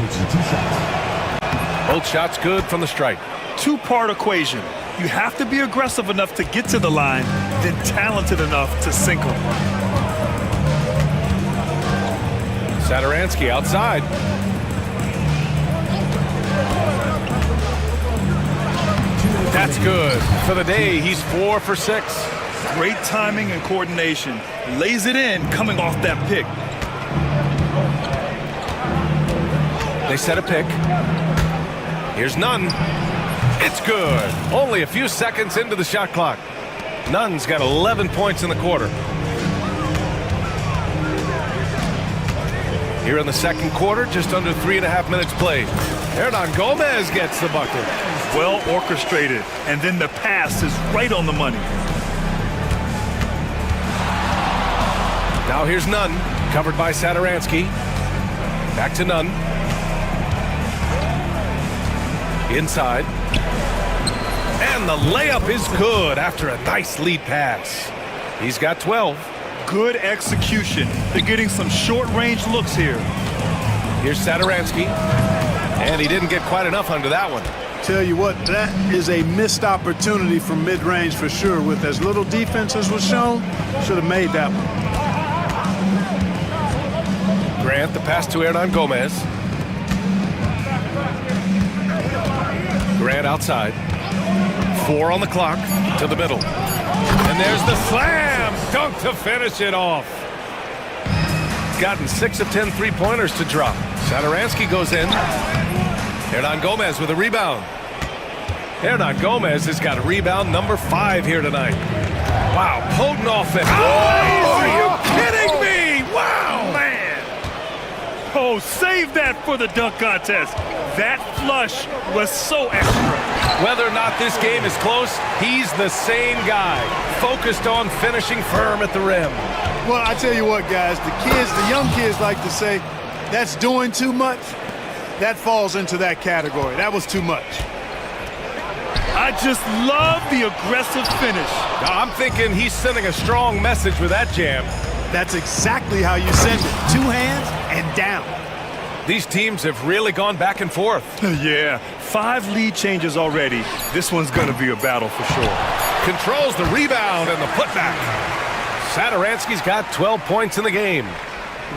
S5: Both shots good from the stripe.
S6: Two-part equation. You have to be aggressive enough to get to the line, then talented enough to sink them.
S5: Sadaransky outside. That's good. For the day, he's 4 for 6.
S6: Great timing and coordination. Lays it in coming off that pick.
S5: They set a pick. Here's Nunn. It's good. Only a few seconds into the shot clock. Nunn's got 11 points in the quarter. Here in the second quarter, just under 3.5 minutes played. Hernan Gomez gets the bucket.
S6: Well orchestrated, and then the pass is right on the money.
S5: Now here's Nunn, covered by Sadaransky. Back to Nunn. Inside. And the layup is good after a nice lead pass. He's got 12.
S6: Good execution. They're getting some short-range looks here.
S5: Here's Sadaransky. And he didn't get quite enough under that one.
S7: Tell you what, that is a missed opportunity from mid-range for sure. With as little defense as was shown, should have made that one.
S5: Grant, the pass to Hernan Gomez. Grant outside. 4 on the clock to the middle. And there's the slam dunk to finish it off. Gotten 6 of 10 three-pointers to drop. Sadaransky goes in. Hernan Gomez with a rebound. Hernan Gomez has got rebound number 5 here tonight. Wow, potent offense. Oh, are you kidding me? Wow,
S6: man. Oh, save that for the dunk contest. That flush was so extra.
S5: Whether or not this game is close, he's the same guy, focused on finishing firm at the rim.
S7: Well, I tell you what, guys, the young kids like to say, that's doing too much. That falls into that category. That was too much.
S6: I just love the aggressive finish.
S5: Now, I'm thinking he's sending a strong message with that jam.
S7: That's exactly how you send it. 2 hands and down.
S5: These teams have really gone back and forth.
S6: Yeah, 5 lead changes already. This one's going to be a battle for sure.
S5: Controls the rebound and the putback. Sadaransky's got 12 points in the game.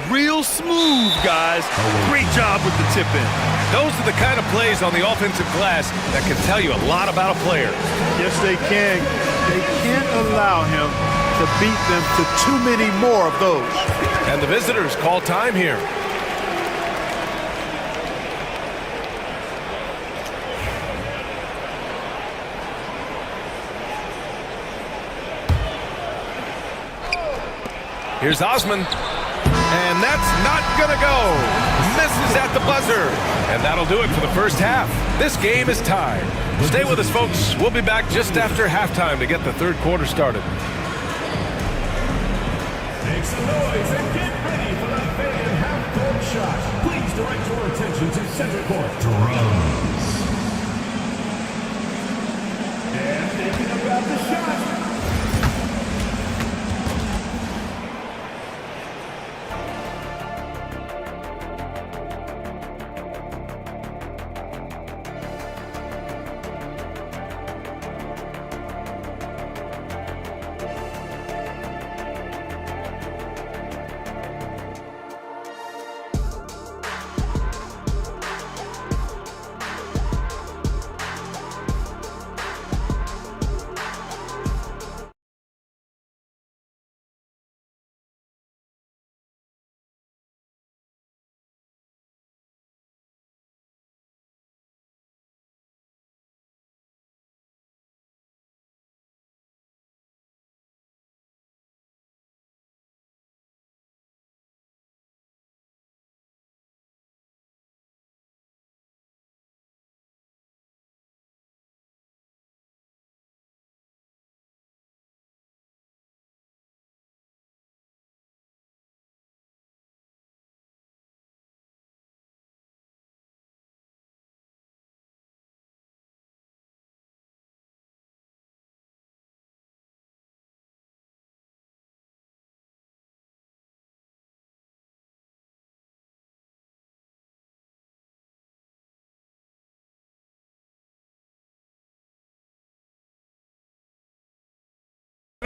S6: Real smooth, guys. Great job with the tip-in.
S5: Those are the kind of plays on the offensive glass that can tell you a lot about a player.
S7: Yes, they can. They can't allow him to beat them to too many more of those.
S5: And the visitors call time here. Here's Osman. And that's not gonna go. Misses at the buzzer. And that'll do it for the first half. This game is tied. Stay with us, folks. We'll be back just after halftime to get the third quarter started.
S4: Make some noise and get ready for the fan half-court shot. Please direct your attention to center court. Drums. And thinking about the shot.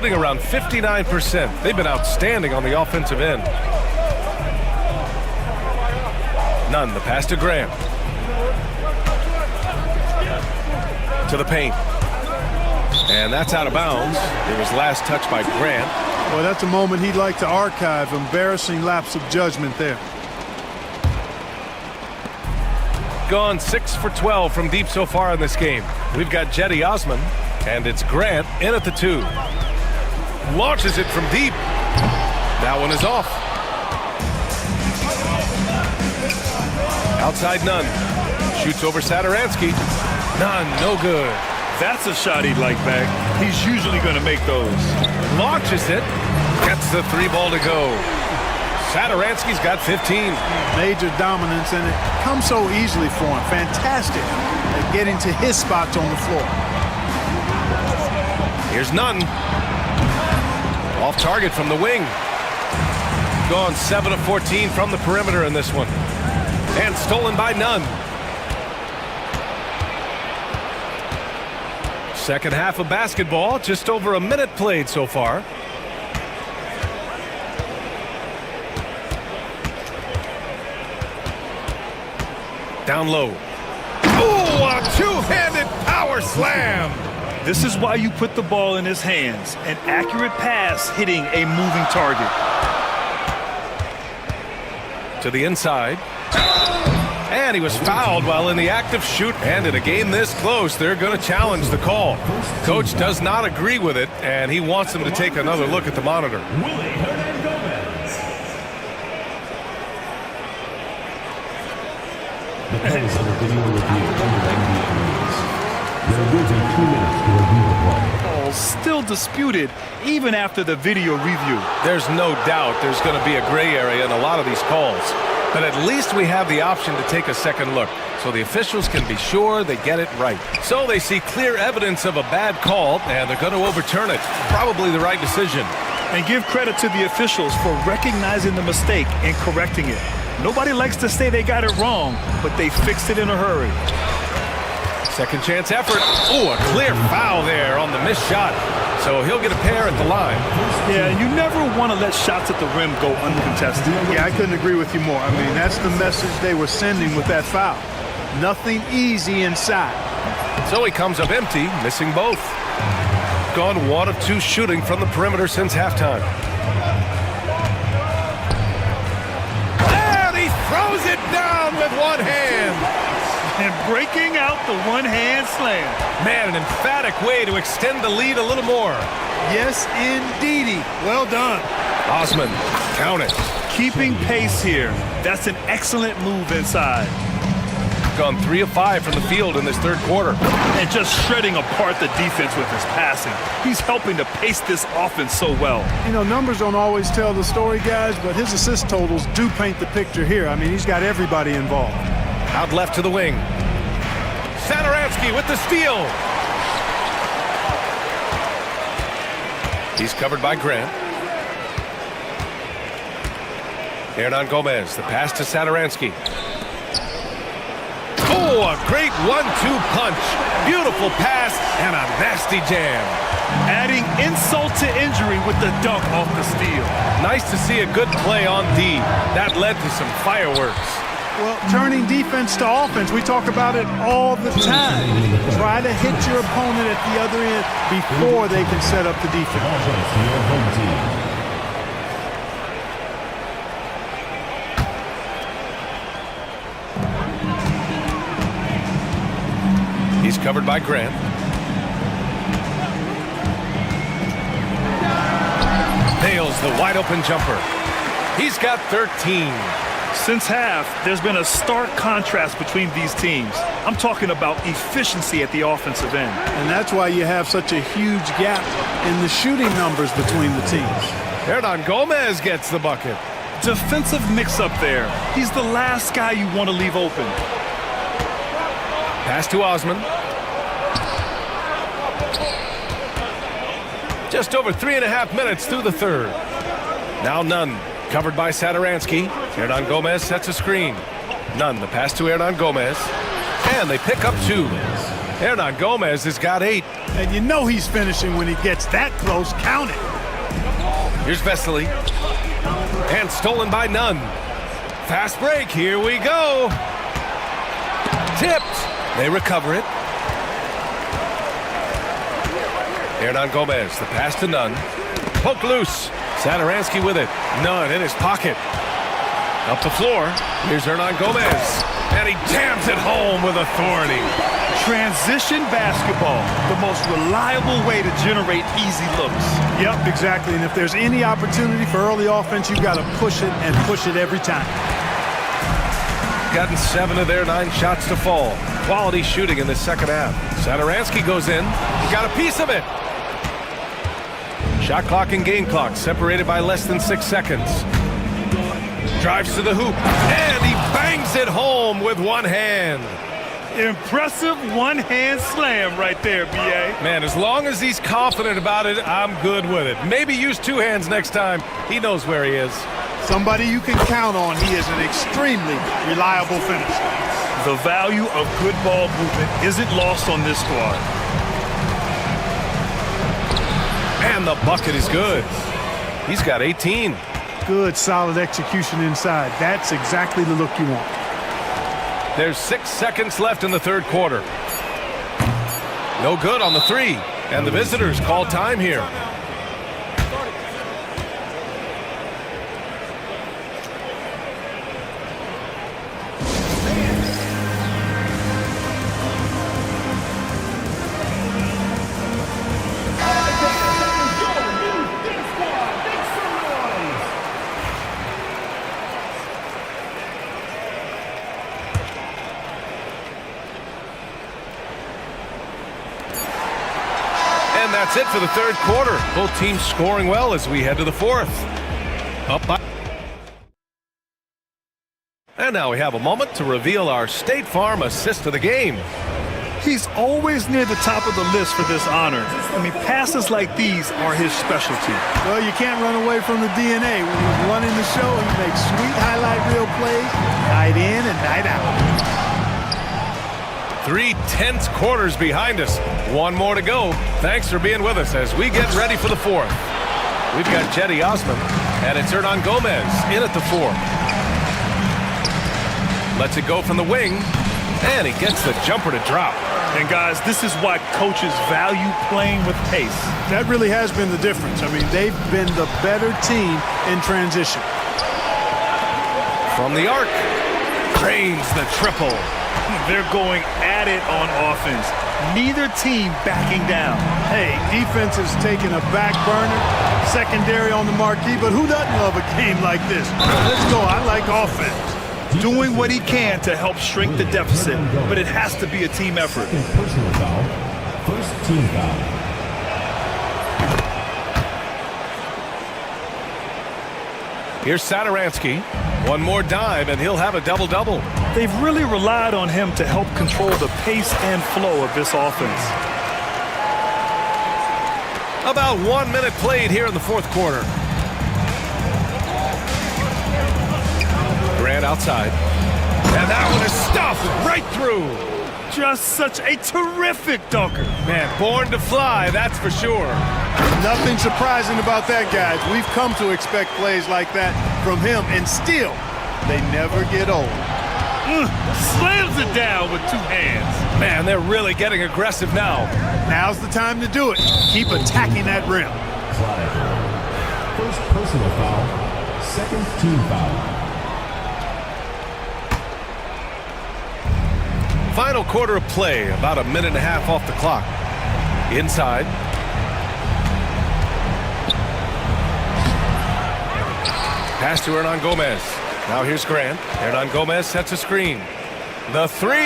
S5: shooting around 59%. They've been outstanding on the offensive end. Nunn, the pass to Grant. To the paint. And that's out of bounds. It was last touched by Grant.
S7: Well, that's a moment he'd like to archive. Embarrassing lapse of judgment there.
S5: Gone 6 for 12 from deep so far in this game. We've got Jetty Osman, and it's Grant in at the 2. Launches it from deep. That one is off. Outside Nunn. Shoots over Sadaransky. Nunn, no good.
S6: That's a shot he'd like back. He's usually going to make those.
S5: Launches it. Gets the 3 ball to go. Sadaransky's got 15.
S7: Major dominance, and it comes so easily for him. Fantastic at getting to his spots on the floor.
S5: Here's Nunn. Off target from the wing. Gone 7 of 14 from the perimeter in this one. And stolen by Nunn. Second half of basketball, just over a minute played so far. Down low. Ooh, a two-handed power slam.
S6: This is why you put the ball in his hands. An accurate pass hitting a moving target.
S5: To the inside. And he was fouled while in the act of shoot. And in a game this close, they're going to challenge the call. Coach does not agree with it, and he wants them to take another look at the monitor.
S4: Depends on the video review under NBA rules. There will be 2 minutes to review the play.
S6: Still disputed even after the video review.
S5: There's no doubt there's going to be a gray area in a lot of these calls. But at least we have the option to take a second look, so the officials can be sure they get it right. So they see clear evidence of a bad call, and they're going to overturn it. Probably the right decision.
S6: And give credit to the officials for recognizing the mistake and correcting it. Nobody likes to say they got it wrong, but they fixed it in a hurry.
S5: Second chance effort. Oh, a clear foul there on the missed shot. So he'll get a pair at the line.
S6: Yeah, you never want to let shots at the rim go uncontested.
S7: Yeah, I couldn't agree with you more. I mean, that's the message they were sending with that foul. Nothing easy inside.
S5: So he comes up empty, missing both. Gone 1 of 2 shooting from the perimeter since halftime. And he throws it down with one hand.
S6: And breaking out the one-hand slam.
S5: Man, an emphatic way to extend the lead a little more.
S7: Yes, indeedy. Well done.
S5: Osman, count it.
S6: Keeping pace here. That's an excellent move inside.
S5: Gone 3 of 5 from the field in this third quarter.
S6: And just shredding apart the defense with his passing. He's helping to pace this offense so well.
S7: You know, numbers don't always tell the story, guys, but his assist totals do paint the picture here. I mean, he's got everybody involved.
S5: Out left to the wing. Sadaransky with the steal. He's covered by Grant. Hernan Gomez, the pass to Sadaransky. Oh, a great 1-2 punch. Beautiful pass and a nasty jam.
S6: Adding insult to injury with the dunk off the steal.
S5: Nice to see a good play on D. That led to some fireworks.
S7: Well, turning defense to offense, we talk about it all the time. Try to hit your opponent at the other end before they can set up the defense.
S5: He's covered by Grant. Nails the wide open jumper. He's got 13.
S6: Since half, there's been a stark contrast between these teams. I'm talking about efficiency at the offensive end.
S7: And that's why you have such a huge gap in the shooting numbers between the teams.
S5: Hernan Gomez gets the bucket.
S6: Defensive mix-up there. He's the last guy you want to leave open.
S5: Pass to Osman. Just over 3.5 minutes through the third. Now Nunn, covered by Sadaransky. Hernan Gomez sets a screen. Nunn, the pass to Hernan Gomez. And they pick up 2. Hernan Gomez has got 8.
S7: And you know he's finishing when he gets that close. Count it.
S5: Here's Vesely. And stolen by Nunn. Fast break. Here we go. Tipped. They recover it. Hernan Gomez. The pass to Nunn. Poke loose. Satoransky with it. Nunn in his pocket. Up the floor. Here's Hernan Gomez. And he jams it home with authority.
S6: Transition basketball, the most reliable way to generate easy looks.
S7: Yep, exactly. And if there's any opportunity for early offense, you've got to push it and push it every time.
S5: Gotten 7 of their 9 shots to fall. Quality shooting in the second half. Satoransky goes in. He got a piece of it. Shot clock and game clock separated by less than 6 seconds. Drives to the hoop. And he bangs it home with one hand.
S6: Impressive one-hand slam right there, B.A.
S5: Man, as long as he's confident about it, I'm good with it. Maybe use 2 hands next time. He knows where he is.
S7: Somebody you can count on. He is an extremely reliable finisher.
S6: The value of good ball movement isn't lost on this squad.
S5: And the bucket is good. He's got 18.
S7: Good, solid execution inside. That's exactly the look you want.
S5: There's 6 seconds left in the third quarter. No good on the 3. And the visitors call time here. And that's it for the third quarter. Both teams scoring well as we head to the fourth. Up by. And now we have a moment to reveal our State Farm assist of the game.
S6: He's always near the top of the list for this honor. I mean, passes like these are his specialty.
S7: Well, you can't run away from the DNA. When he's running the show, he makes sweet highlight reel plays, night in and night out.
S5: 3 tense quarters behind us. 1 more to go. Thanks for being with us as we get ready for the fourth. We've got Jetty Osman, and it's Hernan Gomez in at the 4. Lets it go from the wing, and he gets the jumper to drop.
S6: And guys, this is why coaches value playing with pace.
S7: That really has been the difference. I mean, they've been the better team in transition.
S5: From the arc, drains the triple.
S6: They're going at it on offense. Neither team backing down.
S7: Hey, defense is taking a back burner, secondary on the marquee, but who doesn't love a game like this? Let's go. I like offense.
S6: Doing what he can to help shrink the deficit, but it has to be a team effort.
S4: Personal foul. First team foul.
S5: Here's Satoransky. 1 more dive, and he'll have a double-double.
S6: They've really relied on him to help control the pace and flow of this offense.
S5: About 1 minute played here in the fourth quarter. Grant outside. And that one is stuffed right through.
S6: Just such a terrific dunker.
S5: Man, born to fly, that's for sure.
S7: Nothing surprising about that, guys. We've come to expect plays like that from him, and still, they never get old.
S6: Slams it down with 2 hands.
S5: Man, they're really getting aggressive now.
S7: Now's the time to do it. Keep attacking that rim.
S4: First personal foul. Second team foul.
S5: Final quarter of play, about 1.5 minutes off the clock. Inside. Pass to Hernan Gomez. Now here's Grant. Hernan Gomez sets a screen. The 3.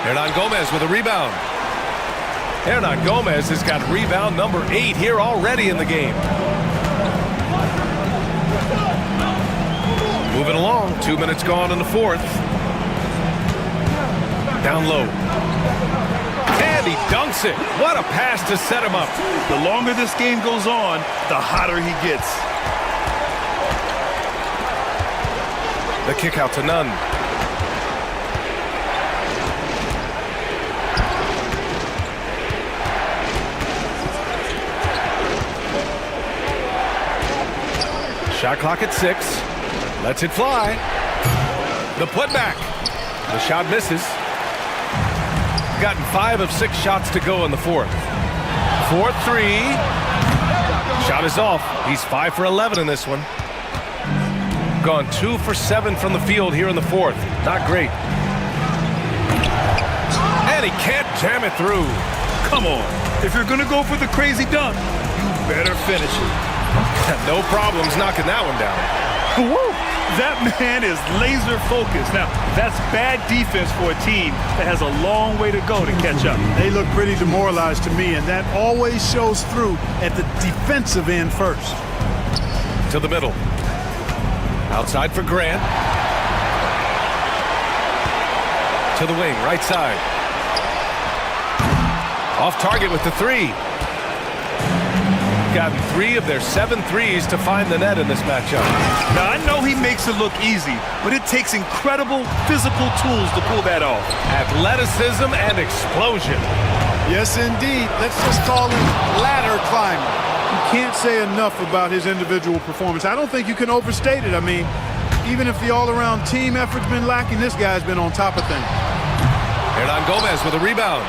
S5: Hernan Gomez with a rebound. Hernan Gomez has got rebound number 8 here already in the game. Moving along, 2 minutes gone in the fourth. Down low. And he dunks it. What a pass to set him up.
S6: The longer this game goes on, the hotter he gets. The kick out to Nunn.
S5: Shot clock at 6. Lets it fly. The putback. The shot misses. Gotten 5 of 6 shots to go in the fourth. 4-3. Shot is off. He's 5 for 11 in this one. Gone 2 for 7 from the field here in the fourth. Not great. And he can't jam it through.
S6: Come on. If you're going to go for the crazy dunk, you better finish it.
S5: No problems knocking that one down.
S6: Woo! That man is laser focused. Now, that's bad defense for a team that has a long way to go to catch up.
S7: They look pretty demoralized to me, and that always shows through at the defensive end first.
S5: To the middle. Outside for Grant. To the wing, right side. Off target with the 3. Gotten 3 of their 7 threes to find the net in this matchup.
S6: Now, I know he makes it look easy, but it takes incredible physical tools to pull that off.
S5: Athleticism and explosion.
S7: Yes, indeed. Let's just call him ladder climber. You can't say enough about his individual performance. I don't think you can overstate it. I mean, even if the all-around team effort's been lacking, this guy's been on top of things.
S5: Hernan Gomez with a rebound.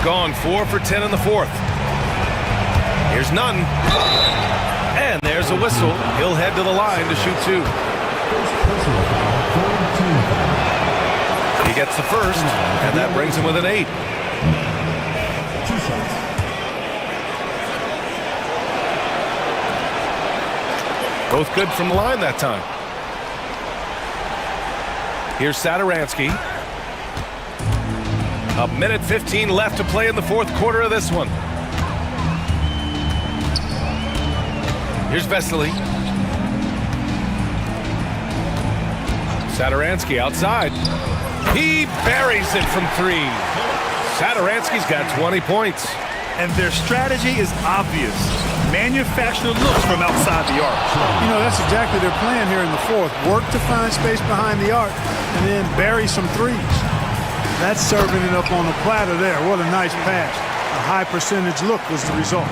S5: Gone 4 for 10 in the fourth. Here's none. And there's a whistle. He'll head to the line to shoot 2. He gets the first, and that brings him with an 8. Both good from the line that time. Here's Satoransky. 1:15 left to play in the fourth quarter of this one. Here's Vesely. Satoransky outside. He buries it from 3. Satoransky's got 20 points.
S6: And their strategy is obvious. Manufacture looks from outside the arc.
S7: You know, that's exactly their plan here in the fourth. Work to find space behind the arc and then bury some threes. That's serving it up on the platter there. What a nice pass. A high percentage look was the result.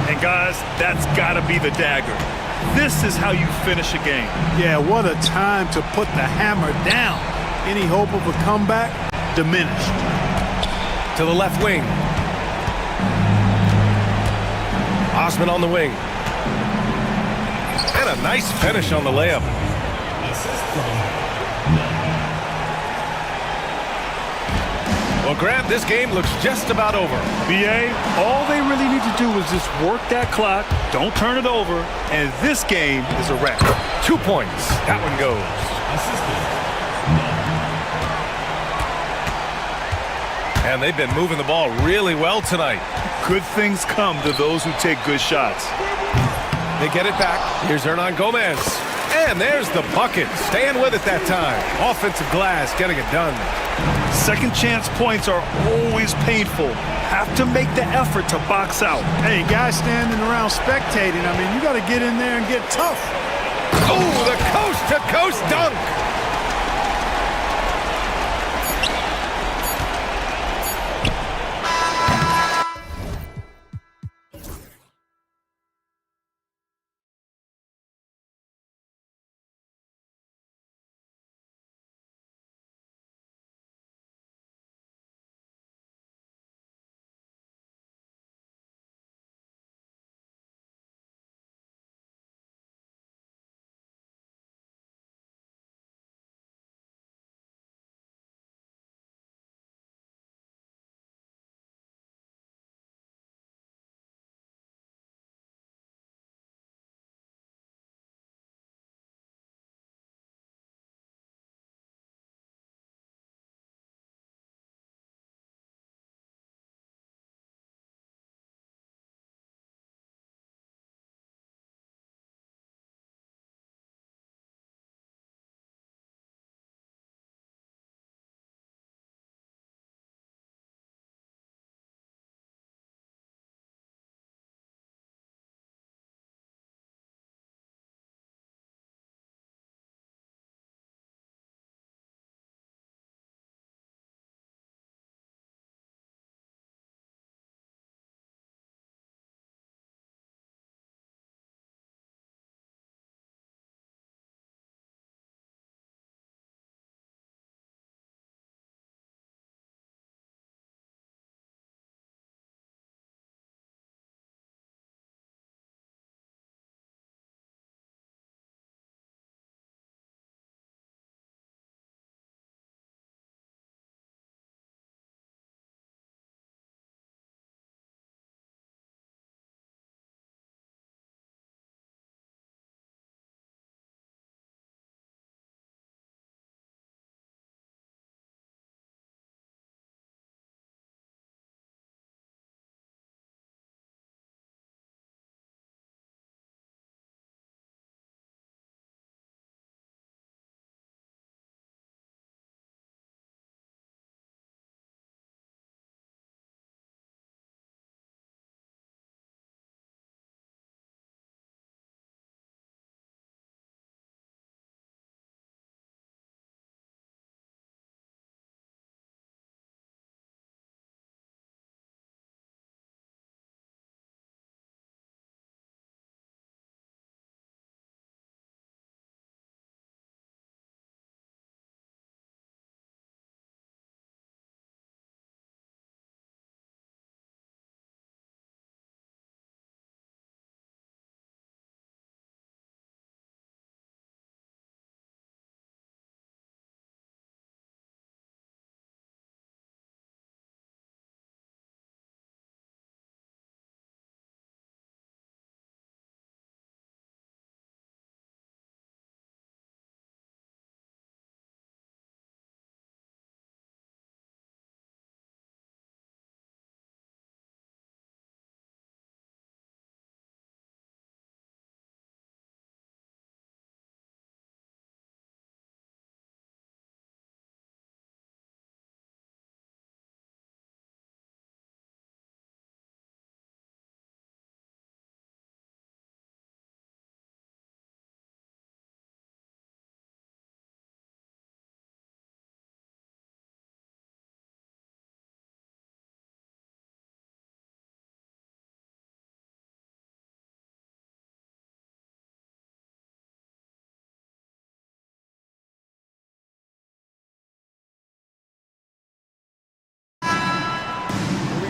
S6: And guys, that's got to be the dagger. This is how you finish a game.
S7: Yeah, what a time to put the hammer down. Any hope of a comeback? Diminished.
S5: To the left wing. Osman on the wing. And a nice finish on the layup. Well, Grant, this game looks just about over.
S6: BA, all they really need to do is just work that clock, don't turn it over, and this game is a wrap.
S5: 2 points. That one goes. And they've been moving the ball really well tonight.
S6: Good things come to those who take good shots.
S5: They get it back. Here's Hernan Gomez. And there's the bucket. Staying with it that time. Offensive glass, getting it done.
S6: Second chance points are always painful. Have to make the effort to box out.
S7: Hey, guys standing around spectating, I mean, you got to get in there and get tough.
S5: Oh, the coast-to-coast dunk.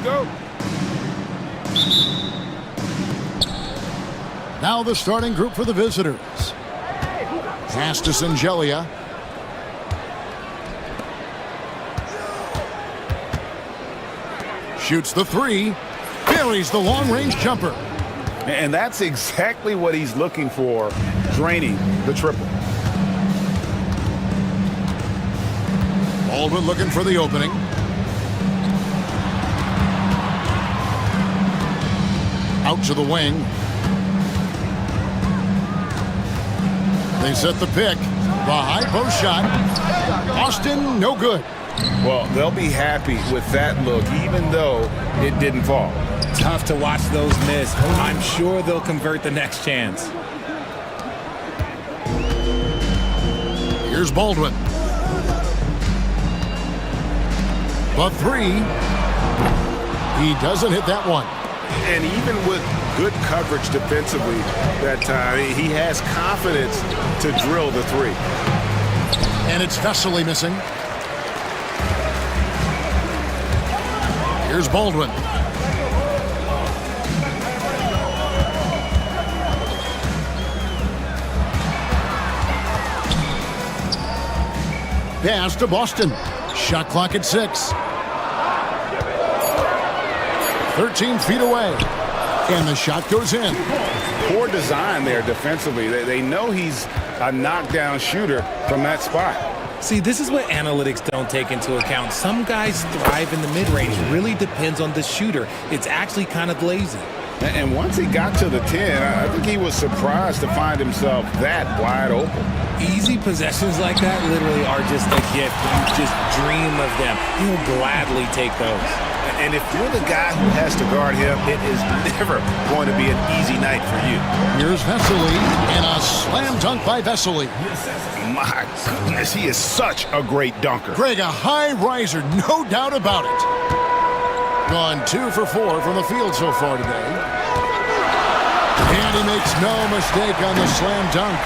S2: go.
S1: Now the starting group for the visitors. Pass to Sangelia. Shoots the three. Buries the long-range jumper.
S2: And that's exactly what he's looking for, draining the triple.
S1: Baldwin looking for the opening. Out to the wing. They set the pick. The high post shot. Austin, no good.
S2: Well, they'll be happy with that look, even though it didn't fall.
S8: Tough to watch those miss. I'm sure they'll convert the next chance.
S1: Here's Baldwin. The three. He doesn't hit that one.
S2: And even with good coverage defensively that time, he has confidence to drill the three.
S1: And it's Vesely missing. Here's Baldwin. Pass to Boston. Shot clock at 6. 13 feet away. And the shot goes in.
S2: Poor design there defensively. They know he's a knockdown shooter from that spot.
S8: See, this is what analytics don't take into account. Some guys thrive in the mid-range. Really depends on the shooter. It's actually kind of lazy.
S2: And once he got to the 10, I think he was surprised to find himself that wide open.
S8: Easy possessions like that literally are just a gift. You just dream of them. He'll gladly take those.
S2: And if you're the guy who has to guard him, it is never going to be an easy night for you.
S1: Here's Vesely, and a slam dunk by Vesely.
S2: My goodness, he is such a great dunker.
S1: Greg, a high riser, no doubt about it. Gone 2 for 4 from the field so far today. And he makes no mistake on the slam dunk.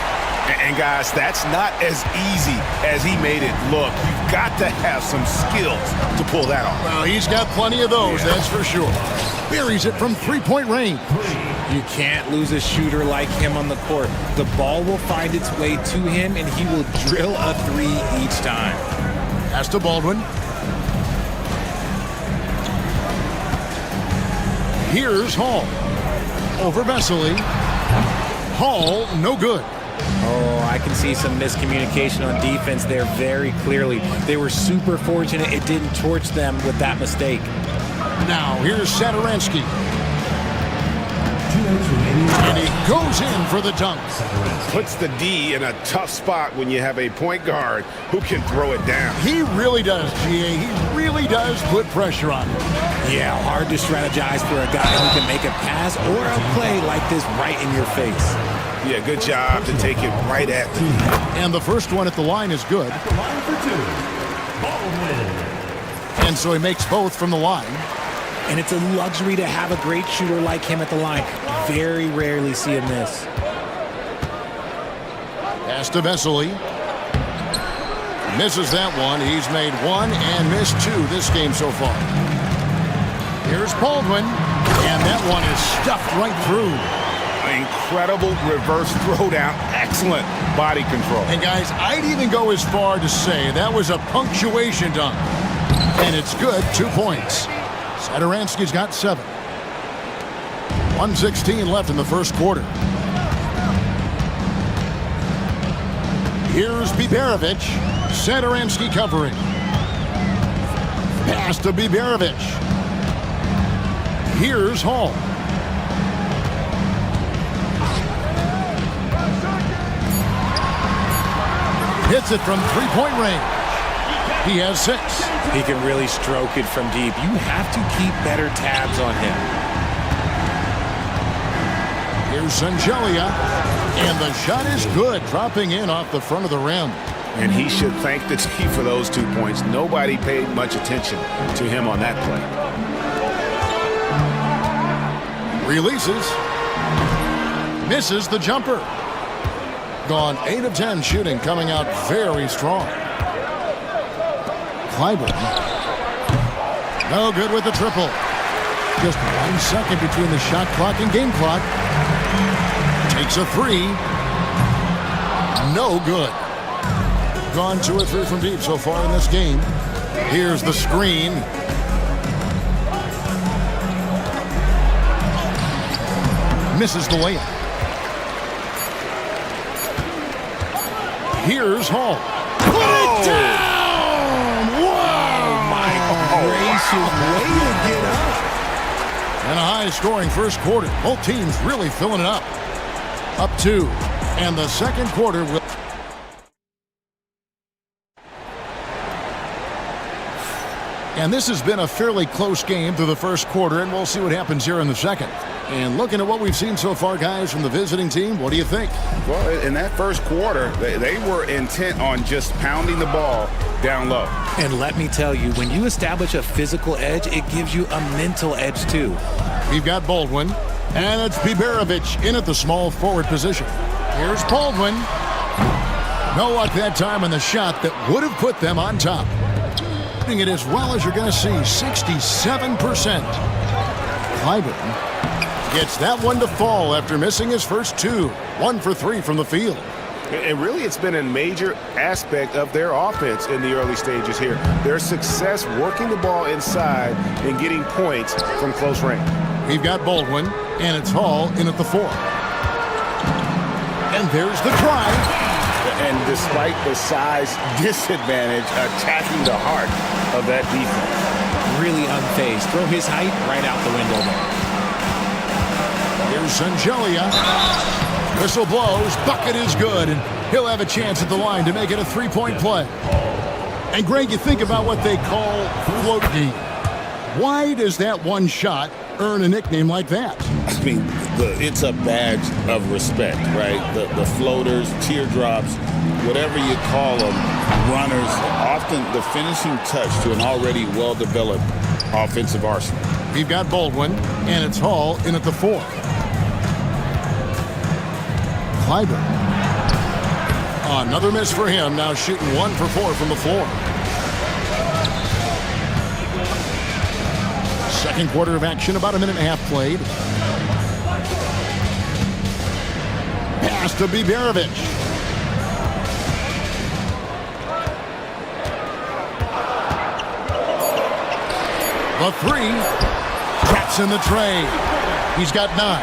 S2: And guys, that's not as easy as he made it look. You've got to have some skills to pull that off.
S1: Well, he's got plenty of those, that's for sure. Buries it from three-point range.
S8: You can't lose a shooter like him on the court. The ball will find its way to him, and he will drill a three each time.
S1: Pass to Baldwin. Here's Hall. Over Vesely. Hall, no good.
S8: Oh, I can see some miscommunication on defense there very clearly. They were super fortunate it didn't torch them with that mistake.
S1: Now, here's Saturansky. And he goes in for the dunk.
S2: Puts the D in a tough spot when you have a point guard who can throw it down.
S1: He really does, GA. He really does put pressure on him.
S8: Yeah, hard to strategize for a guy who can make a pass or a play like this right in your face.
S2: Yeah, good job to take it right at them.
S1: And the first one at the line is good.
S4: At the line for 2, Baldwin.
S1: And so he makes both from the line.
S8: And it's a luxury to have a great shooter like him at the line. Very rarely see a miss.
S1: Pass to Vesely. Misses that one. He's made 1 and missed 2 this game so far. Here's Baldwin. And that one is stuffed right through.
S2: Incredible reverse throwdown. Excellent body control.
S1: And guys, I'd even go as far to say that was a punctuation dunk. And it's good, 2 points. Saturansky's got 7. 1:16 left in the first quarter. Here's Biberovic. Saturansky covering. Pass to Biberovic. Here's Hall. Hits it from three-point range. He has 6.
S8: He can really stroke it from deep. You have to keep better tabs on him.
S1: Here's Sangelia. And the shot is good, dropping in off the front of the rim.
S2: And he should thank the team for those 2 points. Nobody paid much attention to him on that play.
S1: Releases. Misses the jumper. Gone 8 of 10 shooting, coming out very strong. Clyburn. No good with the triple. Just 1 second between the shot clock and game clock. Takes a three. No good. Gone 2 or 3 from deep so far in this game. Here's the screen. Misses the layup. Here's Hall. Put it down! Wow!
S8: Oh, my gracious. Way to get up.
S1: And a high-scoring first quarter. Both teams really filling it up. Up 2. And the second quarter will... And this has been a fairly close game through the first quarter, and we'll see what happens here in the second. And looking at what we've seen so far, guys, from the visiting team, what do you think?
S2: Well, in that first quarter, they were intent on just pounding the ball down low.
S8: And let me tell you, when you establish a physical edge, it gives you a mental edge, too.
S1: We've got Baldwin, and it's Biberovic in at the small forward position. Here's Baldwin. No luck that time on the shot that would have put them on top. It as well as you're going to see, 67%. Clyburn gets that one to fall after missing his first 2. 1 for 3 from the field.
S2: And really, it's been a major aspect of their offense in the early stages here. Their success working the ball inside and getting points from close range.
S1: We've got Baldwin, and it's Hall in at the 4. And there's the try.
S11: And despite the size disadvantage, attacking the heart of that defense.
S8: Really unfazed. Throw his height right out the window there.
S1: Here's Sangelia. Whistle blows. Bucket is good, and he'll have a chance at the line to make it a 3-point play. And, Greg, you think about what they call float game. Why does that one shot earn a nickname like that?
S11: I mean, it's a badge of respect, right? The floaters, teardrops, whatever you call them, runners, often the finishing touch to an already well-developed offensive arsenal.
S1: We've got Baldwin, and it's Hall in at the 4. Clyburn. Another miss for him, now shooting 1 for 4 from the floor. Second quarter of action, about a minute and a half played. Pass to Biberovic. The 3. Traps in the tray. He's got 9.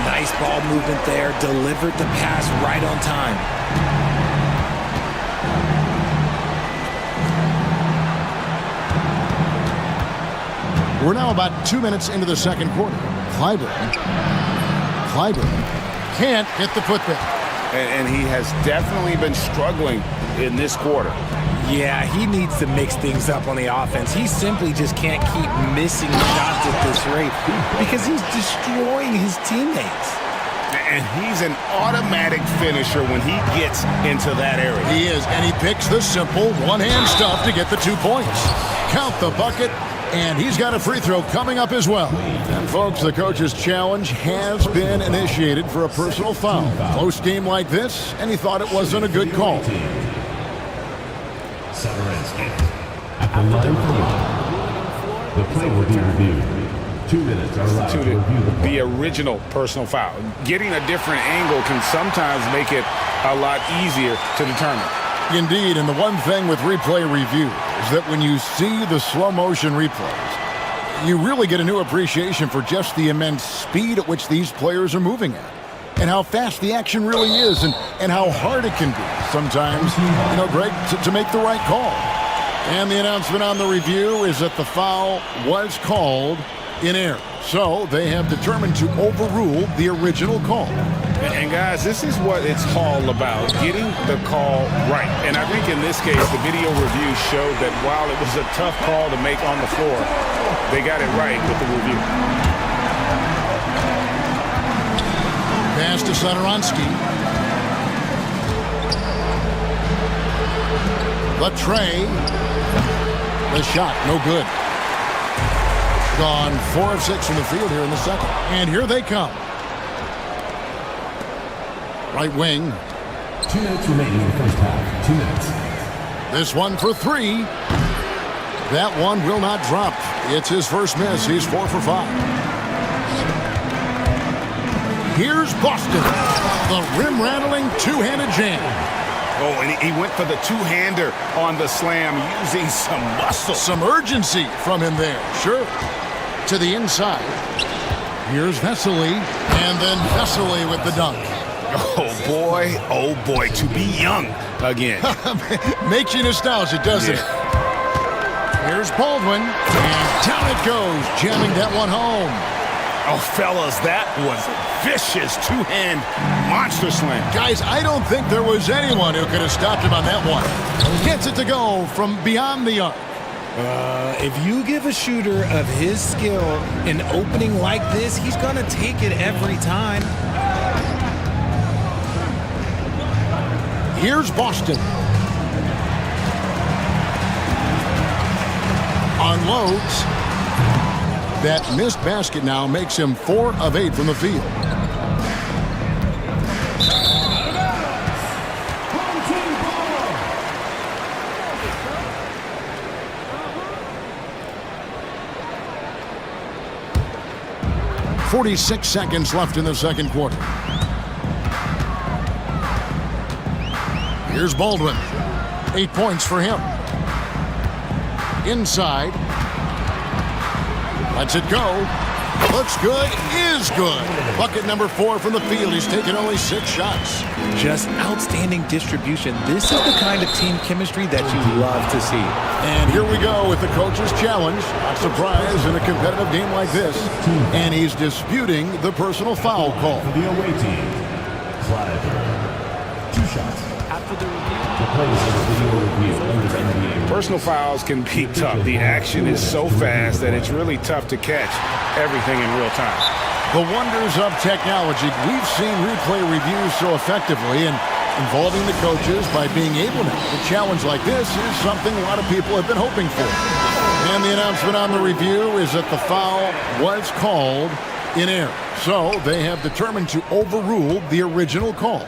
S8: Nice ball movement there. Delivered the pass right on time.
S1: We're now about 2 minutes into the second quarter. Clyburn can't get the putback.
S2: And he has definitely been struggling in this quarter.
S8: Yeah, he needs to mix things up on the offense. He simply just can't keep missing shots at this rate because he's destroying his teammates.
S2: And he's an automatic finisher when he gets into that area.
S1: He is, and he picks the simple one-hand stuff to get the 2 points. Count the bucket, and he's got a free throw coming up as well. And folks, the coach's challenge has been initiated for a personal foul. Close game like this, and he thought it wasn't a good call.
S4: At the line for the play will be reviewed. 2 minutes are left to review
S2: the original personal foul. Getting a different angle can sometimes make it a lot easier to determine.
S1: Indeed, and the one thing with replay review is that when you see the slow motion replays, you really get a new appreciation for just the immense speed at which these players are moving at. And how fast the action really is, and how hard it can be sometimes, Greg, to make the right call. And the announcement on the review is that the foul was called in error. So they have determined to overrule the original call.
S2: And guys, this is what it's all about, getting the call right. And I think in this case, the video review showed that while it was a tough call to make on the floor, they got it right with the review.
S1: Pass to Satoransky. The tray. The shot, no good. Gone 4 of 6 from the field here in the second. And here they come. Right wing.
S4: 2 minutes remaining in the first half. 2 minutes.
S1: This one for 3. That one will not drop. It's his first miss. He's 4 for 5. Here's Boston. The rim-rattling two-handed jam.
S2: Oh, and he went for the two-hander on the slam using some muscle.
S1: Some urgency from him there, sure. To the inside. Here's Vesely, and then Vesely with the dunk.
S2: Oh boy, to be young again.
S1: Makes you nostalgic, doesn't it? Here's Baldwin, and down it goes, jamming that one home.
S2: Oh, fellas, that was a vicious two-hand monster slam.
S1: Guys, I don't think there was anyone who could have stopped him on that one. Gets it to go from beyond the arc.
S8: If you give a shooter of his skill an opening like this, he's going to take it every time.
S1: Here's Boston. Unloads. That missed basket now makes him 4 of 8 from the field. .46 seconds left in the second quarter. Here's Baldwin. 8 points for him. Inside. Lets it go. Looks good. Is good. Bucket number 4 from the field. He's taken only 6 shots.
S8: Just outstanding distribution. This is the kind of team chemistry that you love to see.
S1: And here we go with the coach's challenge. Not surprised in a competitive game like this. And he's disputing the personal foul call.
S4: For the away team, Clive. 2 shots.
S12: After the review,
S4: The players in the video review under NBA.
S2: Personal fouls can be tough. The action is so fast that it's really tough to catch everything in real time.
S1: The wonders of technology. We've seen replay reviews so effectively, and involving the coaches by being able to. A challenge like this is something a lot of people have been hoping for. And the announcement on the review is that the foul was called in error. So they have determined to overrule the original call.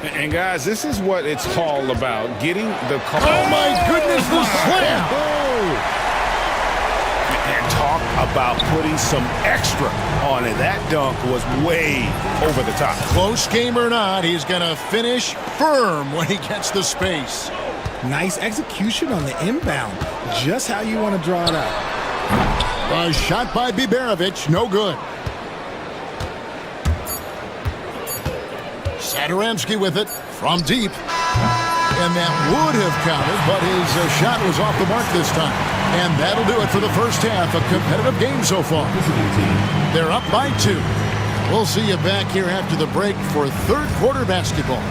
S2: And guys, this is what it's all about, getting the call.
S1: Oh my goodness, the slam!
S2: And talk about putting some extra on it. That dunk was way over the top.
S1: Close game or not, he's going to finish firm when he gets the space.
S8: Nice execution on the inbound. Just how you want to draw it up.
S1: A shot by Biberovic, no good. Satoransky with it from deep. And that would have counted, but his shot was off the mark this time. And that'll do it for the first half. A competitive game so far. They're up by 2. We'll see you back here after the break for third quarter basketball.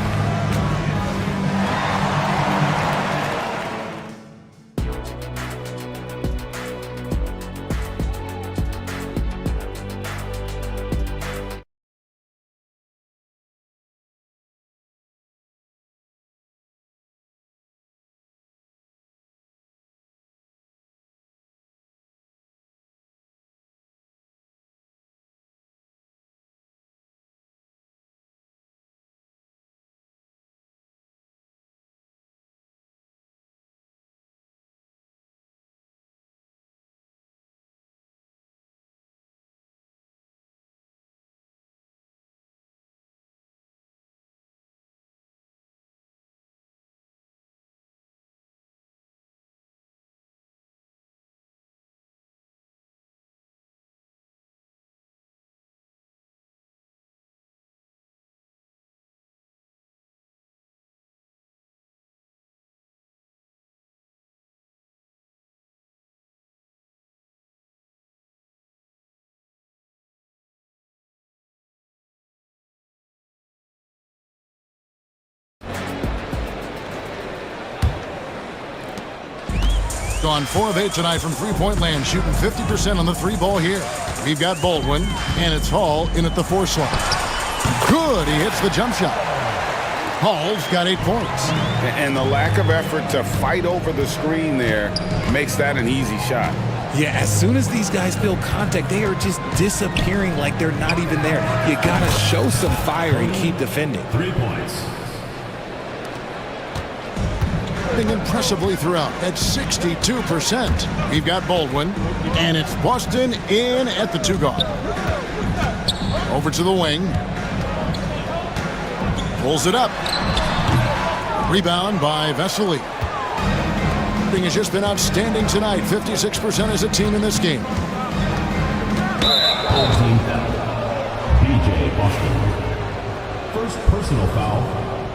S1: Gone 4 of 8 tonight from three-point land, shooting 50% on the 3 ball here. We've got Baldwin, and it's Hall in at the 4 slot. Good, he hits the jump shot. Hall's got 8 points.
S2: And the lack of effort to fight over the screen there makes that an easy shot.
S8: Yeah, as soon as these guys feel contact, they are just disappearing like they're not even there. You got to show some fire and keep defending.
S4: 3 points.
S1: Impressively throughout at 62%. We've got Baldwin, and it's Boston in at the 2-guard. Over to the wing. Pulls it up. Rebound by Vesely. Shooting has just been outstanding tonight. 56% as a team in this game.
S4: Team foul. BJ Boston. First personal foul.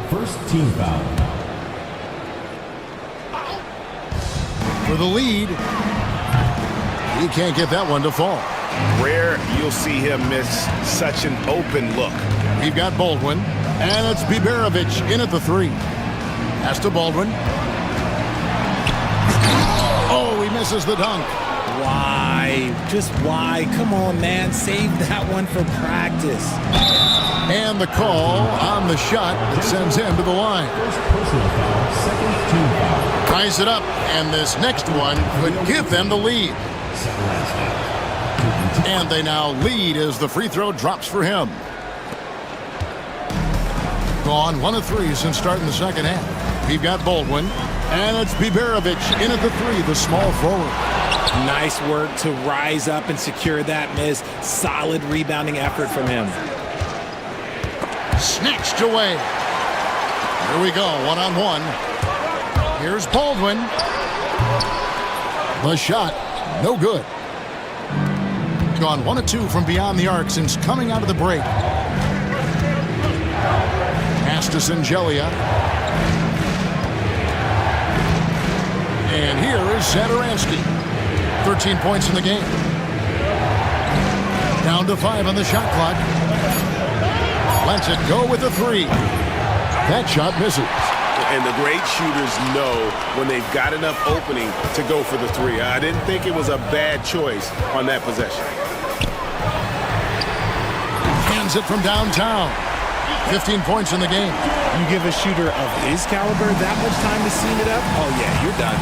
S4: First team foul.
S1: For the lead. He can't get that one to fall.
S9: Rare you'll see him miss such an open look.
S1: We've got Baldwin, and it's Biberovic in at the 3. Pass to Baldwin. Oh, he misses the dunk.
S8: Why? Just why? Come on, man. Save that one for practice.
S1: And the call on the shot that sends him to the line.
S4: First personal foul. Second team foul.
S1: Ties it up, and this next one could give them the lead. And they now lead as the free throw drops for him. Gone 1 of 3 since starting the second half. We've got Baldwin, and it's Biberovic in at the 3, the small forward.
S8: Nice work to rise up and secure that miss. Solid rebounding effort from him.
S1: Snatched away. Here we go, 1-on-1. Here's Baldwin. The shot, no good. Gone 1 of 2 from beyond the arc since coming out of the break. Pass to Singelia. And here is Satoransky. 13 points in the game. Down to 5 on the shot clock. Lets it go with the 3. That shot misses.
S9: And the great shooters know when they've got enough opening to go for the 3. I didn't think it was a bad choice on that possession.
S1: Hands it from downtown. 15 points in the game.
S8: You give a shooter of his caliber that much time to seam it up? Oh, yeah, you're done.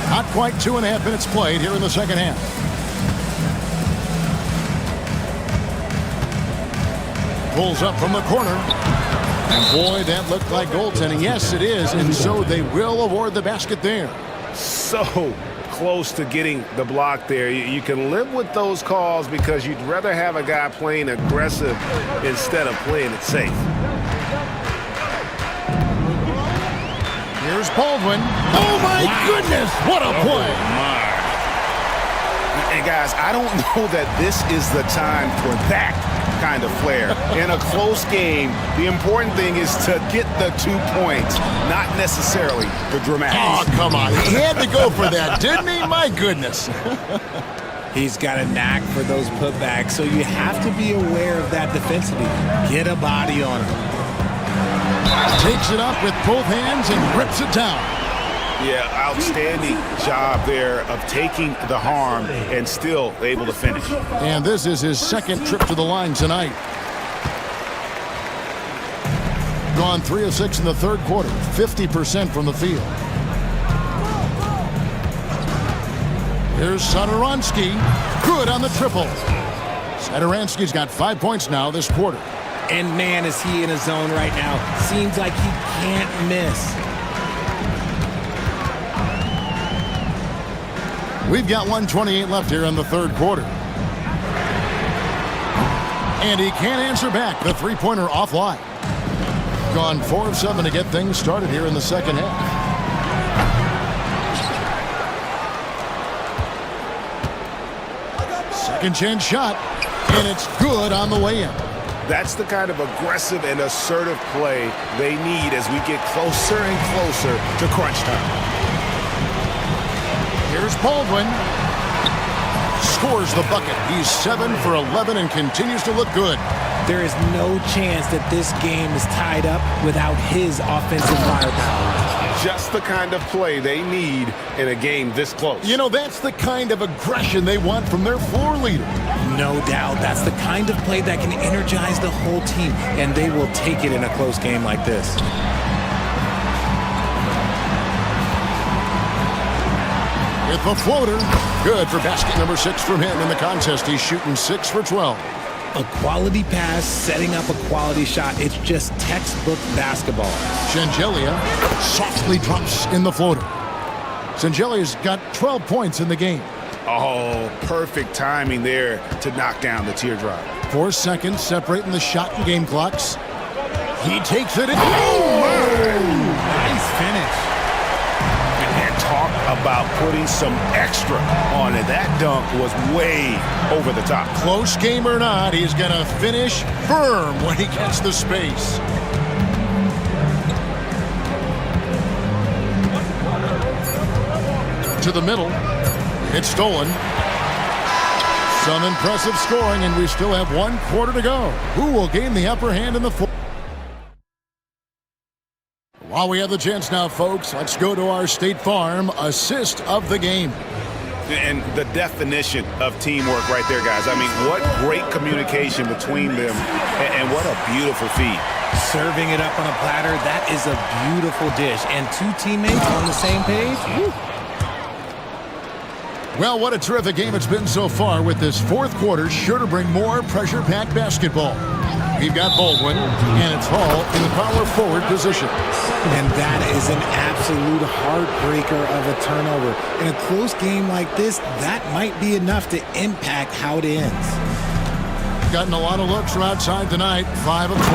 S1: Not quite 2.5 minutes played here in the second half. Pulls up from the corner. And boy, that looked like goaltending. Yes, it is. And so they will award the basket there.
S9: So close to getting the block there. You can live with those calls because you'd rather have a guy playing aggressive instead of playing it safe.
S1: Here's Baldwin. Oh, my goodness. What a play.
S9: And, guys, I don't know that this is the time for that kind of flair. In a close game, the important thing is to get the 2 points, not necessarily the dramatics.
S1: Oh, come on. He had to go for that, didn't he? My goodness.
S8: He's got a knack for those putbacks, so you have to be aware of that defensively. Get a body on him.
S1: Takes it up with both hands and rips it down.
S9: Yeah, outstanding job there of taking the harm and still able to finish.
S1: And this is his second trip to the line tonight. Gone 3 of 6 in the third quarter, 50% from the field. Here's Satoransky. Good on the triple. Satoransky's got 5 points now this quarter.
S8: And man, is he in a zone right now. Seems like he can't miss.
S1: We've got 1:28 left here in the third quarter. And he can't answer back. The three-pointer offline. Gone 4 of 7 to get things started here in the second half. Second chance shot, and it's good on the way in.
S9: That's the kind of aggressive and assertive play they need as we get closer and closer to crunch time.
S1: Here's Baldwin. Scores the bucket. He's 7 for 11 and continues to look good.
S8: There is no chance that this game is tied up without his offensive firepower.
S9: Just the kind of play they need in a game this close.
S1: You know, that's the kind of aggression they want from their floor leader.
S8: No doubt. That's the kind of play that can energize the whole team, and they will take it in a close game like this.
S1: With the floater. Good for basket number 6 from him in the contest. He's shooting 6 for 12.
S8: A quality pass, setting up a quality shot. It's just textbook basketball.
S1: Shengelia softly drops in the floater. Shengelia's got 12 points in the game.
S9: Oh, perfect timing there to knock down the teardrop.
S1: 4 seconds separating the shot and game clocks. He takes it in.
S8: Nice finish.
S9: And talk about putting some extra on it. That dunk was way over the top.
S1: Close game or not, he's going to finish firm when he gets the space. To the middle. It's stolen. Some impressive scoring, and we still have 1 quarter to go. Who will gain the upper hand in the fourth? While we have the chance now, folks, let's go to our State Farm assist of the game.
S9: And the definition of teamwork right there, guys. I mean, what great communication between them, and what a beautiful feed.
S8: Serving it up on a platter, that is a beautiful dish. And 2 teammates on the same page. Woo.
S1: Well, what a terrific game it's been so far, with this fourth quarter sure to bring more pressure-packed basketball. We've got Baldwin, and it's Hall in the power forward position.
S8: And that is an absolute heartbreaker of a turnover. In a close game like this, that might be enough to impact how it ends.
S1: Gotten a lot of looks from outside tonight, 5 of 12.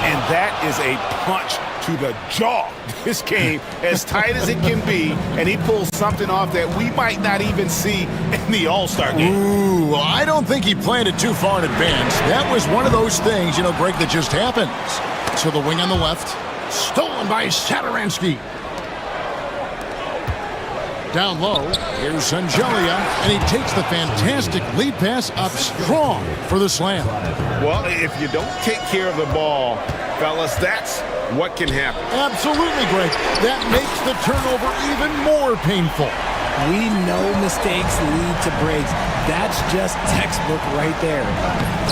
S9: And that is a punch to the jaw. This game, as tight as it can be, and he pulls something off that we might not even see in the All-Star game.
S1: Ooh, I don't think he planned it too far in advance. That was one of those things, Greg, that just happens. So the wing on the left, stolen by Saturansky. Down low, here's Sangelia, and he takes the fantastic lead pass up strong for the slam.
S9: Well, if you don't take care of the ball, fellas, that's what can happen.
S1: Absolutely, Greg. That makes the turnover even more painful.
S8: We know mistakes lead to breaks. That's just textbook right there.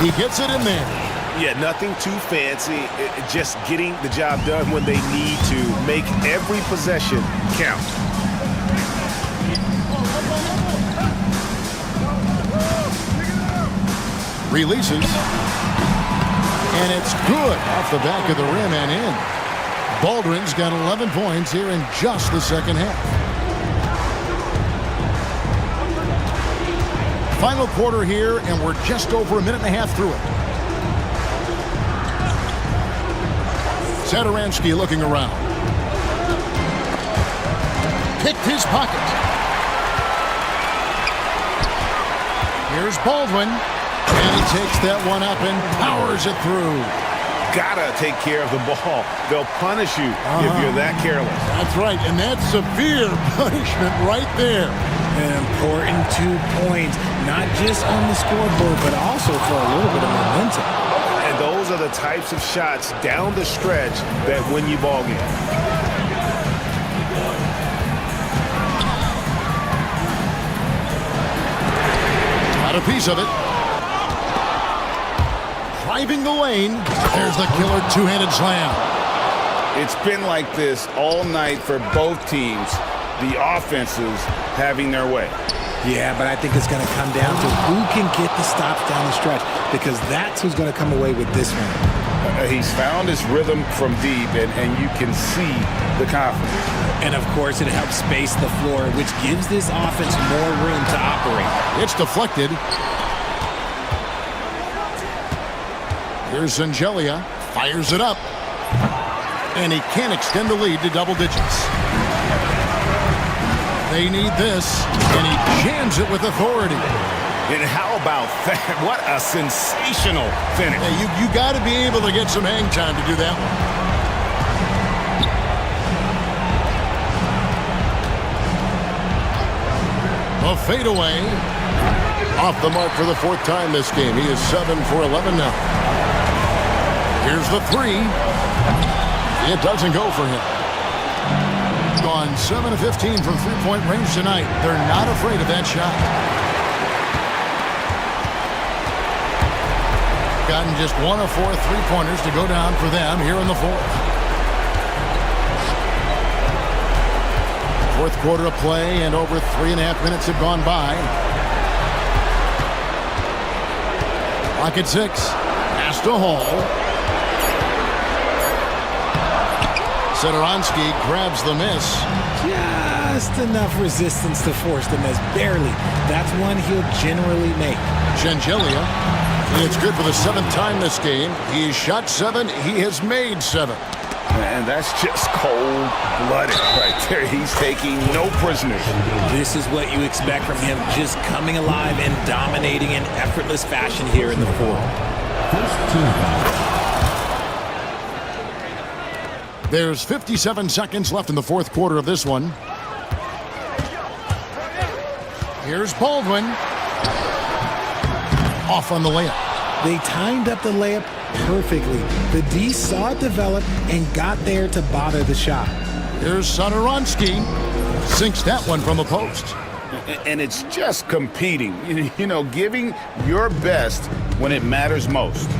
S1: He gets it in there.
S9: Yeah, nothing too fancy. Just getting the job done when they need to. Make every possession count.
S1: Releases. And it's good off the back of the rim and in. Baldwin's got 11 points here in just the second half. Final quarter here, and we're just over a minute and a half through it. Saturansky looking around. Picked his pocket. Here's Baldwin. And he takes that one up and powers it through.
S9: Gotta take care of the ball. They'll punish you if you're that careless.
S1: That's right, and that's severe punishment right there.
S8: An important 2 points, not just on the scoreboard, but also for a little bit of momentum.
S9: And those are the types of shots down the stretch that win you ball games.
S1: Got a piece of it. Driving the lane. There's the killer two-handed slam.
S11: It's been like this all night for both teams. The offenses having their way.
S8: Yeah, but I think it's going to come down to who can get the stops down the stretch, because that's who's going to come away with this one.
S11: He's found his rhythm from deep, and you can see the confidence.
S8: And, of course, it helps space the floor, which gives this offense more room to operate.
S1: It's deflected. Here's Sangelia, fires it up. And he can't extend the lead to double digits. They need this, and he jams it with authority.
S9: And how about that? What a sensational finish.
S1: Hey, you got to be able to get some hang time to do that one. A fadeaway. Off the mark for the 4th time this game. He is 7 for 11 now. Here's the 3. It doesn't go for him. Gone 7 of 15 from three-point range tonight. They're not afraid of that shot. Gotten just 1 of 4 three-pointers to go down for them here in the 4th. 4th quarter of play, and over 3.5 minutes have gone by. Clock at 6. Pass to Hall. Sedoronsky grabs the miss.
S8: Just enough resistance to force the miss. Barely. That's one he'll generally make.
S1: Shengelia. It's good for the 7th time this game. He's shot 7. He has made 7.
S2: And that's just cold-blooded right there. He's taking no prisoners.
S8: This is what you expect from him, just coming alive and dominating in effortless fashion here in the fourth.
S1: There's 57 seconds left in the fourth quarter of this one. Here's Baldwin. Off on the layup.
S8: They timed up the layup perfectly. The D saw it develop and got there to bother the shot.
S1: Here's Sedoronsky. Sinks that one from the post.
S2: And it's just competing, you know, giving your best when it matters most.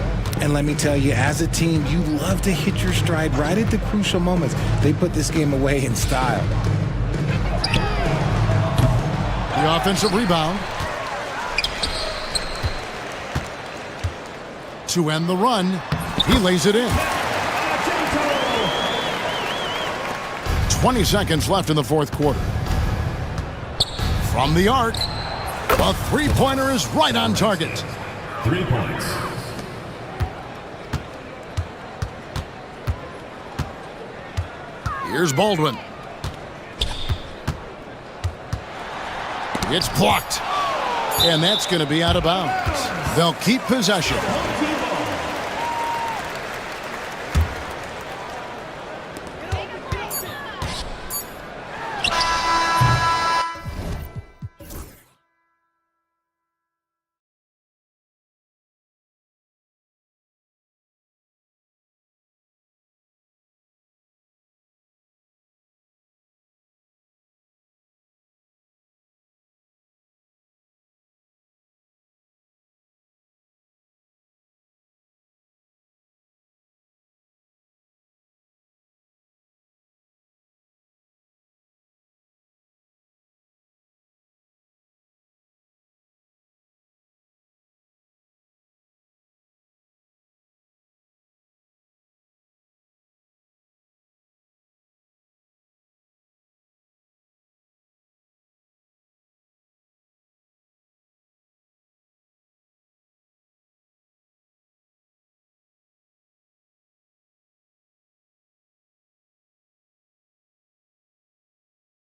S8: And let me tell you, as a team, you love to hit your stride right at the crucial moments. They put this game away in style.
S1: The offensive rebound. To end the run, he lays it in. 20 seconds left in the fourth quarter. From the arc, a three-pointer is right on target.
S4: 3 points.
S1: Here's Baldwin. It's blocked. And that's going to be out of bounds. They'll keep possession.